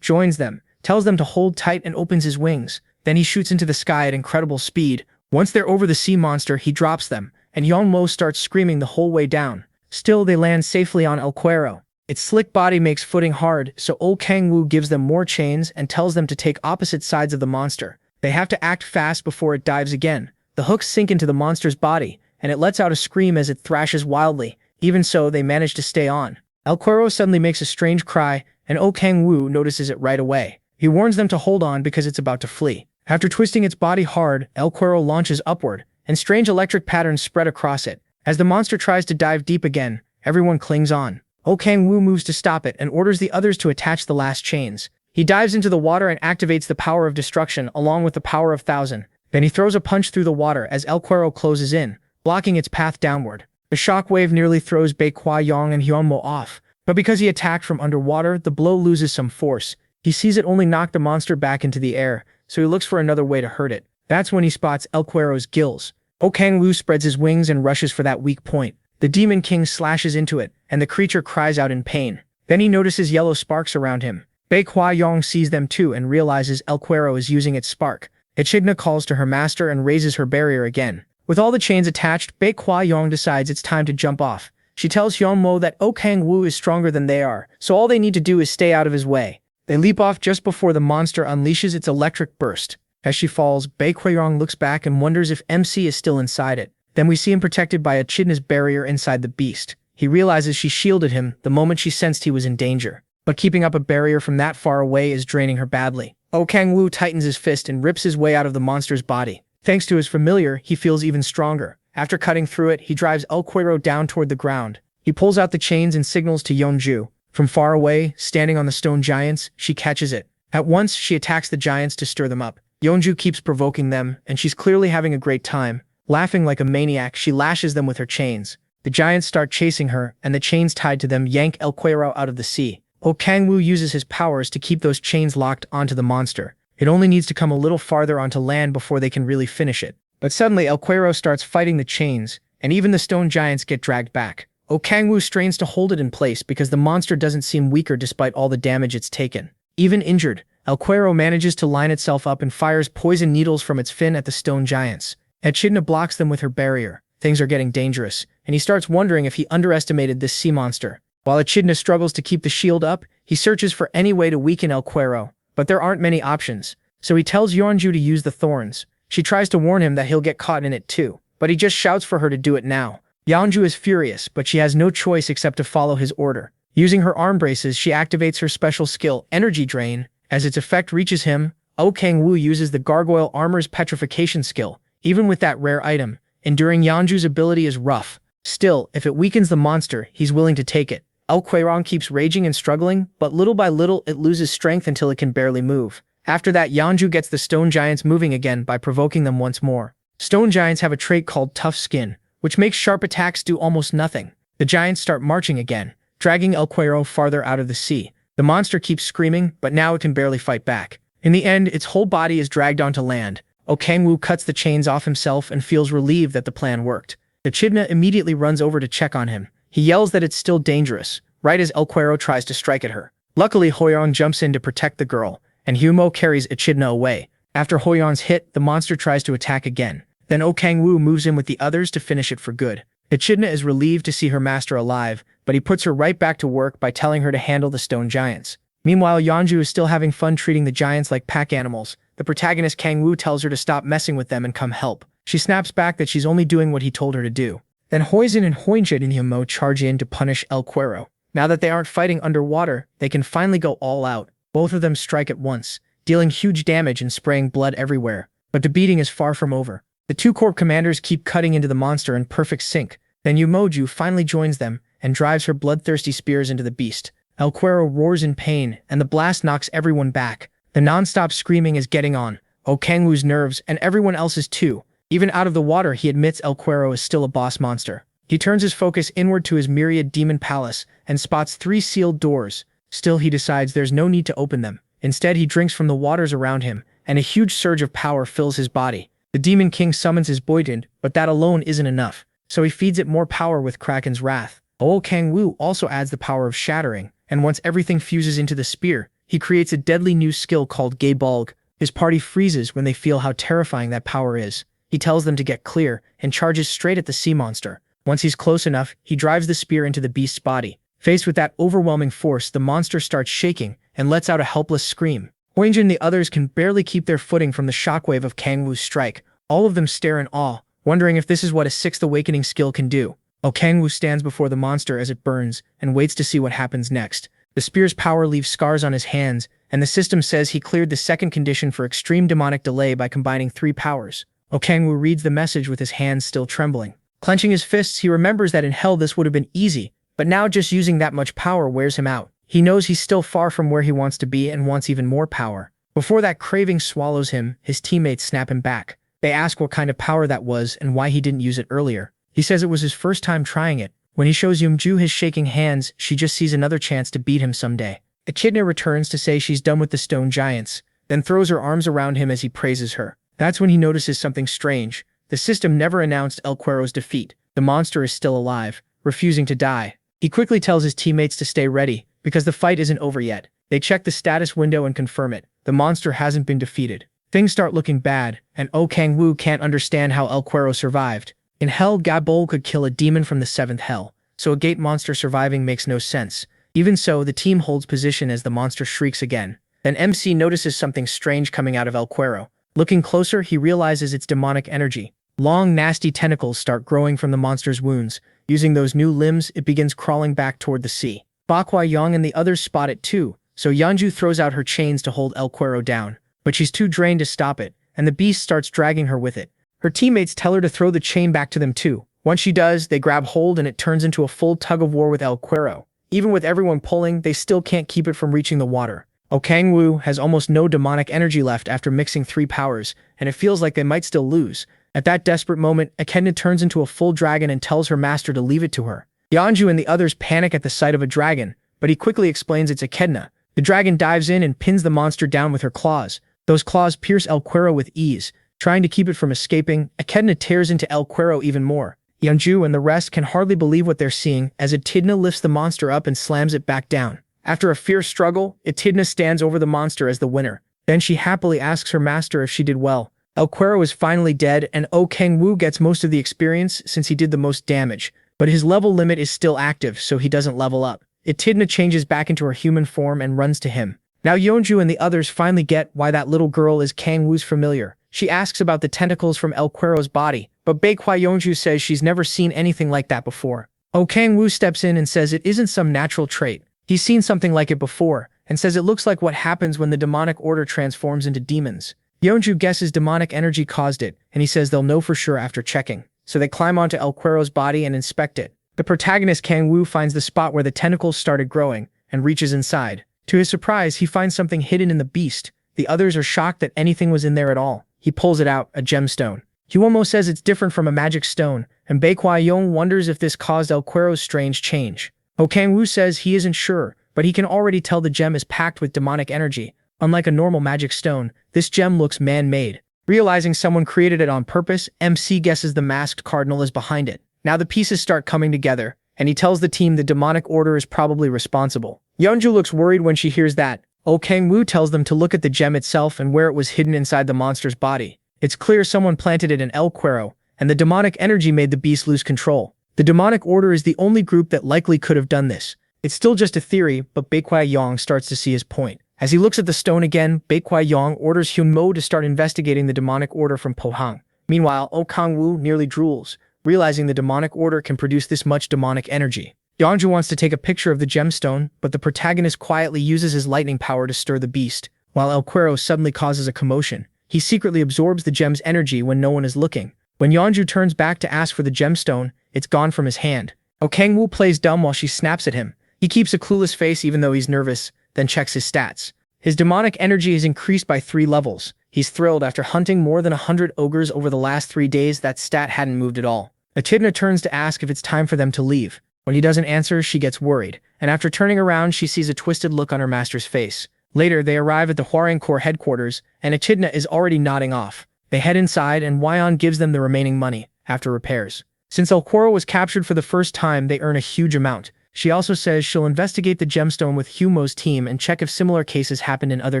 joins them, tells them to hold tight and opens his wings. Then he shoots into the sky at incredible speed. Once they're over the sea monster, he drops them, and Hyunmo starts screaming the whole way down. Still, they land safely on El Cuero. Its slick body makes footing hard, so Kangwoo gives them more chains and tells them to take opposite sides of the monster. They have to act fast before it dives again. The hooks sink into the monster's body, and it lets out a scream as it thrashes wildly. Even so, they manage to stay on. El Cuero suddenly makes a strange cry, and Kangwoo notices it right away. He warns them to hold on because it's about to flee. After twisting its body hard, El Cuero launches upward, and strange electric patterns spread across it. As the monster tries to dive deep again, everyone clings on. Kangwoo moves to stop it and orders the others to attach the last chains. He dives into the water and activates the power of destruction along with the power of 1,000. Then he throws a punch through the water as El Cuero closes in, blocking its path downward. The shockwave nearly throws Bai Kwa-yong and Hyunmo off, but because he attacked from underwater, the blow loses some force. He sees it only knock the monster back into the air, so he looks for another way to hurt it. That's when he spots El Cuero's gills. Kangwoo spreads his wings and rushes for that weak point. The Demon King slashes into it, and the creature cries out in pain. Then he notices yellow sparks around him. Bai Kwa-yong sees them too and realizes El Cuero is using its spark. Echidna calls to her master and raises her barrier again. With all the chains attached, Bai Kwa-yong decides it's time to jump off. She tells Hyunmo that Oh Kang-woo is stronger than they are, so all they need to do is stay out of his way. They leap off just before the monster unleashes its electric burst. As she falls, Bae Kweong looks back and wonders if MC is still inside it. Then we see him protected by Echidna's barrier inside the beast. He realizes she shielded him the moment she sensed he was in danger. But keeping up a barrier from that far away is draining her badly. Oh Kang-woo tightens his fist and rips his way out of the monster's body. Thanks to his familiar, he feels even stronger. After cutting through it, he drives El Cuero down toward the ground. He pulls out the chains and signals to Yeonju. From far away, standing on the stone giants, she catches it. At once, she attacks the giants to stir them up. Yeonju keeps provoking them, and she's clearly having a great time. Laughing like a maniac, she lashes them with her chains. The giants start chasing her, and the chains tied to them yank El Cuero out of the sea. Oh Kang-woo uses his powers to keep those chains locked onto the monster. It only needs to come a little farther onto land before they can really finish it. But suddenly El Cuero starts fighting the chains, and even the stone giants get dragged back. Oh Kang-woo strains to hold it in place because the monster doesn't seem weaker despite all the damage it's taken. Even injured, El Cuero manages to line itself up and fires poison needles from its fin at the stone giants. Echidna blocks them with her barrier. Things are getting dangerous, and he starts wondering if he underestimated this sea monster. While Echidna struggles to keep the shield up, he searches for any way to weaken El Cuero, but there aren't many options, so he tells Yeonju to use the thorns. She tries to warn him that he'll get caught in it too, but he just shouts for her to do it now. Yeonju is furious, but she has no choice except to follow his order. Using her arm braces, she activates her special skill, Energy Drain. As its effect reaches him, Oh Kang-woo uses the Gargoyle Armor's Petrification skill. Even with that rare item, enduring Yeonju's ability is rough. Still, if it weakens the monster, he's willing to take it. El Cuero keeps raging and struggling, but little by little it loses strength until it can barely move. After that, Yeonju gets the stone giants moving again by provoking them once more. Stone giants have a trait called Tough Skin, which makes sharp attacks do almost nothing. The giants start marching again, dragging El Cuero farther out of the sea. The monster keeps screaming, but now it can barely fight back. In the end, its whole body is dragged onto land. Oh Kang-woo cuts the chains off himself and feels relieved that the plan worked. Echidna immediately runs over to check on him. He yells that it's still dangerous, right as El Cuero tries to strike at her. Luckily, Hoyeon jumps in to protect the girl, and Hyunmo carries Echidna away. After Hoyeon's hit, the monster tries to attack again. Then Oh Kang-woo moves in with the others to finish it for good. Echidna is relieved to see her master alive, but he puts her right back to work by telling her to handle the stone giants. Meanwhile, Yeonju is still having fun treating the giants like pack animals. The protagonist Kang-woo tells her to stop messing with them and come help. She snaps back that she's only doing what he told her to do. Then Hoisin and Hoinjit and Hyunmo charge in to punish El Cuero. Now that they aren't fighting underwater, they can finally go all out. Both of them strike at once, dealing huge damage and spraying blood everywhere. But the beating is far from over. The two corps commanders keep cutting into the monster in perfect sync. Then Yumoju finally joins them and drives her bloodthirsty spears into the beast. El Cuero roars in pain, and the blast knocks everyone back. The non-stop screaming is getting on Oh Kang-woo's nerves and everyone else's too. Even out of the water, he admits El Cuero is still a boss monster. He turns his focus inward to his myriad demon palace and spots 3 sealed doors. Still, he decides there's no need to open them. Instead, he drinks from the waters around him, and a huge surge of power fills his body. The Demon King summons his Boyden, but that alone isn't enough, so he feeds it more power with Kraken's wrath. Oh Kang-woo also adds the power of shattering, and once everything fuses into the spear, he creates a deadly new skill called Gay Bulg. His party freezes when they feel how terrifying that power is. He tells them to get clear and charges straight at the sea monster. Once he's close enough, he drives the spear into the beast's body. Faced with that overwhelming force, the monster starts shaking and lets out a helpless scream. Hoinjin and the others can barely keep their footing from the shockwave of Kang-woo's strike. All of them stare in awe, wondering if this is what a 6th awakening skill can do. Oh Kang-woo stands before the monster as it burns and waits to see what happens next. The spear's power leaves scars on his hands, and the system says he cleared the second condition for extreme demonic delay by combining 3 powers. Oh Kang-woo reads the message with his hands still trembling. Clenching his fists, he remembers that in hell this would have been easy, but now just using that much power wears him out. He knows he's still far from where he wants to be and wants even more power. Before that craving swallows him, his teammates snap him back. They ask what kind of power that was and why he didn't use it earlier. He says it was his first time trying it. When he shows Yeonju his shaking hands, she just sees another chance to beat him someday. Echidna returns to say she's done with the stone giants, then throws her arms around him as he praises her. That's when he notices something strange. The system never announced El Cuero's defeat. The monster is still alive, refusing to die. He quickly tells his teammates to stay ready, because the fight isn't over yet. They check the status window and confirm it. The monster hasn't been defeated. Things start looking bad, and Oh Kang-woo can't understand how El Cuero survived. In hell, Gabol could kill a demon from the 7th hell, so a gate monster surviving makes no sense. Even so, the team holds position as the monster shrieks again. Then MC notices something strange coming out of El Cuero. Looking closer, he realizes it's demonic energy. Long, nasty tentacles start growing from the monster's wounds. Using those new limbs, it begins crawling back toward the sea. Bakwa Yang and the others spot it too, so Yeonju throws out her chains to hold El Cuero down. But she's too drained to stop it, and the beast starts dragging her with it. Her teammates tell her to throw the chain back to them too. Once she does, they grab hold and it turns into a full tug-of-war with El Cuero. Even with everyone pulling, they still can't keep it from reaching the water. Kangwoo has almost no demonic energy left after mixing 3 powers, and it feels like they might still lose. At that desperate moment, Echidna turns into a full dragon and tells her master to leave it to her. Yeonju and the others panic at the sight of a dragon, but he quickly explains it's Echidna. The dragon dives in and pins the monster down with her claws. Those claws pierce El Cuero with ease. Trying to keep it from escaping, Echidna tears into El Cuero even more. Yeonju and the rest can hardly believe what they're seeing as Echidna lifts the monster up and slams it back down. After a fierce struggle, Echidna stands over the monster as the winner. Then she happily asks her master if she did well. El Cuero is finally dead, and Kangwoo gets most of the experience since he did the most damage, but his level limit is still active, so he doesn't level up. Echidna changes back into her human form and runs to him. Now Yeonju and the others finally get why that little girl is Kangwoo's familiar. She asks about the tentacles from El Cuero's body, but Baekwa Yeonju says she's never seen anything like that before. Kangwoo steps in and says it isn't some natural trait. He's seen something like it before, and says it looks like what happens when the demonic order transforms into demons. Yeonju guesses demonic energy caused it, and he says they'll know for sure after checking. So they climb onto El Cuero's body and inspect it. The protagonist Kangwoo finds the spot where the tentacles started growing, and reaches inside. To his surprise, he finds something hidden in the beast. The others are shocked that anything was in there at all. He pulls it out, a gemstone. Huomo says it's different from a magic stone, and Baekwa Yeong wonders if this caused El Cuero's strange change. Kangwoo says he isn't sure, but he can already tell the gem is packed with demonic energy. Unlike a normal magic stone, this gem looks man-made. Realizing someone created it on purpose, MC guesses the masked cardinal is behind it. Now the pieces start coming together, and he tells the team the demonic order is probably responsible. Yeonju looks worried when she hears that. Kangwoo tells them to look at the gem itself and where it was hidden inside the monster's body. It's clear someone planted it in El Cuero, and the demonic energy made the beast lose control. The demonic order is the only group that likely could have done this. It's still just a theory, but Baekwa Yeong starts to see his point. As he looks at the stone again, Baekwa Yeong orders Hyunmo to start investigating the demonic order from Pohang. Meanwhile, Kangwoo nearly drools, realizing the demonic order can produce this much demonic energy. Yeonju wants to take a picture of the gemstone, but the protagonist quietly uses his lightning power to stir the beast. While El Cuero suddenly causes a commotion, he secretly absorbs the gem's energy when no one is looking. When Yeonju turns back to ask for the gemstone, it's gone from his hand. Kangwoo plays dumb while she snaps at him. He keeps a clueless face even though he's nervous, then checks his stats. His demonic energy is increased by 3 levels. He's thrilled after hunting more than 100 ogres over the last 3 days. That stat hadn't moved at all. Echidna turns to ask if it's time for them to leave. When he doesn't answer, she gets worried, and after turning around, she sees a twisted look on her master's face. Later, they arrive at the Hwarang Corps headquarters, and Echidna is already nodding off. They head inside, and Wyon gives them the remaining money, after repairs. Since El Cuero was captured for the first time, they earn a huge amount. She also says she'll investigate the gemstone with Humo's team and check if similar cases happened in other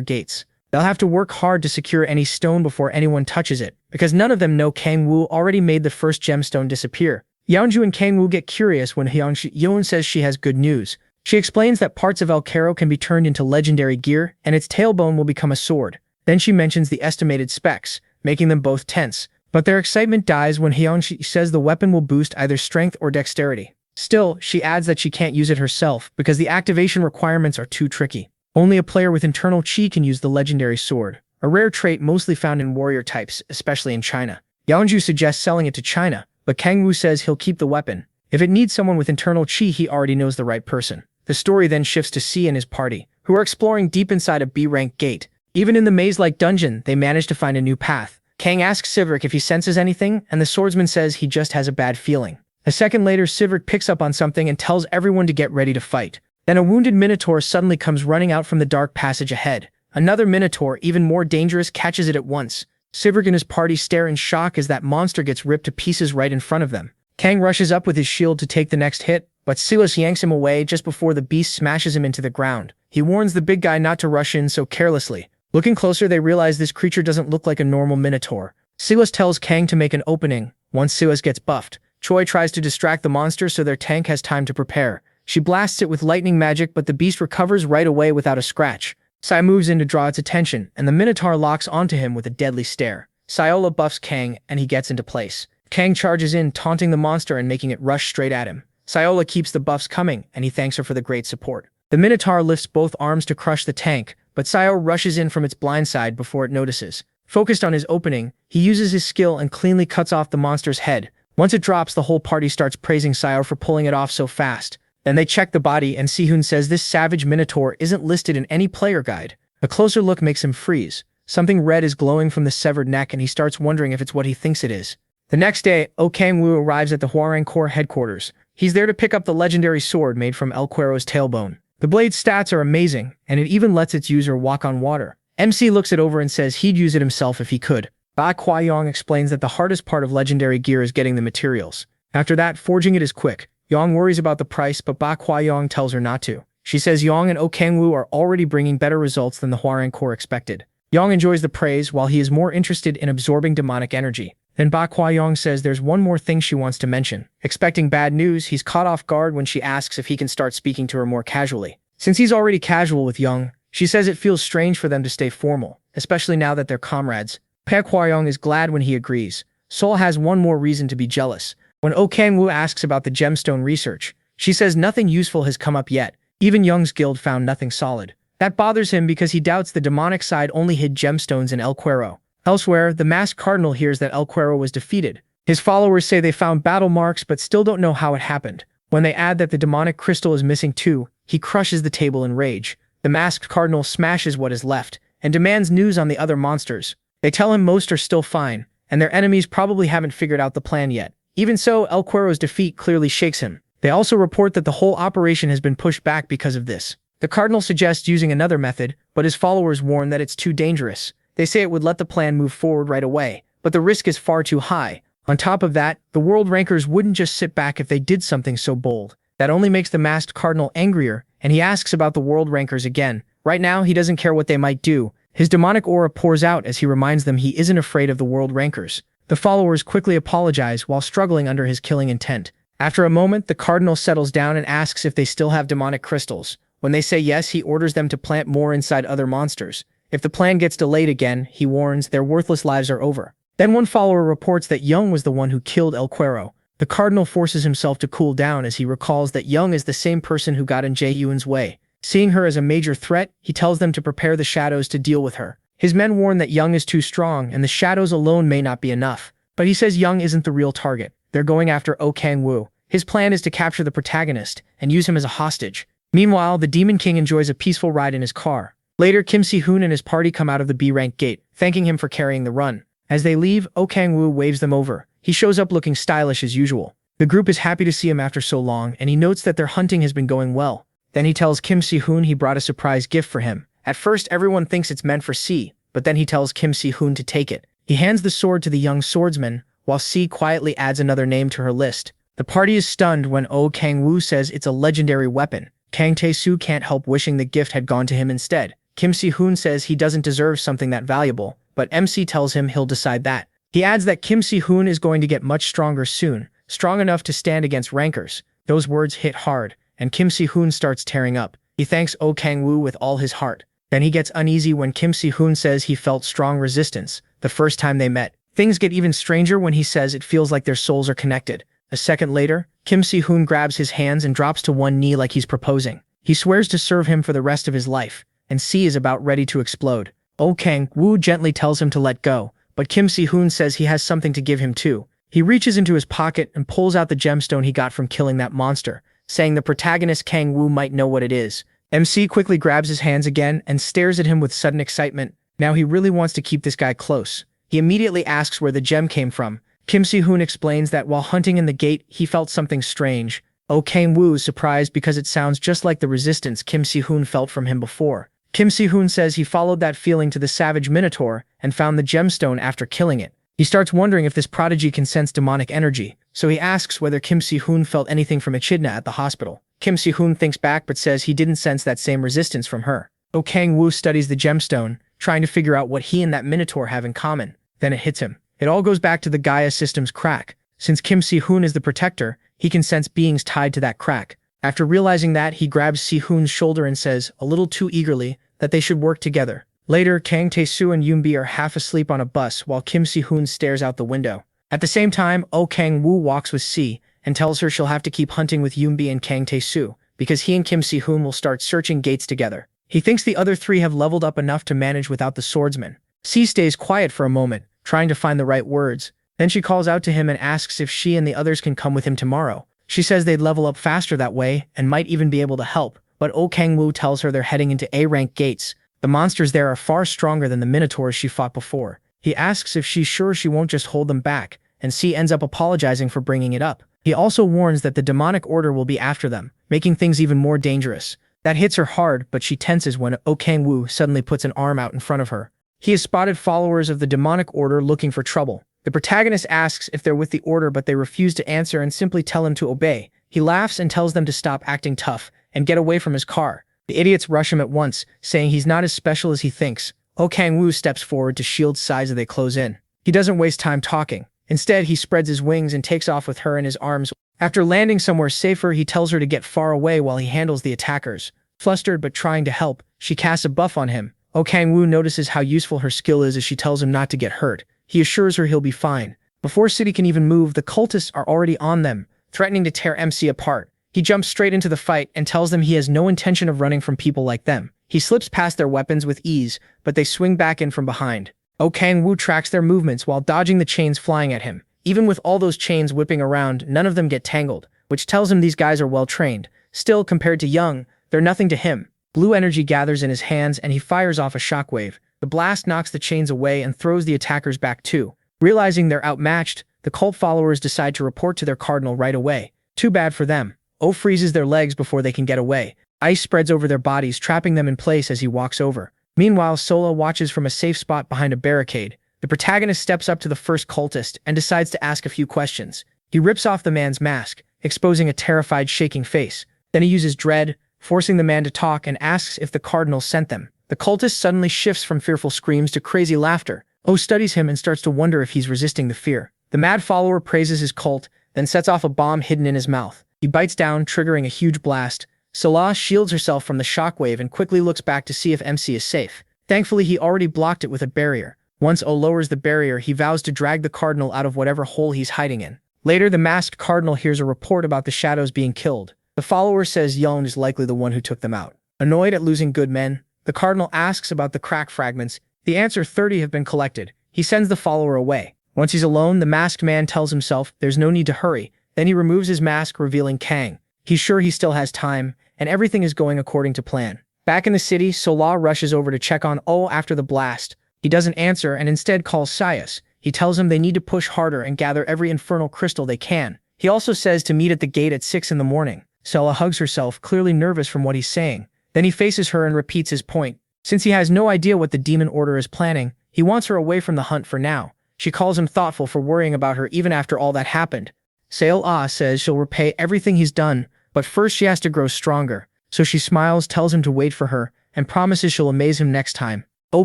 gates. They'll have to work hard to secure any stone before anyone touches it, because none of them know Kangwoo already made the first gemstone disappear. Yeonju and Kangwoo get curious when Yeon says she has good news. She explains that parts of El Cuero can be turned into legendary gear, and its tailbone will become a sword. Then she mentions the estimated specs, making them both tense. But their excitement dies when Yeonju says the weapon will boost either strength or dexterity. Still, she adds that she can't use it herself because the activation requirements are too tricky. Only a player with internal chi can use the legendary sword, a rare trait mostly found in warrior types, especially in China. Yeonju suggests selling it to China, but Kangwoo says he'll keep the weapon. If it needs someone with internal chi, he already knows the right person. The story then shifts to C and his party, who are exploring deep inside a B-rank gate. Even in the maze-like dungeon, they manage to find a new path. Kang asks Sivrik if he senses anything, and the swordsman says he just has a bad feeling. A second later, Sivrik picks up on something and tells everyone to get ready to fight. Then a wounded minotaur suddenly comes running out from the dark passage ahead. Another minotaur, even more dangerous, catches it at once. Sivrik and his party stare in shock as that monster gets ripped to pieces right in front of them. Kang rushes up with his shield to take the next hit, but Silas yanks him away just before the beast smashes him into the ground. He warns the big guy not to rush in so carelessly. Looking closer, they realize this creature doesn't look like a normal minotaur. Silas tells Kang to make an opening. Once Silas gets buffed, Choi tries to distract the monster so their tank has time to prepare. She blasts it with lightning magic, but the beast recovers right away without a scratch. Sai moves in to draw its attention, and the Minotaur locks onto him with a deadly stare. Saiola buffs Kang, and he gets into place. Kang charges in, taunting the monster and making it rush straight at him. Saiola keeps the buffs coming, and he thanks her for the great support. The Minotaur lifts both arms to crush the tank, but Saio rushes in from its blind side before it notices. Focused on his opening, he uses his skill and cleanly cuts off the monster's head. Once it drops, the whole party starts praising Saio for pulling it off so fast. Then they check the body, and Sihun says this savage Minotaur isn't listed in any player guide. A closer look makes him freeze. Something red is glowing from the severed neck, and he starts wondering if it's what he thinks it is. The next day, Oh Kang-woo arrives at the Hwoarang Corps headquarters. He's there to pick up the legendary sword made from El Cuero's tailbone. The blade's stats are amazing, and it even lets its user walk on water. MC looks it over and says he'd use it himself if he could. Ba Kwa-yong explains that the hardest part of legendary gear is getting the materials. After that, forging it is quick. Yong worries about the price, but Ba Kwa-yong tells her not to. She says Yong and Oh Kang-woo are already bringing better results than the Hwoarang Corps expected. Yong enjoys the praise while he is more interested in absorbing demonic energy. Then Ba Kwa-yong says there's one more thing she wants to mention. Expecting bad news, he's caught off guard when she asks if he can start speaking to her more casually. Since he's already casual with Young, she says it feels strange for them to stay formal, especially now that they're comrades. Ba Kwa-yong is glad when he agrees. Sol has one more reason to be jealous. When Oh Kang-woo asks about the gemstone research, she says nothing useful has come up yet. Even Young's guild found nothing solid. That bothers him because he doubts the demonic side only hid gemstones in El Cuero. Elsewhere, the masked cardinal hears that El Cuero was defeated. His followers say they found battle marks but still don't know how it happened. When they add that the demonic crystal is missing too, he crushes the table in rage. The masked cardinal smashes what is left and demands news on the other monsters. They tell him most are still fine, and their enemies probably haven't figured out the plan yet. Even so, El Cuero's defeat clearly shakes him. They also report that the whole operation has been pushed back because of this. The cardinal suggests using another method, but his followers warn that it's too dangerous. They say it would let the plan move forward right away, but the risk is far too high. On top of that, the world rankers wouldn't just sit back if they did something so bold. That only makes the masked cardinal angrier, and he asks about the world rankers again. Right now, he doesn't care what they might do. His demonic aura pours out as he reminds them he isn't afraid of the world rankers. The followers quickly apologize while struggling under his killing intent. After a moment, the cardinal settles down and asks if they still have demonic crystals. When they say yes, he orders them to plant more inside other monsters. If the plan gets delayed again, he warns their worthless lives are over. Then one follower reports that Young was the one who killed El Cuero. The cardinal forces himself to cool down as he recalls that Young is the same person who got in Jae-Yoon's way. Seeing her as a major threat, he tells them to prepare the shadows to deal with her. His men warn that Young is too strong and the shadows alone may not be enough. But he says Young isn't the real target. They're going after Oh Kang-woo. His plan is to capture the protagonist and use him as a hostage. Meanwhile, the Demon King enjoys a peaceful ride in his car. Later, Kim Si-hoon and his party come out of the B-rank gate, thanking him for carrying the run. As they leave, Oh Kang-woo waves them over. He shows up looking stylish as usual. The group is happy to see him after so long, and he notes that their hunting has been going well. Then he tells Kim Si-hoon he brought a surprise gift for him. At first, everyone thinks it's meant for C, but then he tells Kim Si-hoon to take it. He hands the sword to the young swordsman, while C quietly adds another name to her list. The party is stunned when Oh Kang-woo says it's a legendary weapon. Kang Tae-soo can't help wishing the gift had gone to him instead. Kim Si-hoon says he doesn't deserve something that valuable, but MC tells him he'll decide that. He adds that Kim Si-hoon is going to get much stronger soon, strong enough to stand against rankers. Those words hit hard, and Kim Si-hoon starts tearing up. He thanks Oh Kang-woo with all his heart. Then he gets uneasy when Kim Si-hoon says he felt strong resistance the first time they met. Things get even stranger when he says it feels like their souls are connected. A second later, Kim Si-hoon grabs his hands and drops to one knee like he's proposing. He swears to serve him for the rest of his life, and C is about ready to explode. Oh Kang-woo gently tells him to let go, but Kim Si-hoon says he has something to give him too. He reaches into his pocket and pulls out the gemstone he got from killing that monster, saying the protagonist Kang-woo might know what it is. MC quickly grabs his hands again and stares at him with sudden excitement. Now he really wants to keep this guy close. He immediately asks where the gem came from. Kim Si-hoon explains that while hunting in the gate, he felt something strange. Oh Kang-woo is surprised because it sounds just like the resistance Kim Si-hoon felt from him before. Kim Si-hoon says he followed that feeling to the savage Minotaur and found the gemstone after killing it. He starts wondering if this prodigy can sense demonic energy, so he asks whether Kim Si-hoon felt anything from Echidna at the hospital. Kim Si-hoon thinks back but says he didn't sense that same resistance from her. Oh Kang-woo studies the gemstone, trying to figure out what he and that Minotaur have in common. Then it hits him. It all goes back to the Gaia system's crack. Since Kim Si-hoon is the protector, he can sense beings tied to that crack. After realizing that, he grabs Si-hoon's shoulder and says, a little too eagerly, that they should work together. Later, Kang Tae-soo and Yoonbi are half asleep on a bus while Kim Si-hoon stares out the window. At the same time, Oh Kang-woo walks with Si and tells her she'll have to keep hunting with Yoonbi and Kang Tae-soo because he and Kim Si-hoon will start searching gates together. He thinks the other three have leveled up enough to manage without the swordsman. Si stays quiet for a moment, trying to find the right words. Then she calls out to him and asks if she and the others can come with him tomorrow. She says they'd level up faster that way and might even be able to help, but Oh Kang-woo tells her they're heading into A-rank gates. The monsters there are far stronger than the minotaurs she fought before. He asks if she's sure she won't just hold them back, and Si ends up apologizing for bringing it up. He also warns that the demonic order will be after them, making things even more dangerous. That hits her hard, but she tenses when Oh Kang-woo suddenly puts an arm out in front of her. He has spotted followers of the demonic order looking for trouble. The protagonist asks if they're with the order, but they refuse to answer and simply tell him to obey. He laughs and tells them to stop acting tough and get away from his car. The idiots rush him at once, saying he's not as special as he thinks. Oh Kang-woo steps forward to shield Si as they close in. He doesn't waste time talking. Instead, he spreads his wings and takes off with her in his arms. After landing somewhere safer, he tells her to get far away while he handles the attackers. Flustered but trying to help, she casts a buff on him. Oh Kang-woo notices how useful her skill is as she tells him not to get hurt. He assures her he'll be fine. Before City can even move, the cultists are already on them, threatening to tear MC apart. He jumps straight into the fight and tells them he has no intention of running from people like them. He slips past their weapons with ease, but they swing back in from behind. Oh Kang-woo tracks their movements while dodging the chains flying at him. Even with all those chains whipping around, none of them get tangled, which tells him these guys are well trained. Still, compared to Young, they're nothing to him. Blue energy gathers in his hands and he fires off a shockwave. The blast knocks the chains away and throws the attackers back too. Realizing they're outmatched, the cult followers decide to report to their cardinal right away. Too bad for them. Oh freezes their legs before they can get away. Ice spreads over their bodies, trapping them in place as he walks over. Meanwhile, Sola watches from a safe spot behind a barricade. The protagonist steps up to the first cultist and decides to ask a few questions. He rips off the man's mask, exposing a terrified, shaking face. Then he uses dread, forcing the man to talk, and asks if the cardinal sent them. The cultist suddenly shifts from fearful screams to crazy laughter. Oh studies him and starts to wonder if he's resisting the fear. The mad follower praises his cult, then sets off a bomb hidden in his mouth. He bites down, triggering a huge blast. Salah shields herself from the shockwave and quickly looks back to see if MC is safe. Thankfully, he already blocked it with a barrier. Once Oh lowers the barrier, he vows to drag the cardinal out of whatever hole he's hiding in. Later, the masked cardinal hears a report about the shadows being killed. The follower says Young is likely the one who took them out. Annoyed at losing good men, the cardinal asks about the crack fragments. The answer 30 have been collected. He sends the follower away. Once he's alone, the masked man tells himself there's no need to hurry. Then he removes his mask, revealing Kang. He's sure he still has time, and everything is going according to plan. Back in the city, Sola rushes over to check on Oh after the blast. He doesn't answer and instead calls Sias. He tells him they need to push harder and gather every infernal crystal they can. He also says to meet at the gate at 6 in the morning. Sola hugs herself, clearly nervous from what he's saying. Then he faces her and repeats his point. Since he has no idea what the demon order is planning, he wants her away from the hunt for now. She calls him thoughtful for worrying about her even after all that happened. Seol-ah says she'll repay everything he's done, but first she has to grow stronger. So she smiles, tells him to wait for her, and promises she'll amaze him next time. Oh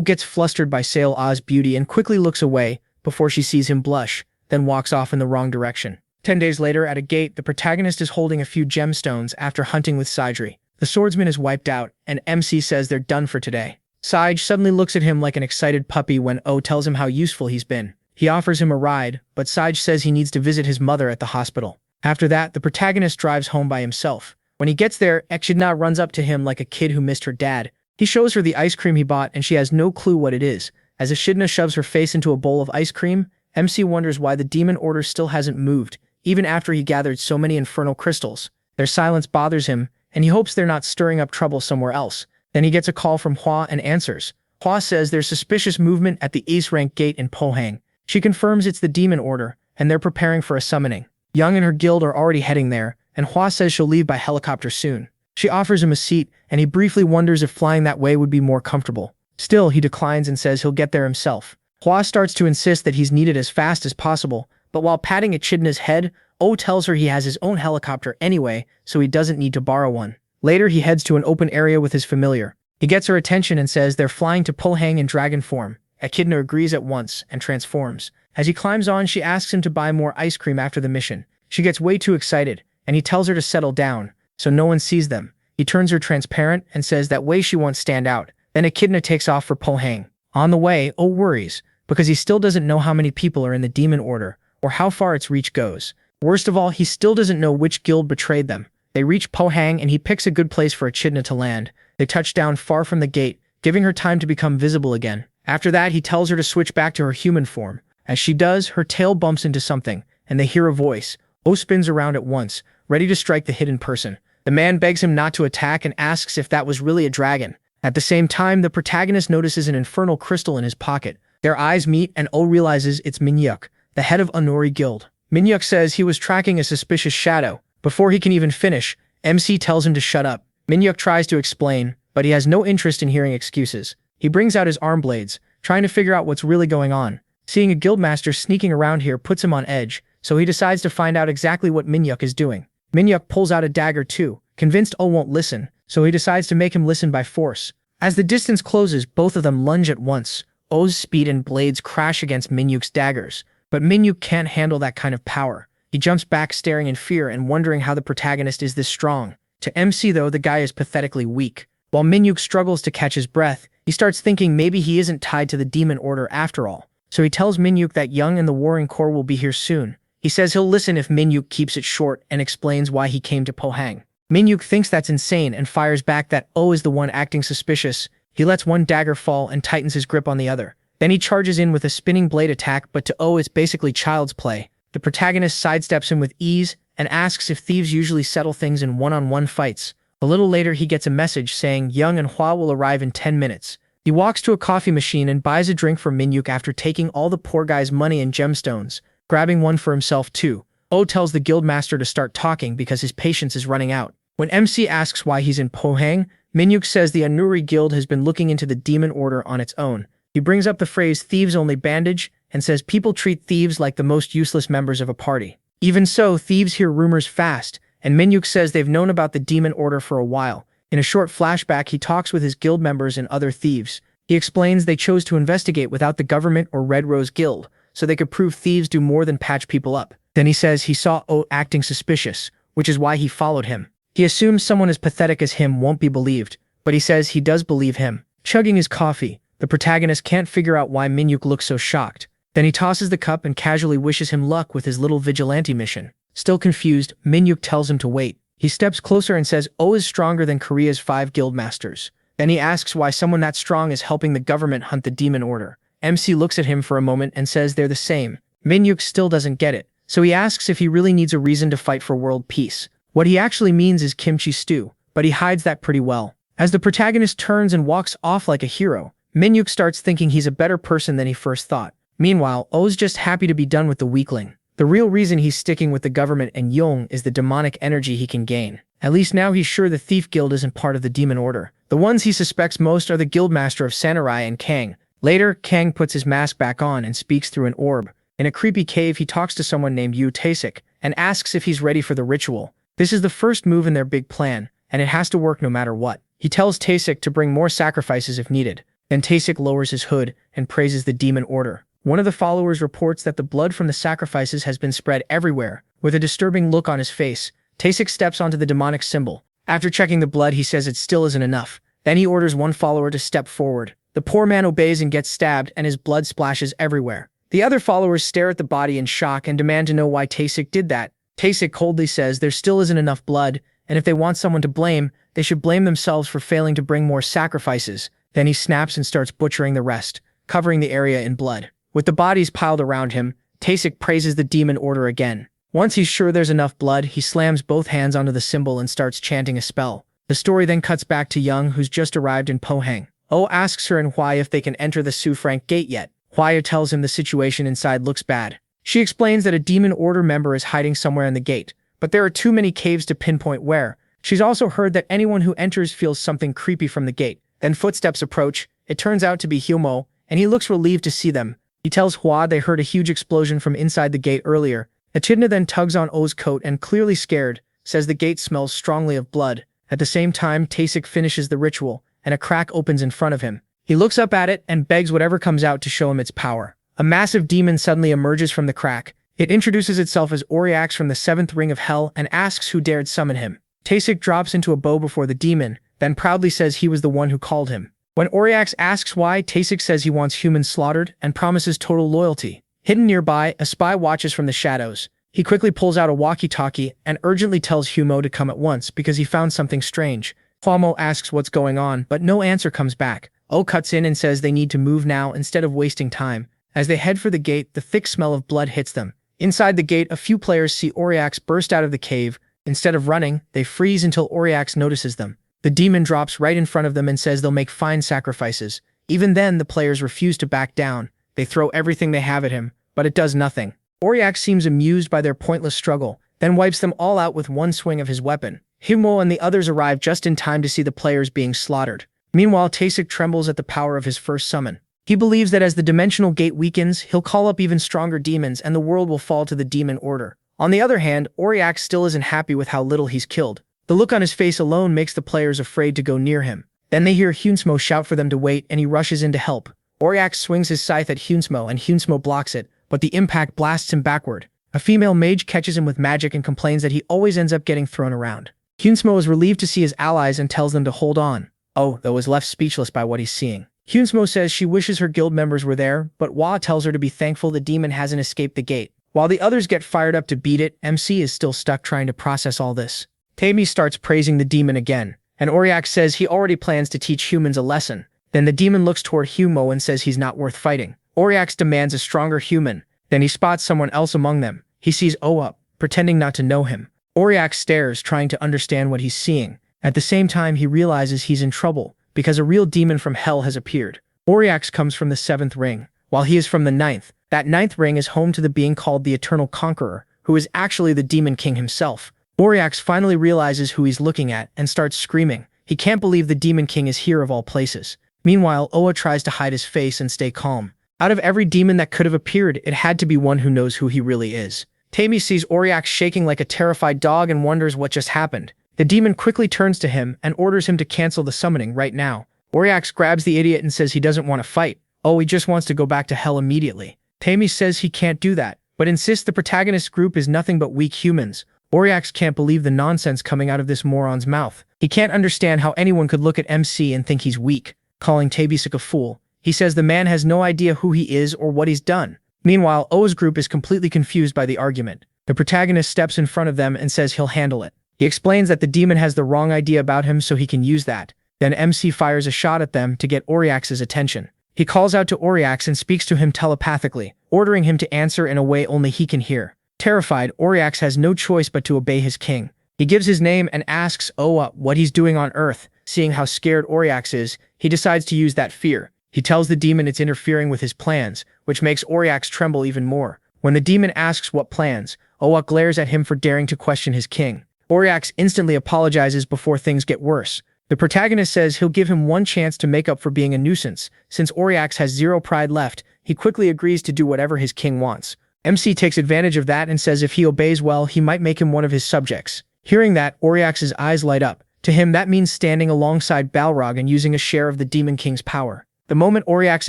gets flustered by Seol-ah's beauty and quickly looks away before she sees him blush, then walks off in the wrong direction. 10 days later, at a gate, the protagonist is holding a few gemstones after hunting with Saidri. The swordsman is wiped out, and MC says they're done for today. Saij suddenly looks at him like an excited puppy when Oh tells him how useful he's been. He offers him a ride, but Saij says he needs to visit his mother at the hospital. After that, the protagonist drives home by himself. When he gets there, Echidna runs up to him like a kid who missed her dad. He shows her the ice cream he bought and she has no clue what it is. As Echidna shoves her face into a bowl of ice cream, MC wonders why the demon order still hasn't moved, even after he gathered so many infernal crystals. Their silence bothers him, and he hopes they're not stirring up trouble somewhere else. Then he gets a call from Hua and answers. Hua says there's suspicious movement at the Ace Rank Gate in Pohang. She confirms it's the demon order, and they're preparing for a summoning. Young and her guild are already heading there, and Hua says she'll leave by helicopter soon. She offers him a seat, and he briefly wonders if flying that way would be more comfortable. Still, he declines and says he'll get there himself. Hua starts to insist that he's needed as fast as possible, but while patting Echidna's head, Oh tells her he has his own helicopter anyway, so he doesn't need to borrow one. Later, he heads to an open area with his familiar. He gets her attention and says they're flying to Pohang in dragon form. Echidna agrees at once and transforms. As he climbs on, she asks him to buy more ice cream after the mission. She gets way too excited, and he tells her to settle down, so no one sees them. He turns her transparent and says that way she won't stand out. Then Echidna takes off for Pohang. On the way, Oh worries, because he still doesn't know how many people are in the Demon Order, or how far its reach goes. Worst of all, he still doesn't know which guild betrayed them. They reach Pohang and he picks a good place for Echidna to land. They touch down far from the gate, giving her time to become visible again. After that, he tells her to switch back to her human form. As she does, her tail bumps into something, and they hear a voice. Oh spins around at once, ready to strike the hidden person. The man begs him not to attack and asks if that was really a dragon. At the same time, the protagonist notices an infernal crystal in his pocket. Their eyes meet and Oh realizes it's Minhyuk, the head of Onori Guild. Minhyuk says he was tracking a suspicious shadow. Before he can even finish, MC tells him to shut up. Minhyuk tries to explain, but he has no interest in hearing excuses. He brings out his arm blades, trying to figure out what's really going on. Seeing a guildmaster sneaking around here puts him on edge, so he decides to find out exactly what Minhyuk is doing. Minhyuk pulls out a dagger too, convinced Oh won't listen, so he decides to make him listen by force. As the distance closes, both of them lunge at once. Oh's speed and blades crash against Minhyuk's daggers, but Minhyuk can't handle that kind of power. He jumps back staring in fear and wondering how the protagonist is this strong. To MC though, the guy is pathetically weak. While Minhyuk struggles to catch his breath, he starts thinking maybe he isn't tied to the Demon Order after all. So he tells Minhyuk that Young and the Warring Corps will be here soon. He says he'll listen if Minhyuk keeps it short and explains why he came to Pohang. Minhyuk thinks that's insane and fires back that Oh is the one acting suspicious. He lets one dagger fall and tightens his grip on the other. Then he charges in with a spinning blade attack, but to Oh it's basically child's play. The protagonist sidesteps him with ease and asks if thieves usually settle things in one-on-one fights. A little later he gets a message saying Young and Hua will arrive in 10 minutes. He walks to a coffee machine and buys a drink for Minhyuk after taking all the poor guy's money and gemstones, grabbing one for himself too. Oh tells the guildmaster to start talking because his patience is running out. When MC asks why he's in Pohang, Minhyuk says the Onori Guild has been looking into the Demon Order on its own. He brings up the phrase thieves only bandage and says people treat thieves like the most useless members of a party. Even so, thieves hear rumors fast, and Minhyuk says they've known about the Demon Order for a while. In a short flashback, he talks with his guild members and other thieves. He explains they chose to investigate without the government or Red Rose Guild, so they could prove thieves do more than patch people up. Then he says he saw Oh acting suspicious, which is why he followed him. He assumes someone as pathetic as him won't be believed, but he says he does believe him. Chugging his coffee, the protagonist can't figure out why Minhyuk looks so shocked. Then he tosses the cup and casually wishes him luck with his little vigilante mission. Still confused, Minhyuk tells him to wait. He steps closer and says Oh is stronger than Korea's 5 guildmasters. Then he asks why someone that strong is helping the government hunt the Demon Order. MC looks at him for a moment and says they're the same. Minhyuk still doesn't get it, so he asks if he really needs a reason to fight for world peace. What he actually means is kimchi stew, but he hides that pretty well. As the protagonist turns and walks off like a hero, Minhyuk starts thinking he's a better person than he first thought. Meanwhile, Oh's just happy to be done with the weakling. The real reason he's sticking with the government and Young is the demonic energy he can gain. At least now he's sure the Thief Guild isn't part of the Demon Order. The ones he suspects most are the Guildmaster of Samurai and Kang. Later, Kang puts his mask back on and speaks through an orb. In a creepy cave, he talks to someone named Yu Taesik and asks if he's ready for the ritual. This is the first move in their big plan, and it has to work no matter what. He tells Taesik to bring more sacrifices if needed. Then Taesik lowers his hood and praises the Demon Order. One of the followers reports that the blood from the sacrifices has been spread everywhere. With a disturbing look on his face, Taesik steps onto the demonic symbol. After checking the blood, he says it still isn't enough. Then he orders one follower to step forward. The poor man obeys and gets stabbed, and his blood splashes everywhere. The other followers stare at the body in shock and demand to know why Taesik did that. Taesik coldly says there still isn't enough blood, and if they want someone to blame, they should blame themselves for failing to bring more sacrifices. Then he snaps and starts butchering the rest, covering the area in blood. With the bodies piled around him, Taesik praises the Demon Order again. Once he's sure there's enough blood, he slams both hands onto the symbol and starts chanting a spell. The story then cuts back to Young, who's just arrived in Pohang. Oh asks her and Hwaya if they can enter the Su Frank gate yet. Hwaya tells him the situation inside looks bad. She explains that a Demon Order member is hiding somewhere in the gate, but there are too many caves to pinpoint where. She's also heard that anyone who enters feels something creepy from the gate. Then footsteps approach. It turns out to be Hyumo, and he looks relieved to see them. He tells Hwa they heard a huge explosion from inside the gate earlier. Echidna then tugs on Oh's coat and, clearly scared, says the gate smells strongly of blood. At the same time, Taesik finishes the ritual, and a crack opens in front of him. He looks up at it and begs whatever comes out to show him its power. a massive demon suddenly emerges from the crack. It introduces itself as Auriax from the 7th ring of hell and asks who dared summon him. Taesik drops into a bow before the demon, then proudly says he was the one who called him. When Auriax asks why, Taesik says he wants humans slaughtered and promises total loyalty. Hidden nearby, a spy watches from the shadows. He quickly pulls out a walkie-talkie and urgently tells Humo to come at once because he found something strange. Humo asks what's going on, but no answer comes back. O cuts in and says they need to move now instead of wasting time. As they head for the gate, the thick smell of blood hits them. Inside the gate, a few players see Auriax burst out of the cave. Instead of running, they freeze until Auriax notices them. The demon drops right in front of them and says they'll make fine sacrifices. Even then, the players refuse to back down. They throw everything they have at him, but it does nothing. Auriax seems amused by their pointless struggle, then wipes them all out with one swing of his weapon. Humo and the others arrive just in time to see the players being slaughtered. Meanwhile, Taesik trembles at the power of his first summon. He believes that as the dimensional gate weakens, he'll call up even stronger demons and the world will fall to the demon order. On the other hand, Auriax still isn't happy with how little he's killed. The look on his face alone makes the players afraid to go near him. Then they hear Hunsmo shout for them to wait and he rushes in to help. Auriax swings his scythe at Hunsmo and Hunsmo blocks it, but the impact blasts him backward. A female mage catches him with magic and complains that he always ends up getting thrown around. Hunsmo is relieved to see his allies and tells them to hold on. Oh, though is left speechless by what he's seeing. Hunsmo says she wishes her guild members were there, but Hua tells her to be thankful the demon hasn't escaped the gate. While the others get fired up to beat it, MC is still stuck trying to process all this. Taemi starts praising the demon again, and Auriax says he already plans to teach humans a lesson. Then the demon looks toward Humo and says he's not worth fighting. Auriax demands a stronger human. Then he spots someone else among them. He sees Oa, pretending not to know him. Auriax stares, trying to understand what he's seeing. At the same time, he realizes he's in trouble, because a real demon from hell has appeared. Auriax comes from the 7th ring, while he is from the 9th. That 9th ring is home to the being called the Eternal Conqueror, who is actually the Demon King himself. Auriax finally realizes who he's looking at and starts screaming. He can't believe the Demon King is here of all places. Meanwhile, Oa tries to hide his face and stay calm. Out of every demon that could have appeared, it had to be one who knows who he really is. Taemi sees Auriax shaking like a terrified dog and wonders what just happened. The demon quickly turns to him and orders him to cancel the summoning right now. Auriax grabs the idiot and says he doesn't want to fight. Oh, he just wants to go back to hell immediately. Taemi says he can't do that, but insists the protagonist group is nothing but weak humans. Auriax can't believe the nonsense coming out of this moron's mouth. He can't understand how anyone could look at MC and think he's weak, calling Taebisik a fool. He says the man has no idea who he is or what he's done. Meanwhile, O's group is completely confused by the argument. The protagonist steps in front of them and says he'll handle it. He explains that the demon has the wrong idea about him so he can use that. Then MC fires a shot at them to get Auriax's attention. He calls out to Auriax and speaks to him telepathically, ordering him to answer in a way only he can hear. Terrified, Auriax has no choice but to obey his king. He gives his name and asks Oa what he's doing on Earth. Seeing how scared Auriax is, he decides to use that fear. He tells the demon it's interfering with his plans, which makes Auriax tremble even more. When the demon asks what plans, Oa glares at him for daring to question his king. Auriax instantly apologizes before things get worse. The protagonist says he'll give him one chance to make up for being a nuisance. Since Auriax has zero pride left, he quickly agrees to do whatever his king wants. MC takes advantage of that and says if he obeys well, he might make him one of his subjects. Hearing that, Auriax's eyes light up. To him, that means standing alongside Balrog and using a share of the Demon King's power. The moment Auriax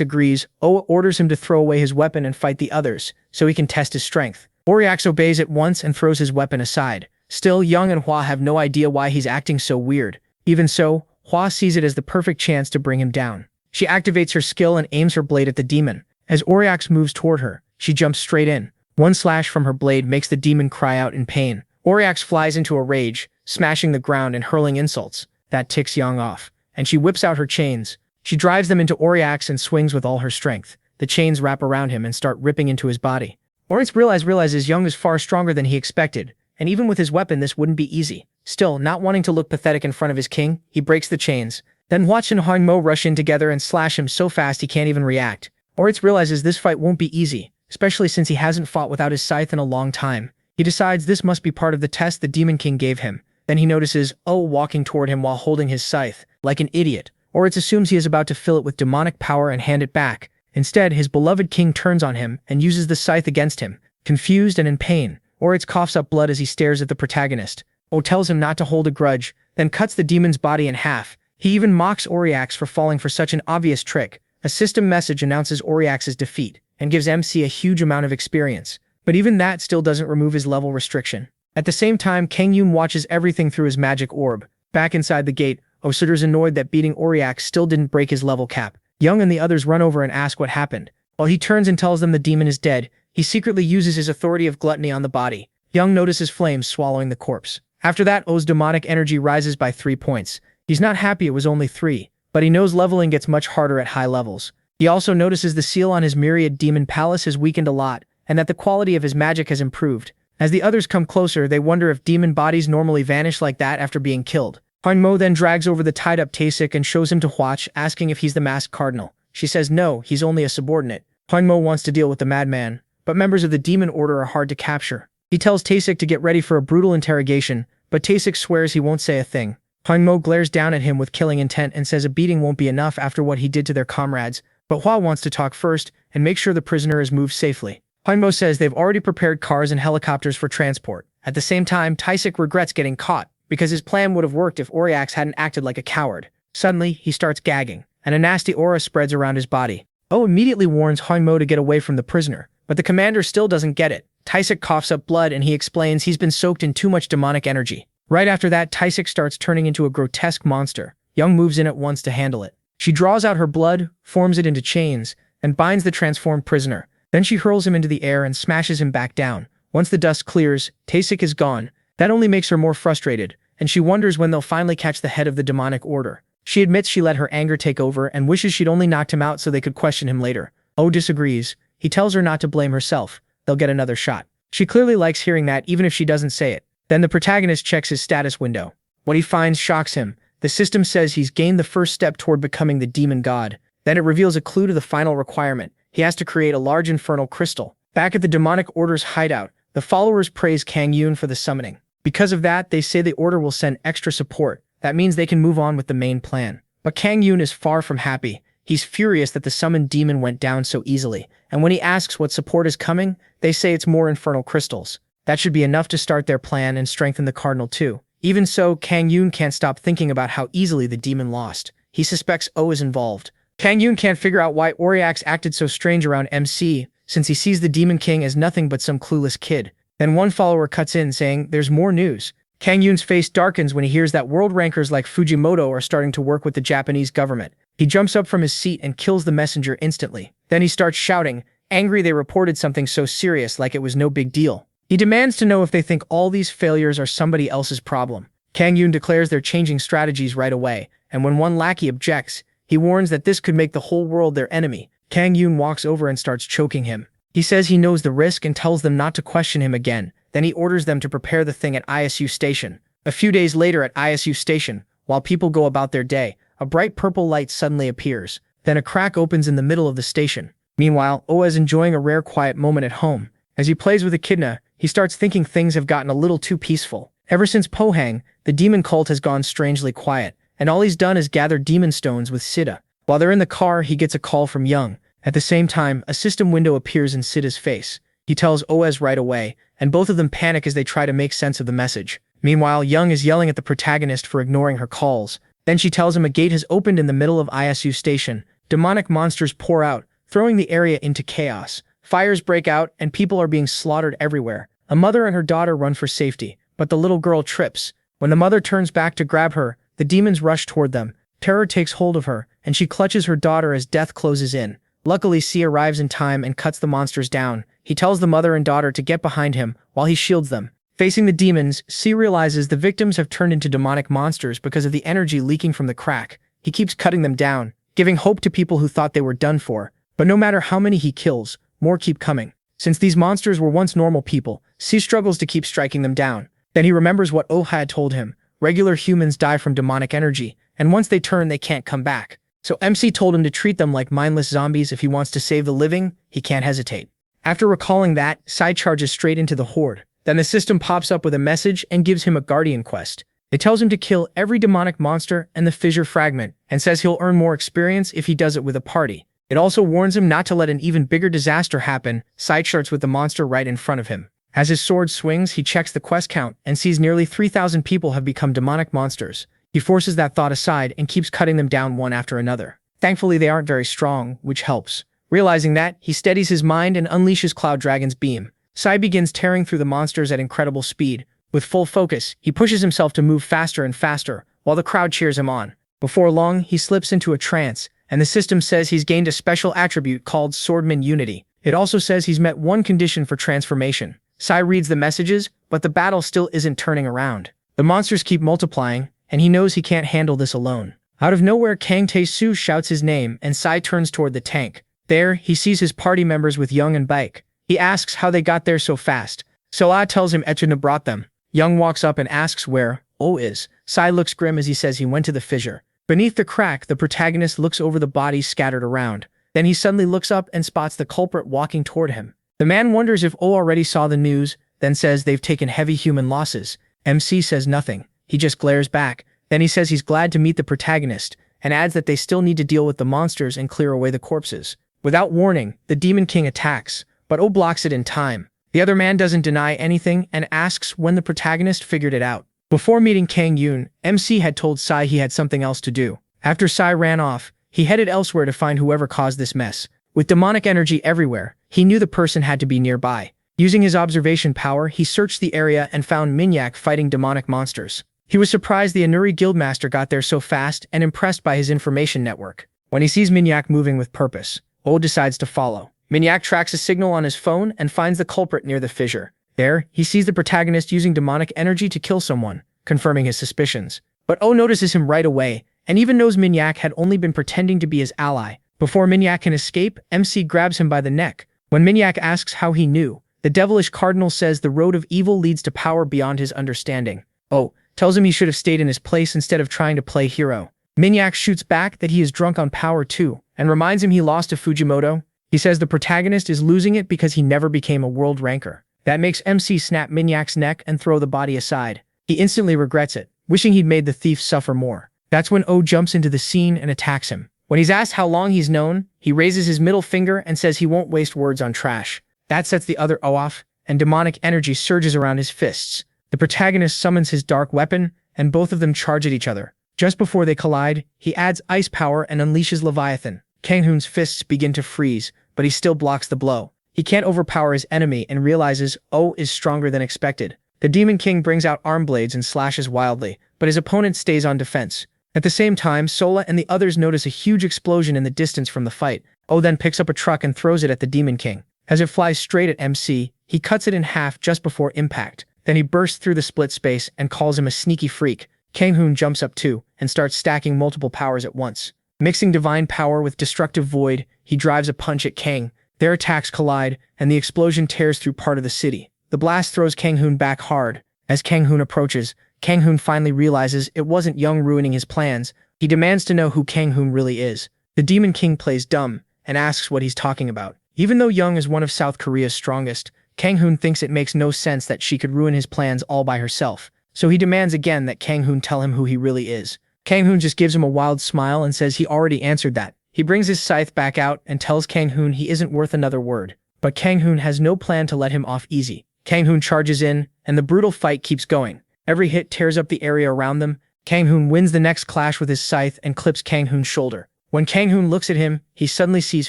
agrees, Oa orders him to throw away his weapon and fight the others, so he can test his strength. Auriax obeys at once and throws his weapon aside. Still, Young and Hua have no idea why he's acting so weird. Even so, Hua sees it as the perfect chance to bring him down. She activates her skill and aims her blade at the demon. As Auriax moves toward her, she jumps straight in. One slash from her blade makes the demon cry out in pain. Auriax flies into a rage, smashing the ground and hurling insults. That ticks Yang off, and she whips out her chains. She drives them into Auriax and swings with all her strength. The chains wrap around him and start ripping into his body. Auriax realizes Young is far stronger than he expected, and even with his weapon this wouldn't be easy. Still, not wanting to look pathetic in front of his king, he breaks the chains. Then Watch and Hongmo rush in together and slash him so fast he can't even react. Auriax realizes this fight won't be easy, especially since he hasn't fought without his scythe in a long time. He decides this must be part of the test the Demon King gave him. Then he notices O walking toward him while holding his scythe, like an idiot. Auriax assumes he is about to fill it with demonic power and hand it back. Instead, his beloved king turns on him and uses the scythe against him. Confused and in pain, Auriax coughs up blood as he stares at the protagonist. O tells him not to hold a grudge, then cuts the demon's body in half. He even mocks Auriax for falling for such an obvious trick. A system message announces Auriax's defeat. and gives MC a huge amount of experience. But even that still doesn't remove his level restriction. At the same time, Kang Yoon watches everything through his magic orb. Back inside the gate, Osuder's annoyed that beating Auriax still didn't break his level cap. Young and the others run over and ask what happened. While he turns and tells them the demon is dead, he secretly uses his authority of gluttony on the body. Young notices flames swallowing the corpse. After that, O's demonic energy rises by 3 points. He's not happy it was only 3, but he knows leveling gets much harder at high levels. He also notices the seal on his myriad demon palace has weakened a lot, and that the quality of his magic has improved. As the others come closer, they wonder if demon bodies normally vanish like that after being killed. Hanmo then drags over the tied-up Taesik and shows him to Hwatch, asking if he's the masked cardinal. She says no, he's only a subordinate. Hanmo wants to deal with the madman, but members of the demon order are hard to capture. He tells Taesik to get ready for a brutal interrogation, but Taesik swears he won't say a thing. Hanmo glares down at him with killing intent and says a beating won't be enough after what he did to their comrades, but Hwa wants to talk first and make sure the prisoner is moved safely. Hanmo says they've already prepared cars and helicopters for transport. At the same time, Taesik regrets getting caught, because his plan would have worked if Auriax hadn't acted like a coward. Suddenly, he starts gagging, and a nasty aura spreads around his body. Oh immediately warns Hanmo to get away from the prisoner, but the commander still doesn't get it. Taesik coughs up blood and he explains he's been soaked in too much demonic energy. Right after that, Taesik starts turning into a grotesque monster. Young moves in at once to handle it. She draws out her blood, forms it into chains, and binds the transformed prisoner. Then she hurls him into the air and smashes him back down. Once the dust clears, Taesik is gone. That only makes her more frustrated, and she wonders when they'll finally catch the head of the demonic order. She admits she let her anger take over and wishes she'd only knocked him out so they could question him later. Oh disagrees. He tells her not to blame herself. They'll get another shot. She clearly likes hearing that even if she doesn't say it. Then the protagonist checks his status window. What he finds shocks him. The system says he's gained the first step toward becoming the demon god. Then it reveals a clue to the final requirement. He has to create a large infernal crystal. Back at the demonic order's hideout, the followers praise Kang Yoon for the summoning. Because of that, they say the order will send extra support. That means they can move on with the main plan. But Kang Yoon is far from happy. He's furious that the summoned demon went down so easily, and when he asks what support is coming, they say it's more infernal crystals. That should be enough to start their plan and strengthen the cardinal too. Even so, Kang Yoon can't stop thinking about how easily the demon lost. He suspects O is involved. Kang Yoon can't figure out why Auriax acted so strange around MC, since he sees the Demon King as nothing but some clueless kid. Then one follower cuts in saying, there's more news. Kang Yoon's face darkens when he hears that world rankers like Fujimoto are starting to work with the Japanese government. He jumps up from his seat and kills the messenger instantly. Then he starts shouting, angry they reported something so serious like it was no big deal. He demands to know if they think all these failures are somebody else's problem. Kang Yoon declares they're changing strategies right away, and when one lackey objects, he warns that this could make the whole world their enemy. Kang Yoon walks over and starts choking him. He says he knows the risk and tells them not to question him again. Then he orders them to prepare the thing at ISU Station. A few days later at ISU Station, while people go about their day, a bright purple light suddenly appears. Then a crack opens in the middle of the station. Meanwhile, Oa is enjoying a rare quiet moment at home. As he plays with Echidna, he starts thinking things have gotten a little too peaceful. Ever since Pohang, the demon cult has gone strangely quiet, and all he's done is gather demon stones with Sita. While they're in the car, he gets a call from Young. At the same time, a system window appears in Sita's face. He tells Oez right away, and both of them panic as they try to make sense of the message. Meanwhile, Young is yelling at the protagonist for ignoring her calls. Then she tells him a gate has opened in the middle of ISU Station. Demonic monsters pour out, throwing the area into chaos. Fires break out, and people are being slaughtered everywhere. A mother and her daughter run for safety, but the little girl trips. When the mother turns back to grab her, the demons rush toward them. Terror takes hold of her, and she clutches her daughter as death closes in. Luckily, C arrives in time and cuts the monsters down. He tells the mother and daughter to get behind him while he shields them. Facing the demons, C realizes the victims have turned into demonic monsters because of the energy leaking from the crack. He keeps cutting them down, giving hope to people who thought they were done for. But no matter how many he kills, more keep coming. Since these monsters were once normal people, C struggles to keep striking them down. Then he remembers what Oh had told him. Regular humans die from demonic energy, and once they turn, they can't come back. So MC told him to treat them like mindless zombies if he wants to save the living. He can't hesitate. After recalling that, Sai charges straight into the horde. Then the system pops up with a message and gives him a guardian quest. It tells him to kill every demonic monster and the fissure fragment, and says he'll earn more experience if he does it with a party. It also warns him not to let an even bigger disaster happen. Sai charts with the monster right in front of him. As his sword swings, he checks the quest count and sees nearly 3,000 people have become demonic monsters. He forces that thought aside and keeps cutting them down one after another. Thankfully, they aren't very strong, which helps. Realizing that, he steadies his mind and unleashes Cloud Dragon's beam. Sai begins tearing through the monsters at incredible speed. With full focus, he pushes himself to move faster and faster, while the crowd cheers him on. Before long, he slips into a trance, and the system says he's gained a special attribute called Swordman Unity. It also says he's met one condition for transformation. Sai reads the messages, but the battle still isn't turning around. The monsters keep multiplying, and he knows he can't handle this alone. Out of nowhere, Kang Tae-soo shouts his name, and Sai turns toward the tank. There, he sees his party members with Young and Baek. He asks how they got there so fast. Sola tells him Echidna brought them. Young walks up and asks where Oh is. Sai looks grim as he says he went to the fissure. Beneath the crack, the protagonist looks over the bodies scattered around. Then he suddenly looks up and spots the culprit walking toward him. The man wonders if Oh already saw the news, then says they've taken heavy human losses. MC says nothing. He just glares back. Then he says he's glad to meet the protagonist, and adds that they still need to deal with the monsters and clear away the corpses. Without warning, the Demon King attacks, but Oh blocks it in time. The other man doesn't deny anything and asks when the protagonist figured it out. Before meeting Kang Yoon, MC had told Sai he had something else to do. After Sai ran off, he headed elsewhere to find whoever caused this mess. With demonic energy everywhere, he knew the person had to be nearby. Using his observation power, he searched the area and found Minyak fighting demonic monsters. He was surprised the Anuri Guildmaster got there so fast and impressed by his information network. When he sees Minyak moving with purpose, Oh decides to follow. Minyak tracks a signal on his phone and finds the culprit near the fissure. There, he sees the protagonist using demonic energy to kill someone, confirming his suspicions. But Oh notices him right away, and even knows Minyak had only been pretending to be his ally. Before Minyak can escape, MC grabs him by the neck. When Minyak asks how he knew, the devilish cardinal says the road of evil leads to power beyond his understanding. Oh tells him he should have stayed in his place instead of trying to play hero. Minyak shoots back that he is drunk on power too, and reminds him he lost to Fujimoto. He says the protagonist is losing it because he never became a world ranker. That makes MC snap Minyak's neck and throw the body aside. He instantly regrets it, wishing he'd made the thief suffer more. That's when Oh jumps into the scene and attacks him. When he's asked how long he's known, he raises his middle finger and says he won't waste words on trash. That sets the other Oh off, and demonic energy surges around his fists. The protagonist summons his dark weapon, and both of them charge at each other. Just before they collide, he adds ice power and unleashes Leviathan. Kang-hoon's fists begin to freeze, but he still blocks the blow. He can't overpower his enemy and realizes Oh is stronger than expected. The Demon King brings out arm blades and slashes wildly, but his opponent stays on defense. At the same time, Sola and the others notice a huge explosion in the distance from the fight. Oh then picks up a truck and throws it at the Demon King. As it flies straight at MC, he cuts it in half just before impact. Then he bursts through the split space and calls him a sneaky freak. Kang-hoon jumps up too, and starts stacking multiple powers at once. Mixing divine power with destructive void, he drives a punch at Kang. Their attacks collide, and the explosion tears through part of the city. The blast throws Kang-hoon back hard. As Kang-hoon approaches, Kang-hoon finally realizes it wasn't Young ruining his plans. He demands to know who Kang-hoon really is. The Demon King plays dumb, and asks what he's talking about. Even though Young is one of South Korea's strongest, Kang-hoon thinks it makes no sense that she could ruin his plans all by herself. So he demands again that Kang-hoon tell him who he really is. Kang-hoon just gives him a wild smile and says he already answered that. He brings his scythe back out and tells Kang-hoon he isn't worth another word. But Kang-hoon has no plan to let him off easy. Kang-hoon charges in, and the brutal fight keeps going. Every hit tears up the area around them. Kang-hoon wins the next clash with his scythe and clips Kang-hoon's shoulder. When Kang-hoon looks at him, he suddenly sees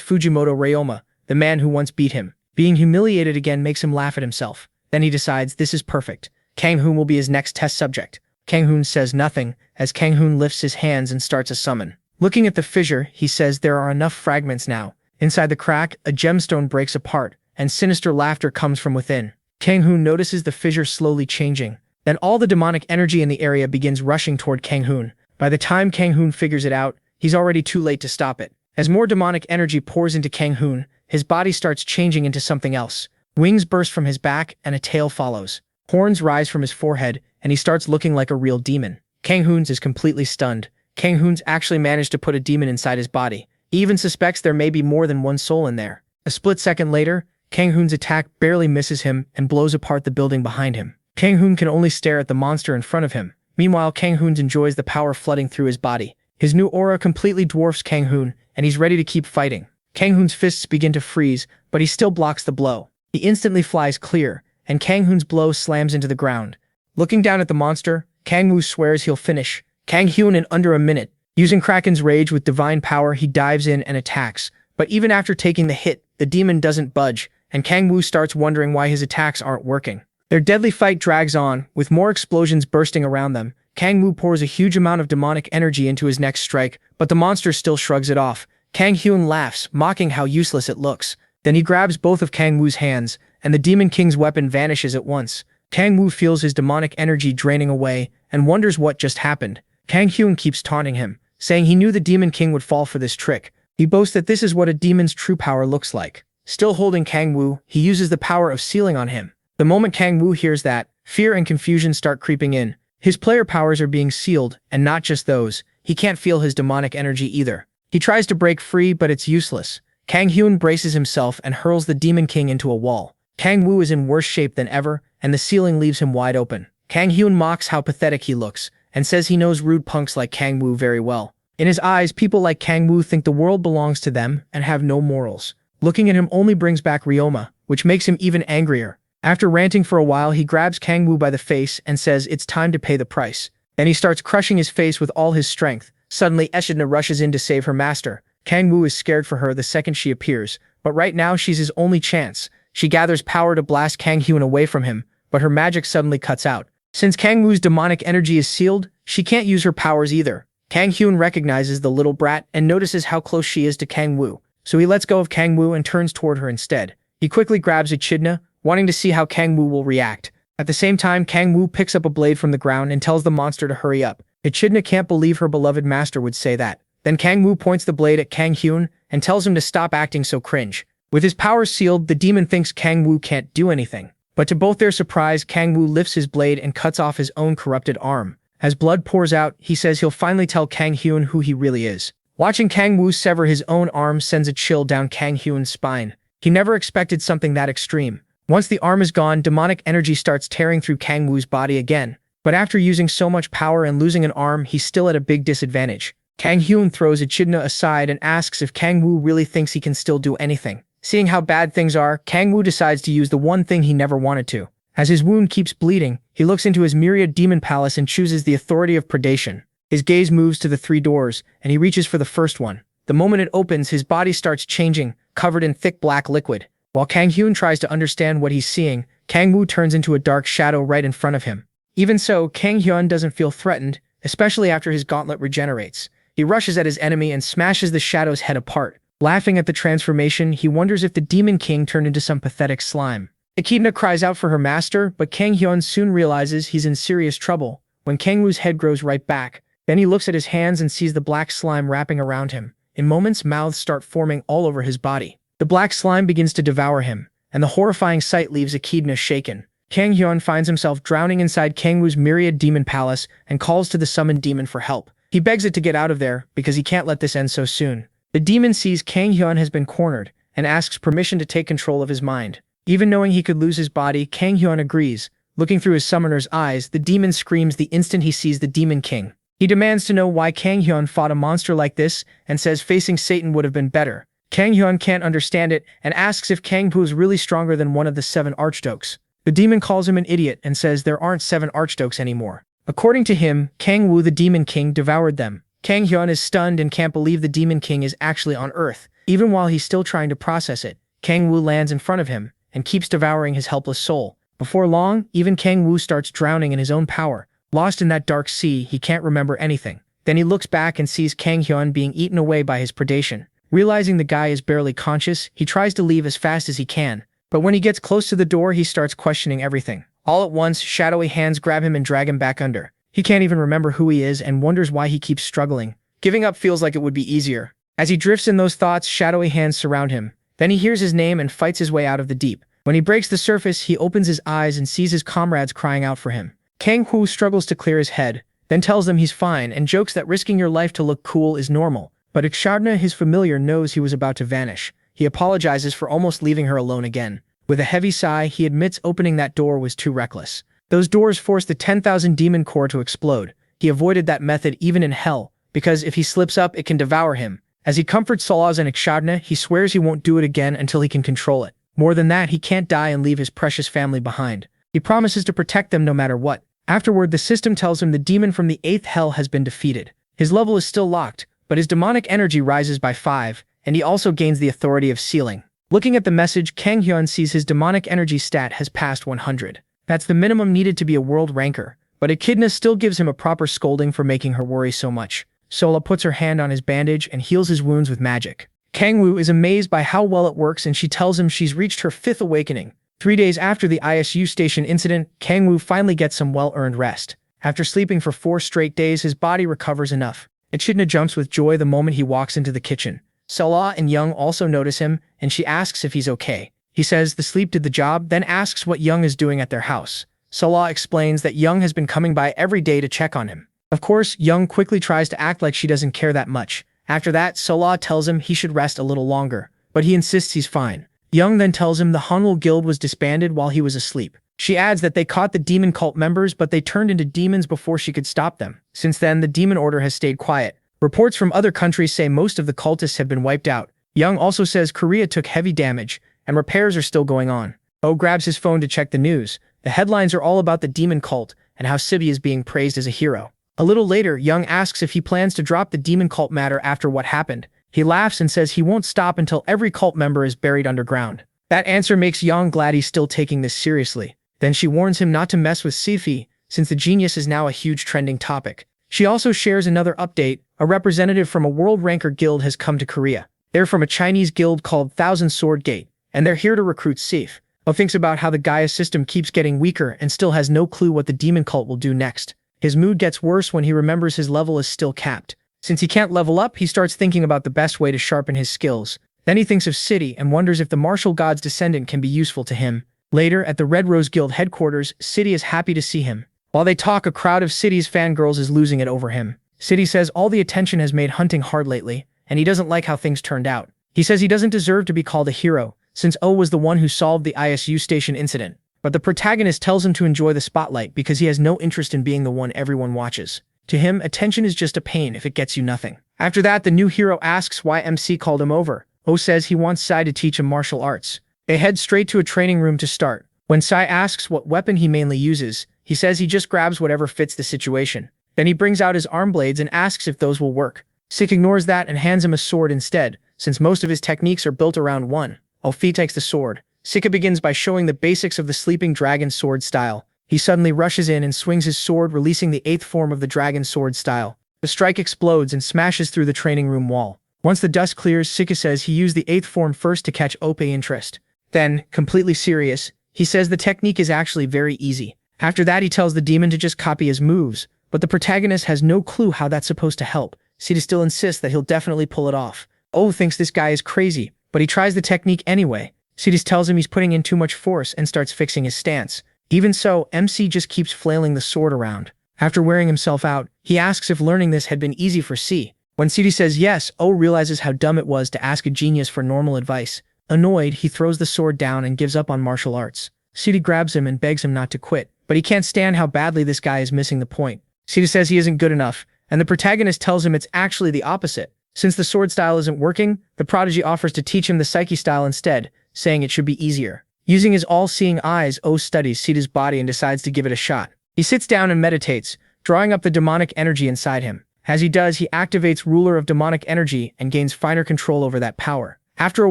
Fujimoto Ryoma, the man who once beat him. Being humiliated again makes him laugh at himself. Then he decides this is perfect. Kang-hoon will be his next test subject. Kang-hoon says nothing, as Kang-hoon lifts his hands and starts a summon. Looking at the fissure, he says there are enough fragments now. Inside the crack, a gemstone breaks apart, and sinister laughter comes from within. Kang-hoon notices the fissure slowly changing. Then all the demonic energy in the area begins rushing toward Kang-hoon. By the time Kang-hoon figures it out, he's already too late to stop it. As more demonic energy pours into Kang-hoon, his body starts changing into something else. Wings burst from his back, and a tail follows. Horns rise from his forehead, and he starts looking like a real demon. Kang-hoon's is completely stunned. Kang-hoon's actually managed to put a demon inside his body. He even suspects there may be more than one soul in there. A split second later, Kang-hoon's attack barely misses him and blows apart the building behind him. Kang-hoon can only stare at the monster in front of him. Meanwhile, Kang-hoon enjoys the power flooding through his body. His new aura completely dwarfs Kang-hoon, and he's ready to keep fighting. Kang-hoon's fists begin to freeze, but he still blocks the blow. He instantly flies clear, and Kang-hoon's blow slams into the ground. Looking down at the monster, Kang-woo swears he'll finish Kang-hoon in under a minute. Using Kraken's rage with divine power, he dives in and attacks, But even after taking the hit, the demon doesn't budge, and Kang Woo starts wondering why his attacks aren't working. Their deadly fight drags on, with more explosions bursting around them. Kang Woo pours a huge amount of demonic energy into his next strike, but the monster still shrugs it off. Kang Hyun laughs, mocking how useless it looks. Then he grabs both of Kang Woo's hands, and the Demon King's weapon vanishes at once. Kang Woo feels his demonic energy draining away, and wonders what just happened. Kang Hyun keeps taunting him, saying he knew the Demon King would fall for this trick. He boasts that this is what a demon's true power looks like. Still holding Kang Woo, he uses the power of sealing on him. The moment Kang Woo hears that, fear and confusion start creeping in. His player powers are being sealed, and not just those. He can't feel his demonic energy either. He tries to break free, but it's useless. Kang Hyun braces himself and hurls the Demon King into a wall. Kang Woo is in worse shape than ever, and the ceiling leaves him wide open. Kang Hyun mocks how pathetic he looks, and says he knows rude punks like Kang Woo very well. In his eyes, people like Kang Woo think the world belongs to them and have no morals. Looking at him only brings back Ryoma, which makes him even angrier. After ranting for a while, he grabs Kang Woo by the face and says it's time to pay the price. Then he starts crushing his face with all his strength. Suddenly, Echidna rushes in to save her master. Kang Woo is scared for her the second she appears, but right now she's his only chance. She gathers power to blast Kang Hyun away from him, but her magic suddenly cuts out. Since Kang Woo's demonic energy is sealed, she can't use her powers either. Kang Hyun recognizes the little brat and notices how close she is to Kang Woo, so he lets go of Kang Woo and turns toward her instead. He quickly grabs Echidna, wanting to see how Kang Woo will react. At the same time, Kang Woo picks up a blade from the ground and tells the monster to hurry up. Echidna can't believe her beloved master would say that. Then Kang Woo points the blade at Kang Hyun and tells him to stop acting so cringe. With his powers sealed, the demon thinks Kang Woo can't do anything. But to both their surprise, Kang Woo lifts his blade and cuts off his own corrupted arm. As blood pours out, he says he'll finally tell Kang Hyun who he really is. Watching Kang Woo sever his own arm sends a chill down Kang Hyun's spine. He never expected something that extreme. Once the arm is gone, demonic energy starts tearing through Kang Woo's body again. But after using so much power and losing an arm, he's still at a big disadvantage. Kang Hyun throws Echidna aside and asks if Kang Woo really thinks he can still do anything. Seeing how bad things are, Kang Woo decides to use the one thing he never wanted to. As his wound keeps bleeding, he looks into his myriad demon palace and chooses the authority of predation. His gaze moves to the 3 doors, and he reaches for the first one. The moment it opens, his body starts changing, covered in thick black liquid. While Kang Hyun tries to understand what he's seeing, Kang Woo turns into a dark shadow right in front of him. Even so, Kang Hyun doesn't feel threatened, especially after his gauntlet regenerates. He rushes at his enemy and smashes the shadow's head apart. Laughing at the transformation, he wonders if the Demon King turned into some pathetic slime. Echidna cries out for her master, but Kang Hyun soon realizes he's in serious trouble. When Kang Woo's head grows right back, then he looks at his hands and sees the black slime wrapping around him. In moments, mouths start forming all over his body. The black slime begins to devour him, and the horrifying sight leaves Echidna shaken. Kang Hyun finds himself drowning inside Kang Woo's myriad demon palace and calls to the summoned demon for help. He begs it to get out of there because he can't let this end so soon. The demon sees Kang Hyun has been cornered and asks permission to take control of his mind. Even knowing he could lose his body, Kang Hyun agrees. Looking through his summoner's eyes, the demon screams the instant he sees the Demon King. He demands to know why Kang Hyun fought a monster like this and says facing Satan would have been better. Kang Hyun can't understand it and asks if Kang Woo is really stronger than one of the 7 archdukes. The demon calls him an idiot and says there aren't 7 archdukes anymore. According to him, Kang Woo the Demon King devoured them. Kang Hyun is stunned and can't believe the Demon King is actually on Earth. Even while he's still trying to process it, Kang Woo lands in front of him and keeps devouring his helpless soul. Before long, even Kang Woo starts drowning in his own power. Lost in that dark sea, he can't remember anything. Then he looks back and sees Kang Hyun being eaten away by his predation. Realizing the guy is barely conscious, he tries to leave as fast as he can. But when he gets close to the door, he starts questioning everything. All at once, shadowy hands grab him and drag him back under. He can't even remember who he is and wonders why he keeps struggling. Giving up feels like it would be easier. As he drifts in those thoughts, shadowy hands surround him. Then he hears his name and fights his way out of the deep. When he breaks the surface, he opens his eyes and sees his comrades crying out for him. Kang Woo struggles to clear his head, then tells them he's fine and jokes that risking your life to look cool is normal. But Echidna, his familiar, knows he was about to vanish. He apologizes for almost leaving her alone again. With a heavy sigh, he admits opening that door was too reckless. Those doors forced the 10,000 demon core to explode. He avoided that method even in hell, because if he slips up, it can devour him. As he comforts Solaz and Echidna, he swears he won't do it again until he can control it. More than that, he can't die and leave his precious family behind. He promises to protect them no matter what. Afterward, the system tells him the demon from the 8th hell has been defeated. His level is still locked, but his demonic energy rises by 5, and he also gains the authority of sealing. Looking at the message, Kang Hyun sees his demonic energy stat has passed 100. That's the minimum needed to be a world ranker, but Echidna still gives him a proper scolding for making her worry so much. Sola puts her hand on his bandage and heals his wounds with magic. Kangwoo is amazed by how well it works, and she tells him she's reached her 5th awakening. 3 days after the ISU station incident, Kangwoo finally gets some well-earned rest. After sleeping for 4 straight days, his body recovers enough. Echidna jumps with joy the moment he walks into the kitchen. Sola and Young also notice him, and she asks if he's okay. He says the sleep did the job, then asks what Young is doing at their house. Sola explains that Young has been coming by every day to check on him. Of course, Young quickly tries to act like she doesn't care that much. After that, Sola tells him he should rest a little longer, but he insists he's fine. Young then tells him the Hanwoo Guild was disbanded while he was asleep. She adds that they caught the demon cult members, but they turned into demons before she could stop them. Since then, the demon order has stayed quiet. Reports from other countries say most of the cultists have been wiped out. Young also says Korea took heavy damage, and repairs are still going on. Oh grabs his phone to check the news. The headlines are all about the demon cult and how Sibi is being praised as a hero. A little later, Young asks if he plans to drop the demon cult matter after what happened. He laughs and says he won't stop until every cult member is buried underground. That answer makes Young glad he's still taking this seriously. Then she warns him not to mess with Sifi, since the genius is now a huge trending topic. She also shares another update. A representative from a world ranker guild has come to Korea. They're from a Chinese guild called Thousand Sword Gate, and they're here to recruit Sif. O thinks about how the Gaia system keeps getting weaker and still has no clue what the demon cult will do next. His mood gets worse when he remembers his level is still capped. Since he can't level up, he starts thinking about the best way to sharpen his skills. Then he thinks of City and wonders if the martial god's descendant can be useful to him. Later, at the Red Rose Guild headquarters, City is happy to see him. While they talk, a crowd of City's fangirls is losing it over him. City says all the attention has made hunting hard lately, and he doesn't like how things turned out. He says he doesn't deserve to be called a hero, since O was the one who solved the ISU station incident. But the protagonist tells him to enjoy the spotlight because he has no interest in being the one everyone watches. To him, attention is just a pain if it gets you nothing. After that, the new hero asks why MC called him over. O says he wants Sai to teach him martial arts. They head straight to a training room to start. When Sai asks what weapon he mainly uses, he says he just grabs whatever fits the situation. Then he brings out his arm blades and asks if those will work. Sik ignores that and hands him a sword instead, since most of his techniques are built around one. Alfie takes the sword. Sika begins by showing the basics of the sleeping dragon sword style. He suddenly rushes in and swings his sword, releasing the 8th form of the dragon sword style. The strike explodes and smashes through the training room wall. Once the dust clears, Sika says he used the 8th form first to catch Ope interest. Then, completely serious, he says the technique is actually very easy. After that, he tells the demon to just copy his moves, but the protagonist has no clue how that's supposed to help. Sita still insists that he'll definitely pull it off. O thinks this guy is crazy, but he tries the technique anyway. Sidis tells him he's putting in too much force and starts fixing his stance. Even so, MC just keeps flailing the sword around. After wearing himself out, he asks if learning this had been easy for C. When Sidis says yes, O realizes how dumb it was to ask a genius for normal advice. Annoyed, he throws the sword down and gives up on martial arts. Sidi grabs him and begs him not to quit, but he can't stand how badly this guy is missing the point. Sidi says he isn't good enough, and the protagonist tells him it's actually the opposite. Since the sword style isn't working, the prodigy offers to teach him the psyche style instead, saying it should be easier. Using his all-seeing eyes, O studies Sida's body and decides to give it a shot. He sits down and meditates, drawing up the demonic energy inside him. As he does, he activates Ruler of Demonic Energy and gains finer control over that power. After a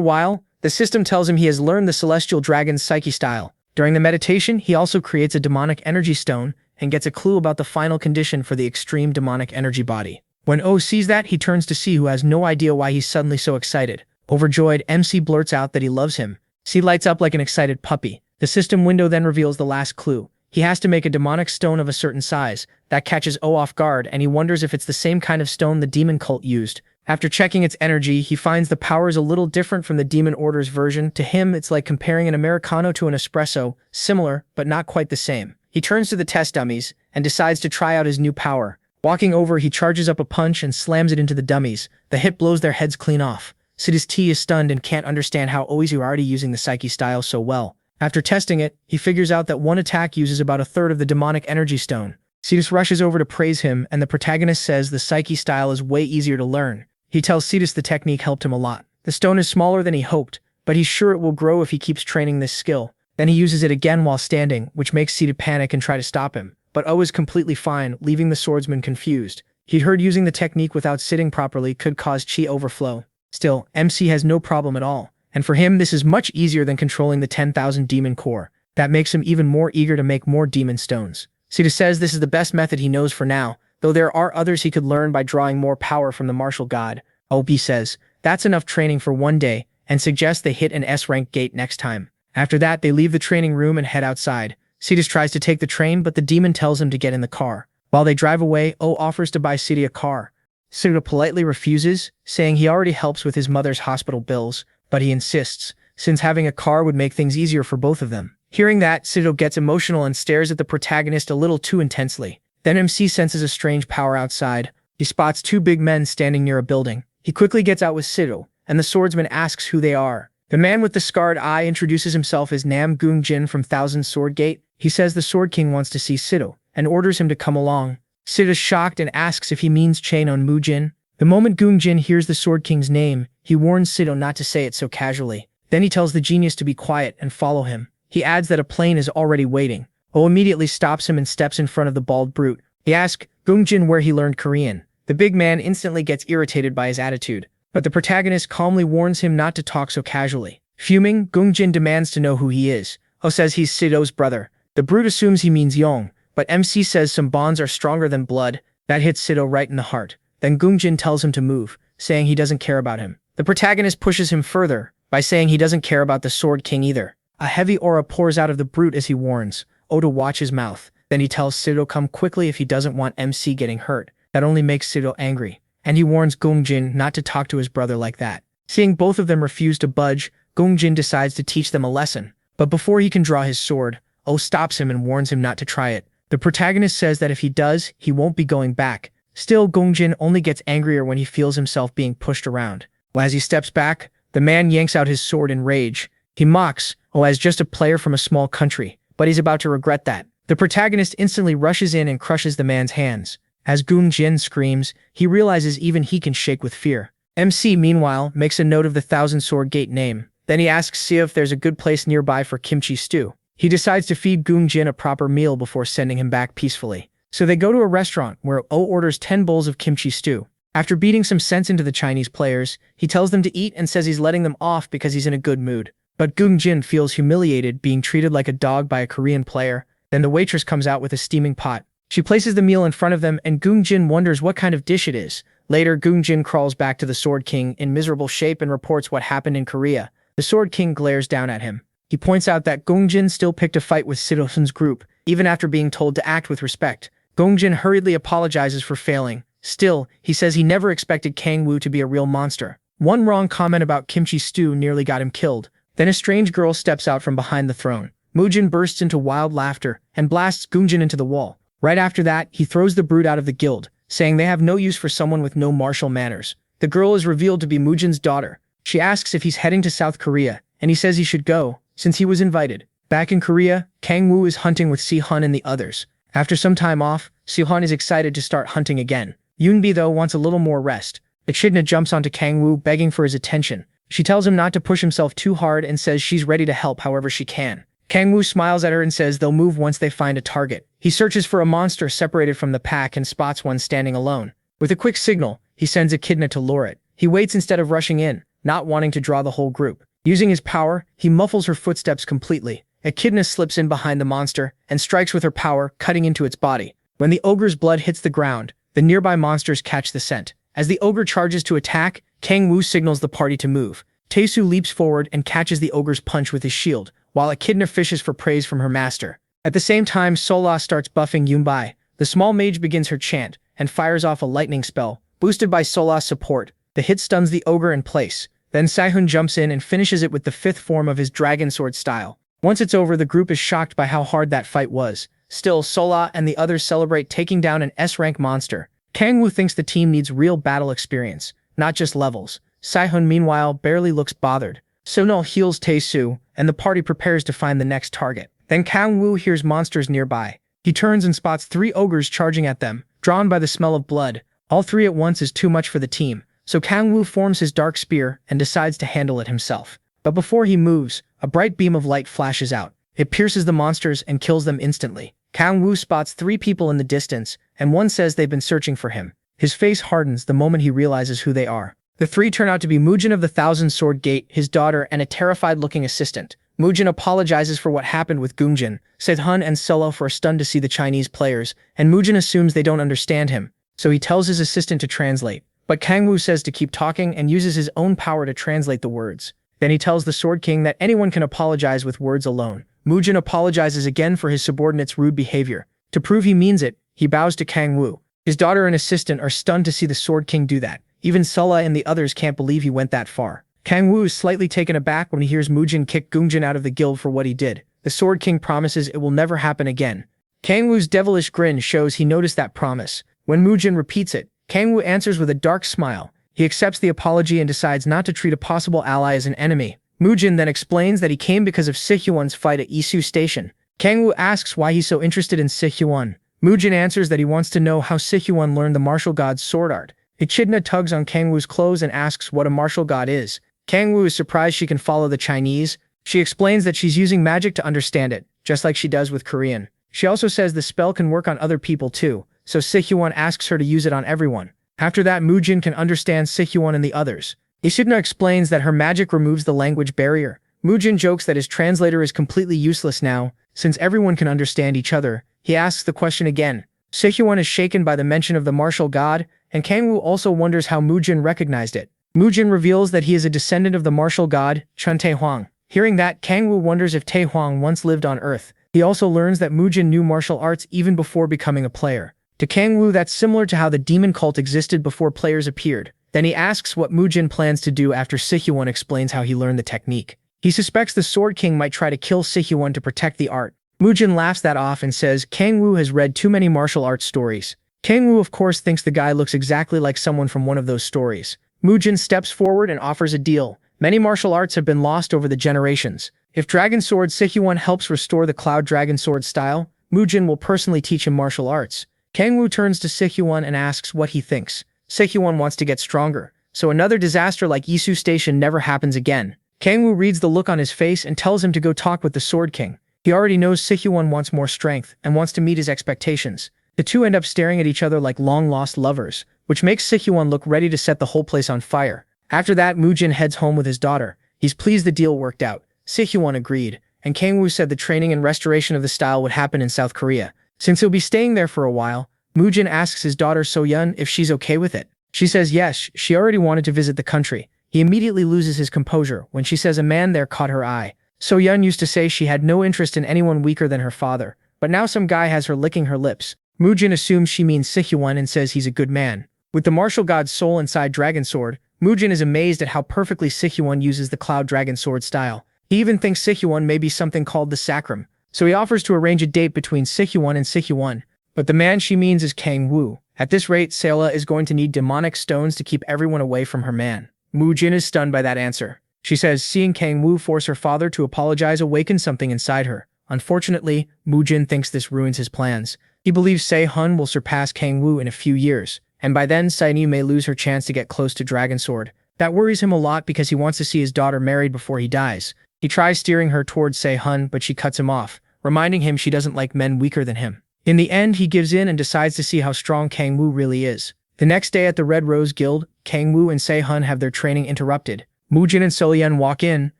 while, the system tells him he has learned the Celestial Dragon's psyche style. During the meditation, he also creates a demonic energy stone and gets a clue about the final condition for the extreme demonic energy body. When O sees that, he turns to C, who has no idea why he's suddenly so excited. Overjoyed, MC blurts out that he loves him. C lights up like an excited puppy. The system window then reveals the last clue. He has to make a demonic stone of a certain size. That catches O off guard, and he wonders if it's the same kind of stone the demon cult used. After checking its energy, he finds the power is a little different from the demon order's version. To him, it's like comparing an Americano to an espresso, similar, but not quite the same. He turns to the test dummies and decides to try out his new power. Walking over, he charges up a punch and slams it into the dummies. The hit blows their heads clean off. Sidis T is stunned and can't understand how O is already using the psyche style so well. After testing it, he figures out that one attack uses about a third of the demonic energy stone. Sidis rushes over to praise him, and the protagonist says the psyche style is way easier to learn. He tells Sidis the technique helped him a lot. The stone is smaller than he hoped, but he's sure it will grow if he keeps training this skill. Then he uses it again while standing, which makes Sida panic and try to stop him. But O is completely fine, leaving the swordsman confused. He'd heard using the technique without sitting properly could cause chi overflow. Still, MC has no problem at all, and for him this is much easier than controlling the 10,000 demon core. That makes him even more eager to make more demon stones. Sita says this is the best method he knows for now, though there are others he could learn by drawing more power from the martial god. OP says, that's enough training for one day, and suggests they hit an S-rank gate next time. After that, they leave the training room and head outside. Cetus tries to take the train, but the demon tells him to get in the car. While they drive away, O offers to buy Cita a car. Cita politely refuses, saying he already helps with his mother's hospital bills, but he insists, since having a car would make things easier for both of them. Hearing that, Cita gets emotional and stares at the protagonist a little too intensely. Then MC senses a strange power outside. He spots two big men standing near a building. He quickly gets out with Cita, and the swordsman asks who they are. The man with the scarred eye introduces himself as Nam Goong Jin from Thousand Sword Gate. He says the Sword King wants to see Cita, and orders him to come along. Cita's shocked and asks if he means Chain on Mu Jin. The moment Goong Jin hears the Sword King's name, he warns Cita not to say it so casually. Then he tells the genius to be quiet and follow him. He adds that a plane is already waiting. O immediately stops him and steps in front of the bald brute. He asks Goong Jin where he learned Korean. The big man instantly gets irritated by his attitude, but the protagonist calmly warns him not to talk so casually. Fuming, Goong Jin demands to know who he is. O says he's Cita's brother. The brute assumes he means Yong, but MC says some bonds are stronger than blood. That hits Cita right in the heart. Then Goong Jin tells him to move, saying he doesn't care about him. The protagonist pushes him further by saying he doesn't care about the Sword King either. A heavy aura pours out of the brute as he warns O to watch his mouth. Then he tells Cita come quickly if he doesn't want MC getting hurt. That only makes Cita angry, and he warns Goong Jin not to talk to his brother like that. Seeing both of them refuse to budge, Goong Jin decides to teach them a lesson. But before he can draw his sword, O stops him and warns him not to try it. The protagonist says that if he does, he won't be going back. Still, Goong Jin only gets angrier when he feels himself being pushed around. As he steps back, the man yanks out his sword in rage. He mocks O as just a player from a small country, but he's about to regret that. The protagonist instantly rushes in and crushes the man's hands. As Goong Jin screams, he realizes even he can shake with fear. MC, meanwhile, makes a note of the Thousand Sword Gate name. Then he asks Sia if there's a good place nearby for kimchi stew. He decides to feed Goong Jin a proper meal before sending him back peacefully. So they go to a restaurant where O orders 10 bowls of kimchi stew. After beating some sense into the Chinese players, he tells them to eat and says he's letting them off because he's in a good mood. But Goong Jin feels humiliated being treated like a dog by a Korean player. Then the waitress comes out with a steaming pot. She places the meal in front of them and Goong Jin wonders what kind of dish it is. Later, Goong Jin crawls back to the Sword King in miserable shape and reports what happened in Korea. The Sword King glares down at him. He points out that Goong Jin still picked a fight with Citosen's group, even after being told to act with respect. Goong Jin hurriedly apologizes for failing. Still, he says he never expected Kang Woo to be a real monster. One wrong comment about kimchi stew nearly got him killed. Then a strange girl steps out from behind the throne. Mujin bursts into wild laughter and blasts Goong Jin into the wall. Right after that, he throws the brute out of the guild, saying they have no use for someone with no martial manners. The girl is revealed to be Mujin's daughter. She asks if he's heading to South Korea, and he says he should go, since he was invited. Back in Korea, Kang Woo is hunting with Si-hun and the others. After some time off, Si-hun is excited to start hunting again. Yoonbi, though, wants a little more rest. Echidna jumps onto Kang Woo, begging for his attention. She tells him not to push himself too hard and says she's ready to help however she can. Kang Woo smiles at her and says they'll move once they find a target. He searches for a monster separated from the pack and spots one standing alone. With a quick signal, he sends Echidna to lure it. He waits instead of rushing in, not wanting to draw the whole group. Using his power, he muffles her footsteps completely. Echidna slips in behind the monster and strikes with her power, cutting into its body. When the ogre's blood hits the ground, the nearby monsters catch the scent. As the ogre charges to attack, Kang Woo signals the party to move. Taesu leaps forward and catches the ogre's punch with his shield, while Echidna fishes for praise from her master. At the same time, Sola starts buffing Yunbai. The small mage begins her chant and fires off a lightning spell. Boosted by Sola's support, the hit stuns the ogre in place. Then Saihun jumps in and finishes it with the 5th form of his dragon sword style. Once it's over, the group is shocked by how hard that fight was. Still, Sola and the others celebrate taking down an S-rank monster. Kang Woo thinks the team needs real battle experience, not just levels. Saihun, meanwhile, barely looks bothered. Sonal heals Taesu, and the party prepares to find the next target. Then Kang Woo hears monsters nearby. He turns and spots 3 ogres charging at them, drawn by the smell of blood. All 3 at once is too much for the team, so Kang Woo forms his dark spear and decides to handle it himself. But before he moves, a bright beam of light flashes out. It pierces the monsters and kills them instantly. Kang Woo spots 3 people in the distance, and one says they've been searching for him. His face hardens the moment he realizes who they are. The three turn out to be Mujin of the Thousand Sword Gate, his daughter, and a terrified-looking assistant. Mujin apologizes for what happened with Gungjin. Se-hun and Selo are stunned to see the Chinese players, and Mujin assumes they don't understand him, so he tells his assistant to translate. But Kangwoo says to keep talking and uses his own power to translate the words. Then he tells the Sword King that anyone can apologize with words alone. Mujin apologizes again for his subordinate's rude behavior. To prove he means it, he bows to Kangwoo. His daughter and assistant are stunned to see the Sword King do that. Even Sulla and the others can't believe he went that far. Kangwoo is slightly taken aback when he hears Mujin kick Gungjin out of the guild for what he did. The Sword King promises it will never happen again. Kangwoo's devilish grin shows he noticed that promise. When Mujin repeats it, Kangwoo answers with a dark smile. He accepts the apology and decides not to treat a possible ally as an enemy. Mujin then explains that he came because of Si-hyun's fight at Isu Station. Kangwoo asks why he's so interested in Si-hyun. Mujin answers that he wants to know how Si-hyun learned the martial god's sword art. Echidna tugs on Kangwoo's clothes and asks what a martial god is. Kangwoo is surprised she can follow the Chinese. She explains that she's using magic to understand it, just like she does with Korean. She also says the spell can work on other people too, so Si-hyun asks her to use it on everyone. After that, Mujin can understand Si-hyun and the others. Echidna explains that her magic removes the language barrier. Mujin jokes that his translator is completely useless now, since everyone can understand each other. He asks the question again. Si-hyun is shaken by the mention of the martial god, and Kangwoo also wonders how Mujin recognized it. Mujin reveals that he is a descendant of the martial god, Chun Taehuang. Hearing that, Kangwoo wonders if Taehuang once lived on Earth. He also learns that Mujin knew martial arts even before becoming a player. To Kangwoo, that's similar to how the demon cult existed before players appeared. Then he asks what Mujin plans to do after Si-hyun explains how he learned the technique. He suspects the Sword King might try to kill Si-hyun to protect the art. Mujin laughs that off and says Kangwoo has read too many martial arts stories. Kangwoo of course thinks the guy looks exactly like someone from one of those stories. Mujin steps forward and offers a deal. Many martial arts have been lost over the generations. If Dragon Sword Si-hyun helps restore the Cloud Dragon Sword style, Mujin will personally teach him martial arts. Kangwoo turns to Si-hyun and asks what he thinks. Si-hyun wants to get stronger, so another disaster like Isu Station never happens again. Kangwoo reads the look on his face and tells him to go talk with the Sword King. He already knows Si-hyun wants more strength and wants to meet his expectations. The two end up staring at each other like long-lost lovers, which makes Si-hyun look ready to set the whole place on fire. After that, Mujin heads home with his daughter. He's pleased the deal worked out. Si-hyun agreed, and Kangwoo said the training and restoration of the style would happen in South Korea. Since he'll be staying there for a while, Mujin asks his daughter So-yeon if she's okay with it. She says yes, she already wanted to visit the country. He immediately loses his composure when she says a man there caught her eye. So-yeon used to say she had no interest in anyone weaker than her father, but now some guy has her licking her lips. Mujin assumes she means Si-hyun and says he's a good man. With the martial god's soul inside Dragon Sword, Mujin is amazed at how perfectly Si-hyun uses the Cloud Dragon Sword style. He even thinks Si-hyun may be something called the Sacrum, so he offers to arrange a date between Si-hyun and Si-hyun. But the man she means is Kangwoo. At this rate, Seola is going to need demonic stones to keep everyone away from her man. Mujin is stunned by that answer. She says seeing Kangwoo force her father to apologize awakens something inside her. Unfortunately, Mujin thinks this ruins his plans. He believes Se-hun will surpass Kangwoo in a few years, and by then Sainu may lose her chance to get close to Dragon Sword. That worries him a lot because he wants to see his daughter married before he dies. He tries steering her towards Se-hun, but she cuts him off, reminding him she doesn't like men weaker than him. In the end, he gives in and decides to see how strong Kangwoo really is. The next day at the Red Rose Guild, Kangwoo and Se-hun have their training interrupted. Mujin and So-yeon walk in,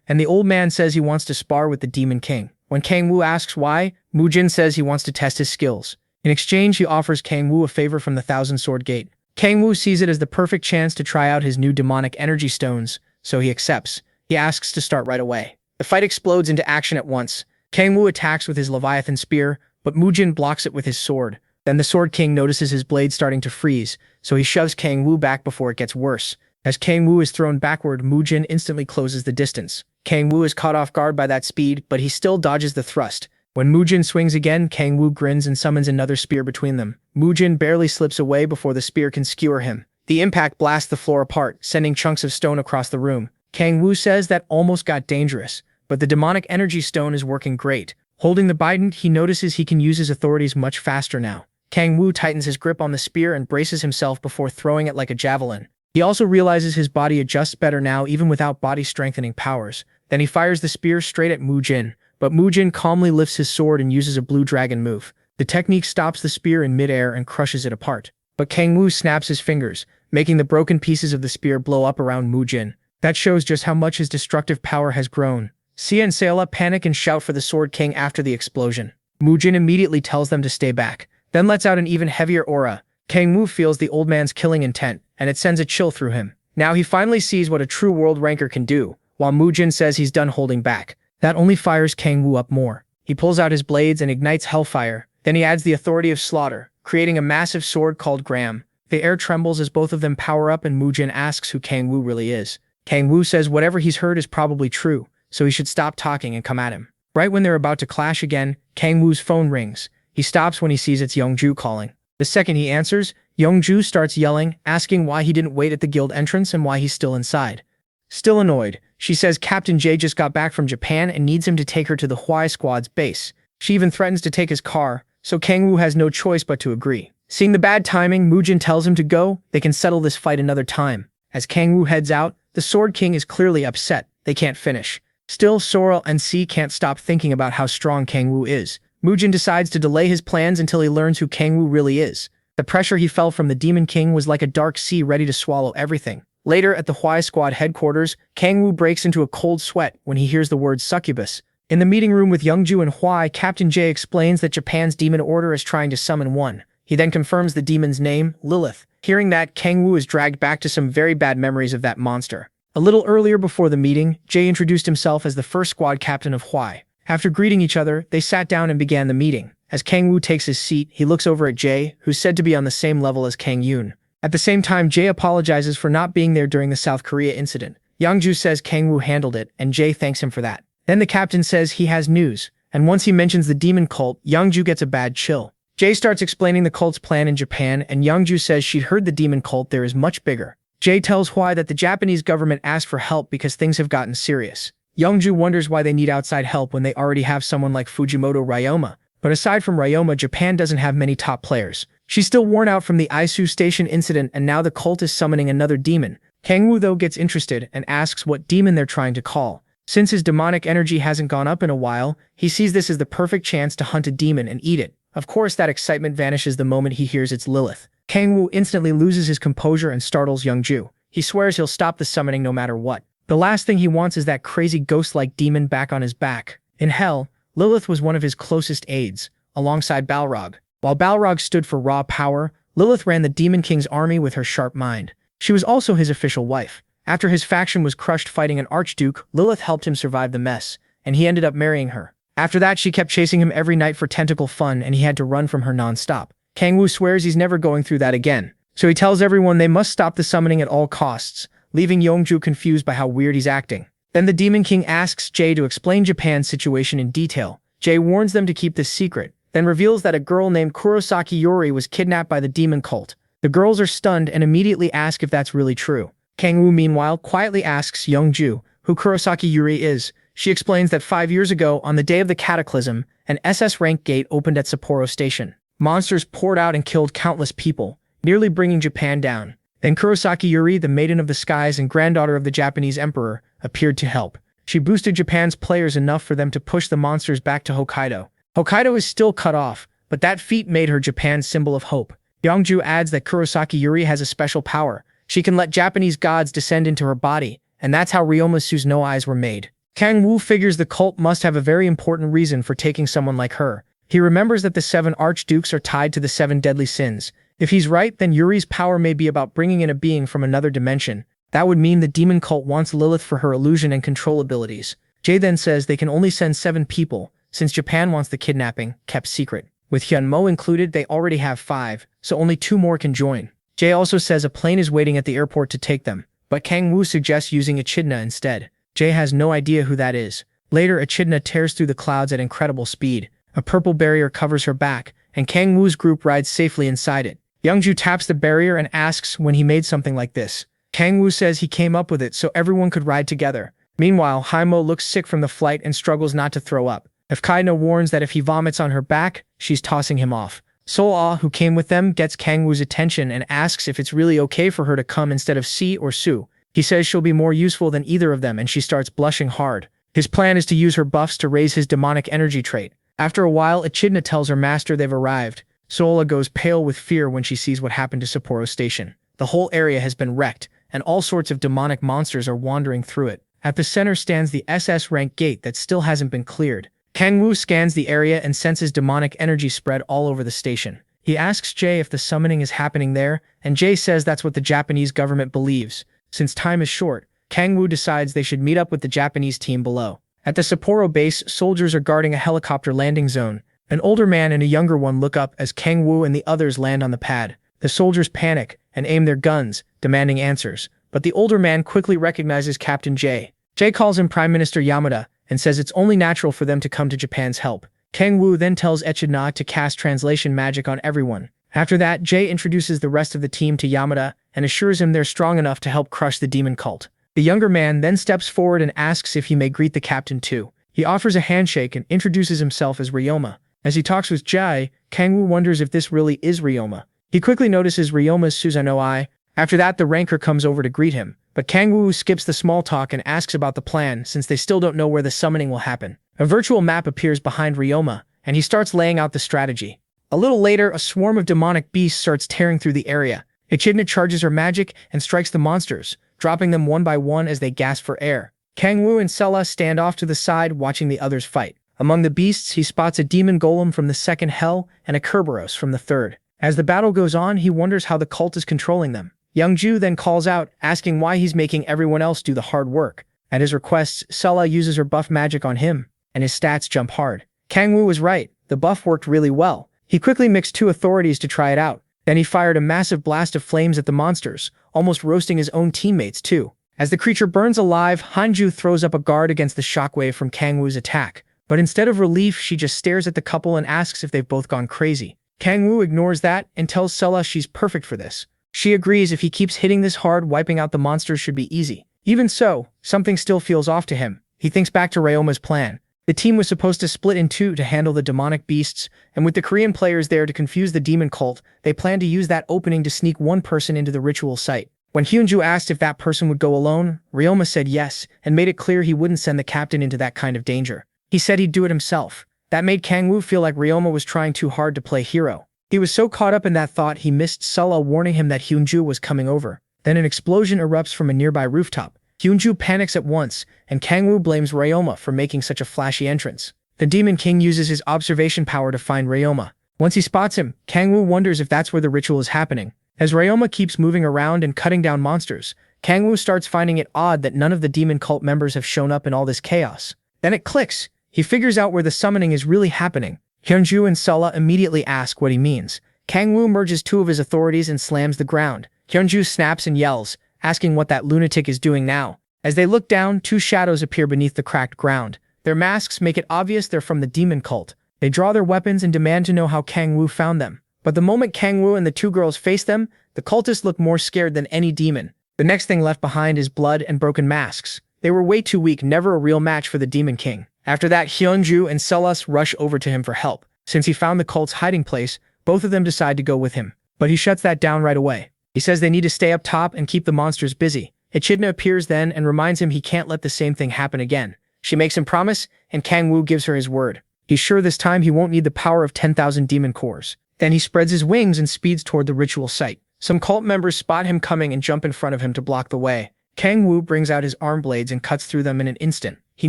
and the old man says he wants to spar with the Demon King. When Kangwoo asks why, Mujin says he wants to test his skills. In exchange, he offers Kangwoo a favor from the Thousand Sword Gate. Kangwoo sees it as the perfect chance to try out his new demonic energy stones, so he accepts. He asks to start right away. The fight explodes into action at once. Kangwoo attacks with his Leviathan spear, but Mujin blocks it with his sword. Then the Sword King notices his blade starting to freeze, so he shoves Kangwoo back before it gets worse. As Kangwoo is thrown backward, Mujin instantly closes the distance. Kangwoo is caught off guard by that speed, but he still dodges the thrust. When Mujin swings again, Kangwoo grins and summons another spear between them. Mujin barely slips away before the spear can skewer him. The impact blasts the floor apart, sending chunks of stone across the room. Kangwoo says that almost got dangerous, but the demonic energy stone is working great. Holding the bident, he notices he can use his authorities much faster now. Kangwoo tightens his grip on the spear and braces himself before throwing it like a javelin. He also realizes his body adjusts better now even without body-strengthening powers. Then he fires the spear straight at Mujin, but Mujin calmly lifts his sword and uses a blue dragon move. The technique stops the spear in midair and crushes it apart. but Kang Woo snaps his fingers, making the broken pieces of the spear blow up around Mu Jin. That shows just how much his destructive power has grown. Sia and Seola panic and shout for the Sword King after the explosion. Mu Jin immediately tells them to stay back, then lets out an even heavier aura. Kang Woo feels the old man's killing intent, and it sends a chill through him. Now he finally sees what a true world ranker can do, while Mu Jin says he's done holding back. That only fires Kang Woo up more. He pulls out his blades and ignites hellfire, then he adds the authority of slaughter, creating a massive sword called Graham. The air trembles as both of them power up and Mu Jin asks who Kang Woo really is. Kang Woo says whatever he's heard is probably true, so he should stop talking and come at him. Right when they're about to clash again, Kang Woo's phone rings. He stops when he sees it's Youngju calling. The second he answers, Youngju starts yelling, asking why he didn't wait at the guild entrance and why he's still inside. Still annoyed, she says Captain J just got back from Japan and needs him to take her to the Huai squad's base. She even threatens to take his car, so Kang Woo has no choice but to agree. Seeing the bad timing, Mu Jin tells him to go. They can settle this fight another time. As Kang Woo heads out, the Sword King is clearly upset. They can't finish. Still, Sorrel and C can't stop thinking about how strong Kang Woo is. Mu Jin decides to delay his plans until he learns who Kang Woo really is. The pressure he felt from the Demon King was like a dark sea ready to swallow everything. Later, at the Huai squad headquarters, Kang Woo breaks into a cold sweat when he hears the word succubus. In the meeting room with Youngju and Huai, Captain J explains that Japan's demon order is trying to summon one. He then confirms the demon's name, Lilith. Hearing that, Kang Woo is dragged back to some very bad memories of that monster. A little earlier before the meeting, Jay introduced himself as the first squad captain of Huai. After greeting each other, they sat down and began the meeting. As Kang Woo takes his seat, he looks over at Jay, who's said to be on the same level as Kang Yoon. At the same time, Jay apologizes for not being there during the South Korea incident. Youngju says Kang Woo handled it, and Jay thanks him for that. Then the captain says he has news, and once he mentions the demon cult, Youngju gets a bad chill. Jay starts explaining the cult's plan in Japan, and Youngju says she'd heard the demon cult there is much bigger. Jay tells Huai that the Japanese government asked for help because things have gotten serious. Youngju wonders why they need outside help when they already have someone like Fujimoto Ryoma. But aside from Ryoma, Japan doesn't have many top players. She's still worn out from the Isu Station incident, and now the cult is summoning another demon. Kang Woo though gets interested and asks what demon they're trying to call. Since his demonic energy hasn't gone up in a while, he sees this as the perfect chance to hunt a demon and eat it. Of course, that excitement vanishes the moment he hears it's Lilith. Kang Woo instantly loses his composure and startles Youngju. He swears he'll stop the summoning no matter what. The last thing he wants is that crazy ghost-like demon back on his back. In hell, Lilith was one of his closest aides, alongside Balrog. While Balrog stood for raw power, Lilith ran the Demon King's army with her sharp mind. She was also his official wife. After his faction was crushed fighting an archduke, Lilith helped him survive the mess, and he ended up marrying her. After that, she kept chasing him every night for tentacle fun, and he had to run from her non-stop. Kang Woo swears he's never going through that again, so he tells everyone they must stop the summoning at all costs, leaving Youngju confused by how weird he's acting. Then the Demon King asks Jay to explain Japan's situation in detail. Jay warns them to keep this secret, then reveals that a girl named Kurosaki Yuri was kidnapped by the demon cult. The girls are stunned and immediately ask if that's really true. Kang Woo meanwhile quietly asks Youngju who Kurosaki Yuri is. She explains that 5 years ago, on the day of the cataclysm, an SS rank gate opened at Sapporo Station. Monsters poured out and killed countless people, nearly bringing Japan down. Then Kurosaki Yuri, the Maiden of the Skies and granddaughter of the Japanese Emperor, appeared to help. She boosted Japan's players enough for them to push the monsters back to Hokkaido. Hokkaido is still cut off, but that feat made her Japan's symbol of hope. Youngju adds that Kurosaki Yuri has a special power. She can let Japanese gods descend into her body, and that's how Ryomasu's no eyes were made. Kang Woo figures the cult must have a very important reason for taking someone like her. He remembers that the 7 archdukes are tied to the 7 deadly sins. If he's right, then Yuri's power may be about bringing in a being from another dimension. That would mean the demon cult wants Lilith for her illusion and control abilities. Jay then says they can only send 7 people, since Japan wants the kidnapping kept secret. With Hyunmo included, they already have 5, so only 2 more can join. Jay also says a plane is waiting at the airport to take them, but Kang Woo suggests using Echidna instead. Jay has no idea who that is. Later, Echidna tears through the clouds at incredible speed. A purple barrier covers her back, and Kang Woo's group rides safely inside it. Youngju taps the barrier and asks when he made something like this. Kang Woo says he came up with it so everyone could ride together. Meanwhile, Haimo looks sick from the flight and struggles not to throw up. Kaino warns that if he vomits on her back, she's tossing him off. Sol-Ah, who came with them, gets Kang Woo's attention and asks if it's really okay for her to come instead of Si or Su. He says she'll be more useful than either of them, and she starts blushing hard. His plan is to use her buffs to raise his demonic energy trait. After a while, Echidna tells her master they've arrived, Sola goes pale with fear when she sees what happened to Sapporo Station. The whole area has been wrecked, and all sorts of demonic monsters are wandering through it. At the center stands the SS rank gate that still hasn't been cleared. Kang-woo scans the area and senses demonic energy spread all over the station. He asks Jay if the summoning is happening there, and Jay says that's what the Japanese government believes. Since time is short, Kang-woo decides they should meet up with the Japanese team below. At the Sapporo base, soldiers are guarding a helicopter landing zone. An older man and a younger one look up as Kang-woo and the others land on the pad. The soldiers panic and aim their guns, demanding answers. But the older man quickly recognizes Captain Jay. Jay calls him Prime Minister Yamada and says it's only natural for them to come to Japan's help. Kang-woo then tells Echidna to cast translation magic on everyone. After that, Jay introduces the rest of the team to Yamada and assures him they're strong enough to help crush the demon cult. The younger man then steps forward and asks if he may greet the captain too. He offers a handshake and introduces himself as Ryoma. As he talks with Jai, Kang-woo wonders if this really is Ryoma. He quickly notices Ryoma's Susanoo eye. After that, the ranker comes over to greet him. But Kang-woo skips the small talk and asks about the plan since they still don't know where the summoning will happen. A virtual map appears behind Ryoma, and he starts laying out the strategy. A little later, a swarm of demonic beasts starts tearing through the area. Echidna charges her magic and strikes the monsters, dropping them one by one as they gasp for air. Kang-woo and Sella stand off to the side watching the others fight. Among the beasts, he spots a demon golem from the second hell and a Kerberos from the third. As the battle goes on, he wonders how the cult is controlling them. Youngju then calls out, asking why he's making everyone else do the hard work. At his request, Sella uses her buff magic on him, and his stats jump hard. Kang-woo was right, the buff worked really well. He quickly mixed two authorities to try it out. Then he fired a massive blast of flames at the monsters, almost roasting his own teammates too. As the creature burns alive, Hanju throws up a guard against the shockwave from Kang-woo's attack. But instead of relief, she just stares at the couple and asks if they've both gone crazy. Kang-woo ignores that and tells Sella she's perfect for this. She agrees if he keeps hitting this hard, wiping out the monsters should be easy. Even so, something still feels off to him. He thinks back to Ryoma's plan. The team was supposed to split in two to handle the demonic beasts, and with the Korean players there to confuse the demon cult, they planned to use that opening to sneak one person into the ritual site. When Hyunju asked if that person would go alone, Ryoma said yes, and made it clear he wouldn't send the captain into that kind of danger. He said he'd do it himself. That made Kang-woo feel like Ryoma was trying too hard to play hero. He was so caught up in that thought he missed Sella warning him that Hyunju was coming over. Then an explosion erupts from a nearby rooftop. Hyunju panics at once, and Kang-woo blames Ryoma for making such a flashy entrance. The Demon King uses his observation power to find Ryoma. Once he spots him, Kang-woo wonders if that's where the ritual is happening. As Ryoma keeps moving around and cutting down monsters, Kang-woo starts finding it odd that none of the demon cult members have shown up in all this chaos. Then it clicks. He figures out where the summoning is really happening. Hyunju and Sella immediately ask what he means. Kang-woo merges two of his authorities and slams the ground. Hyunju snaps and yells, asking what that lunatic is doing now. As they look down, two shadows appear beneath the cracked ground. Their masks make it obvious they're from the demon cult. They draw their weapons and demand to know how Kang-woo found them. But the moment Kang-woo and the two girls face them, the cultists look more scared than any demon. The next thing left behind is blood and broken masks. They were way too weak, never a real match for the Demon King. After that, Hyunju and Sellas rush over to him for help. Since he found the cult's hiding place, both of them decide to go with him. But he shuts that down right away. He says they need to stay up top and keep the monsters busy. Echidna appears then and reminds him he can't let the same thing happen again. She makes him promise, and Kang-woo gives her his word. He's sure this time he won't need the power of 10,000 demon cores. Then he spreads his wings and speeds toward the ritual site. Some cult members spot him coming and jump in front of him to block the way. Kang-woo brings out his arm blades and cuts through them in an instant. He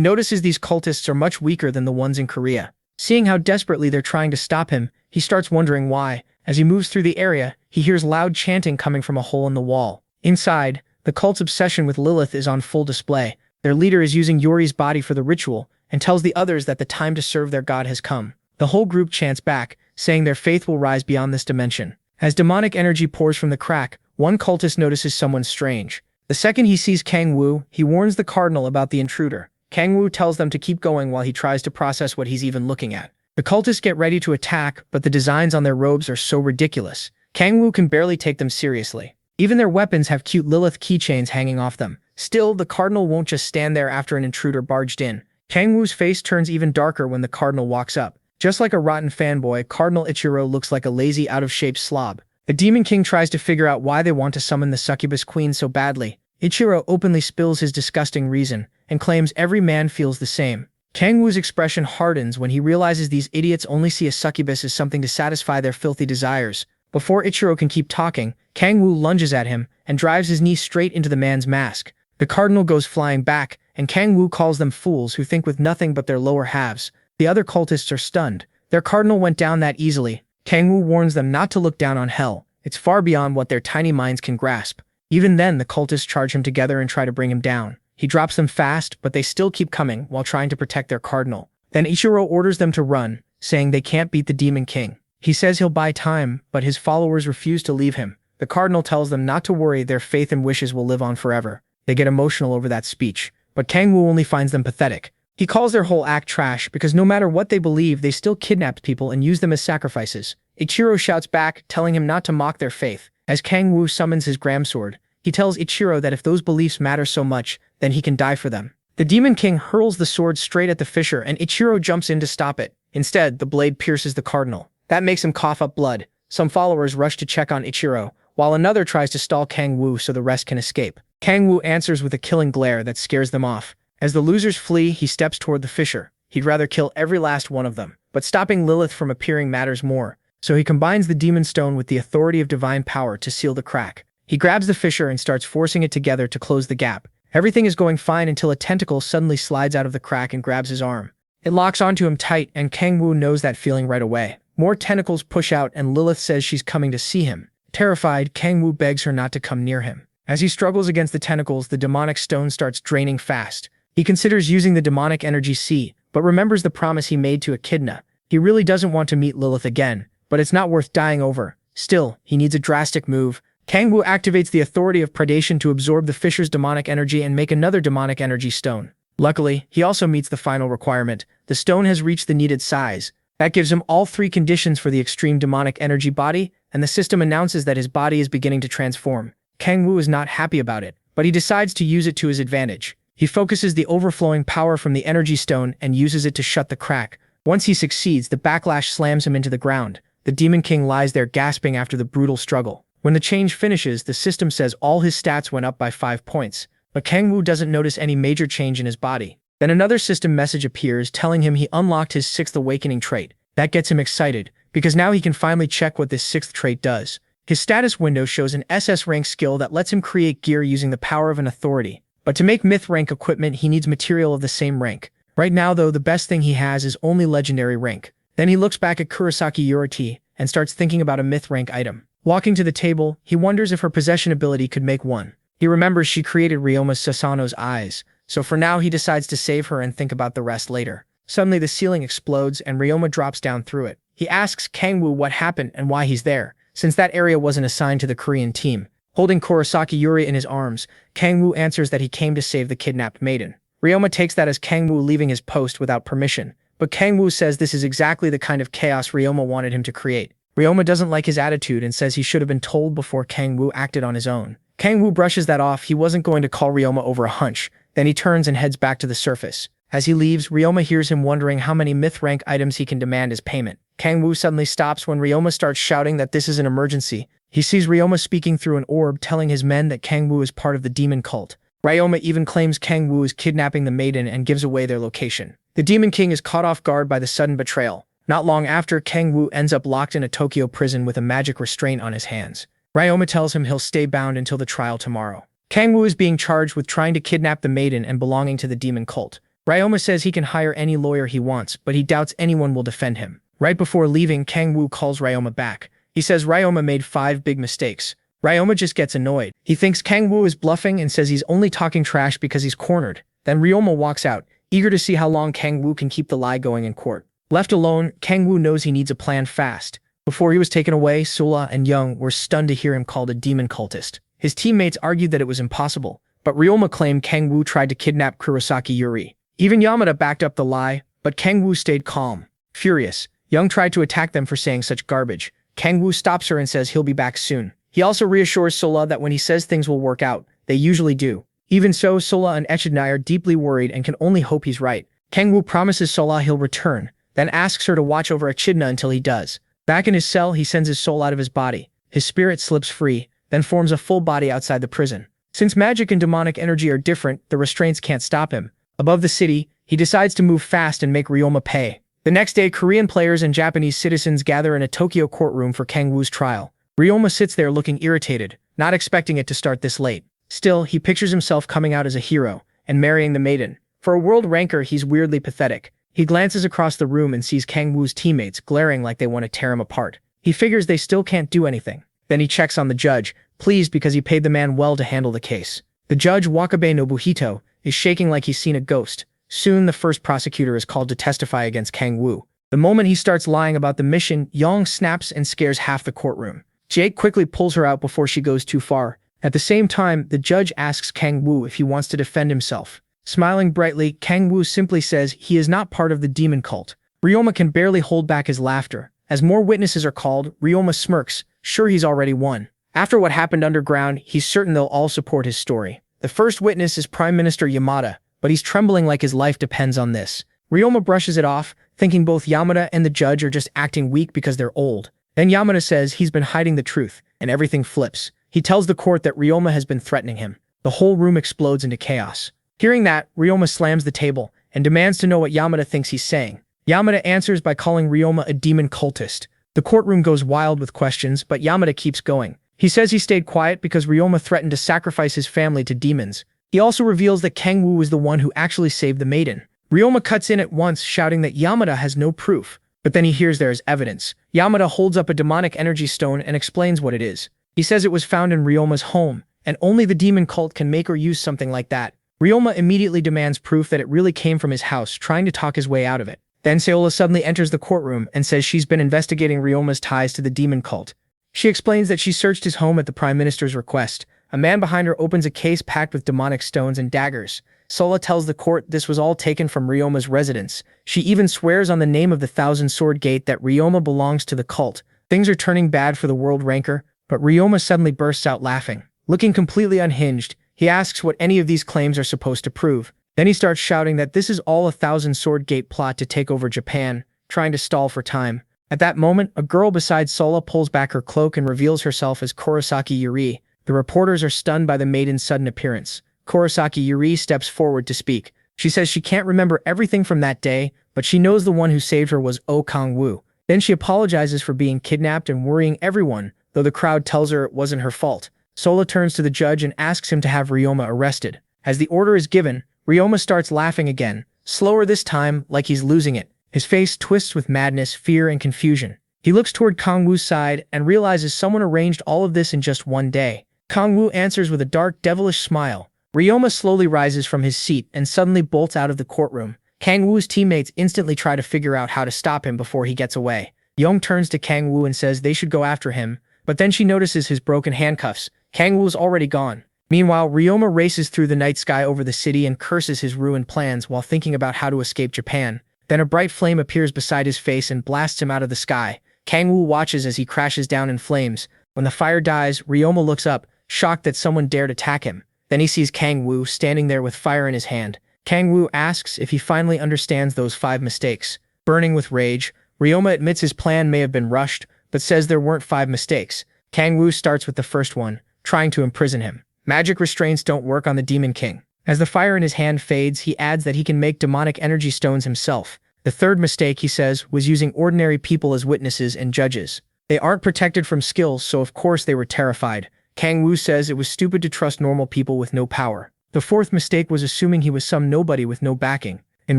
notices these cultists are much weaker than the ones in Korea. Seeing how desperately they're trying to stop him, he starts wondering why. As he moves through the area, he hears loud chanting coming from a hole in the wall. Inside, the cult's obsession with Lilith is on full display. Their leader is using Yuri's body for the ritual and tells the others that the time to serve their god has come. The whole group chants back, saying their faith will rise beyond this dimension. As demonic energy pours from the crack, one cultist notices someone strange. The second he sees Kang-woo, he warns the cardinal about the intruder. Kang-woo tells them to keep going while he tries to process what he's even looking at. The cultists get ready to attack, but the designs on their robes are so ridiculous. Kang-woo can barely take them seriously. Even their weapons have cute Lilith keychains hanging off them. Still, the cardinal won't just stand there after an intruder barged in. Kang-woo's face turns even darker when the cardinal walks up. Just like a rotten fanboy, Cardinal Ichiro looks like a lazy, out-of-shape slob. The Demon King tries to figure out why they want to summon the succubus queen so badly. Ichiro openly spills his disgusting reason and claims every man feels the same. Kang Woo's expression hardens when he realizes these idiots only see a succubus as something to satisfy their filthy desires. Before Ichiro can keep talking, Kang Woo lunges at him and drives his knee straight into the man's mask. The cardinal goes flying back, and Kang Woo calls them fools who think with nothing but their lower halves. The other cultists are stunned. Their cardinal went down that easily. Kang Woo warns them not to look down on hell. It's far beyond what their tiny minds can grasp. Even then, the cultists charge him together and try to bring him down. He drops them fast, but they still keep coming while trying to protect their cardinal. Then Ichiro orders them to run, saying they can't beat the Demon King. He says he'll buy time, but his followers refuse to leave him. The cardinal tells them not to worry, their faith and wishes will live on forever. They get emotional over that speech, but Kang Woo only finds them pathetic. He calls their whole act trash because no matter what they believe, they still kidnapped people and used them as sacrifices. Ichiro shouts back, telling him not to mock their faith. As Kang Woo summons his Gramsword, he tells Ichiro that if those beliefs matter so much, then he can die for them. The Demon King hurls the sword straight at the fisher and Ichiro jumps in to stop it. Instead, the blade pierces the cardinal. That makes him cough up blood. Some followers rush to check on Ichiro, while another tries to stall Kang Woo so the rest can escape. Kang Woo answers with a killing glare that scares them off. As the losers flee, he steps toward the fisher. He'd rather kill every last one of them. But stopping Lilith from appearing matters more. So he combines the demon stone with the authority of divine power to seal the crack. He grabs the fisher and starts forcing it together to close the gap. Everything is going fine until a tentacle suddenly slides out of the crack and grabs his arm. It locks onto him tight, and Kang Woo knows that feeling right away. More tentacles push out and Lilith says she's coming to see him. Terrified, Kang Woo begs her not to come near him. As he struggles against the tentacles, the demonic stone starts draining fast. He considers using the demonic energy C, but remembers the promise he made to Echidna. He really doesn't want to meet Lilith again, but it's not worth dying over. Still, he needs a drastic move. Kang Woo activates the authority of predation to absorb the fisher's demonic energy and make another demonic energy stone. Luckily, he also meets the final requirement. The stone has reached the needed size. That gives him all three conditions for the extreme demonic energy body, and the system announces that his body is beginning to transform. Kang Woo is not happy about it, but he decides to use it to his advantage. He focuses the overflowing power from the energy stone and uses it to shut the crack. Once he succeeds, the backlash slams him into the ground. The Demon King lies there gasping after the brutal struggle. When the change finishes, the system says all his stats went up by 5 points, but Kang Woo doesn't notice any major change in his body. Then another system message appears telling him he unlocked his 6th awakening trait. That gets him excited, because now he can finally check what this 6th trait does. His status window shows an SS rank skill that lets him create gear using the power of an authority. But to make myth rank equipment, he needs material of the same rank. Right now, though, the best thing he has is only legendary rank. Then he looks back at Kurosaki Yuriti and starts thinking about a myth rank item. Walking to the table, he wonders if her possession ability could make one. He remembers she created Ryoma Sasano's eyes, so for now he decides to save her and think about the rest later. Suddenly the ceiling explodes and Ryoma drops down through it. He asks Kang Woo what happened and why he's there, since that area wasn't assigned to the Korean team. Holding Kurosaki Yuri in his arms, Kang Woo answers that he came to save the kidnapped maiden. Ryoma takes that as Kang Woo leaving his post without permission, but Kang Woo says this is exactly the kind of chaos Ryoma wanted him to create. Ryoma doesn't like his attitude and says he should have been told before Kang Woo acted on his own. Kang Woo brushes that off. He wasn't going to call Ryoma over a hunch. Then he turns and heads back to the surface. As he leaves, Ryoma hears him wondering how many myth rank items he can demand as payment. Kang Woo suddenly stops when Ryoma starts shouting that this is an emergency. He sees Ryoma speaking through an orb telling his men that Kang Woo is part of the demon cult. Ryoma even claims Kang Woo is kidnapping the maiden and gives away their location. The Demon King is caught off guard by the sudden betrayal. Not long after, Kang Woo ends up locked in a Tokyo prison with a magic restraint on his hands. Ryoma tells him he'll stay bound until the trial tomorrow. Kang Woo is being charged with trying to kidnap the maiden and belonging to the demon cult. Ryoma says he can hire any lawyer he wants, but he doubts anyone will defend him. Right before leaving, Kang Woo calls Ryoma back. He says Ryoma made 5 big mistakes. Ryoma just gets annoyed. He thinks Kang Woo is bluffing and says he's only talking trash because he's cornered. Then Ryoma walks out, eager to see how long Kang Woo can keep the lie going in court. Left alone, Kang Woo knows he needs a plan fast. Before he was taken away, Sula and Young were stunned to hear him called a demon cultist. His teammates argued that it was impossible, but Ryoma claimed Kang Woo tried to kidnap Kurosaki Yuri. Even Yamada backed up the lie, but Kang Woo stayed calm. Furious, Young tried to attack them for saying such garbage. Kang Woo stops her and says he'll be back soon. He also reassures Sola that when he says things will work out, they usually do. Even so, Sola and Echidna are deeply worried and can only hope he's right. Kang Woo promises Sola he'll return, then asks her to watch over Echidna until he does. Back in his cell, he sends his soul out of his body. His spirit slips free, then forms a full body outside the prison. Since magic and demonic energy are different, the restraints can't stop him. Above the city, he decides to move fast and make Ryoma pay. The next day, Korean players and Japanese citizens gather in a Tokyo courtroom for Kang Woo's trial. Ryoma sits there looking irritated, not expecting it to start this late. Still, he pictures himself coming out as a hero and marrying the maiden. For a world ranker, he's weirdly pathetic. He glances across the room and sees Kang Woo's teammates glaring like they want to tear him apart. He figures they still can't do anything. Then he checks on the judge, pleased because he paid the man well to handle the case. The judge, Wakabe Nobuhito, is shaking like he's seen a ghost. Soon, the first prosecutor is called to testify against Kang Woo. The moment he starts lying about the mission, Yong snaps and scares half the courtroom. Jake quickly pulls her out before she goes too far. At the same time, the judge asks Kang Woo if he wants to defend himself. Smiling brightly, Kang Woo simply says he is not part of the demon cult. Ryoma can barely hold back his laughter. As more witnesses are called, Ryoma smirks, sure he's already won. After what happened underground, he's certain they'll all support his story. The first witness is Prime Minister Yamada, but he's trembling like his life depends on this. Ryoma brushes it off, thinking both Yamada and the judge are just acting weak because they're old. Then Yamada says he's been hiding the truth, and everything flips. He tells the court that Ryoma has been threatening him. The whole room explodes into chaos. Hearing that, Ryoma slams the table and demands to know what Yamada thinks he's saying. Yamada answers by calling Ryoma a demon cultist. The courtroom goes wild with questions, but Yamada keeps going. He says he stayed quiet because Ryoma threatened to sacrifice his family to demons. He also reveals that Kang Woo is the one who actually saved the maiden. Ryoma cuts in at once, shouting that Yamada has no proof, but then he hears there is evidence. Yamada holds up a demonic energy stone and explains what it is. He says it was found in Ryoma's home, and only the demon cult can make or use something like that. Ryoma immediately demands proof that it really came from his house, trying to talk his way out of it. Then Seola suddenly enters the courtroom and says she's been investigating Ryoma's ties to the demon cult. She explains that she searched his home at the Prime Minister's request. A man behind her opens a case packed with demonic stones and daggers. Sola tells the court this was all taken from Ryoma's residence. She even swears on the name of the Thousand Sword Gate that Ryoma belongs to the cult. Things are turning bad for the world ranker, but Ryoma suddenly bursts out laughing. Looking completely unhinged, he asks what any of these claims are supposed to prove. Then he starts shouting that this is all a Thousand Sword Gate plot to take over Japan, trying to stall for time. At that moment, a girl beside Sola pulls back her cloak and reveals herself as Kurosaki Yuri. The reporters are stunned by the maiden's sudden appearance. Kurosaki Yuri steps forward to speak. She says she can't remember everything from that day, but she knows the one who saved her was Kang Woo. Then she apologizes for being kidnapped and worrying everyone, though the crowd tells her it wasn't her fault. Sola turns to the judge and asks him to have Ryoma arrested. As the order is given, Ryoma starts laughing again, slower this time, like he's losing it. His face twists with madness, fear, and confusion. He looks toward Kang Woo's side and realizes someone arranged all of this in just one day. Kang Woo answers with a dark, devilish smile. Ryoma slowly rises from his seat and suddenly bolts out of the courtroom. Kang Woo's teammates instantly try to figure out how to stop him before he gets away. Young turns to Kang Woo and says they should go after him, but then she notices his broken handcuffs. Kang Woo's already gone. Meanwhile, Ryoma races through the night sky over the city and curses his ruined plans while thinking about how to escape Japan. Then a bright flame appears beside his face and blasts him out of the sky. Kang Woo watches as he crashes down in flames. When the fire dies, Ryoma looks up, shocked that someone dared attack him. Then he sees Kang Woo standing there with fire in his hand. Kang Woo asks if he finally understands those 5 mistakes. Burning with rage, Ryoma admits his plan may have been rushed, but says there weren't 5 mistakes. Kang Woo starts with the first one, trying to imprison him. Magic restraints don't work on the Demon King. As the fire in his hand fades, he adds that he can make demonic energy stones himself. The third mistake, he says, was using ordinary people as witnesses and judges. They aren't protected from skills, so of course they were terrified. Kang Woo says it was stupid to trust normal people with no power. The fourth mistake was assuming he was some nobody with no backing. In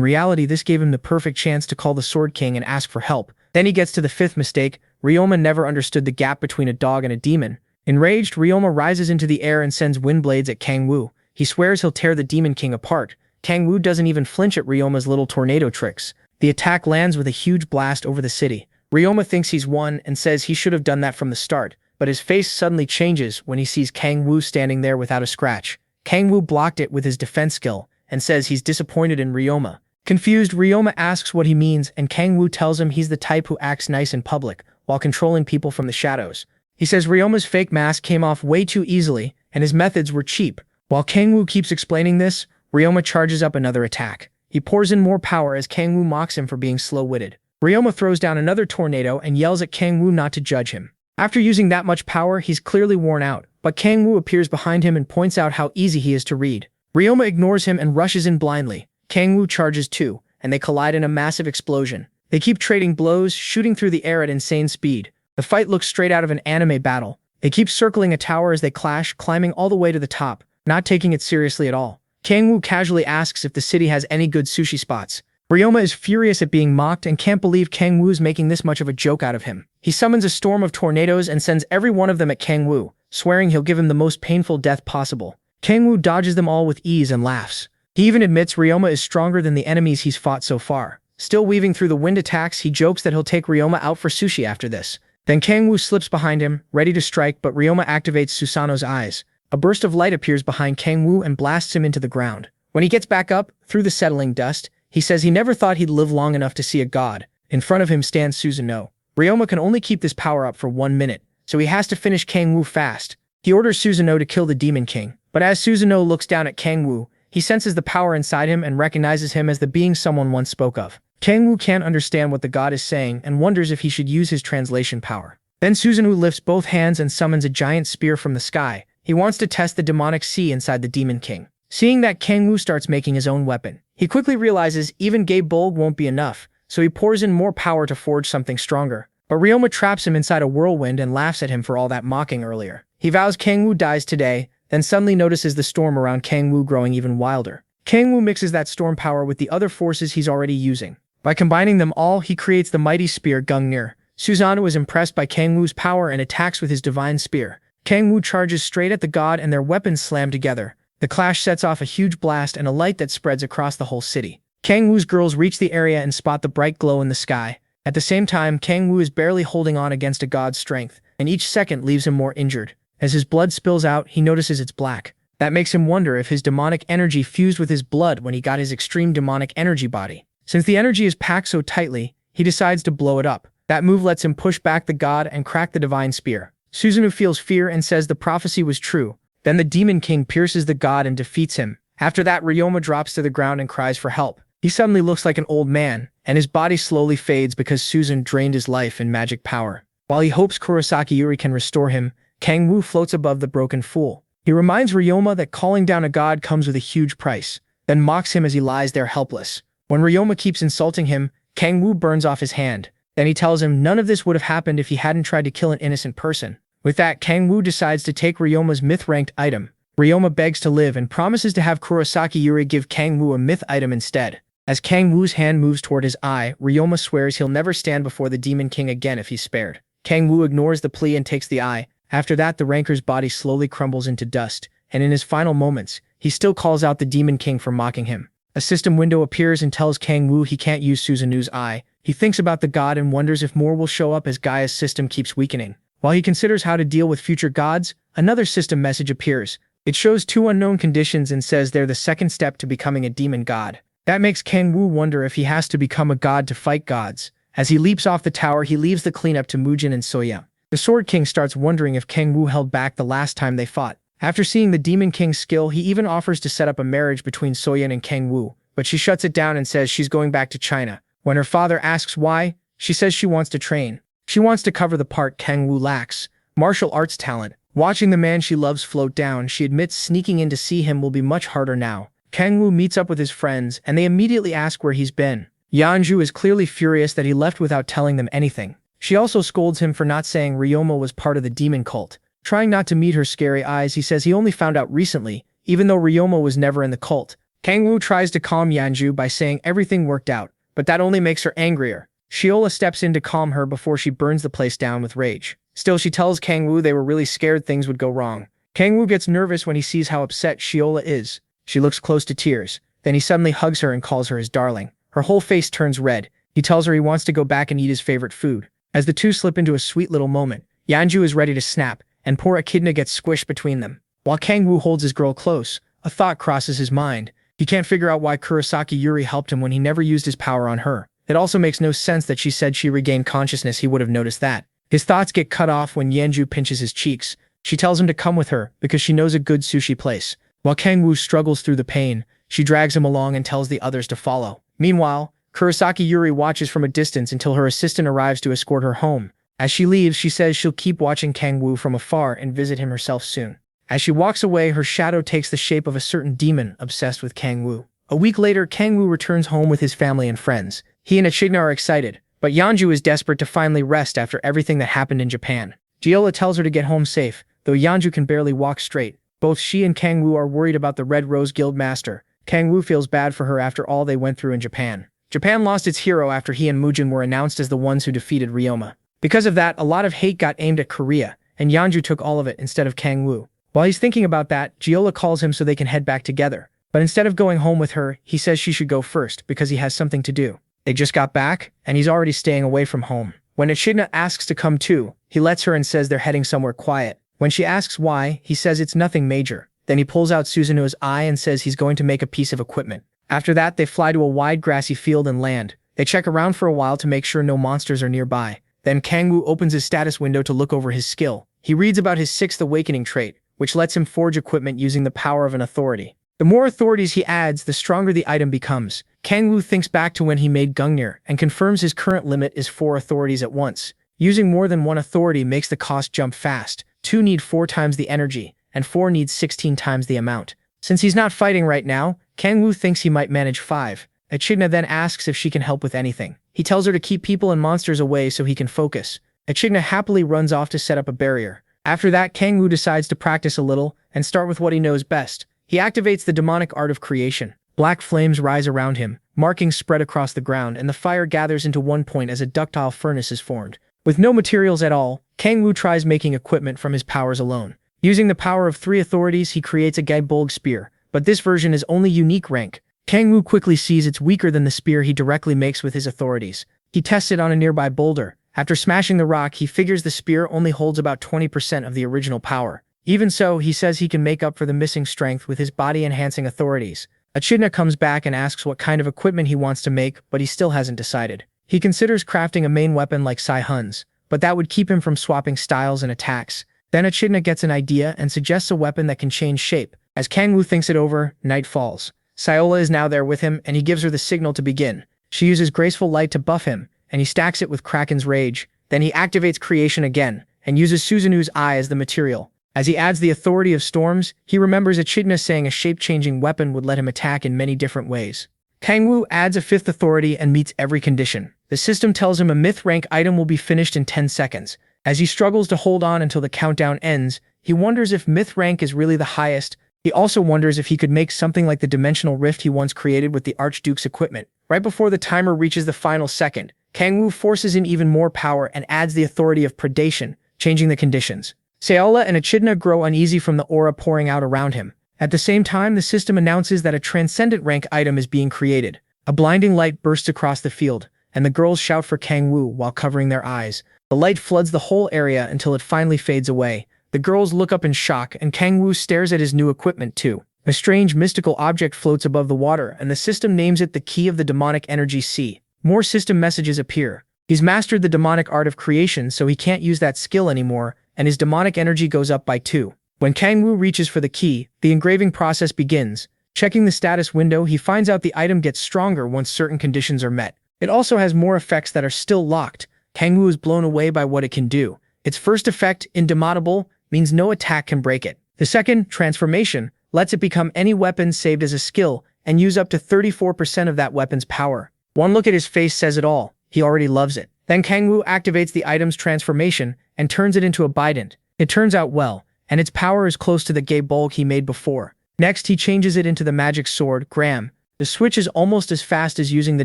reality, this gave him the perfect chance to call the Sword King and ask for help. Then he gets to the fifth mistake. Ryoma never understood the gap between a dog and a demon. Enraged, Ryoma rises into the air and sends wind blades at Kang Woo. He swears he'll tear the Demon King apart. Kang Woo doesn't even flinch at Ryoma's little tornado tricks. The attack lands with a huge blast over the city. Ryoma thinks he's won and says he should have done that from the start, but his face suddenly changes when he sees Kang Woo standing there without a scratch. Kang Woo blocked it with his defense skill and says he's disappointed in Ryoma. Confused, Ryoma asks what he means, and Kang Woo tells him he's the type who acts nice in public while controlling people from the shadows. He says Ryoma's fake mask came off way too easily and his methods were cheap. While Kang Woo keeps explaining this, Ryoma charges up another attack. He pours in more power as Kang Woo mocks him for being slow-witted. Ryoma throws down another tornado and yells at Kang Woo not to judge him. After using that much power, he's clearly worn out, but Kang Woo appears behind him and points out how easy he is to read. Ryoma ignores him and rushes in blindly. Kang Woo charges too, and they collide in a massive explosion. They keep trading blows, shooting through the air at insane speed. The fight looks straight out of an anime battle. They keep circling a tower as they clash, climbing all the way to the top, not taking it seriously at all. Kang Woo casually asks if the city has any good sushi spots. Ryoma is furious at being mocked and can't believe Kang Woo's making this much of a joke out of him. He summons a storm of tornadoes and sends every one of them at Kang Woo, swearing he'll give him the most painful death possible. Kang Woo dodges them all with ease and laughs. He even admits Ryoma is stronger than the enemies he's fought so far. Still weaving through the wind attacks, he jokes that he'll take Ryoma out for sushi after this. Then Kang Woo slips behind him, ready to strike, but Ryoma activates Susanoo's eyes. A burst of light appears behind Kang Woo and blasts him into the ground. When he gets back up, through the settling dust, he says he never thought he'd live long enough to see a god. In front of him stands Susanoo. Ryoma can only keep this power up for 1 minute, so he has to finish Kang Woo fast. He orders Susanoo to kill the Demon King, but as Susanoo looks down at Kang Woo, he senses the power inside him and recognizes him as the being someone once spoke of. Kang Woo can't understand what the god is saying and wonders if he should use his translation power. Then Susanoo lifts both hands and summons a giant spear from the sky. He wants to test the demonic sea inside the Demon King. Seeing that, Kang Woo starts making his own weapon. He quickly realizes even Gay Bulg won't be enough, so he pours in more power to forge something stronger. But Ryoma traps him inside a whirlwind and laughs at him for all that mocking earlier. He vows Kang Woo dies today, then suddenly notices the storm around Kang Woo growing even wilder. Kang Woo mixes that storm power with the other forces he's already using. By combining them all, he creates the mighty spear Gungnir. Susanoo is impressed by Kang Woo's power and attacks with his divine spear. Kang Woo charges straight at the god and their weapons slam together. The clash sets off a huge blast and a light that spreads across the whole city. Kang Woo's girls reach the area and spot the bright glow in the sky. At the same time, Kang Woo is barely holding on against a god's strength, and each second leaves him more injured. As his blood spills out, he notices it's black. That makes him wonder if his demonic energy fused with his blood when he got his extreme demonic energy body. Since the energy is packed so tightly, he decides to blow it up. That move lets him push back the god and crack the divine spear. Susanoo feels fear and says the prophecy was true. Then the Demon King pierces the god and defeats him. After that, Ryoma drops to the ground and cries for help. He suddenly looks like an old man, and his body slowly fades because Susan drained his life in magic power. While he hopes Kurosaki Yuri can restore him, Kang Woo floats above the broken fool. He reminds Ryoma that calling down a god comes with a huge price, then mocks him as he lies there helpless. When Ryoma keeps insulting him, Kang Woo burns off his hand. Then he tells him none of this would have happened if he hadn't tried to kill an innocent person. With that, Kang Woo decides to take Ryoma's myth-ranked item. Ryoma begs to live and promises to have Kurosaki Yuri give Kang Woo a myth item instead. As Kang Woo's hand moves toward his eye, Ryoma swears he'll never stand before the Demon King again if he's spared. Kang Woo ignores the plea and takes the eye. After that, the ranker's body slowly crumbles into dust, and in his final moments, he still calls out the Demon King for mocking him. A system window appears and tells Kang Woo he can't use Susanoo's eye. He thinks about the god and wonders if more will show up as Gaia's system keeps weakening. While he considers how to deal with future gods, another system message appears. It shows 2 unknown conditions and says they're the second step to becoming a demon god. That makes Kang Woo wonder if he has to become a god to fight gods. As he leaps off the tower, he leaves the cleanup to Mujin and Soyeon. The Sword King starts wondering if Kang Woo held back the last time they fought. After seeing the Demon King's skill, he even offers to set up a marriage between Soyeon and Kang Woo, but she shuts it down and says she's going back to China. When her father asks why, she says she wants to train. She wants to cover the part Kang Woo lacks: martial arts talent. Watching the man she loves float down, she admits sneaking in to see him will be much harder now. Kang Woo meets up with his friends, and they immediately ask where he's been. Yeonju is clearly furious that he left without telling them anything. She also scolds him for not saying Ryoma was part of the demon cult. Trying not to meet her scary eyes, he says he only found out recently, even though Ryoma was never in the cult. Kang Woo tries to calm Yeonju by saying everything worked out, but that only makes her angrier. Shiola steps in to calm her before she burns the place down with rage. Still, she tells Kang Woo they were really scared things would go wrong. Kang Woo gets nervous when he sees how upset Shiola is. She looks close to tears. Then he suddenly hugs her and calls her his darling. Her whole face turns red. He tells her he wants to go back and eat his favorite food. As the two slip into a sweet little moment, Yeonju is ready to snap, and poor Echidna gets squished between them. While Kang Woo holds his girl close, a thought crosses his mind. He can't figure out why Kurosaki Yuri helped him when he never used his power on her. It also makes no sense that she said she regained consciousness. He would have noticed that. His thoughts get cut off when Yeonju pinches his cheeks. She tells him to come with her because she knows a good sushi place. While Kang Woo struggles through the pain, she drags him along and tells the others to follow. Meanwhile, Kurosaki Yuri watches from a distance until her assistant arrives to escort her home. As she leaves, she says she'll keep watching Kang Woo from afar and visit him herself soon. As she walks away, her shadow takes the shape of a certain demon obsessed with Kang Woo. A week later, Kangwoo returns home with his family and friends. He and Echidna are excited, but Yeonju is desperate to finally rest after everything that happened in Japan. Yahello tells her to get home safe, though Yeonju can barely walk straight. Both she and Kangwoo are worried about the Red Rose Guild master. Kangwoo feels bad for her after all they went through in Japan. Japan lost its hero after he and Mujin were announced as the ones who defeated Ryoma. Because of that, a lot of hate got aimed at Korea, and Yeonju took all of it instead of Kangwoo. While he's thinking about that, Yahello calls him so they can head back together. But instead of going home with her, he says she should go first because he has something to do. They just got back, and he's already staying away from home. When Echidna asks to come too, he lets her and says they're heading somewhere quiet. When she asks why, he says it's nothing major. Then he pulls out Suzuno's eye and says he's going to make a piece of equipment. After that, they fly to a wide grassy field and land. They check around for a while to make sure no monsters are nearby. Then Kangwoo opens his status window to look over his skill. He reads about his 6th awakening trait, which lets him forge equipment using the power of an authority. The more authorities he adds, the stronger the item becomes. Kangwoo thinks back to when he made Gungnir and confirms his current limit is 4 authorities at once. Using more than 1 authority makes the cost jump fast. 2 need 4 times the energy, and 4 needs 16 times the amount. Since he's not fighting right now, Kangwoo thinks he might manage 5. Echidna then asks if she can help with anything. He tells her to keep people and monsters away so he can focus. Echidna happily runs off to set up a barrier. After that, Kangwoo decides to practice a little and start with what he knows best. He activates the demonic art of creation. Black flames rise around him, markings spread across the ground, and the fire gathers into one point as a ductile furnace is formed. With no materials at all, Kangwoo tries making equipment from his powers alone. Using the power of 3 authorities, he creates a Gaibolg spear, but this version is only unique rank. Kangwoo quickly sees it's weaker than the spear he directly makes with his authorities. He tests it on a nearby boulder. After smashing the rock, he figures the spear only holds about 20% of the original power. Even so, he says he can make up for the missing strength with his body-enhancing authorities. Echidna comes back and asks what kind of equipment he wants to make, but he still hasn't decided. He considers crafting a main weapon like Sai Hun's, but that would keep him from swapping styles and attacks. Then Echidna gets an idea and suggests a weapon that can change shape. As Kangwoo thinks it over, night falls. Saola is now there with him, and he gives her the signal to begin. She uses graceful light to buff him, and he stacks it with Kraken's rage. Then he activates creation again, and uses Suzuno's eye as the material. As he adds the authority of storms, he remembers Echidna saying a shape-changing weapon would let him attack in many different ways. Kangwoo adds a 5th authority and meets every condition. The system tells him a myth rank item will be finished in 10 seconds. As he struggles to hold on until the countdown ends, he wonders if myth rank is really the highest. He also wonders if he could make something like the dimensional rift he once created with the Archduke's equipment. Right before the timer reaches the final second, Kangwoo forces in even more power and adds the authority of predation, changing the conditions. Saola and Echidna grow uneasy from the aura pouring out around him. At the same time, the system announces that a transcendent rank item is being created. A blinding light bursts across the field, and the girls shout for Kangwoo while covering their eyes. The light floods the whole area until it finally fades away. The girls look up in shock, and Kangwoo stares at his new equipment too. A strange mystical object floats above the water, and the system names it the Key of the Demonic Energy Sea. More system messages appear. He's mastered the demonic art of creation, so he can't use that skill anymore, and his demonic energy goes up by 2. When Kangwoo reaches for the key, the engraving process begins. Checking the status window, he finds out the item gets stronger once certain conditions are met. It also has more effects that are still locked. Kangwoo is blown away by what it can do. Its first effect, Indomitable, means no attack can break it. The second, Transformation, lets it become any weapon saved as a skill and use up to 34% of that weapon's power. One look at his face says it all. He already loves it. Then Kangwoo activates the item's transformation and turns it into a Bident. It turns out well, and its power is close to the Gaibolg he made before. Next, he changes it into the magic sword, Gram. The switch is almost as fast as using the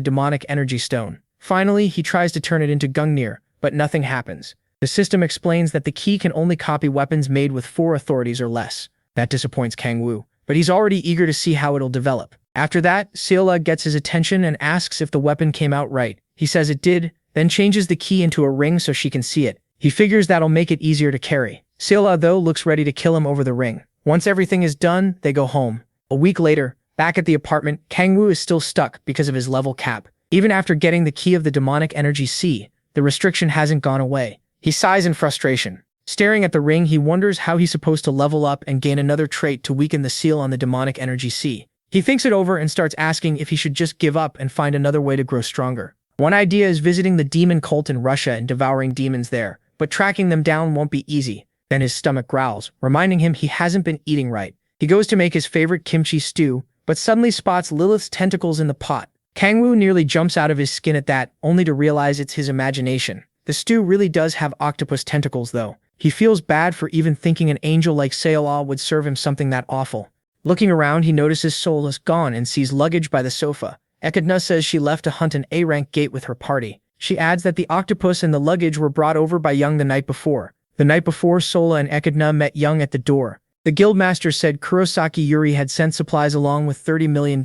demonic energy stone. Finally, he tries to turn it into Gungnir, but nothing happens. The system explains that the key can only copy weapons made with 4 authorities or less. That disappoints Kangwoo, but he's already eager to see how it'll develop. After that, Saola gets his attention and asks if the weapon came out right. He says it did, then changes the key into a ring so she can see it. He figures that'll make it easier to carry. Saola, though, looks ready to kill him over the ring. Once everything is done, they go home. A week later, back at the apartment, Kangwoo is still stuck because of his level cap. Even after getting the key of the demonic energy sea, the restriction hasn't gone away. He sighs in frustration. Staring at the ring, he wonders how he's supposed to level up and gain another trait to weaken the seal on the demonic energy sea. He thinks it over and starts asking if he should just give up and find another way to grow stronger. One idea is visiting the demon cult in Russia and devouring demons there, but tracking them down won't be easy. Then his stomach growls, reminding him he hasn't been eating right. He goes to make his favorite kimchi stew, but suddenly spots Lilith's tentacles in the pot. Kangwoo nearly jumps out of his skin at that, only to realize it's his imagination. The stew really does have octopus tentacles though. He feels bad for even thinking an angel like Seola would serve him something that awful. Looking around, he notices Solace gone and sees luggage by the sofa. Echidna says she left to hunt an A-rank gate with her party. She adds that the octopus and the luggage were brought over by Young the night before. The night before, Sola and Echidna met Young at the door. The guildmaster said Kurosaki Yuri had sent supplies along with $30 million.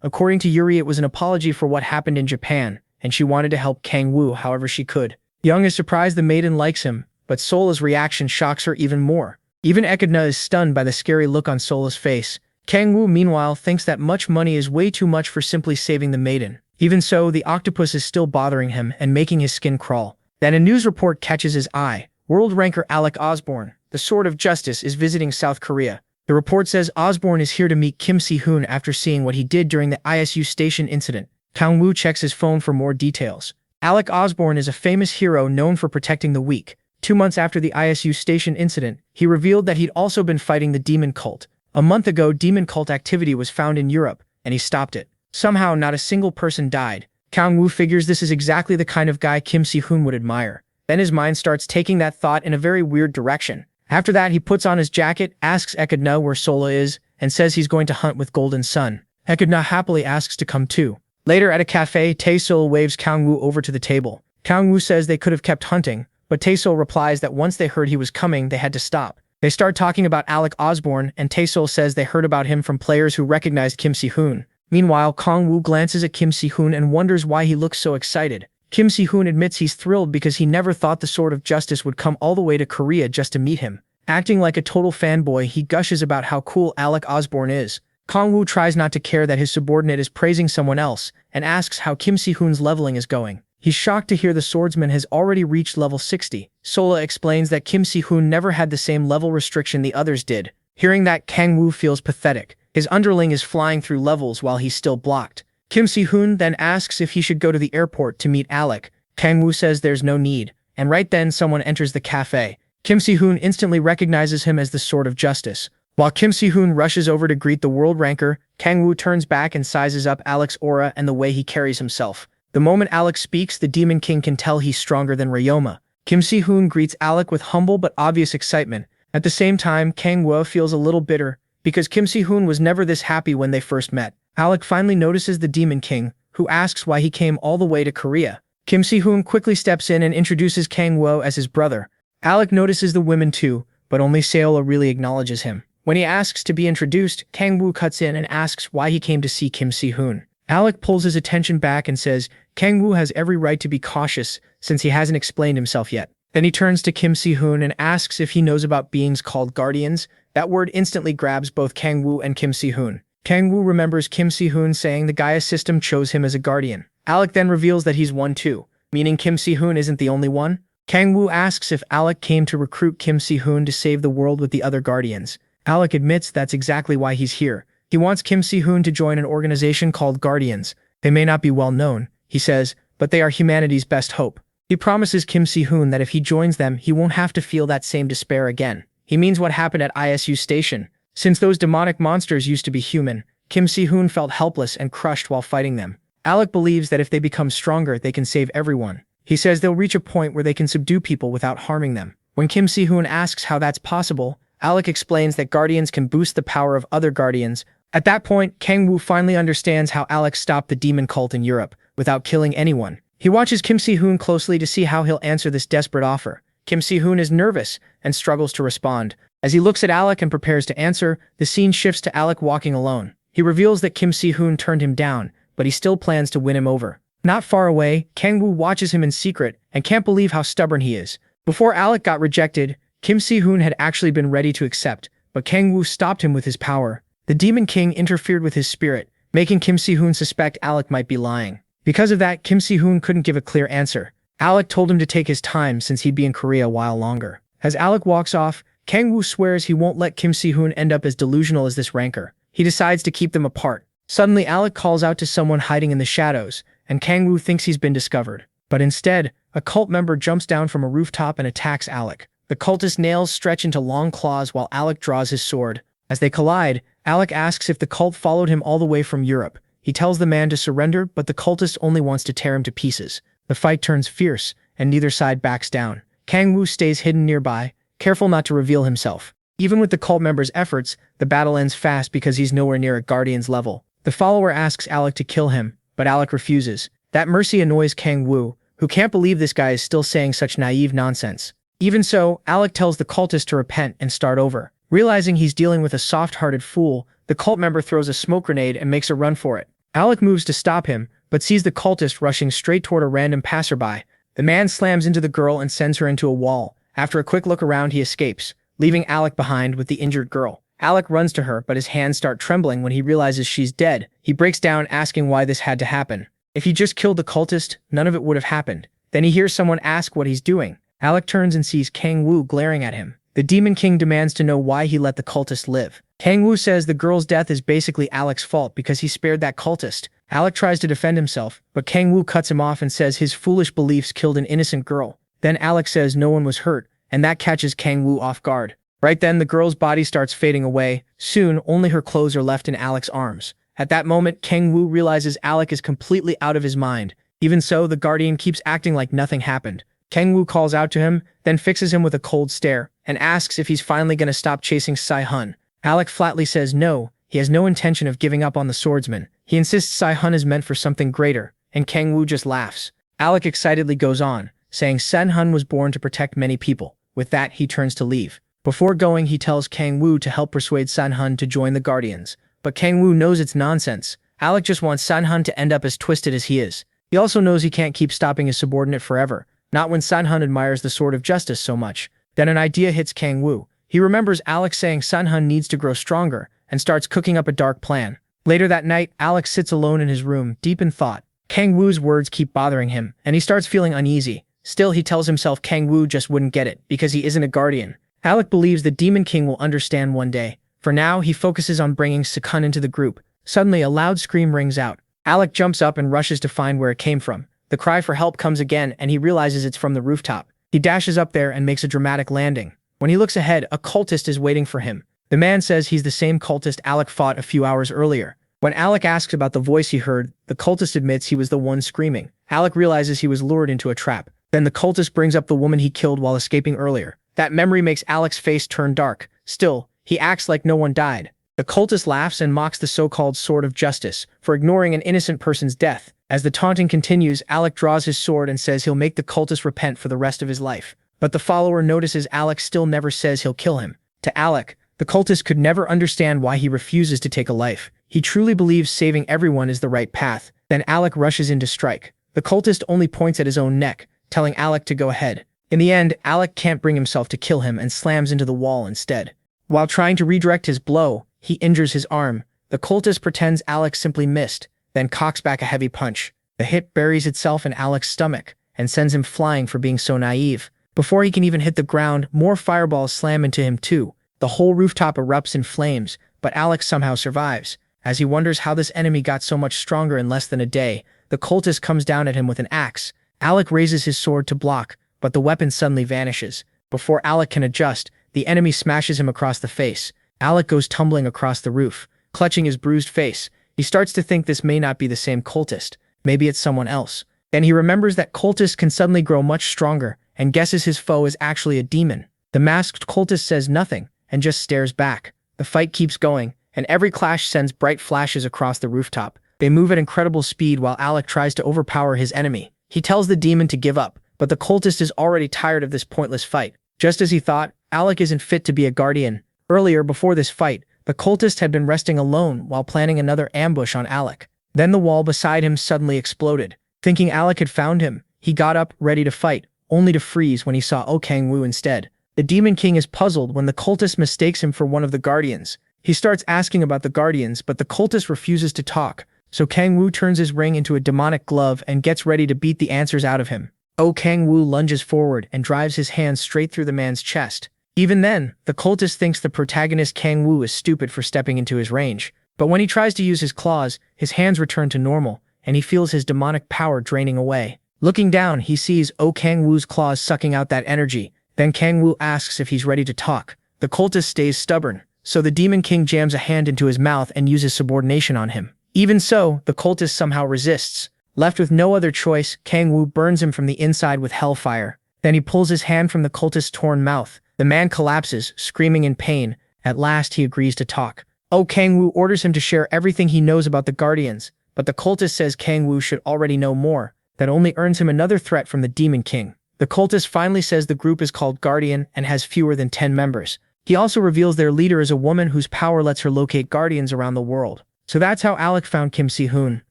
According to Yuri, it was an apology for what happened in Japan, and she wanted to help Kangwoo however she could. Young is surprised the maiden likes him, but Sola's reaction shocks her even more. Even Echidna is stunned by the scary look on Sola's face. Kangwoo, meanwhile, thinks that much money is way too much for simply saving the maiden. Even so, the octopus is still bothering him and making his skin crawl. Then a news report catches his eye. World ranker Alec Osborne, the Sword of Justice, is visiting South Korea. The report says Osborne is here to meet Kim Si-hoon after seeing what he did during the ISU station incident. Kangwoo checks his phone for more details. Alec Osborne is a famous hero known for protecting the weak. 2 months after the ISU station incident, he revealed that he'd also been fighting the demon cult. A month ago, demon cult activity was found in Europe, and he stopped it. Somehow, not a single person died. Kangwoo figures this is exactly the kind of guy Kim Si-hoon would admire. Then his mind starts taking that thought in a very weird direction. After that, he puts on his jacket, asks Echidna where Sola is, and says he's going to hunt with Golden Sun. Echidna happily asks to come too. Later at a cafe, Tae-sol waves Kangwoo over to the table. Kangwoo says they could have kept hunting, but Tae-sol replies that once they heard he was coming, they had to stop. They start talking about Alec Osborne, and Tae-sol says they heard about him from players who recognized Kim Si-hoon. Meanwhile, Kangwoo glances at Kim Si-hoon and wonders why he looks so excited. Kim Si-hoon admits he's thrilled because he never thought the Sword of Justice would come all the way to Korea just to meet him. Acting like a total fanboy, he gushes about how cool Alec Osborne is. Kangwoo tries not to care that his subordinate is praising someone else, and asks how Kim Si-hoon's leveling is going. He's shocked to hear the swordsman has already reached level 60. Sola explains that Kim Si-hoon never had the same level restriction the others did. Hearing that, Kangwoo feels pathetic. His underling is flying through levels while he's still blocked. Kim Si-hoon then asks if he should go to the airport to meet Alec. Kangwoo says there's no need, and right then someone enters the cafe. Kim Si-hoon instantly recognizes him as the Sword of Justice. While Kim Si-hoon rushes over to greet the world ranker, Kangwoo turns back and sizes up Alec's aura and the way he carries himself. The moment Alec speaks, the Demon King can tell he's stronger than Ryoma. Kim Si-hoon greets Alec with humble but obvious excitement. At the same time, Kangwoo feels a little bitter, because Kim Si-hoon was never this happy when they first met. Alec finally notices the Demon King, who asks why he came all the way to Korea. Kim Si-hoon quickly steps in and introduces Kangwoo as his brother. Alec notices the women too, but only Seola really acknowledges him. When he asks to be introduced, Kangwoo cuts in and asks why he came to see Kim Si-hoon. Alec pulls his attention back and says Kangwoo has every right to be cautious since he hasn't explained himself yet. Then he turns to Kim Si-hoon and asks if he knows about beings called guardians. That word instantly grabs both Kangwoo and Kim Si-hoon. Kangwoo remembers Kim Si-hoon saying the Gaia system chose him as a guardian. Alec then reveals that he's one too, meaning Kim Si-hoon isn't the only one. Kangwoo asks if Alec came to recruit Kim Si-hoon to save the world with the other guardians. Alec admits that's exactly why he's here. He wants Kim Si-hoon to join an organization called Guardians. They may not be well known, he says, but they are humanity's best hope. He promises Kim Si-hoon that if he joins them, he won't have to feel that same despair again. He means what happened at ISU Station. Since those demonic monsters used to be human, Kim Si-hoon felt helpless and crushed while fighting them. Alec believes that if they become stronger, they can save everyone. He says they'll reach a point where they can subdue people without harming them. When Kim Si-hoon asks how that's possible, Alec explains that Guardians can boost the power of other Guardians. At that point, Kangwoo finally understands how Alec stopped the demon cult in Europe without killing anyone. He watches Kim Si-hoon closely to see how he'll answer this desperate offer. Kim Si-hoon is nervous and struggles to respond. As he looks at Alec and prepares to answer, the scene shifts to Alec walking alone. He reveals that Kim Si-hoon turned him down, but he still plans to win him over. Not far away, Kangwoo watches him in secret and can't believe how stubborn he is. Before Alec got rejected, Kim Si-hoon had actually been ready to accept, but Kangwoo stopped him with his power. The Demon King interfered with his spirit, making Kim Si-hoon suspect Alec might be lying. Because of that, Kim Si-hoon couldn't give a clear answer. Alec told him to take his time since he'd be in Korea a while longer. As Alec walks off, Kangwoo swears he won't let Kim Si-hoon end up as delusional as this ranker. He decides to keep them apart. Suddenly, Alec calls out to someone hiding in the shadows, and Kangwoo thinks he's been discovered. But instead, a cult member jumps down from a rooftop and attacks Alec. The cultist's nails stretch into long claws while Alec draws his sword. As they collide, Alec asks if the cult followed him all the way from Europe. He tells the man to surrender, but the cultist only wants to tear him to pieces. The fight turns fierce, and neither side backs down. Kang Wu stays hidden nearby, careful not to reveal himself. Even with the cult member's efforts, the battle ends fast because he's nowhere near a guardian's level. The follower asks Alec to kill him, but Alec refuses. That mercy annoys Kang Wu, who can't believe this guy is still saying such naive nonsense. Even so, Alec tells the cultist to repent and start over. Realizing he's dealing with a soft-hearted fool, the cult member throws a smoke grenade and makes a run for it. Alec moves to stop him, but sees the cultist rushing straight toward a random passerby. The man slams into the girl and sends her into a wall. After a quick look around, he escapes, leaving Alec behind with the injured girl. Alec runs to her, but his hands start trembling when he realizes she's dead. He breaks down, asking why this had to happen. If he just killed the cultist, none of it would have happened. Then he hears someone ask what he's doing. Alec turns and sees Kang Wu glaring at him. The Demon King demands to know why he let the cultist live. Kang Wu says the girl's death is basically Alec's fault because he spared that cultist. Alec tries to defend himself, but Kang Wu cuts him off and says his foolish beliefs killed an innocent girl. Then Alec says no one was hurt, and that catches Kang Wu off guard. Right then, the girl's body starts fading away. Soon, only her clothes are left in Alec's arms. At that moment, Kang Wu realizes Alec is completely out of his mind. Even so, the Guardian keeps acting like nothing happened. Kang Wu calls out to him, then fixes him with a cold stare, and asks if he's finally going to stop chasing Sai Hun. Alec flatly says no, he has no intention of giving up on the swordsman. He insists Sai Hun is meant for something greater, and Kang Wu just laughs. Alec excitedly goes on, saying Sai Hun was born to protect many people. With that, he turns to leave. Before going, he tells Kang Wu to help persuade Sai Hun to join the Guardians. But Kang Wu knows it's nonsense. Alec just wants Sai Hun to end up as twisted as he is. He also knows he can't keep stopping his subordinate forever, not when Sai Hun admires the Sword of Justice so much. Then an idea hits Kang Wu. He remembers Alec saying Sai Hun needs to grow stronger, and starts cooking up a dark plan. Later that night, Alec sits alone in his room, deep in thought. Kang Wu's words keep bothering him, and he starts feeling uneasy. Still, he tells himself Kang Wu just wouldn't get it, because he isn't a guardian. Alec believes the Demon King will understand one day. For now, he focuses on bringing Sekun into the group. Suddenly, a loud scream rings out. Alec jumps up and rushes to find where it came from. The cry for help comes again, and he realizes it's from the rooftop. He dashes up there and makes a dramatic landing. When he looks ahead, a cultist is waiting for him. The man says he's the same cultist Alec fought a few hours earlier. When Alec asks about the voice he heard, the cultist admits he was the one screaming. Alec realizes he was lured into a trap. Then the cultist brings up the woman he killed while escaping earlier. That memory makes Alec's face turn dark. Still, he acts like no one died. The cultist laughs and mocks the so-called Sword of Justice for ignoring an innocent person's death. As the taunting continues, Alec draws his sword and says he'll make the cultist repent for the rest of his life. But the follower notices Alec still never says he'll kill him. To Alec, the cultist could never understand why he refuses to take a life. He truly believes saving everyone is the right path. Then Alec rushes in to strike. The cultist only points at his own neck, telling Alec to go ahead. In the end, Alec can't bring himself to kill him and slams into the wall instead. While trying to redirect his blow, he injures his arm. The cultist pretends Alec simply missed, then cocks back a heavy punch. The hit buries itself in Alec's stomach and sends him flying for being so naive. Before he can even hit the ground, more fireballs slam into him too. The whole rooftop erupts in flames, but Alec somehow survives. As he wonders how this enemy got so much stronger in less than a day, the cultist comes down at him with an axe. Alec raises his sword to block, but the weapon suddenly vanishes. Before Alec can adjust, the enemy smashes him across the face. Alec goes tumbling across the roof, clutching his bruised face. He starts to think this may not be the same cultist. Maybe it's someone else. Then he remembers that cultists can suddenly grow much stronger, and guesses his foe is actually a demon. The masked cultist says nothing, and just stares back. The fight keeps going, and every clash sends bright flashes across the rooftop. They move at incredible speed while Alec tries to overpower his enemy. He tells the demon to give up, but the cultist is already tired of this pointless fight. Just as he thought, Alec isn't fit to be a guardian. Earlier, before this fight, the cultist had been resting alone while planning another ambush on Alec. Then the wall beside him suddenly exploded. Thinking Alec had found him, he got up, ready to fight, only to freeze when he saw Kang Wu instead. The Demon King is puzzled when the cultist mistakes him for one of the Guardians. He starts asking about the Guardians, but the cultist refuses to talk, so Kang Wu turns his ring into a demonic glove and gets ready to beat the answers out of him. Kang Wu lunges forward and drives his hand straight through the man's chest. Even then, the cultist thinks the protagonist Kang Wu is stupid for stepping into his range. But when he tries to use his claws, his hands return to normal, and he feels his demonic power draining away. Looking down, he sees Kang Wu's claws sucking out that energy. Then Kang Wu asks if he's ready to talk. The cultist stays stubborn, so the Demon King jams a hand into his mouth and uses subordination on him. Even so, the cultist somehow resists. Left with no other choice, Kang Wu burns him from the inside with hellfire. Then he pulls his hand from the cultist's torn mouth. The man collapses, screaming in pain. At last, he agrees to talk. Kang Wu orders him to share everything he knows about the Guardians, but the cultist says Kang Wu should already know more. That only earns him another threat from the Demon King. The cultist finally says the group is called Guardian and has fewer than 10 members. He also reveals their leader is a woman whose power lets her locate Guardians around the world. So that's how Alec found Kim Si-hoon.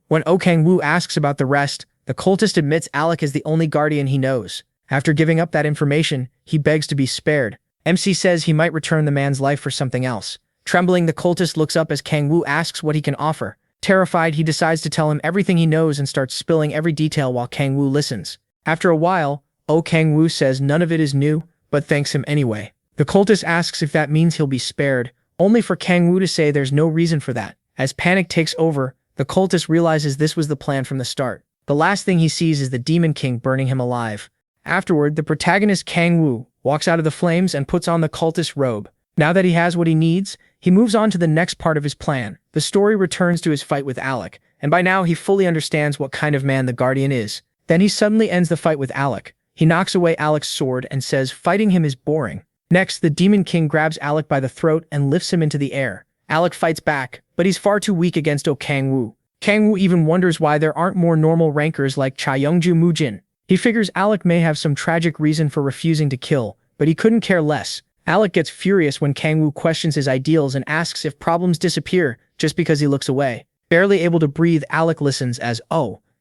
When Kang Wu asks about the rest, the cultist admits Alec is the only Guardian he knows. After giving up that information, he begs to be spared. MC says he might return the man's life for something else. Trembling, the cultist looks up as Kang Wu asks what he can offer. Terrified, he decides to tell him everything he knows and starts spilling every detail while Kang Wu listens. After a while, Kang Wu says none of it is new, but thanks him anyway. The cultist asks if that means he'll be spared, only for Kang Wu to say there's no reason for that. As panic takes over, the cultist realizes this was the plan from the start. The last thing he sees is the Demon King burning him alive. Afterward, the protagonist Kang Wu walks out of the flames and puts on the cultist robe. Now that he has what he needs, he moves on to the next part of his plan. The story returns to his fight with Alec, and by now he fully understands what kind of man the Guardian is. Then he suddenly ends the fight with Alec. He knocks away Alec's sword and says fighting him is boring. Next, the Demon King grabs Alec by the throat and lifts him into the air. Alec fights back, but he's far too weak against Kang Wu. Kang Wu even wonders why there aren't more normal rankers like Cha Youngju Mujin. He figures Alec may have some tragic reason for refusing to kill, but he couldn't care less. Alec gets furious when Kang Wu questions his ideals and asks if problems disappear just because he looks away. Barely able to breathe, Alec listens as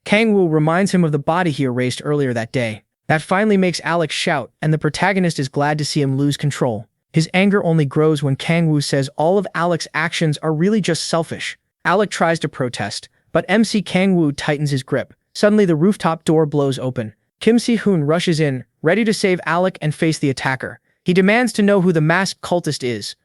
Kang Wu reminds him of the body he erased earlier that day. That finally makes Alec shout, and the protagonist is glad to see him lose control. His anger only grows when Kang Wu says all of Alec's actions are really just selfish. Alec tries to protest, but MC Kang Wu tightens his grip. Suddenly the rooftop door blows open. Kim Si-hoon rushes in, ready to save Alec and face the attacker. He demands to know who the masked cultist is.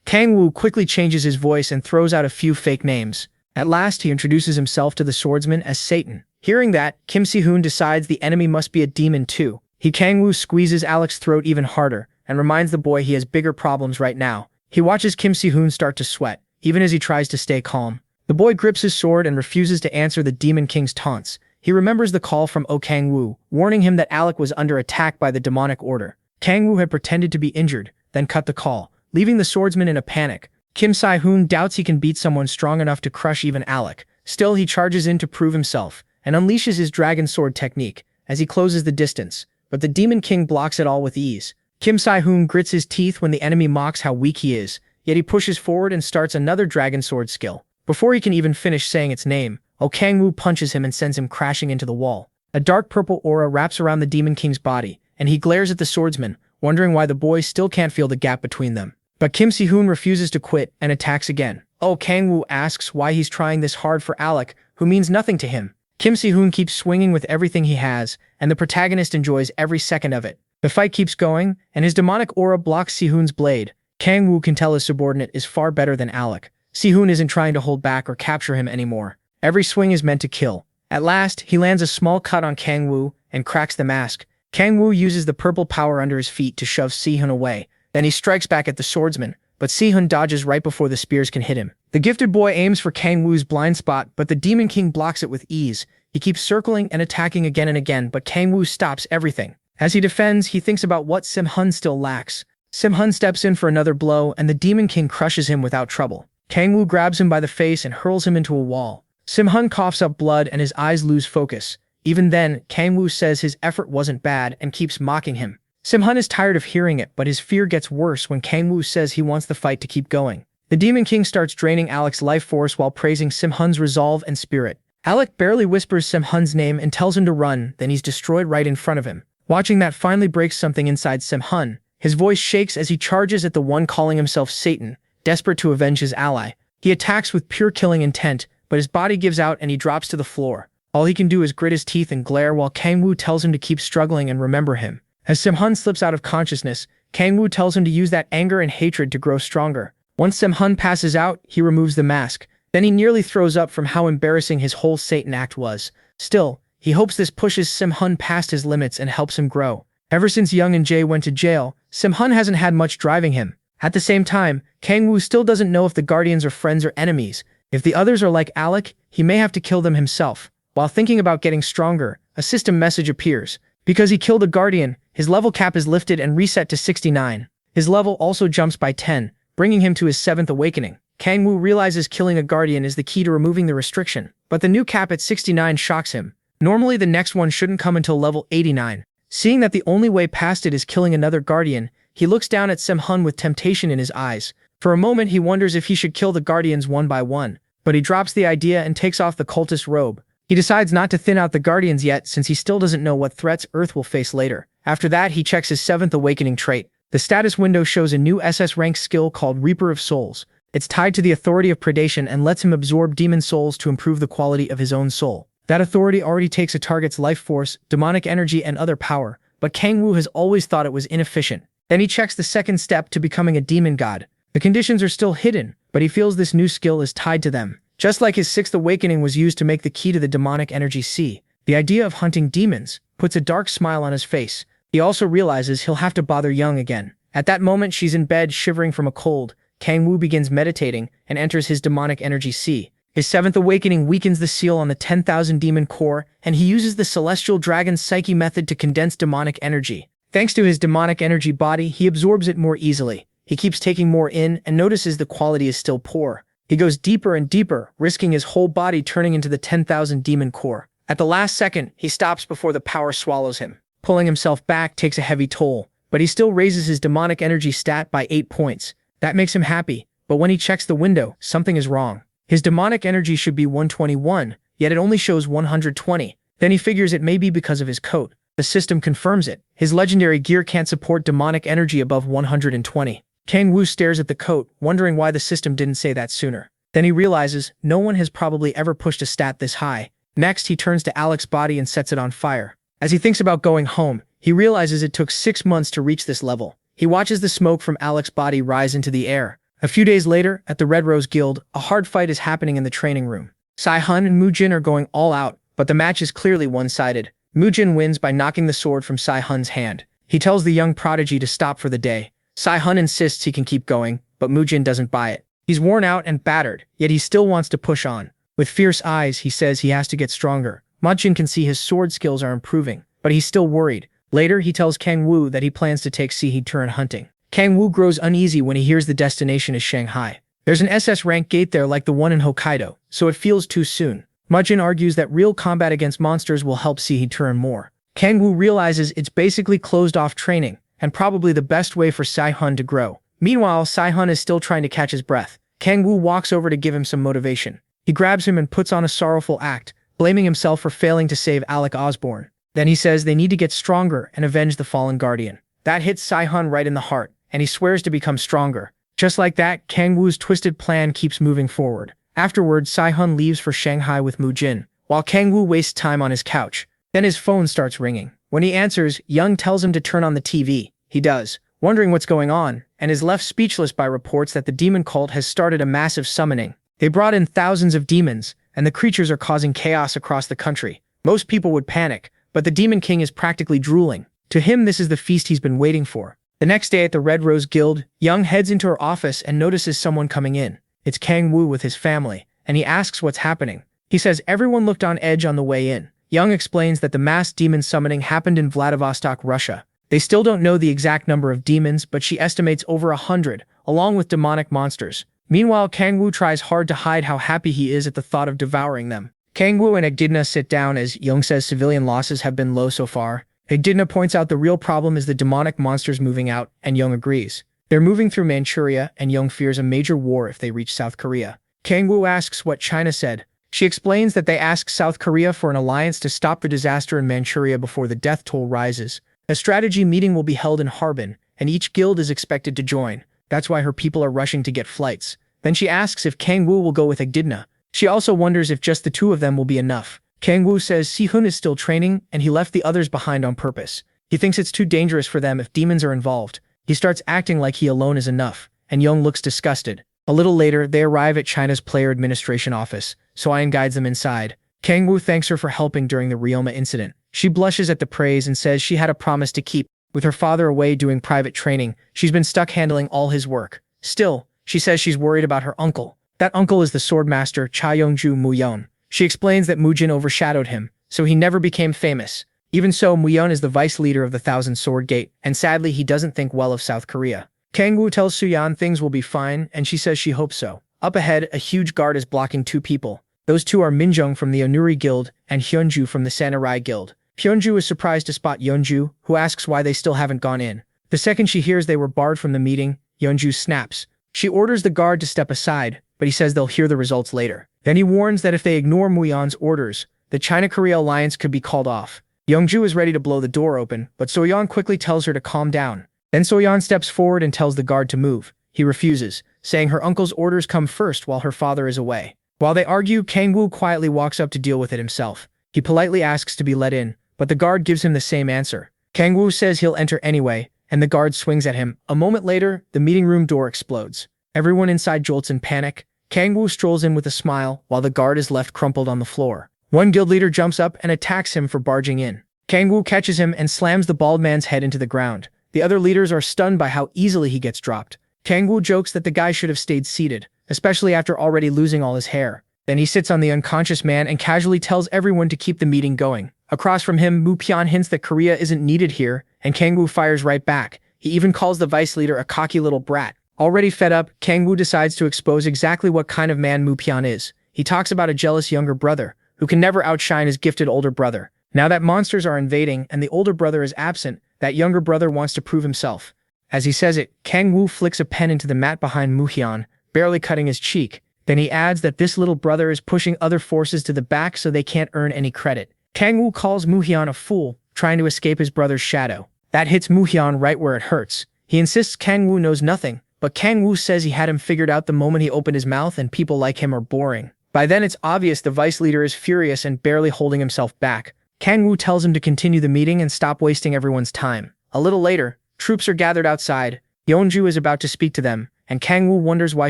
Kang Wu quickly changes his voice and throws out a few fake names. At last, he introduces himself to the swordsman as Satan. Hearing that, Kim Si-hoon decides the enemy must be a demon too. Kang Wu squeezes Alec's throat even harder and reminds the boy he has bigger problems right now. He watches Kim Si-hoon start to sweat, even as he tries to stay calm. The boy grips his sword and refuses to answer the Demon King's taunts. He remembers the call from Kang Wu, warning him that Alec was under attack by the demonic order. Kang Wu had pretended to be injured, then cut the call, leaving the swordsman in a panic. Kim Si-hoon doubts he can beat someone strong enough to crush even Alec. Still, he charges in to prove himself, and unleashes his dragon sword technique as he closes the distance, but the Demon King blocks it all with ease. Kim Si-hoon grits his teeth when the enemy mocks how weak he is, yet he pushes forward and starts another dragon sword skill. Before he can even finish saying its name, Kang Wu punches him and sends him crashing into the wall. A dark purple aura wraps around the Demon King's body, and he glares at the swordsman, wondering why the boy still can't feel the gap between them. But Kim Si-hoon refuses to quit and attacks again. Kang Wu asks why he's trying this hard for Alec, who means nothing to him. Kim Si-hoon keeps swinging with everything he has, and the protagonist enjoys every second of it. The fight keeps going, and his demonic aura blocks Si-hoon's blade. Kang Wu can tell his subordinate is far better than Alec. Si-hoon isn't trying to hold back or capture him anymore. Every swing is meant to kill. At last, he lands a small cut on Kang Wu and cracks the mask. Kang Wu uses the purple power under his feet to shove Si-hoon away. Then he strikes back at the swordsman, but Si-hoon dodges right before the spears can hit him. The gifted boy aims for Kang Wu's blind spot, but the Demon King blocks it with ease. He keeps circling and attacking again and again, but Kang Wu stops everything. As he defends, he thinks about what Sim-hun still lacks. Sim-hun steps in for another blow, and the Demon King crushes him without trouble. Kang Wu grabs him by the face and hurls him into a wall. Sim-hun coughs up blood and his eyes lose focus. Even then, Kang Wu says his effort wasn't bad and keeps mocking him. Sim-hun is tired of hearing it, but his fear gets worse when Kang Wu says he wants the fight to keep going. The Demon King starts draining Alec's life force while praising Sim-hun's resolve and spirit. Alec barely whispers Sim-hun's name and tells him to run, then he's destroyed right in front of him. Watching that finally breaks something inside Sim-hun. His voice shakes as he charges at the one calling himself Satan, desperate to avenge his ally. He attacks with pure killing intent, but his body gives out and he drops to the floor. All he can do is grit his teeth and glare while Kang Wu tells him to keep struggling and remember him. As Sim-hun slips out of consciousness, Kang Wu tells him to use that anger and hatred to grow stronger. Once Sim-hun passes out, he removes the mask. Then he nearly throws up from how embarrassing his whole Satan act was. Still, he hopes this pushes Sim-hun past his limits and helps him grow. Ever since Young and Jae went to jail, Sim-hun hasn't had much driving him. At the same time, Kang Woo still doesn't know if the Guardians are friends or enemies. If the others are like Alec, he may have to kill them himself. While thinking about getting stronger, a system message appears. Because he killed a Guardian, his level cap is lifted and reset to 69. His level also jumps by 10, bringing him to his 7th awakening. Kang Woo realizes killing a Guardian is the key to removing the restriction, but the new cap at 69 shocks him. Normally the next one shouldn't come until level 89. Seeing that the only way past it is killing another Guardian, he looks down at Sem-hun with temptation in his eyes. For a moment he wonders if he should kill the Guardians one by one, but he drops the idea and takes off the cultist robe. He decides not to thin out the Guardians yet since he still doesn't know what threats Earth will face later. After that, he checks his 7th awakening trait. The status window shows a new SS rank skill called Reaper of Souls. It's tied to the authority of predation and lets him absorb demon souls to improve the quality of his own soul. That authority already takes a target's life force, demonic energy, and other power, but Kang Woo has always thought it was inefficient. Then he checks the second step to becoming a demon god. The conditions are still hidden, but he feels this new skill is tied to them. Just like his 6th awakening was used to make the key to the demonic energy C, the idea of hunting demons puts a dark smile on his face. He also realizes he'll have to bother Young again. At that moment, she's in bed shivering from a cold. Kang Woo begins meditating and enters his demonic energy C. His 7th awakening weakens the seal on the 10,000 demon core, and he uses the celestial dragon psyche method to condense demonic energy. Thanks to his demonic energy body, he absorbs it more easily. He keeps taking more in and notices the quality is still poor. He goes deeper and deeper, risking his whole body turning into the 10,000 demon core. At the last second, he stops before the power swallows him. Pulling himself back takes a heavy toll, but he still raises his demonic energy stat by 8 points. That makes him happy, but when he checks the window, something is wrong. His demonic energy should be 121, yet it only shows 120. Then he figures it may be because of his coat. The system confirms it. His legendary gear can't support demonic energy above 120. Kang Woo stares at the coat, wondering why the system didn't say that sooner. Then he realizes no one has probably ever pushed a stat this high. Next, he turns to Alec's body and sets it on fire. As he thinks about going home, he realizes it took 6 months to reach this level. He watches the smoke from Alec's body rise into the air. A few days later, at the Red Rose Guild, a hard fight is happening in the training room. Sai-hun and Mu-jin are going all out, but the match is clearly one-sided. Mu-jin wins by knocking the sword from Sai-hun's hand. He tells the young prodigy to stop for the day. Sai-hun insists he can keep going, but Mu-jin doesn't buy it. He's worn out and battered, yet he still wants to push on. With fierce eyes, he says he has to get stronger. Mu-jin can see his sword skills are improving, but he's still worried. Later, he tells Kang Woo that he plans to take Sihee-turan hunting. Kang Woo grows uneasy when he hears the destination is Shanghai. There's an SS rank gate there like the one in Hokkaido, so it feels too soon. Mu-jin argues that real combat against monsters will help Sihee-turan more. Kang Woo realizes it's basically closed-off training, and probably the best way for Sai-hun to grow. Meanwhile, Sai-hun is still trying to catch his breath. Kang Woo walks over to give him some motivation. He grabs him and puts on a sorrowful act, blaming himself for failing to save Alec Osborne. Then he says they need to get stronger and avenge the fallen guardian. That hits Sai-hun right in the heart, and he swears to become stronger. Just like that, Kang Woo's twisted plan keeps moving forward. Afterwards, Sai-hun leaves for Shanghai with Mu-jin, while Kang Woo wastes time on his couch. Then his phone starts ringing. When he answers, Young tells him to turn on the TV. He does, wondering what's going on, and is left speechless by reports that the demon cult has started a massive summoning. They brought in thousands of demons, and the creatures are causing chaos across the country. Most people would panic, but the Demon King is practically drooling. To him, this is the feast he's been waiting for. The next day at the Red Rose Guild, Young heads into her office and notices someone coming in. It's Kang Woo with his family, and he asks what's happening. He says everyone looked on edge on the way in. Young explains that the mass demon summoning happened in Vladivostok, Russia. They still don't know the exact number of demons, but she estimates over 100, along with demonic monsters. Meanwhile, Kang Woo tries hard to hide how happy he is at the thought of devouring them. Kang Woo and Echidna sit down as Young says civilian losses have been low so far. Echidna points out the real problem is the demonic monsters moving out, and Young agrees. They're moving through Manchuria, and Young fears a major war if they reach South Korea. Kang Woo asks what China said. She explains that they asked South Korea for an alliance to stop the disaster in Manchuria before the death toll rises. A strategy meeting will be held in Harbin, and each guild is expected to join. That's why her people are rushing to get flights. Then she asks if Kang Woo will go with Echidna. She also wonders if just the two of them will be enough. Kang Woo says Si-hun is still training, and he left the others behind on purpose. He thinks it's too dangerous for them if demons are involved. He starts acting like he alone is enough, and Young looks disgusted. A little later, they arrive at China's player administration office, so Ian guides them inside. Kang Woo thanks her for helping during the Ryoma incident. She blushes at the praise and says she had a promise to keep. With her father away doing private training, she's been stuck handling all his work. Still, she says she's worried about her uncle. That uncle is the swordmaster Cha Yongju Muyeon. She explains that Mujin overshadowed him, so he never became famous. Even so, Muyeon is the vice leader of the Thousand Sword Gate, and sadly he doesn't think well of South Korea. Kangwoo tells Suyan things will be fine, and she says she hopes so. Up ahead, a huge guard is blocking two people. Those two are Minjung from the Onuri Guild and Hyunju from the Samurai Guild. Hyunju is surprised to spot Yeonju, who asks why they still haven't gone in. The second she hears they were barred from the meeting, Yeonju snaps. She orders the guard to step aside, but he says they'll hear the results later. Then he warns that if they ignore Muyeon's orders, the China-Korea alliance could be called off. Yeonju is ready to blow the door open, but Soyeon quickly tells her to calm down. Then Soyeon steps forward and tells the guard to move. He refuses, saying her uncle's orders come first while her father is away. While they argue, Kangwoo quietly walks up to deal with it himself. He politely asks to be let in, but the guard gives him the same answer. Kangwoo says he'll enter anyway, and the guard swings at him. A moment later, the meeting room door explodes. Everyone inside jolts in panic. Kangwoo strolls in with a smile, while the guard is left crumpled on the floor. One guild leader jumps up and attacks him for barging in. Kangwoo catches him and slams the bald man's head into the ground. The other leaders are stunned by how easily he gets dropped. Kangwoo jokes that the guy should have stayed seated, especially after already losing all his hair. Then he sits on the unconscious man and casually tells everyone to keep the meeting going. Across from him, Mupyeon hints that Korea isn't needed here, and Kangwoo fires right back. He even calls the vice leader a cocky little brat. Already fed up, Kangwoo decides to expose exactly what kind of man Mupyeon is. He talks about a jealous younger brother, who can never outshine his gifted older brother. Now that monsters are invading and the older brother is absent, that younger brother wants to prove himself. As he says it, Kangwoo flicks a pen into the mat behind Mupyeon, barely cutting his cheek. Then he adds that this little brother is pushing other forces to the back so they can't earn any credit. Kangwoo calls Mupyeon a fool, trying to escape his brother's shadow. That hits Mupyeon right where it hurts. He insists Kangwoo knows nothing, but Kangwoo says he had him figured out the moment he opened his mouth and people like him are boring. By then it's obvious the vice leader is furious and barely holding himself back. Kangwoo tells him to continue the meeting and stop wasting everyone's time. A little later, troops are gathered outside. Yeonju is about to speak to them, and Kangwoo wonders why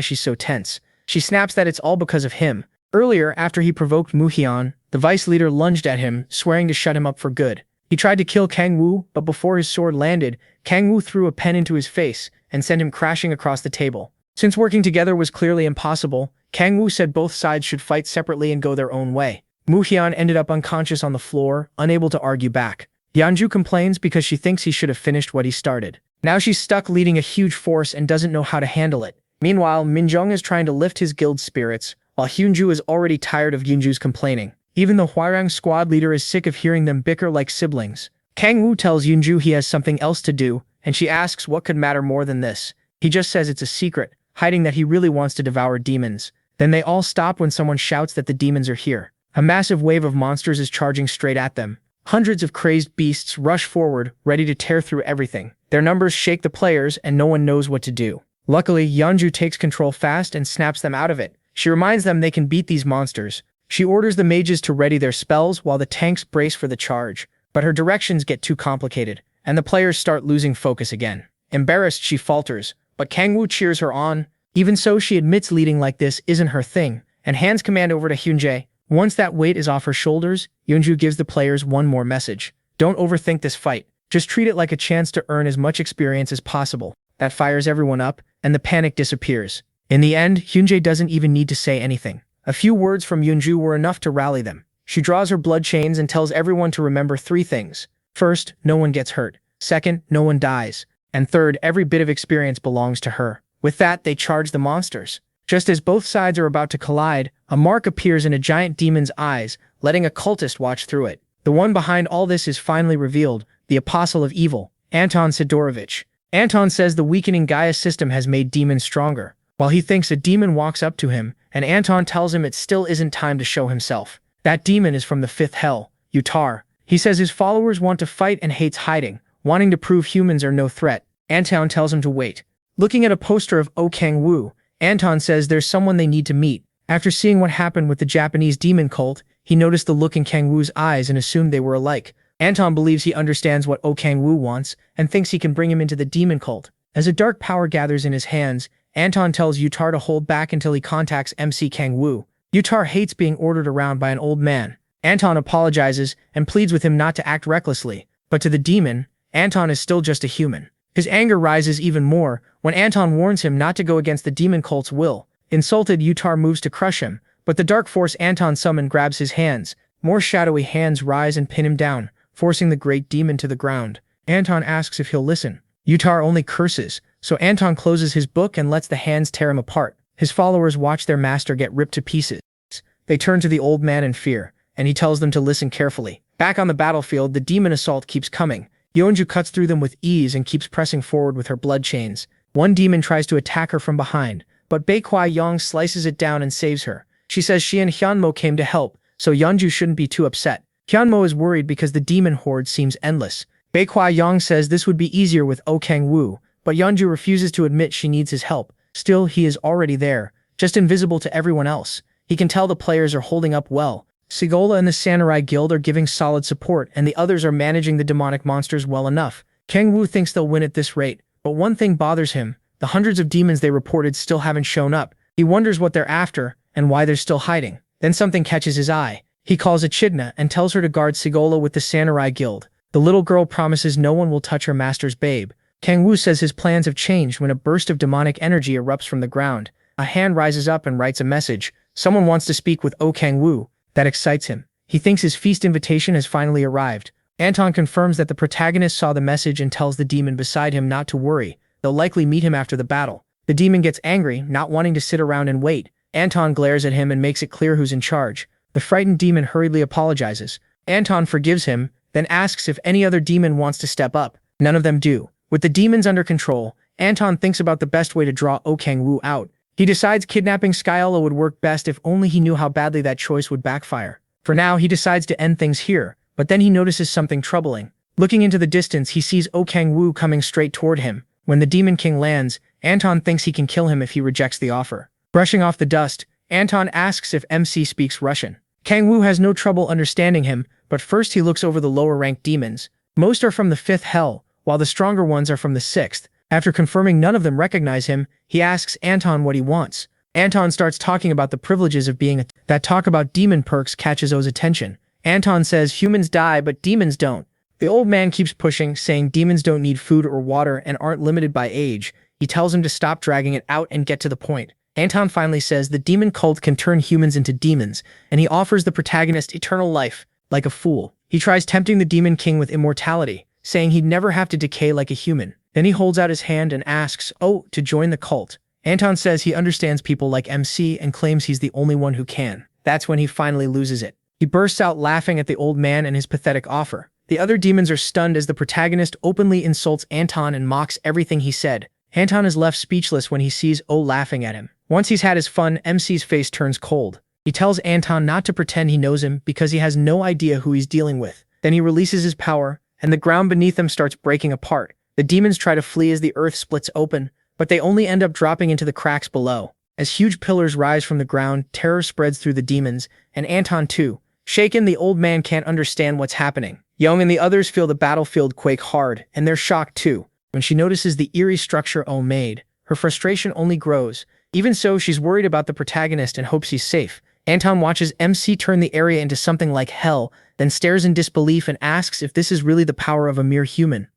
she's so tense. She snaps that it's all because of him. Earlier, after he provoked Mupyeon, the vice leader lunged at him, swearing to shut him up for good. He tried to kill Kangwoo, but before his sword landed, Kangwoo threw a pen into his face and sent him crashing across the table. Since working together was clearly impossible, Kangwoo said both sides should fight separately and go their own way. Mupyeon ended up unconscious on the floor, unable to argue back. Yeonju complains because she thinks he should have finished what he started. Now she's stuck leading a huge force and doesn't know how to handle it. Meanwhile, Minjung is trying to lift his guild's spirits, while Hyunju is already tired of Yunju's complaining. Even the Hwarang squad leader is sick of hearing them bicker like siblings. Kangwoo tells Yunju he has something else to do, and she asks what could matter more than this. He just says it's a secret, hiding that he really wants to devour demons. Then they all stop when someone shouts that the demons are here. A massive wave of monsters is charging straight at them. Hundreds of crazed beasts rush forward, ready to tear through everything. Their numbers shake the players, and no one knows what to do. Luckily, Yeonju takes control fast and snaps them out of it. She reminds them they can beat these monsters. She orders the mages to ready their spells while the tanks brace for the charge. But her directions get too complicated, and the players start losing focus again. Embarrassed, she falters, but Kangwoo cheers her on. Even so, she admits leading like this isn't her thing, and hands command over to Hyunjae. Once that weight is off her shoulders, Yeonju gives the players one more message. Don't overthink this fight. Just treat it like a chance to earn as much experience as possible. That fires everyone up, and the panic disappears. In the end, Hyunjae doesn't even need to say anything. A few words from Yeonju were enough to rally them. She draws her blood chains and tells everyone to remember 3 things. First, no one gets hurt. Second, no one dies. And third, every bit of experience belongs to her. With that, they charge the monsters. Just as both sides are about to collide, a mark appears in a giant demon's eyes, letting a cultist watch through it. The one behind all this is finally revealed, the Apostle of Evil, Anton Sidorovich. Anton says the weakening Gaia system has made demons stronger. While he thinks a demon walks up to him, and Anton tells him it still isn't time to show himself. That demon is from the 5th hell, Utar. He says his followers want to fight and hates hiding, wanting to prove humans are no threat. Anton tells him to wait. Looking at a poster of Oh Kang-woo, Anton says there's someone they need to meet. After seeing what happened with the Japanese demon cult, he noticed the look in Kang-woo's eyes and assumed they were alike. Anton believes he understands what Oh Kang-woo wants and thinks he can bring him into the demon cult. As a dark power gathers in his hands, Anton tells Utar to hold back until he contacts MC Kang-woo. Utar hates being ordered around by an old man. Anton apologizes and pleads with him not to act recklessly, but to the demon, Anton is still just a human. His anger rises even more when Anton warns him not to go against the demon cult's will. Insulted, Utar moves to crush him, but the dark force Anton summoned grabs his hands. More shadowy hands rise and pin him down, forcing the great demon to the ground. Anton asks if he'll listen. Utar only curses, so Anton closes his book and lets the hands tear him apart. His followers watch their master get ripped to pieces. They turn to the old man in fear, and he tells them to listen carefully. Back on the battlefield, the demon assault keeps coming. Yeonju cuts through them with ease and keeps pressing forward with her blood chains. One demon tries to attack her from behind, but Baekwai Yong slices it down and saves her. She says she and Hyunmo came to help, so Yeonju shouldn't be too upset. Hyunmo is worried because the demon horde seems endless. Baekwai Yong says this would be easier with Oh Kang-woo, but Yeonju refuses to admit she needs his help. Still, he is already there, just invisible to everyone else. He can tell the players are holding up well. Sigola and the Samurai Guild are giving solid support, and the others are managing the demonic monsters well enough. Kang-woo thinks they'll win at this rate, but one thing bothers him. The hundreds of demons they reported still haven't shown up. He wonders what they're after, and why they're still hiding. Then something catches his eye. He calls Echidna and tells her to guard Sigola with the Samurai Guild. The little girl promises no one will touch her master's babe. Kang-woo says his plans have changed when a burst of demonic energy erupts from the ground. A hand rises up and writes a message. Someone wants to speak with Oh Kang-woo. That excites him. He thinks his feast invitation has finally arrived. Anton confirms that the protagonist saw the message and tells the demon beside him not to worry. They'll likely meet him after the battle. The demon gets angry, not wanting to sit around and wait. Anton glares at him and makes it clear who's in charge. The frightened demon hurriedly apologizes. Anton forgives him, then asks if any other demon wants to step up. None of them do. With the demons under control, Anton thinks about the best way to draw Oh Kang-woo out. He decides kidnapping Skyella would work best if only he knew how badly that choice would backfire. For now, he decides to end things here, but then he notices something troubling. Looking into the distance, he sees Oh Kang-woo coming straight toward him. When the Demon King lands, Anton thinks he can kill him if he rejects the offer. Brushing off the dust, Anton asks if MC speaks Russian. Kang-woo has no trouble understanding him, but first he looks over the lower-ranked demons. Most are from the 5th hell, while the stronger ones are from the 6th. After confirming none of them recognize him, he asks Anton what he wants. Anton starts talking about the privileges of being that talk about demon perks catches O's attention. Anton says humans die but demons don't. The old man keeps pushing, saying demons don't need food or water and aren't limited by age. He tells him to stop dragging it out and get to the point. Anton finally says the demon cult can turn humans into demons, and he offers the protagonist eternal life, like a fool. He tries tempting the Demon King with immortality, saying he'd never have to decay like a human. Then he holds out his hand and asks Oh to join the cult. Anton says he understands people like MC and claims he's the only one who can. That's when he finally loses it. He bursts out laughing at the old man and his pathetic offer. The other demons are stunned as the protagonist openly insults Anton and mocks everything he said. Anton is left speechless when he sees Oh laughing at him. Once he's had his fun, MC's face turns cold. He tells Anton not to pretend he knows him because he has no idea who he's dealing with. Then he releases his power, and the ground beneath him starts breaking apart. The demons try to flee as the earth splits open, but they only end up dropping into the cracks below. As huge pillars rise from the ground, terror spreads through the demons, and Anton too. Shaken, the old man can't understand what's happening. Young and the others feel the battlefield quake hard, and they're shocked too. When she notices the eerie structure Oh made, her frustration only grows. Even so, she's worried about the protagonist and hopes he's safe. Anton watches MC turn the area into something like hell, then stares in disbelief and asks if this is really the power of a mere human.